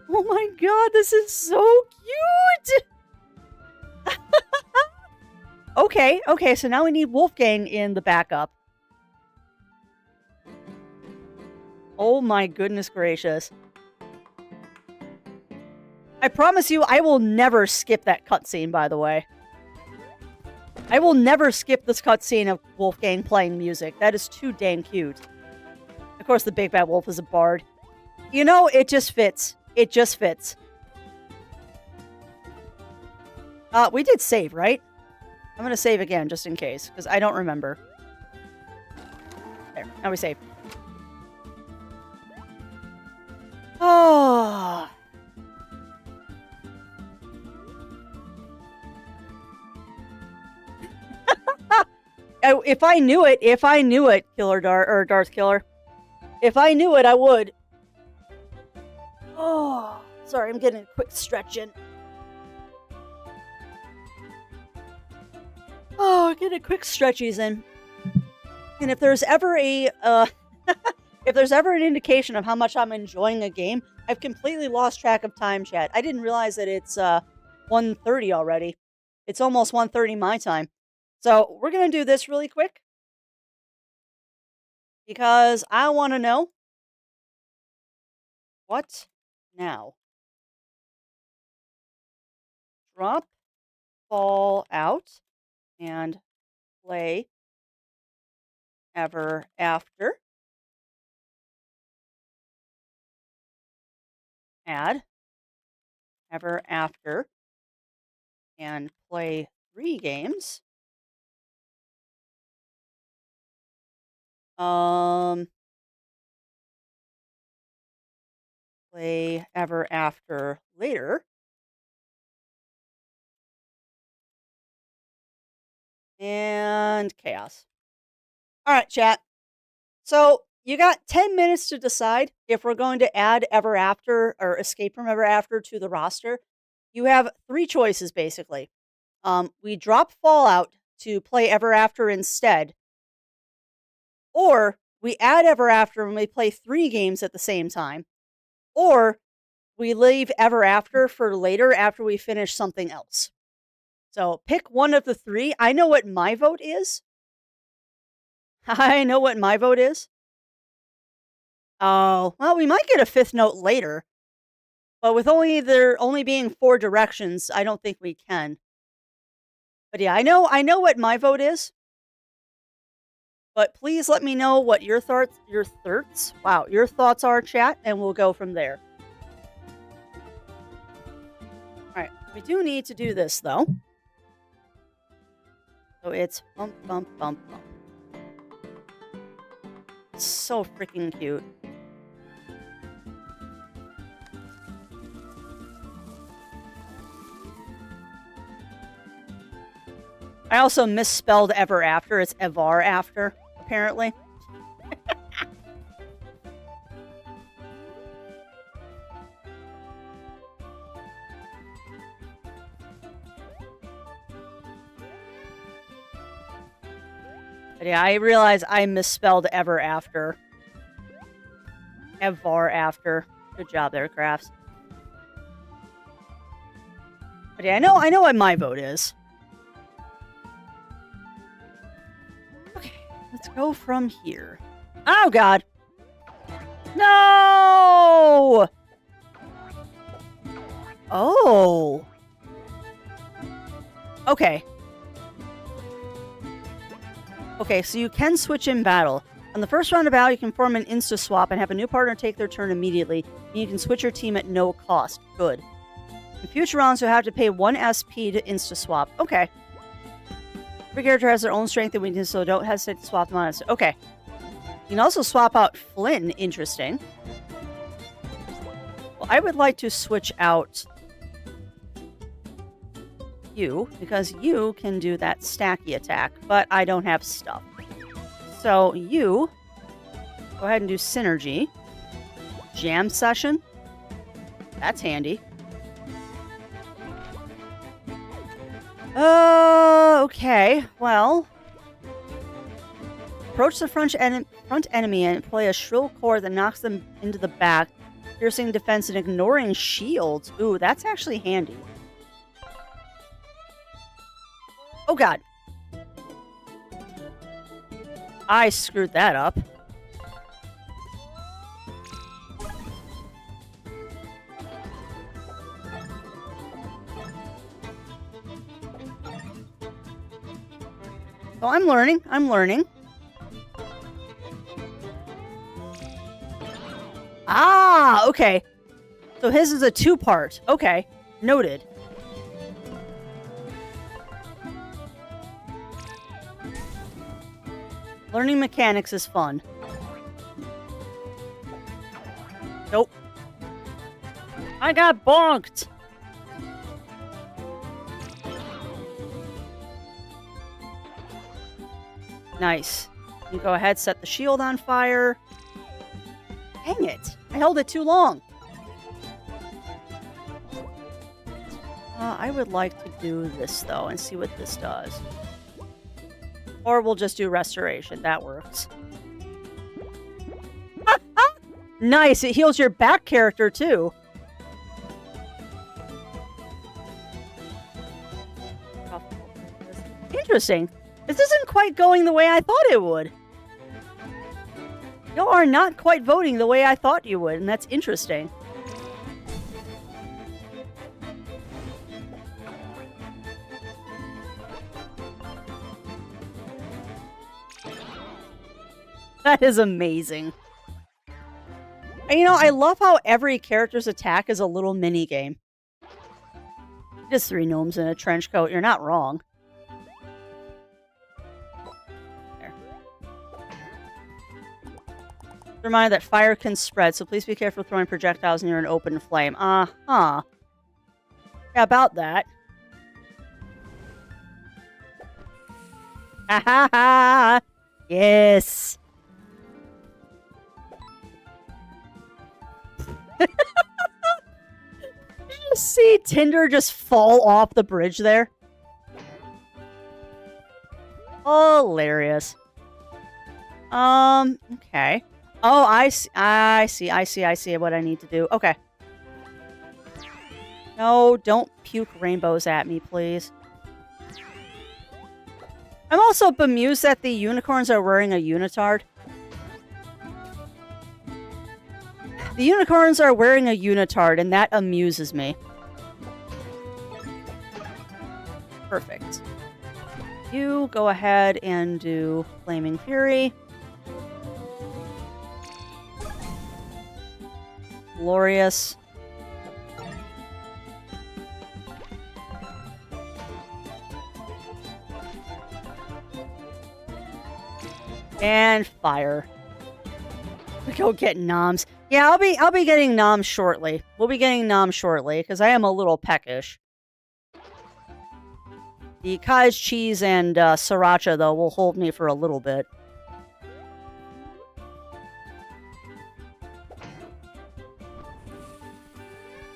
Oh my God, this is so cute! Okay, so now we need Wolfgang in the backup. Oh my goodness gracious. I promise you, I will never skip that cutscene, by the way. I will never skip this cutscene of Wolfgang playing music. That is too dang cute. Of course, the Big Bad Wolf is a bard. You know, it just fits. It just fits. We did save, right? I'm going to save again, just in case, because I don't remember. There, now we save. Oh. If I knew it, Killer Darth Killer. If I knew it, I would. Oh, sorry, I'm getting a quick stretch in. Oh, get a quick stretchies in. And if there's ever a if there's ever an indication of how much I'm enjoying a game, I've completely lost track of time, chat. I didn't realize that it's 1:30 already. It's almost 1:30 my time. So we're gonna do this really quick because I want to know what now. Drop ball out and play Ever After. Add Ever After and play 3 games. Play Ever After later. And chaos. All right, chat. So you got 10 minutes to decide if we're going to add Ever After or Escape from Ever After to the roster. You have 3 choices, basically. We drop Fallout to play Ever After instead, or we add Ever After when we play 3 games at the same time, or we leave Ever After for later after we finish something else. So pick one of the 3. I know what my vote is. I know what my vote is. Oh, well, we might get a 5th note later. But with there only being 4 directions, I don't think we can. But yeah, I know what my vote is. But please let me know what your thoughts are, chat, and we'll go from there. Alright, we do need to do this, though. So it's bump, bump, bump, bump. It's so freaking cute. I also misspelled Ever After. It's Evar After, apparently. But yeah, I realize I misspelled Ever After. Evar After. Good job there, Crafts. But yeah, I know what my vote is. Let's go from here. Oh, God. No! Oh. Okay. Okay, so you can switch in battle. On the first round of battle, you can form an insta-swap and have a new partner take their turn immediately. And you can switch your team at no cost. Good. In future rounds, you'll have to pay 1 SP to insta-swap. Okay. Every character has their own strength and weakness, so don't hesitate to swap them on. Okay. You can also swap out Flynn. Interesting. Well, I would like to switch out you, because you can do that stacky attack, but I don't have stuff. So you, go ahead and do Synergy. Jam Session. That's handy. Okay, well. Approach the front enemy and play a shrill chord that knocks them into the back, piercing defense and ignoring shields. Ooh, that's actually handy. Oh, God. I screwed that up. Oh, I'm learning. I'm learning. Ah, okay. So his is a 2-part. Okay. Noted. Learning mechanics is fun. Nope. I got bonked. Nice. You go ahead, set the shield on fire. Dang it. I held it too long. I would like to do this, though, and see what this does. Or we'll just do restoration. That works. Nice. It heals your back character, too. Interesting. This isn't quite going the way I thought it would. You are not quite voting the way I thought you would, and that's interesting. That is amazing. And you know, I love how every character's attack is a little mini game. Just 3 gnomes in a trench coat. You're not wrong. There. Reminder that fire can spread, so please be careful throwing projectiles near an open flame. Uh-huh. Yeah, about that. Ha ha ha! Yes! Did you just see Tinder just fall off the bridge there? Hilarious. Okay. Oh, I see what I need to do. Okay. No, don't puke rainbows at me, please. I'm also bemused that the unicorns are wearing a unitard. The unicorns are wearing a unitard, and that amuses me. Perfect. You go ahead and do Flaming Fury. Glorious. And fire. Go get noms. Yeah, I'll be getting noms shortly. We'll be getting noms shortly because I am a little peckish. The cottage cheese and sriracha though will hold me for a little bit.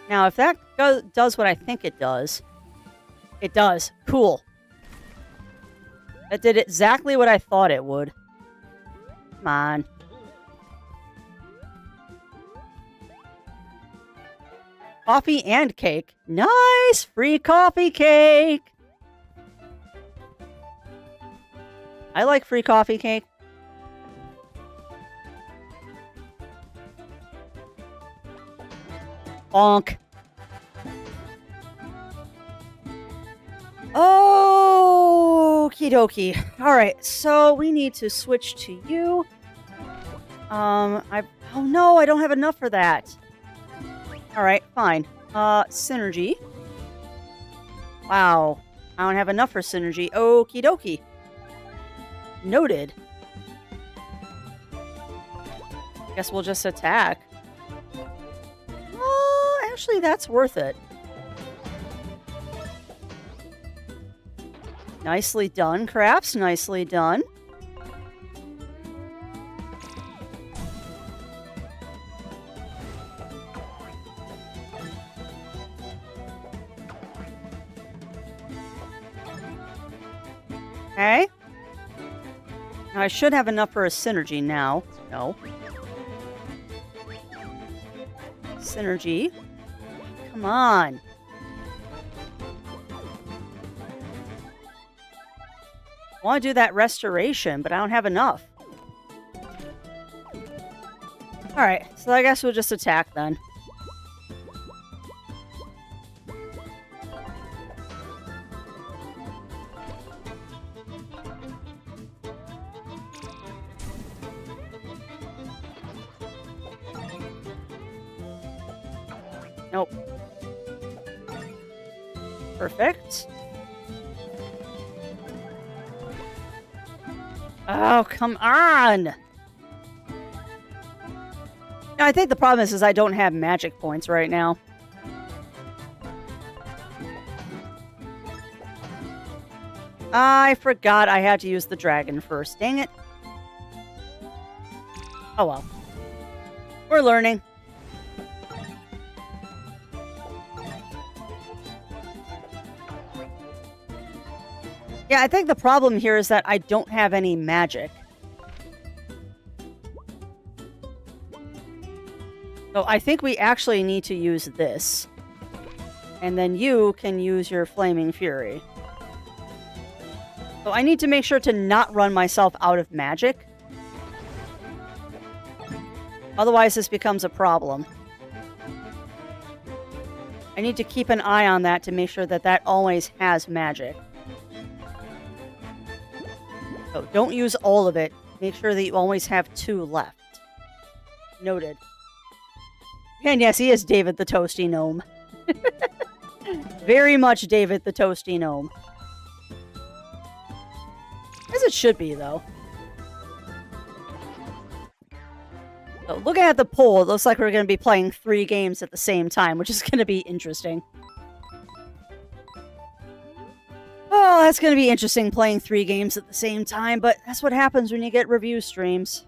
Now, if that does what I think it does, Cool. That did exactly what I thought it would. Come on. Coffee and cake. Nice! Free coffee cake! I like free coffee cake. Bonk. Okie dokie. Alright, so we need to switch to you. Oh no, I don't have enough for that. Alright, fine. Synergy. Wow. I don't have enough for synergy. Okie dokie. Noted. Guess we'll just attack. Actually, that's worth it. Nicely done, Crafts. Nicely done. Okay. Now, I should have enough for a synergy now. No. Synergy. Come on. I want to do that restoration, but I don't have enough. Alright, so I guess we'll just attack then. Nope. Perfect. Oh, come on! Now, I think the problem is I don't have magic points right now. I forgot I had to use the dragon first. Dang it. Oh well. We're learning. Yeah, I think the problem here is that I don't have any magic. So I think we actually need to use this. And then you can use your Flaming Fury. So I need to make sure to not run myself out of magic. Otherwise, this becomes a problem. I need to keep an eye on that to make sure that that always has magic. So don't use all of it. Make sure that you always have 2 left. Noted. And yes, he is David the Toasty Gnome. Very much David the Toasty Gnome. As it should be, though. So looking at the poll, it looks like we're going to be playing 3 games at the same time, which is going to be interesting. Oh, that's going to be interesting playing 3 games at the same time, but that's what happens when you get review streams.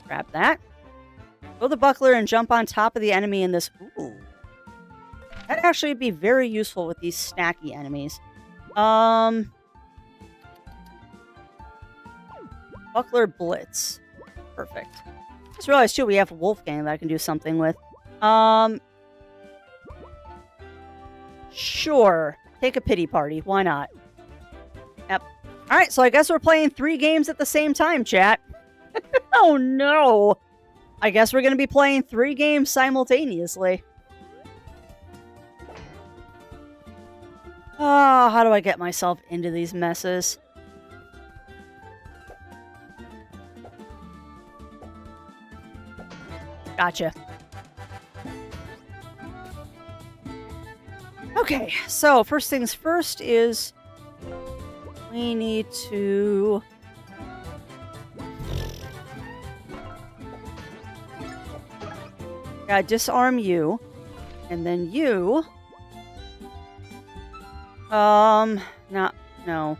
Grab that. Throw the buckler and jump on top of the enemy in this... Ooh. That'd actually be very useful with these snacky enemies. Buckler Blitz. Perfect. Just realized, too, we have Wolfgang that I can do something with. Sure. Take a pity party. Why not? Yep. Alright, so I guess we're playing 3 games at the same time, chat. Oh, no. I guess we're going to be playing 3 games simultaneously. Oh, how do I get myself into these messes? Gotcha. Okay, so first things first is we need to... disarm you. And then you... no.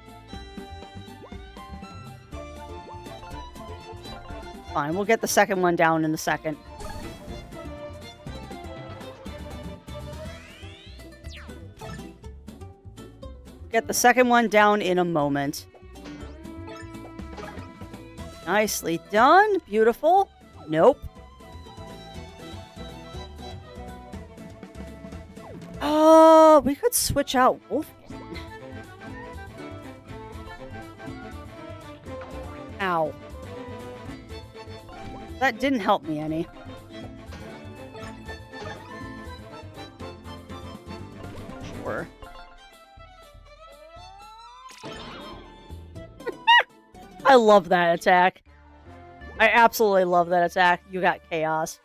Fine, we'll get the second one down in a second. Get the second one down in a moment. Nicely done. Beautiful. Nope. Oh, we could switch out Wolfgang. Ow. That didn't help me any. Sure. I love that attack. I absolutely love that attack. You got chaos.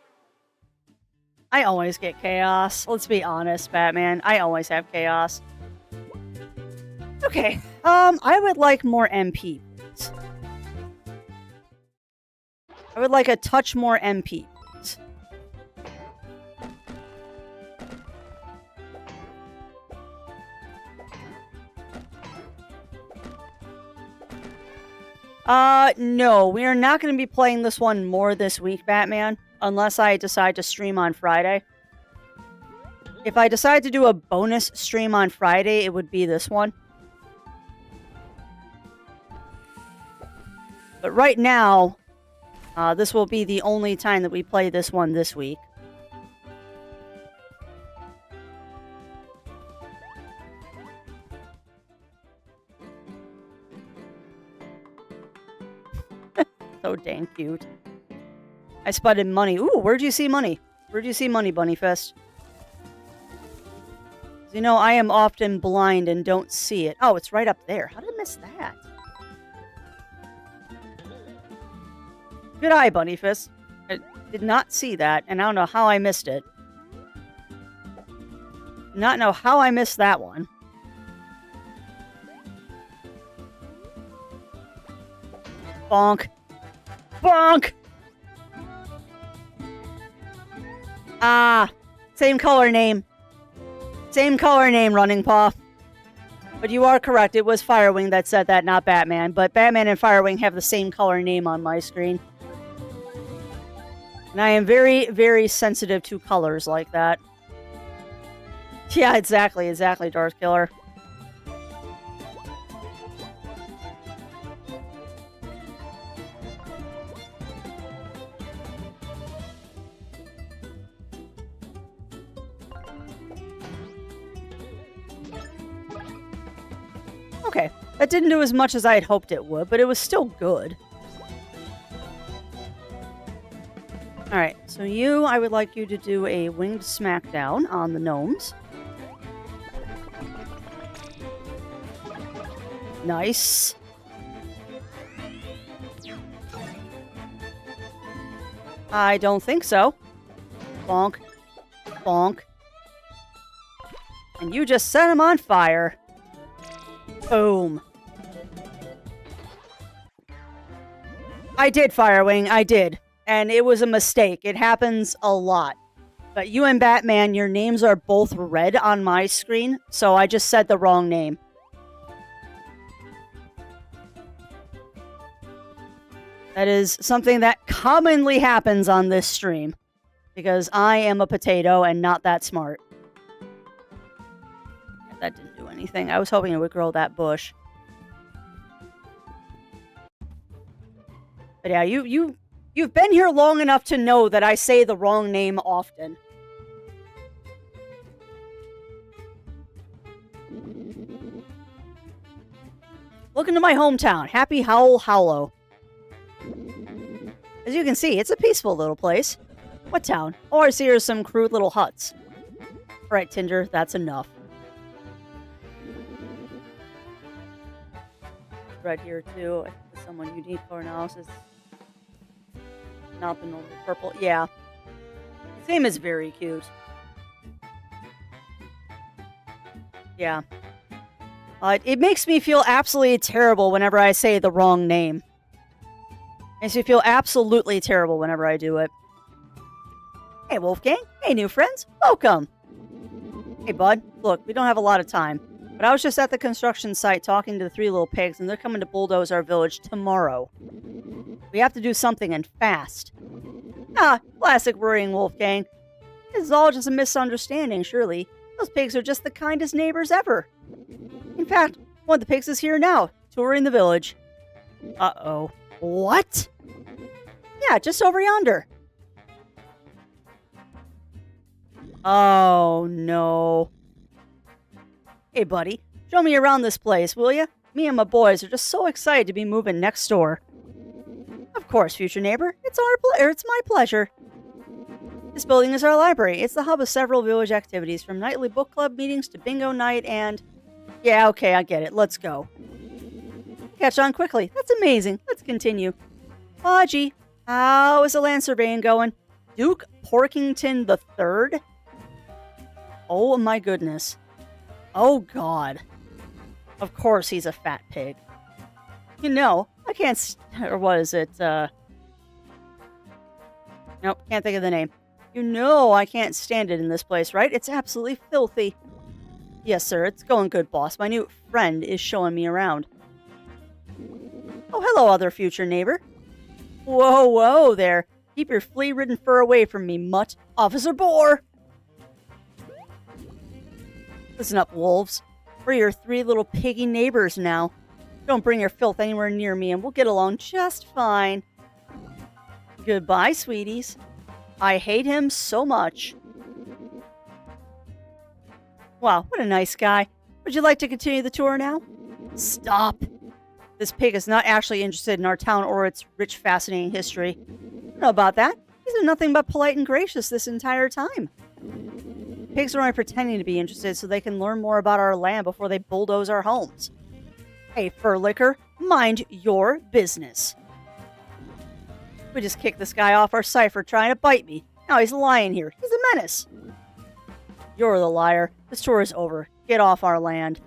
I always get chaos. Let's be honest, Batman. I always have chaos. Okay. I would like more MP, please. I would like a touch more MP, please. No, we are not going to be playing this one more this week, Batman, unless I decide to stream on Friday. If I decide to do a bonus stream on Friday, it would be this one. But right now, this will be the only time that we play this one this week. So dang cute. I spotted money. Ooh, where'd you see money? Where'd you see money, Bunnyfist? You know, I am often blind and don't see it. Oh, it's right up there. How did I miss that? Good eye, Bunnyfist. I did not see that, and I don't know how I missed it. Not know how I missed that one. Bonk. Bonk! Ah, same color name. Same color name, Running Paw. But you are correct, it was Firewing that said that, not Batman. But Batman and Firewing have the same color name on my screen. And I am very, very sensitive to colors like that. Yeah, exactly, Darth Killer. Okay, that didn't do as much as I had hoped it would, but it was still good. Alright, so I would like you to do a winged smackdown on the gnomes. Nice. I don't think so. Bonk. Bonk. And you just set him on fire. Boom. I did, Firewing. I did. And it was a mistake. It happens a lot. But you and Batman, your names are both red on my screen, so I just said the wrong name. That is something that commonly happens on this stream. Because I am a potato and not that smart. that didn't do anything. I was hoping it would grow that bush. But yeah, you've been here long enough to know that I say the wrong name often. Welcome to my hometown, Happy Hollow. As you can see, it's a peaceful little place. What town? All I see are some crude little huts. Alright, Tinder, that's enough. Right here, too. I think there's someone unique for analysis. Not the normal purple. Yeah. His name is very cute. Yeah. It makes me feel absolutely terrible whenever I say the wrong name. Makes me feel absolutely terrible whenever I do it. Hey, Wolfgang. Hey, new friends. Welcome. Hey, bud. Look, we don't have a lot of time. But I was just at the construction site talking to the 3 little pigs, and they're coming to bulldoze our village tomorrow. We have to do something, and fast. Ah, classic worrying, Wolfgang. This is all just a misunderstanding, surely. Those pigs are just the kindest neighbors ever. In fact, one of the pigs is here now, touring the village. Uh-oh. What? Yeah, just over yonder. Oh, no. Hey, buddy. Show me around this place, will ya? Me and my boys are just so excited to be moving next door. Of course, future neighbor. It's my pleasure. This building is our library. It's the hub of several village activities, from nightly book club meetings to bingo night and... Yeah, okay, I get it. Let's go. Catch on quickly. That's amazing. Let's continue. Podgy, how is the land surveying going? Duke Porkington III? Oh my goodness. Oh god. Of course he's a fat pig. You know, I can't or what is it? Nope, can't think of the name. You know I can't stand it in this place, right? It's absolutely filthy. Yes, sir, it's going good, boss. My new friend is showing me around. Oh, hello, other future neighbor. Whoa, whoa there. Keep your flea-ridden fur away from me, mutt. Officer Boar! Listen up, wolves. We're your 3 little piggy neighbors now. Don't bring your filth anywhere near me and we'll get along just fine. Goodbye, sweeties. I hate him so much. Wow, what a nice guy. Would you like to continue the tour now? Stop. This pig is not actually interested in our town or its rich, fascinating history. I don't know about that. He's been nothing but polite and gracious this entire time. Pigs are only pretending to be interested so they can learn more about our land before they bulldoze our homes. Hey, fur licker, mind your business. We just kicked this guy off our site for trying to bite me. Now he's lying here. He's a menace. You're the liar. This tour is over. Get off our land.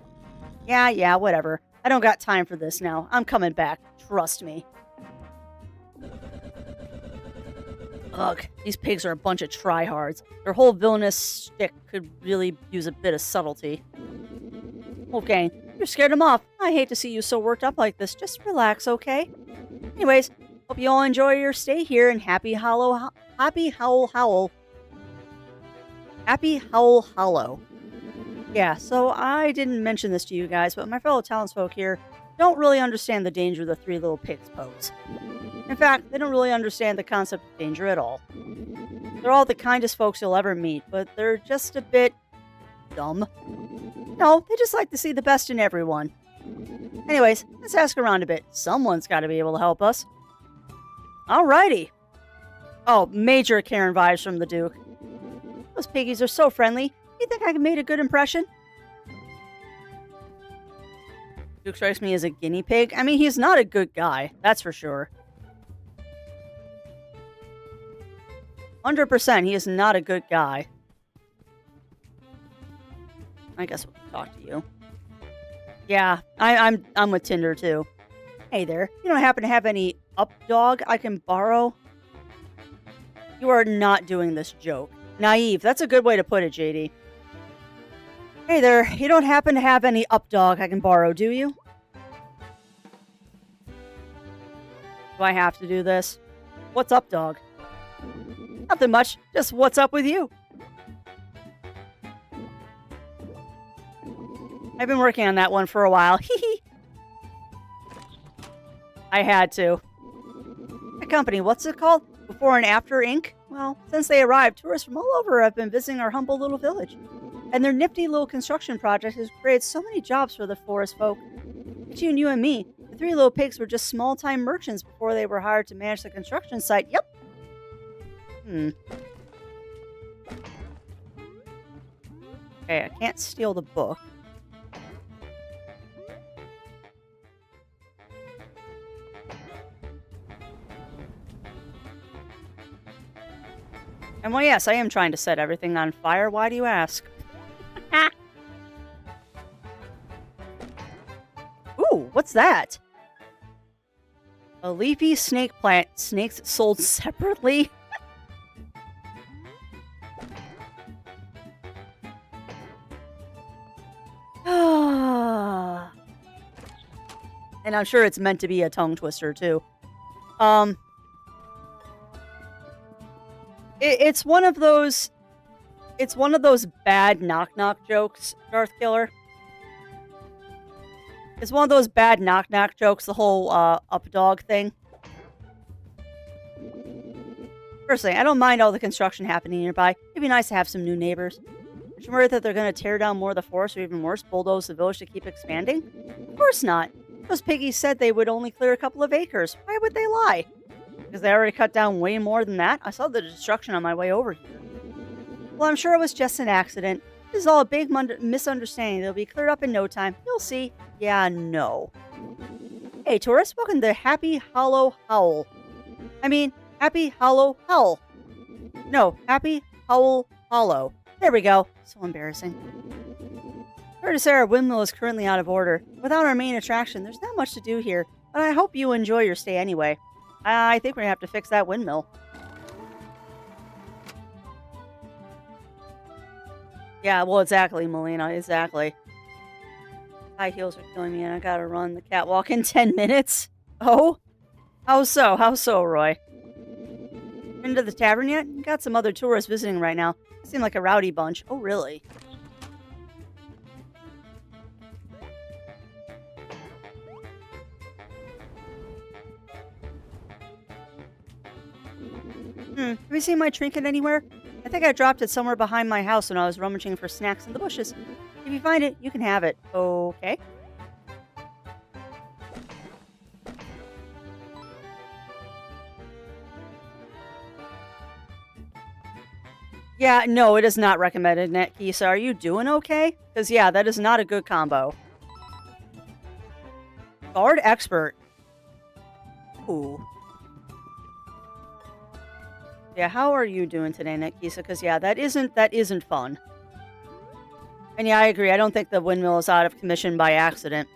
Yeah, whatever. I don't got time for this now. I'm coming back. Trust me. Ugh, these pigs are a bunch of tryhards. Their whole villainous shtick could really use a bit of subtlety. Wolfgang, you're scared him off. I hate to see you so worked up like this. Just relax, okay? Anyways, hope you all enjoy your stay here in Happy Howl Hollow. Yeah, so I didn't mention this to you guys, but my fellow townsfolk here don't really understand the danger the 3 little pigs pose. In fact, they don't really understand the concept of danger at all. They're all the kindest folks you'll ever meet, but they're just a bit dumb. No, they just like to see the best in everyone. Anyways, let's ask around a bit. Someone's got to be able to help us. Alrighty. Oh, major Karen vibes from the Duke. Those piggies are so friendly. You think I made a good impression? Duke strikes me as a guinea pig. I mean, he's not a good guy. That's for sure. 100%, he is not a good guy. I guess we'll talk to you. Yeah, I'm with Tinder too. Hey there, you don't happen to have any up dog I can borrow? You are not doing this joke. Naive, that's a good way to put it, JD. Hey there, you don't happen to have any up dog I can borrow, do you? Do I have to do this? What's up, dog? Nothing much, just what's up with you? I've been working on that one for a while. I had to. The company, what's it called? Before and After Inc.? Well, since they arrived, tourists from all over have been visiting our humble little village. And their nifty little construction project has created so many jobs for the forest folk. Between you and me, the three little pigs were just small-time merchants before they were hired to manage the construction site. Yep. Okay, I can't steal the book. And well, yes, I am trying to set everything on fire. Why do you ask? Ooh, what's that? A leafy snake plant. Snakes sold separately? And I'm sure it's meant to be a tongue twister, too. It's one of those... It's one of those bad knock-knock jokes, Darth Killer. It's one of those bad knock-knock jokes, the whole up-dog thing. Personally, I don't mind all the construction happening nearby. It'd be nice to have some new neighbors. Aren't you worried that they're going to tear down more of the forest or even worse, bulldoze the village to keep expanding? Of course not. Those piggies said they would only clear a couple of acres. Why would they lie? Because they already cut down way more than that? I saw the destruction on my way over here. Well, I'm sure it was just an accident. This is all a big misunderstanding. It'll be cleared up in no time. You'll see. Yeah, no. Hey, tourists, welcome to Happy Hollow Howl. I mean, Happy Hollow Howl. No, Happy Howl Hollow. There we go. So embarrassing. Sorry to say our windmill is currently out of order. Without our main attraction, there's not much to do here, but I hope you enjoy your stay anyway. I think we're going to have to fix that windmill. Yeah, well, exactly, Melina, exactly. High heels are killing me, and I gotta run the catwalk in 10 minutes. Oh? How so? How so, Roy? Been to the tavern yet? Got some other tourists visiting right now. They seem like a rowdy bunch. Oh, really? Have you seen my trinket anywhere? I think I dropped it somewhere behind my house when I was rummaging for snacks in the bushes. If you find it, you can have it. Okay. Yeah, no, it is not recommended, Netkisa. Are you doing okay? Because, yeah, that is not a good combo. Guard Expert. Ooh. Yeah, how are you doing today, Netkisa? Because, yeah, that isn't fun. And yeah, I agree. I don't think the windmill is out of commission by accident.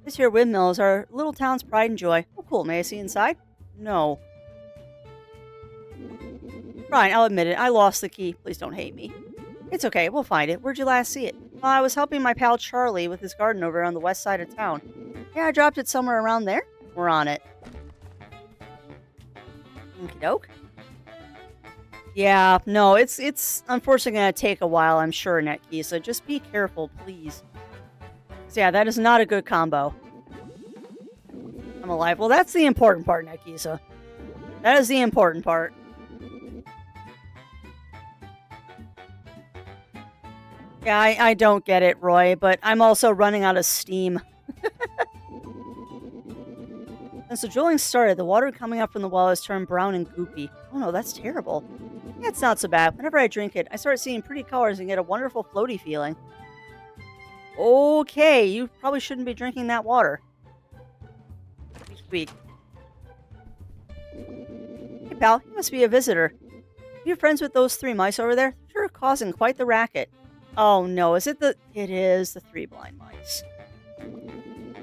This here windmill is our little town's pride and joy. Oh, cool. May I see inside? No. Fine, I'll admit it. I lost the key. Please don't hate me. It's okay. We'll find it. Where'd you last see it? Well, I was helping my pal Charlie with his garden over on the west side of town. Yeah, I dropped it somewhere around there. We're on it. Okie doke. Yeah, no, it's unfortunately going to take a while, I'm sure, Netkisa. Just be careful, please. So yeah, that is not a good combo. I'm alive. Well, that's the important part, Netkisa. That is the important part. Yeah, I don't get it, Roy, but I'm also running out of steam. Since the drilling started, the water coming up from the well has turned brown and goopy. Oh no, that's terrible. Yeah, it's not so bad. Whenever I drink it, I start seeing pretty colors and get a wonderful floaty feeling. Okay, you probably shouldn't be drinking that water. Squeak. Hey pal, you must be a visitor. You friends with those three mice over there? Sure, causing quite the racket. Oh no, is it the... It is the three blind mice.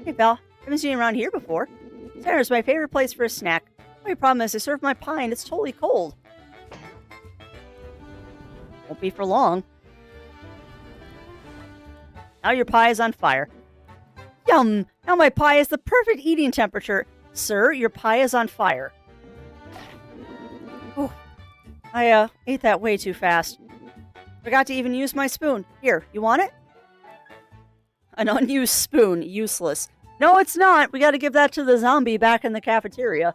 Hey pal, haven't seen you around here before. Dinner's my favorite place for a snack. My problem is I serve my pie and it's totally cold. Won't be for long. Now your pie is on fire. Yum! Now my pie is the perfect eating temperature. Sir, your pie is on fire. Oh, I ate that way too fast. Forgot to even use my spoon. Here, you want it? An unused spoon. Useless. No, it's not. We gotta give that to the zombie back in the cafeteria.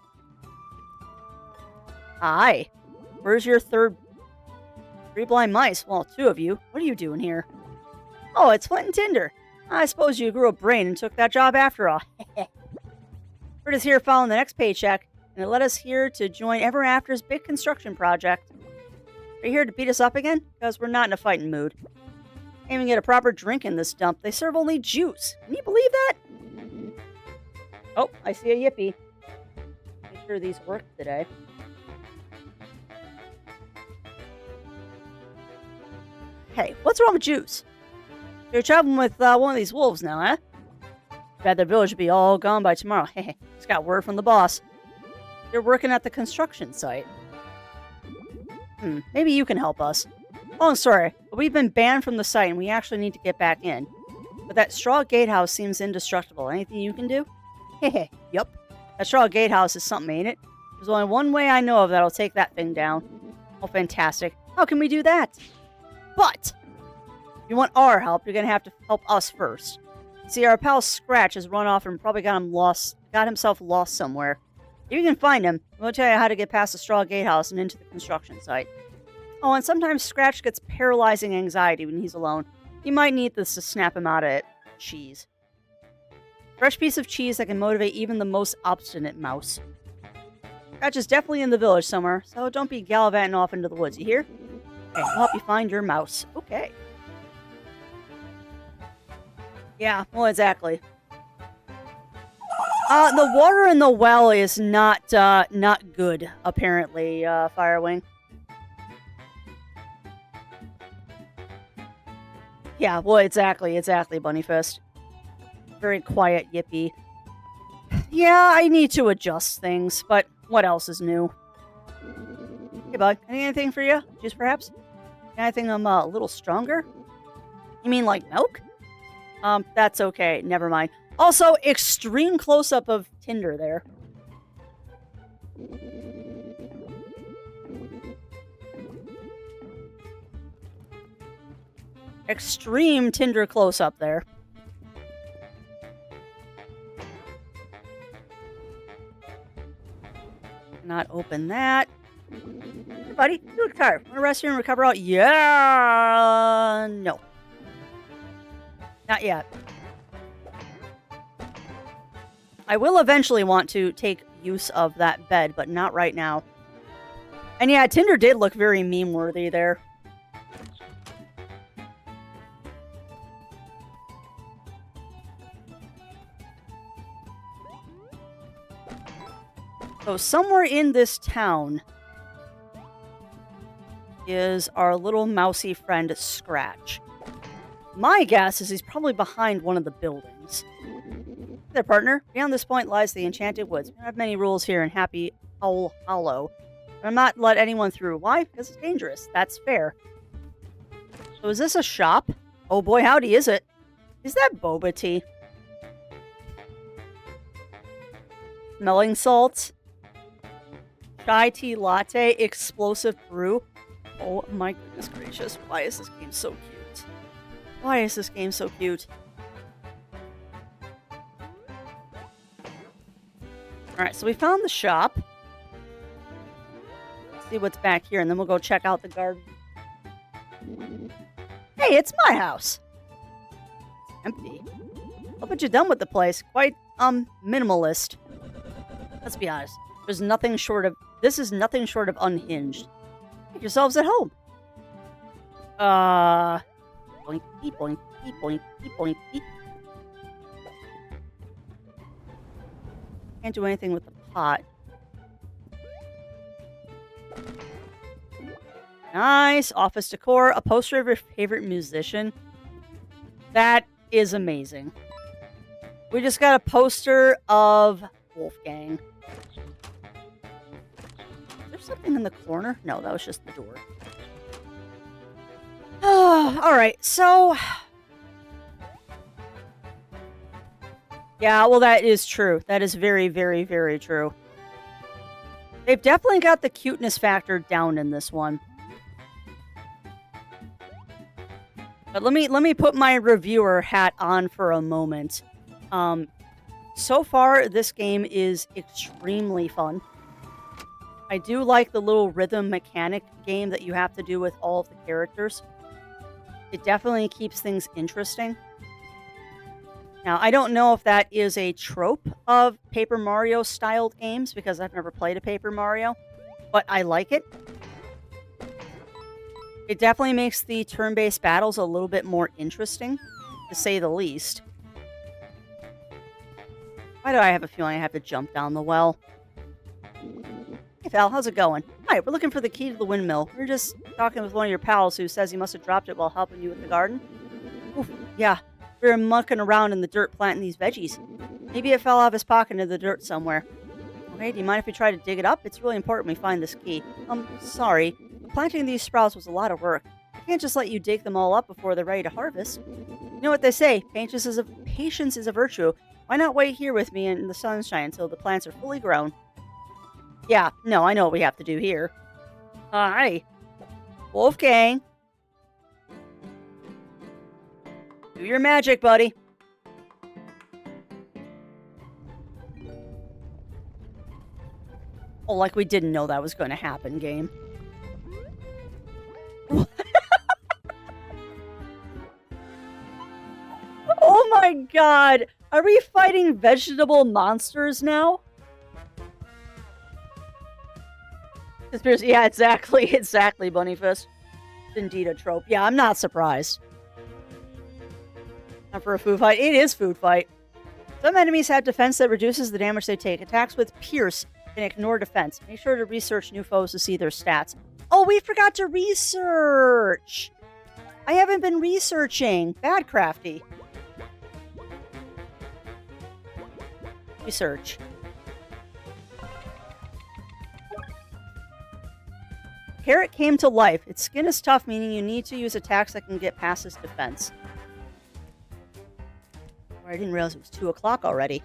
Hi. Where's your third... 3 blind mice? Well, 2 of you. What are you doing here? Oh, it's Flint and Tinder. I suppose you grew a brain and took that job after all. We're just here following the next paycheck, and it led us here to join Ever After's big construction project. Are you here to beat us up again? Because we're not in a fighting mood. Can't even get a proper drink in this dump. They serve only juice. Can you believe that? Oh, I see a yippee. Make sure these work today. Hey, what's wrong with juice? You're traveling with one of these wolves now, huh? Bet the village will be all gone by tomorrow. Hey, just got word from the boss. You're working at the construction site. Maybe you can help us. Long story, but we've been banned from the site and we actually need to get back in. But that straw gatehouse seems indestructible. Anything you can do? Hehe, yup. That straw gatehouse is something, ain't it? There's only one way I know of that'll take that thing down. Oh, fantastic. How can we do that? But, if you want our help, you're going to have to help us first. See, our pal Scratch has run off and probably got himself lost somewhere. If you can find him, we'll tell you how to get past the straw gatehouse and into the construction site. Oh, and sometimes Scratch gets paralyzing anxiety when he's alone. You might need this to snap him out of it. Cheese. Fresh piece of cheese that can motivate even the most obstinate mouse. Scratch is definitely in the village somewhere, so don't be gallivanting off into the woods, you hear? Okay, I'll help you find your mouse. Okay. Yeah, well, exactly. The water in the well is not good, apparently, Firewing. Yeah, well, exactly, Bunnyfist. Very quiet, yippee. Yeah, I need to adjust things, but what else is new? Hey, bud, anything for you? Juice, perhaps? Anything a little stronger? You mean like milk? That's okay, never mind. Also, extreme close-up of Tinder there. Extreme Tinder close-up there. Not open that. Hey, buddy, you look tired. Want to rest here and recover out? Yeah, no. Not yet. I will eventually want to take use of that bed, but not right now. And yeah, Tinder did look very meme-worthy there. So somewhere in this town is our little mousy friend Scratch. My guess is he's probably behind one of the buildings. Hey there, partner. Beyond this point lies the Enchanted Woods. We don't have many rules here in Happy Owl Hollow. I'm not let anyone through. Why? Because it's dangerous. That's fair. So is this a shop? Oh boy, howdy, is it? Is that boba tea? Smelling salts? Chai tea latte? Explosive brew? Oh my goodness gracious. Why is this game so cute? Why is this game so cute? Alright, so we found the shop. Let's see what's back here, and then we'll go check out the garden. Hey, it's my house! It's empty. Look what you've done with the place. Quite, minimalist. Let's be honest. This is nothing short of unhinged. Make yourselves at home. Boink, boink, boink, boink. Can't do anything with the pot. Nice. Office decor. A poster of your favorite musician. That is amazing. We just got a poster of Wolfgang. Is there something in the corner? No, that was just the door. Alright, so... Yeah, well, that is true. That is very, very, very true. They've definitely got the cuteness factor down in this one. But let me put my reviewer hat on for a moment. So far, this game is extremely fun. I do like the little rhythm mechanic game that you have to do with all of the characters. It definitely keeps things interesting. Now, I don't know if that is a trope of Paper Mario styled games because I've never played a Paper Mario, but I like it. It definitely makes the turn-based battles a little bit more interesting, to say the least. Why do I have a feeling I have to jump down the well? Hey, Val, how's it going? Hi, we're looking for the key to the windmill. We were just talking with one of your pals who says he must have dropped it while helping you with the garden. Oof, yeah, we were mucking around in the dirt planting these veggies. Maybe it fell out of his pocket into the dirt somewhere. Okay, do you mind if we try to dig it up? It's really important we find this key. Sorry. Planting these sprouts was a lot of work. I can't just let you dig them all up before they're ready to harvest. You know what they say, patience is a virtue. Why not wait here with me in the sunshine until the plants are fully grown? Yeah, no, I know what we have to do here. Hi. Wolfgang. Do your magic, buddy. Oh, like we didn't know that was going to happen, game. Oh my god! Are we fighting vegetable monsters now? Yeah, exactly, Bunnyfist. It's indeed a trope. Yeah, I'm not surprised. Not for a food fight. It is food fight. Some enemies have defense that reduces the damage they take. Attacks with Pierce can ignore defense. Make sure to research new foes to see their stats. Oh, we forgot to research! I haven't been researching. Bad Crafty. Research. Carrot came to life. Its skin is tough, meaning you need to use attacks that can get past its defense. I didn't realize it was 2 o'clock already.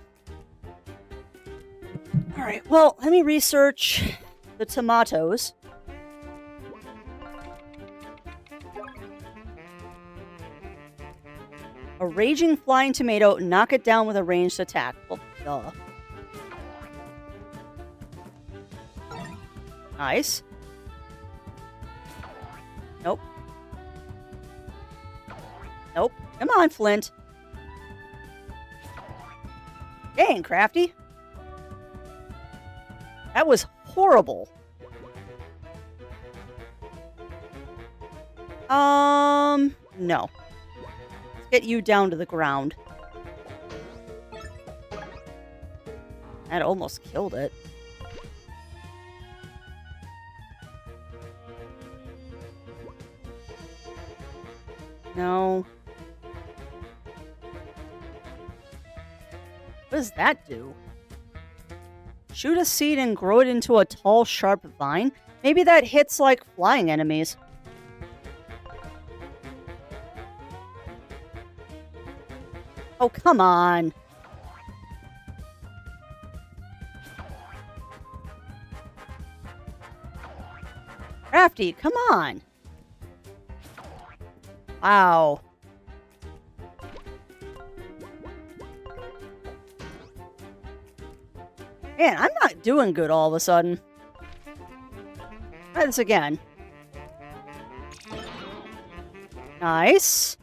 Alright, well, let me research the tomatoes. A raging flying tomato, knock it down with a ranged attack. Well, duh. Nice. Nope. Nope. Come on, Flint. Dang, Crafty. That was horrible. No. Let's get you down to the ground. That almost killed it. No. What does that do? Shoot a seed and grow it into a tall, sharp vine? Maybe that hits, like, flying enemies. Oh, come on. Crafty, come on. Wow. Man, I'm not doing good all of a sudden. Try this again. Nice.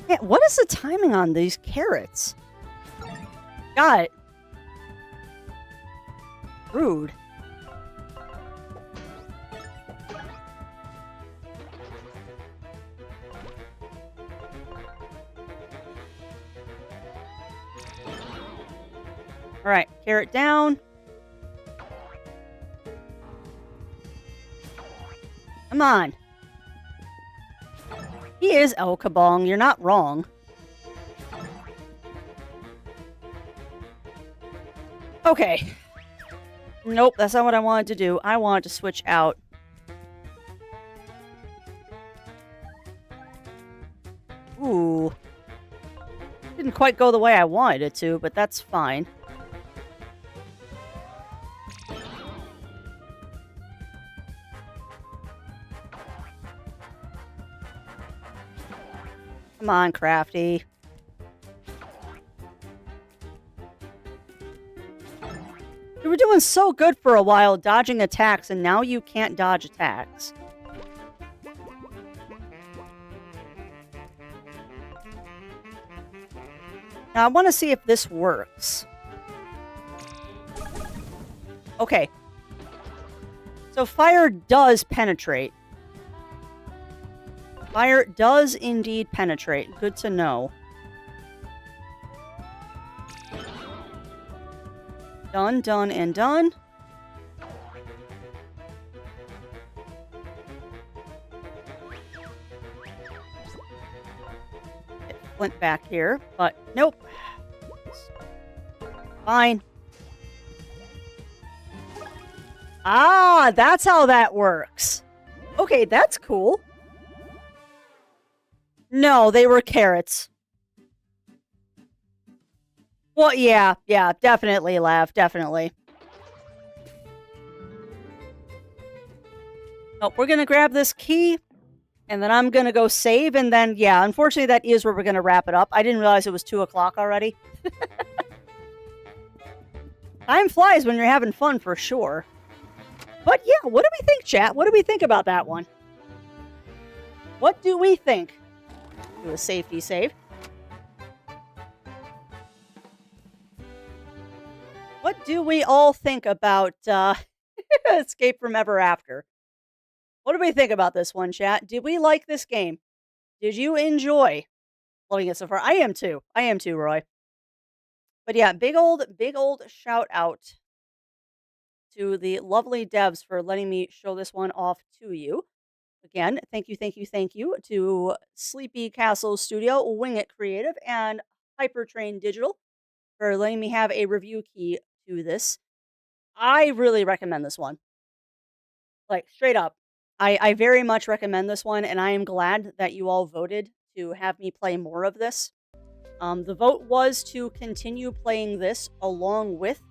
Man, what is the timing on these carrots? Got it. Rude. Alright, carrot down. Come on. He is El Kabong, you're not wrong. Okay. Nope, that's not what I wanted to do. I wanted to switch out. Ooh. Didn't quite go the way I wanted it to, but that's fine. Come on, Crafty. You were doing so good for a while dodging attacks, and now you can't dodge attacks. Now, I want to see if this works. Okay. So fire does penetrate. Fire does indeed penetrate. Good to know. Done, done, and done. Get Flint back here, but nope. Fine. Ah, that's how that works. Okay, that's cool. No, they were carrots. Well, yeah, definitely, Lav, definitely. Oh, we're gonna grab this key, and then I'm gonna go save, and then, yeah, unfortunately, that is where we're gonna wrap it up. I didn't realize it was 2 o'clock already. Time flies when you're having fun, for sure. But yeah, what do we think, chat? What do we think about that one? What do we think? Do a safety save. What do we all think about Escape from Ever After? What do we think about this one, chat? Did we like this game? Did you enjoy loving it so far? I am too. I am too, Roy. But yeah, big old shout out to the lovely devs for letting me show this one off to you. Again, thank you to Sleepy Castle Studio, Wing It Creative, and HypeTrain Digital for letting me have a review key to this. I really recommend this one. Like, straight up. I very much recommend this one, and I am glad that you all voted to have me play more of this. The vote was to continue playing this along with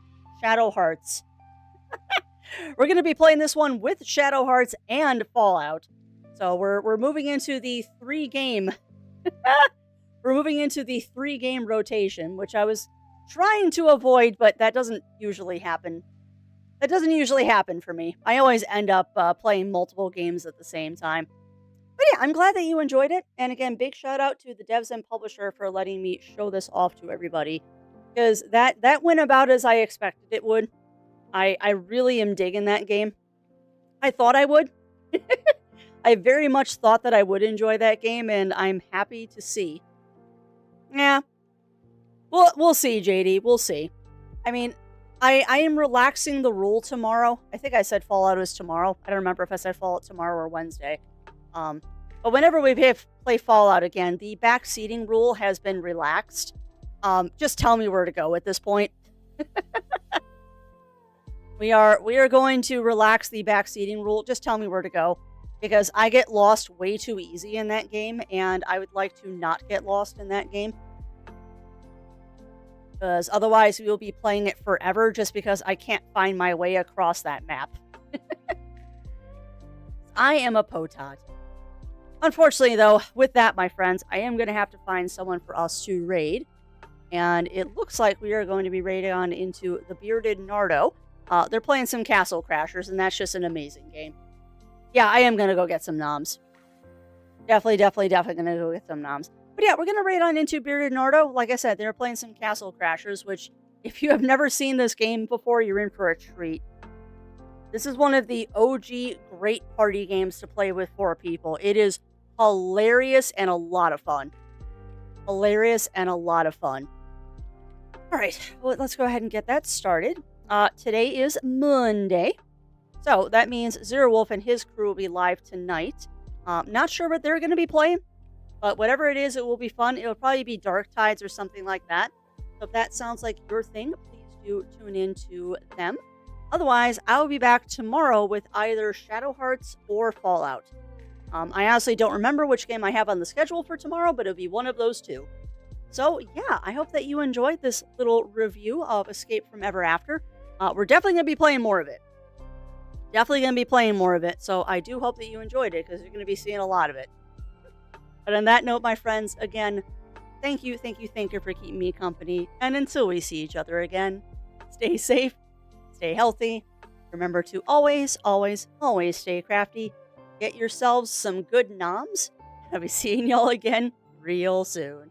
Shadow Hearts. We're going to be playing this one with Shadow Hearts and Fallout. So we're moving into the 3-game we're moving into the 3-game rotation, which I was trying to avoid, but that doesn't usually happen. That doesn't usually happen for me. I always end up playing multiple games at the same time. But yeah, I'm glad that you enjoyed it. And again, big shout out to the devs and publisher for letting me show this off to everybody. Because that went about as I expected it would. I really am digging that game. I thought I would. I very much thought that I would enjoy that game, and I'm happy to see. Yeah. We'll see, JD. We'll see. I mean, I am relaxing the rule tomorrow. I think I said Fallout is tomorrow. I don't remember if I said Fallout tomorrow or Wednesday. But whenever we play Fallout again, the backseating rule has been relaxed. Just tell me where to go at this point. We are going to relax the backseating rule. Just tell me where to go. Because I get lost way too easy in that game, and I would like to not get lost in that game. Because otherwise we will be playing it forever just because I can't find my way across that map. I am a potot. Unfortunately, though, with that, my friends, I am going to have to find someone for us to raid. And it looks like we are going to be raiding on into the Bearded Nardo. They're playing some Castle Crashers, and that's just an amazing game. Yeah, I am going to go get some noms. Definitely going to go get some noms. But yeah, we're going to raid on into Bearded Nardo. Like I said, they're playing some Castle Crashers, which, if you have never seen this game before, you're in for a treat. This is one of the OG great party games to play with 4 people. It is hilarious and a lot of fun. Hilarious and a lot of fun. Alright, well, let's go ahead and get that started. Today is Monday. So that means Zero Wolf and his crew will be live tonight. Not sure what they're going to be playing, but whatever it is, it will be fun. It'll probably be Dark Tides or something like that. So if that sounds like your thing, please do tune in to them. Otherwise, I'll be back tomorrow with either Shadow Hearts or Fallout. I honestly don't remember which game I have on the schedule for tomorrow, but it'll be one of those two. So yeah, I hope that you enjoyed this little review of Escape from Ever After. We're definitely going to be playing more of it. So I do hope that you enjoyed it, because you're going to be seeing a lot of it. But on that note, my friends, again, thank you for keeping me company. And until we see each other again, stay safe, stay healthy. Remember to always, always, always stay crafty. Get yourselves some good noms. I'll be seeing y'all again real soon.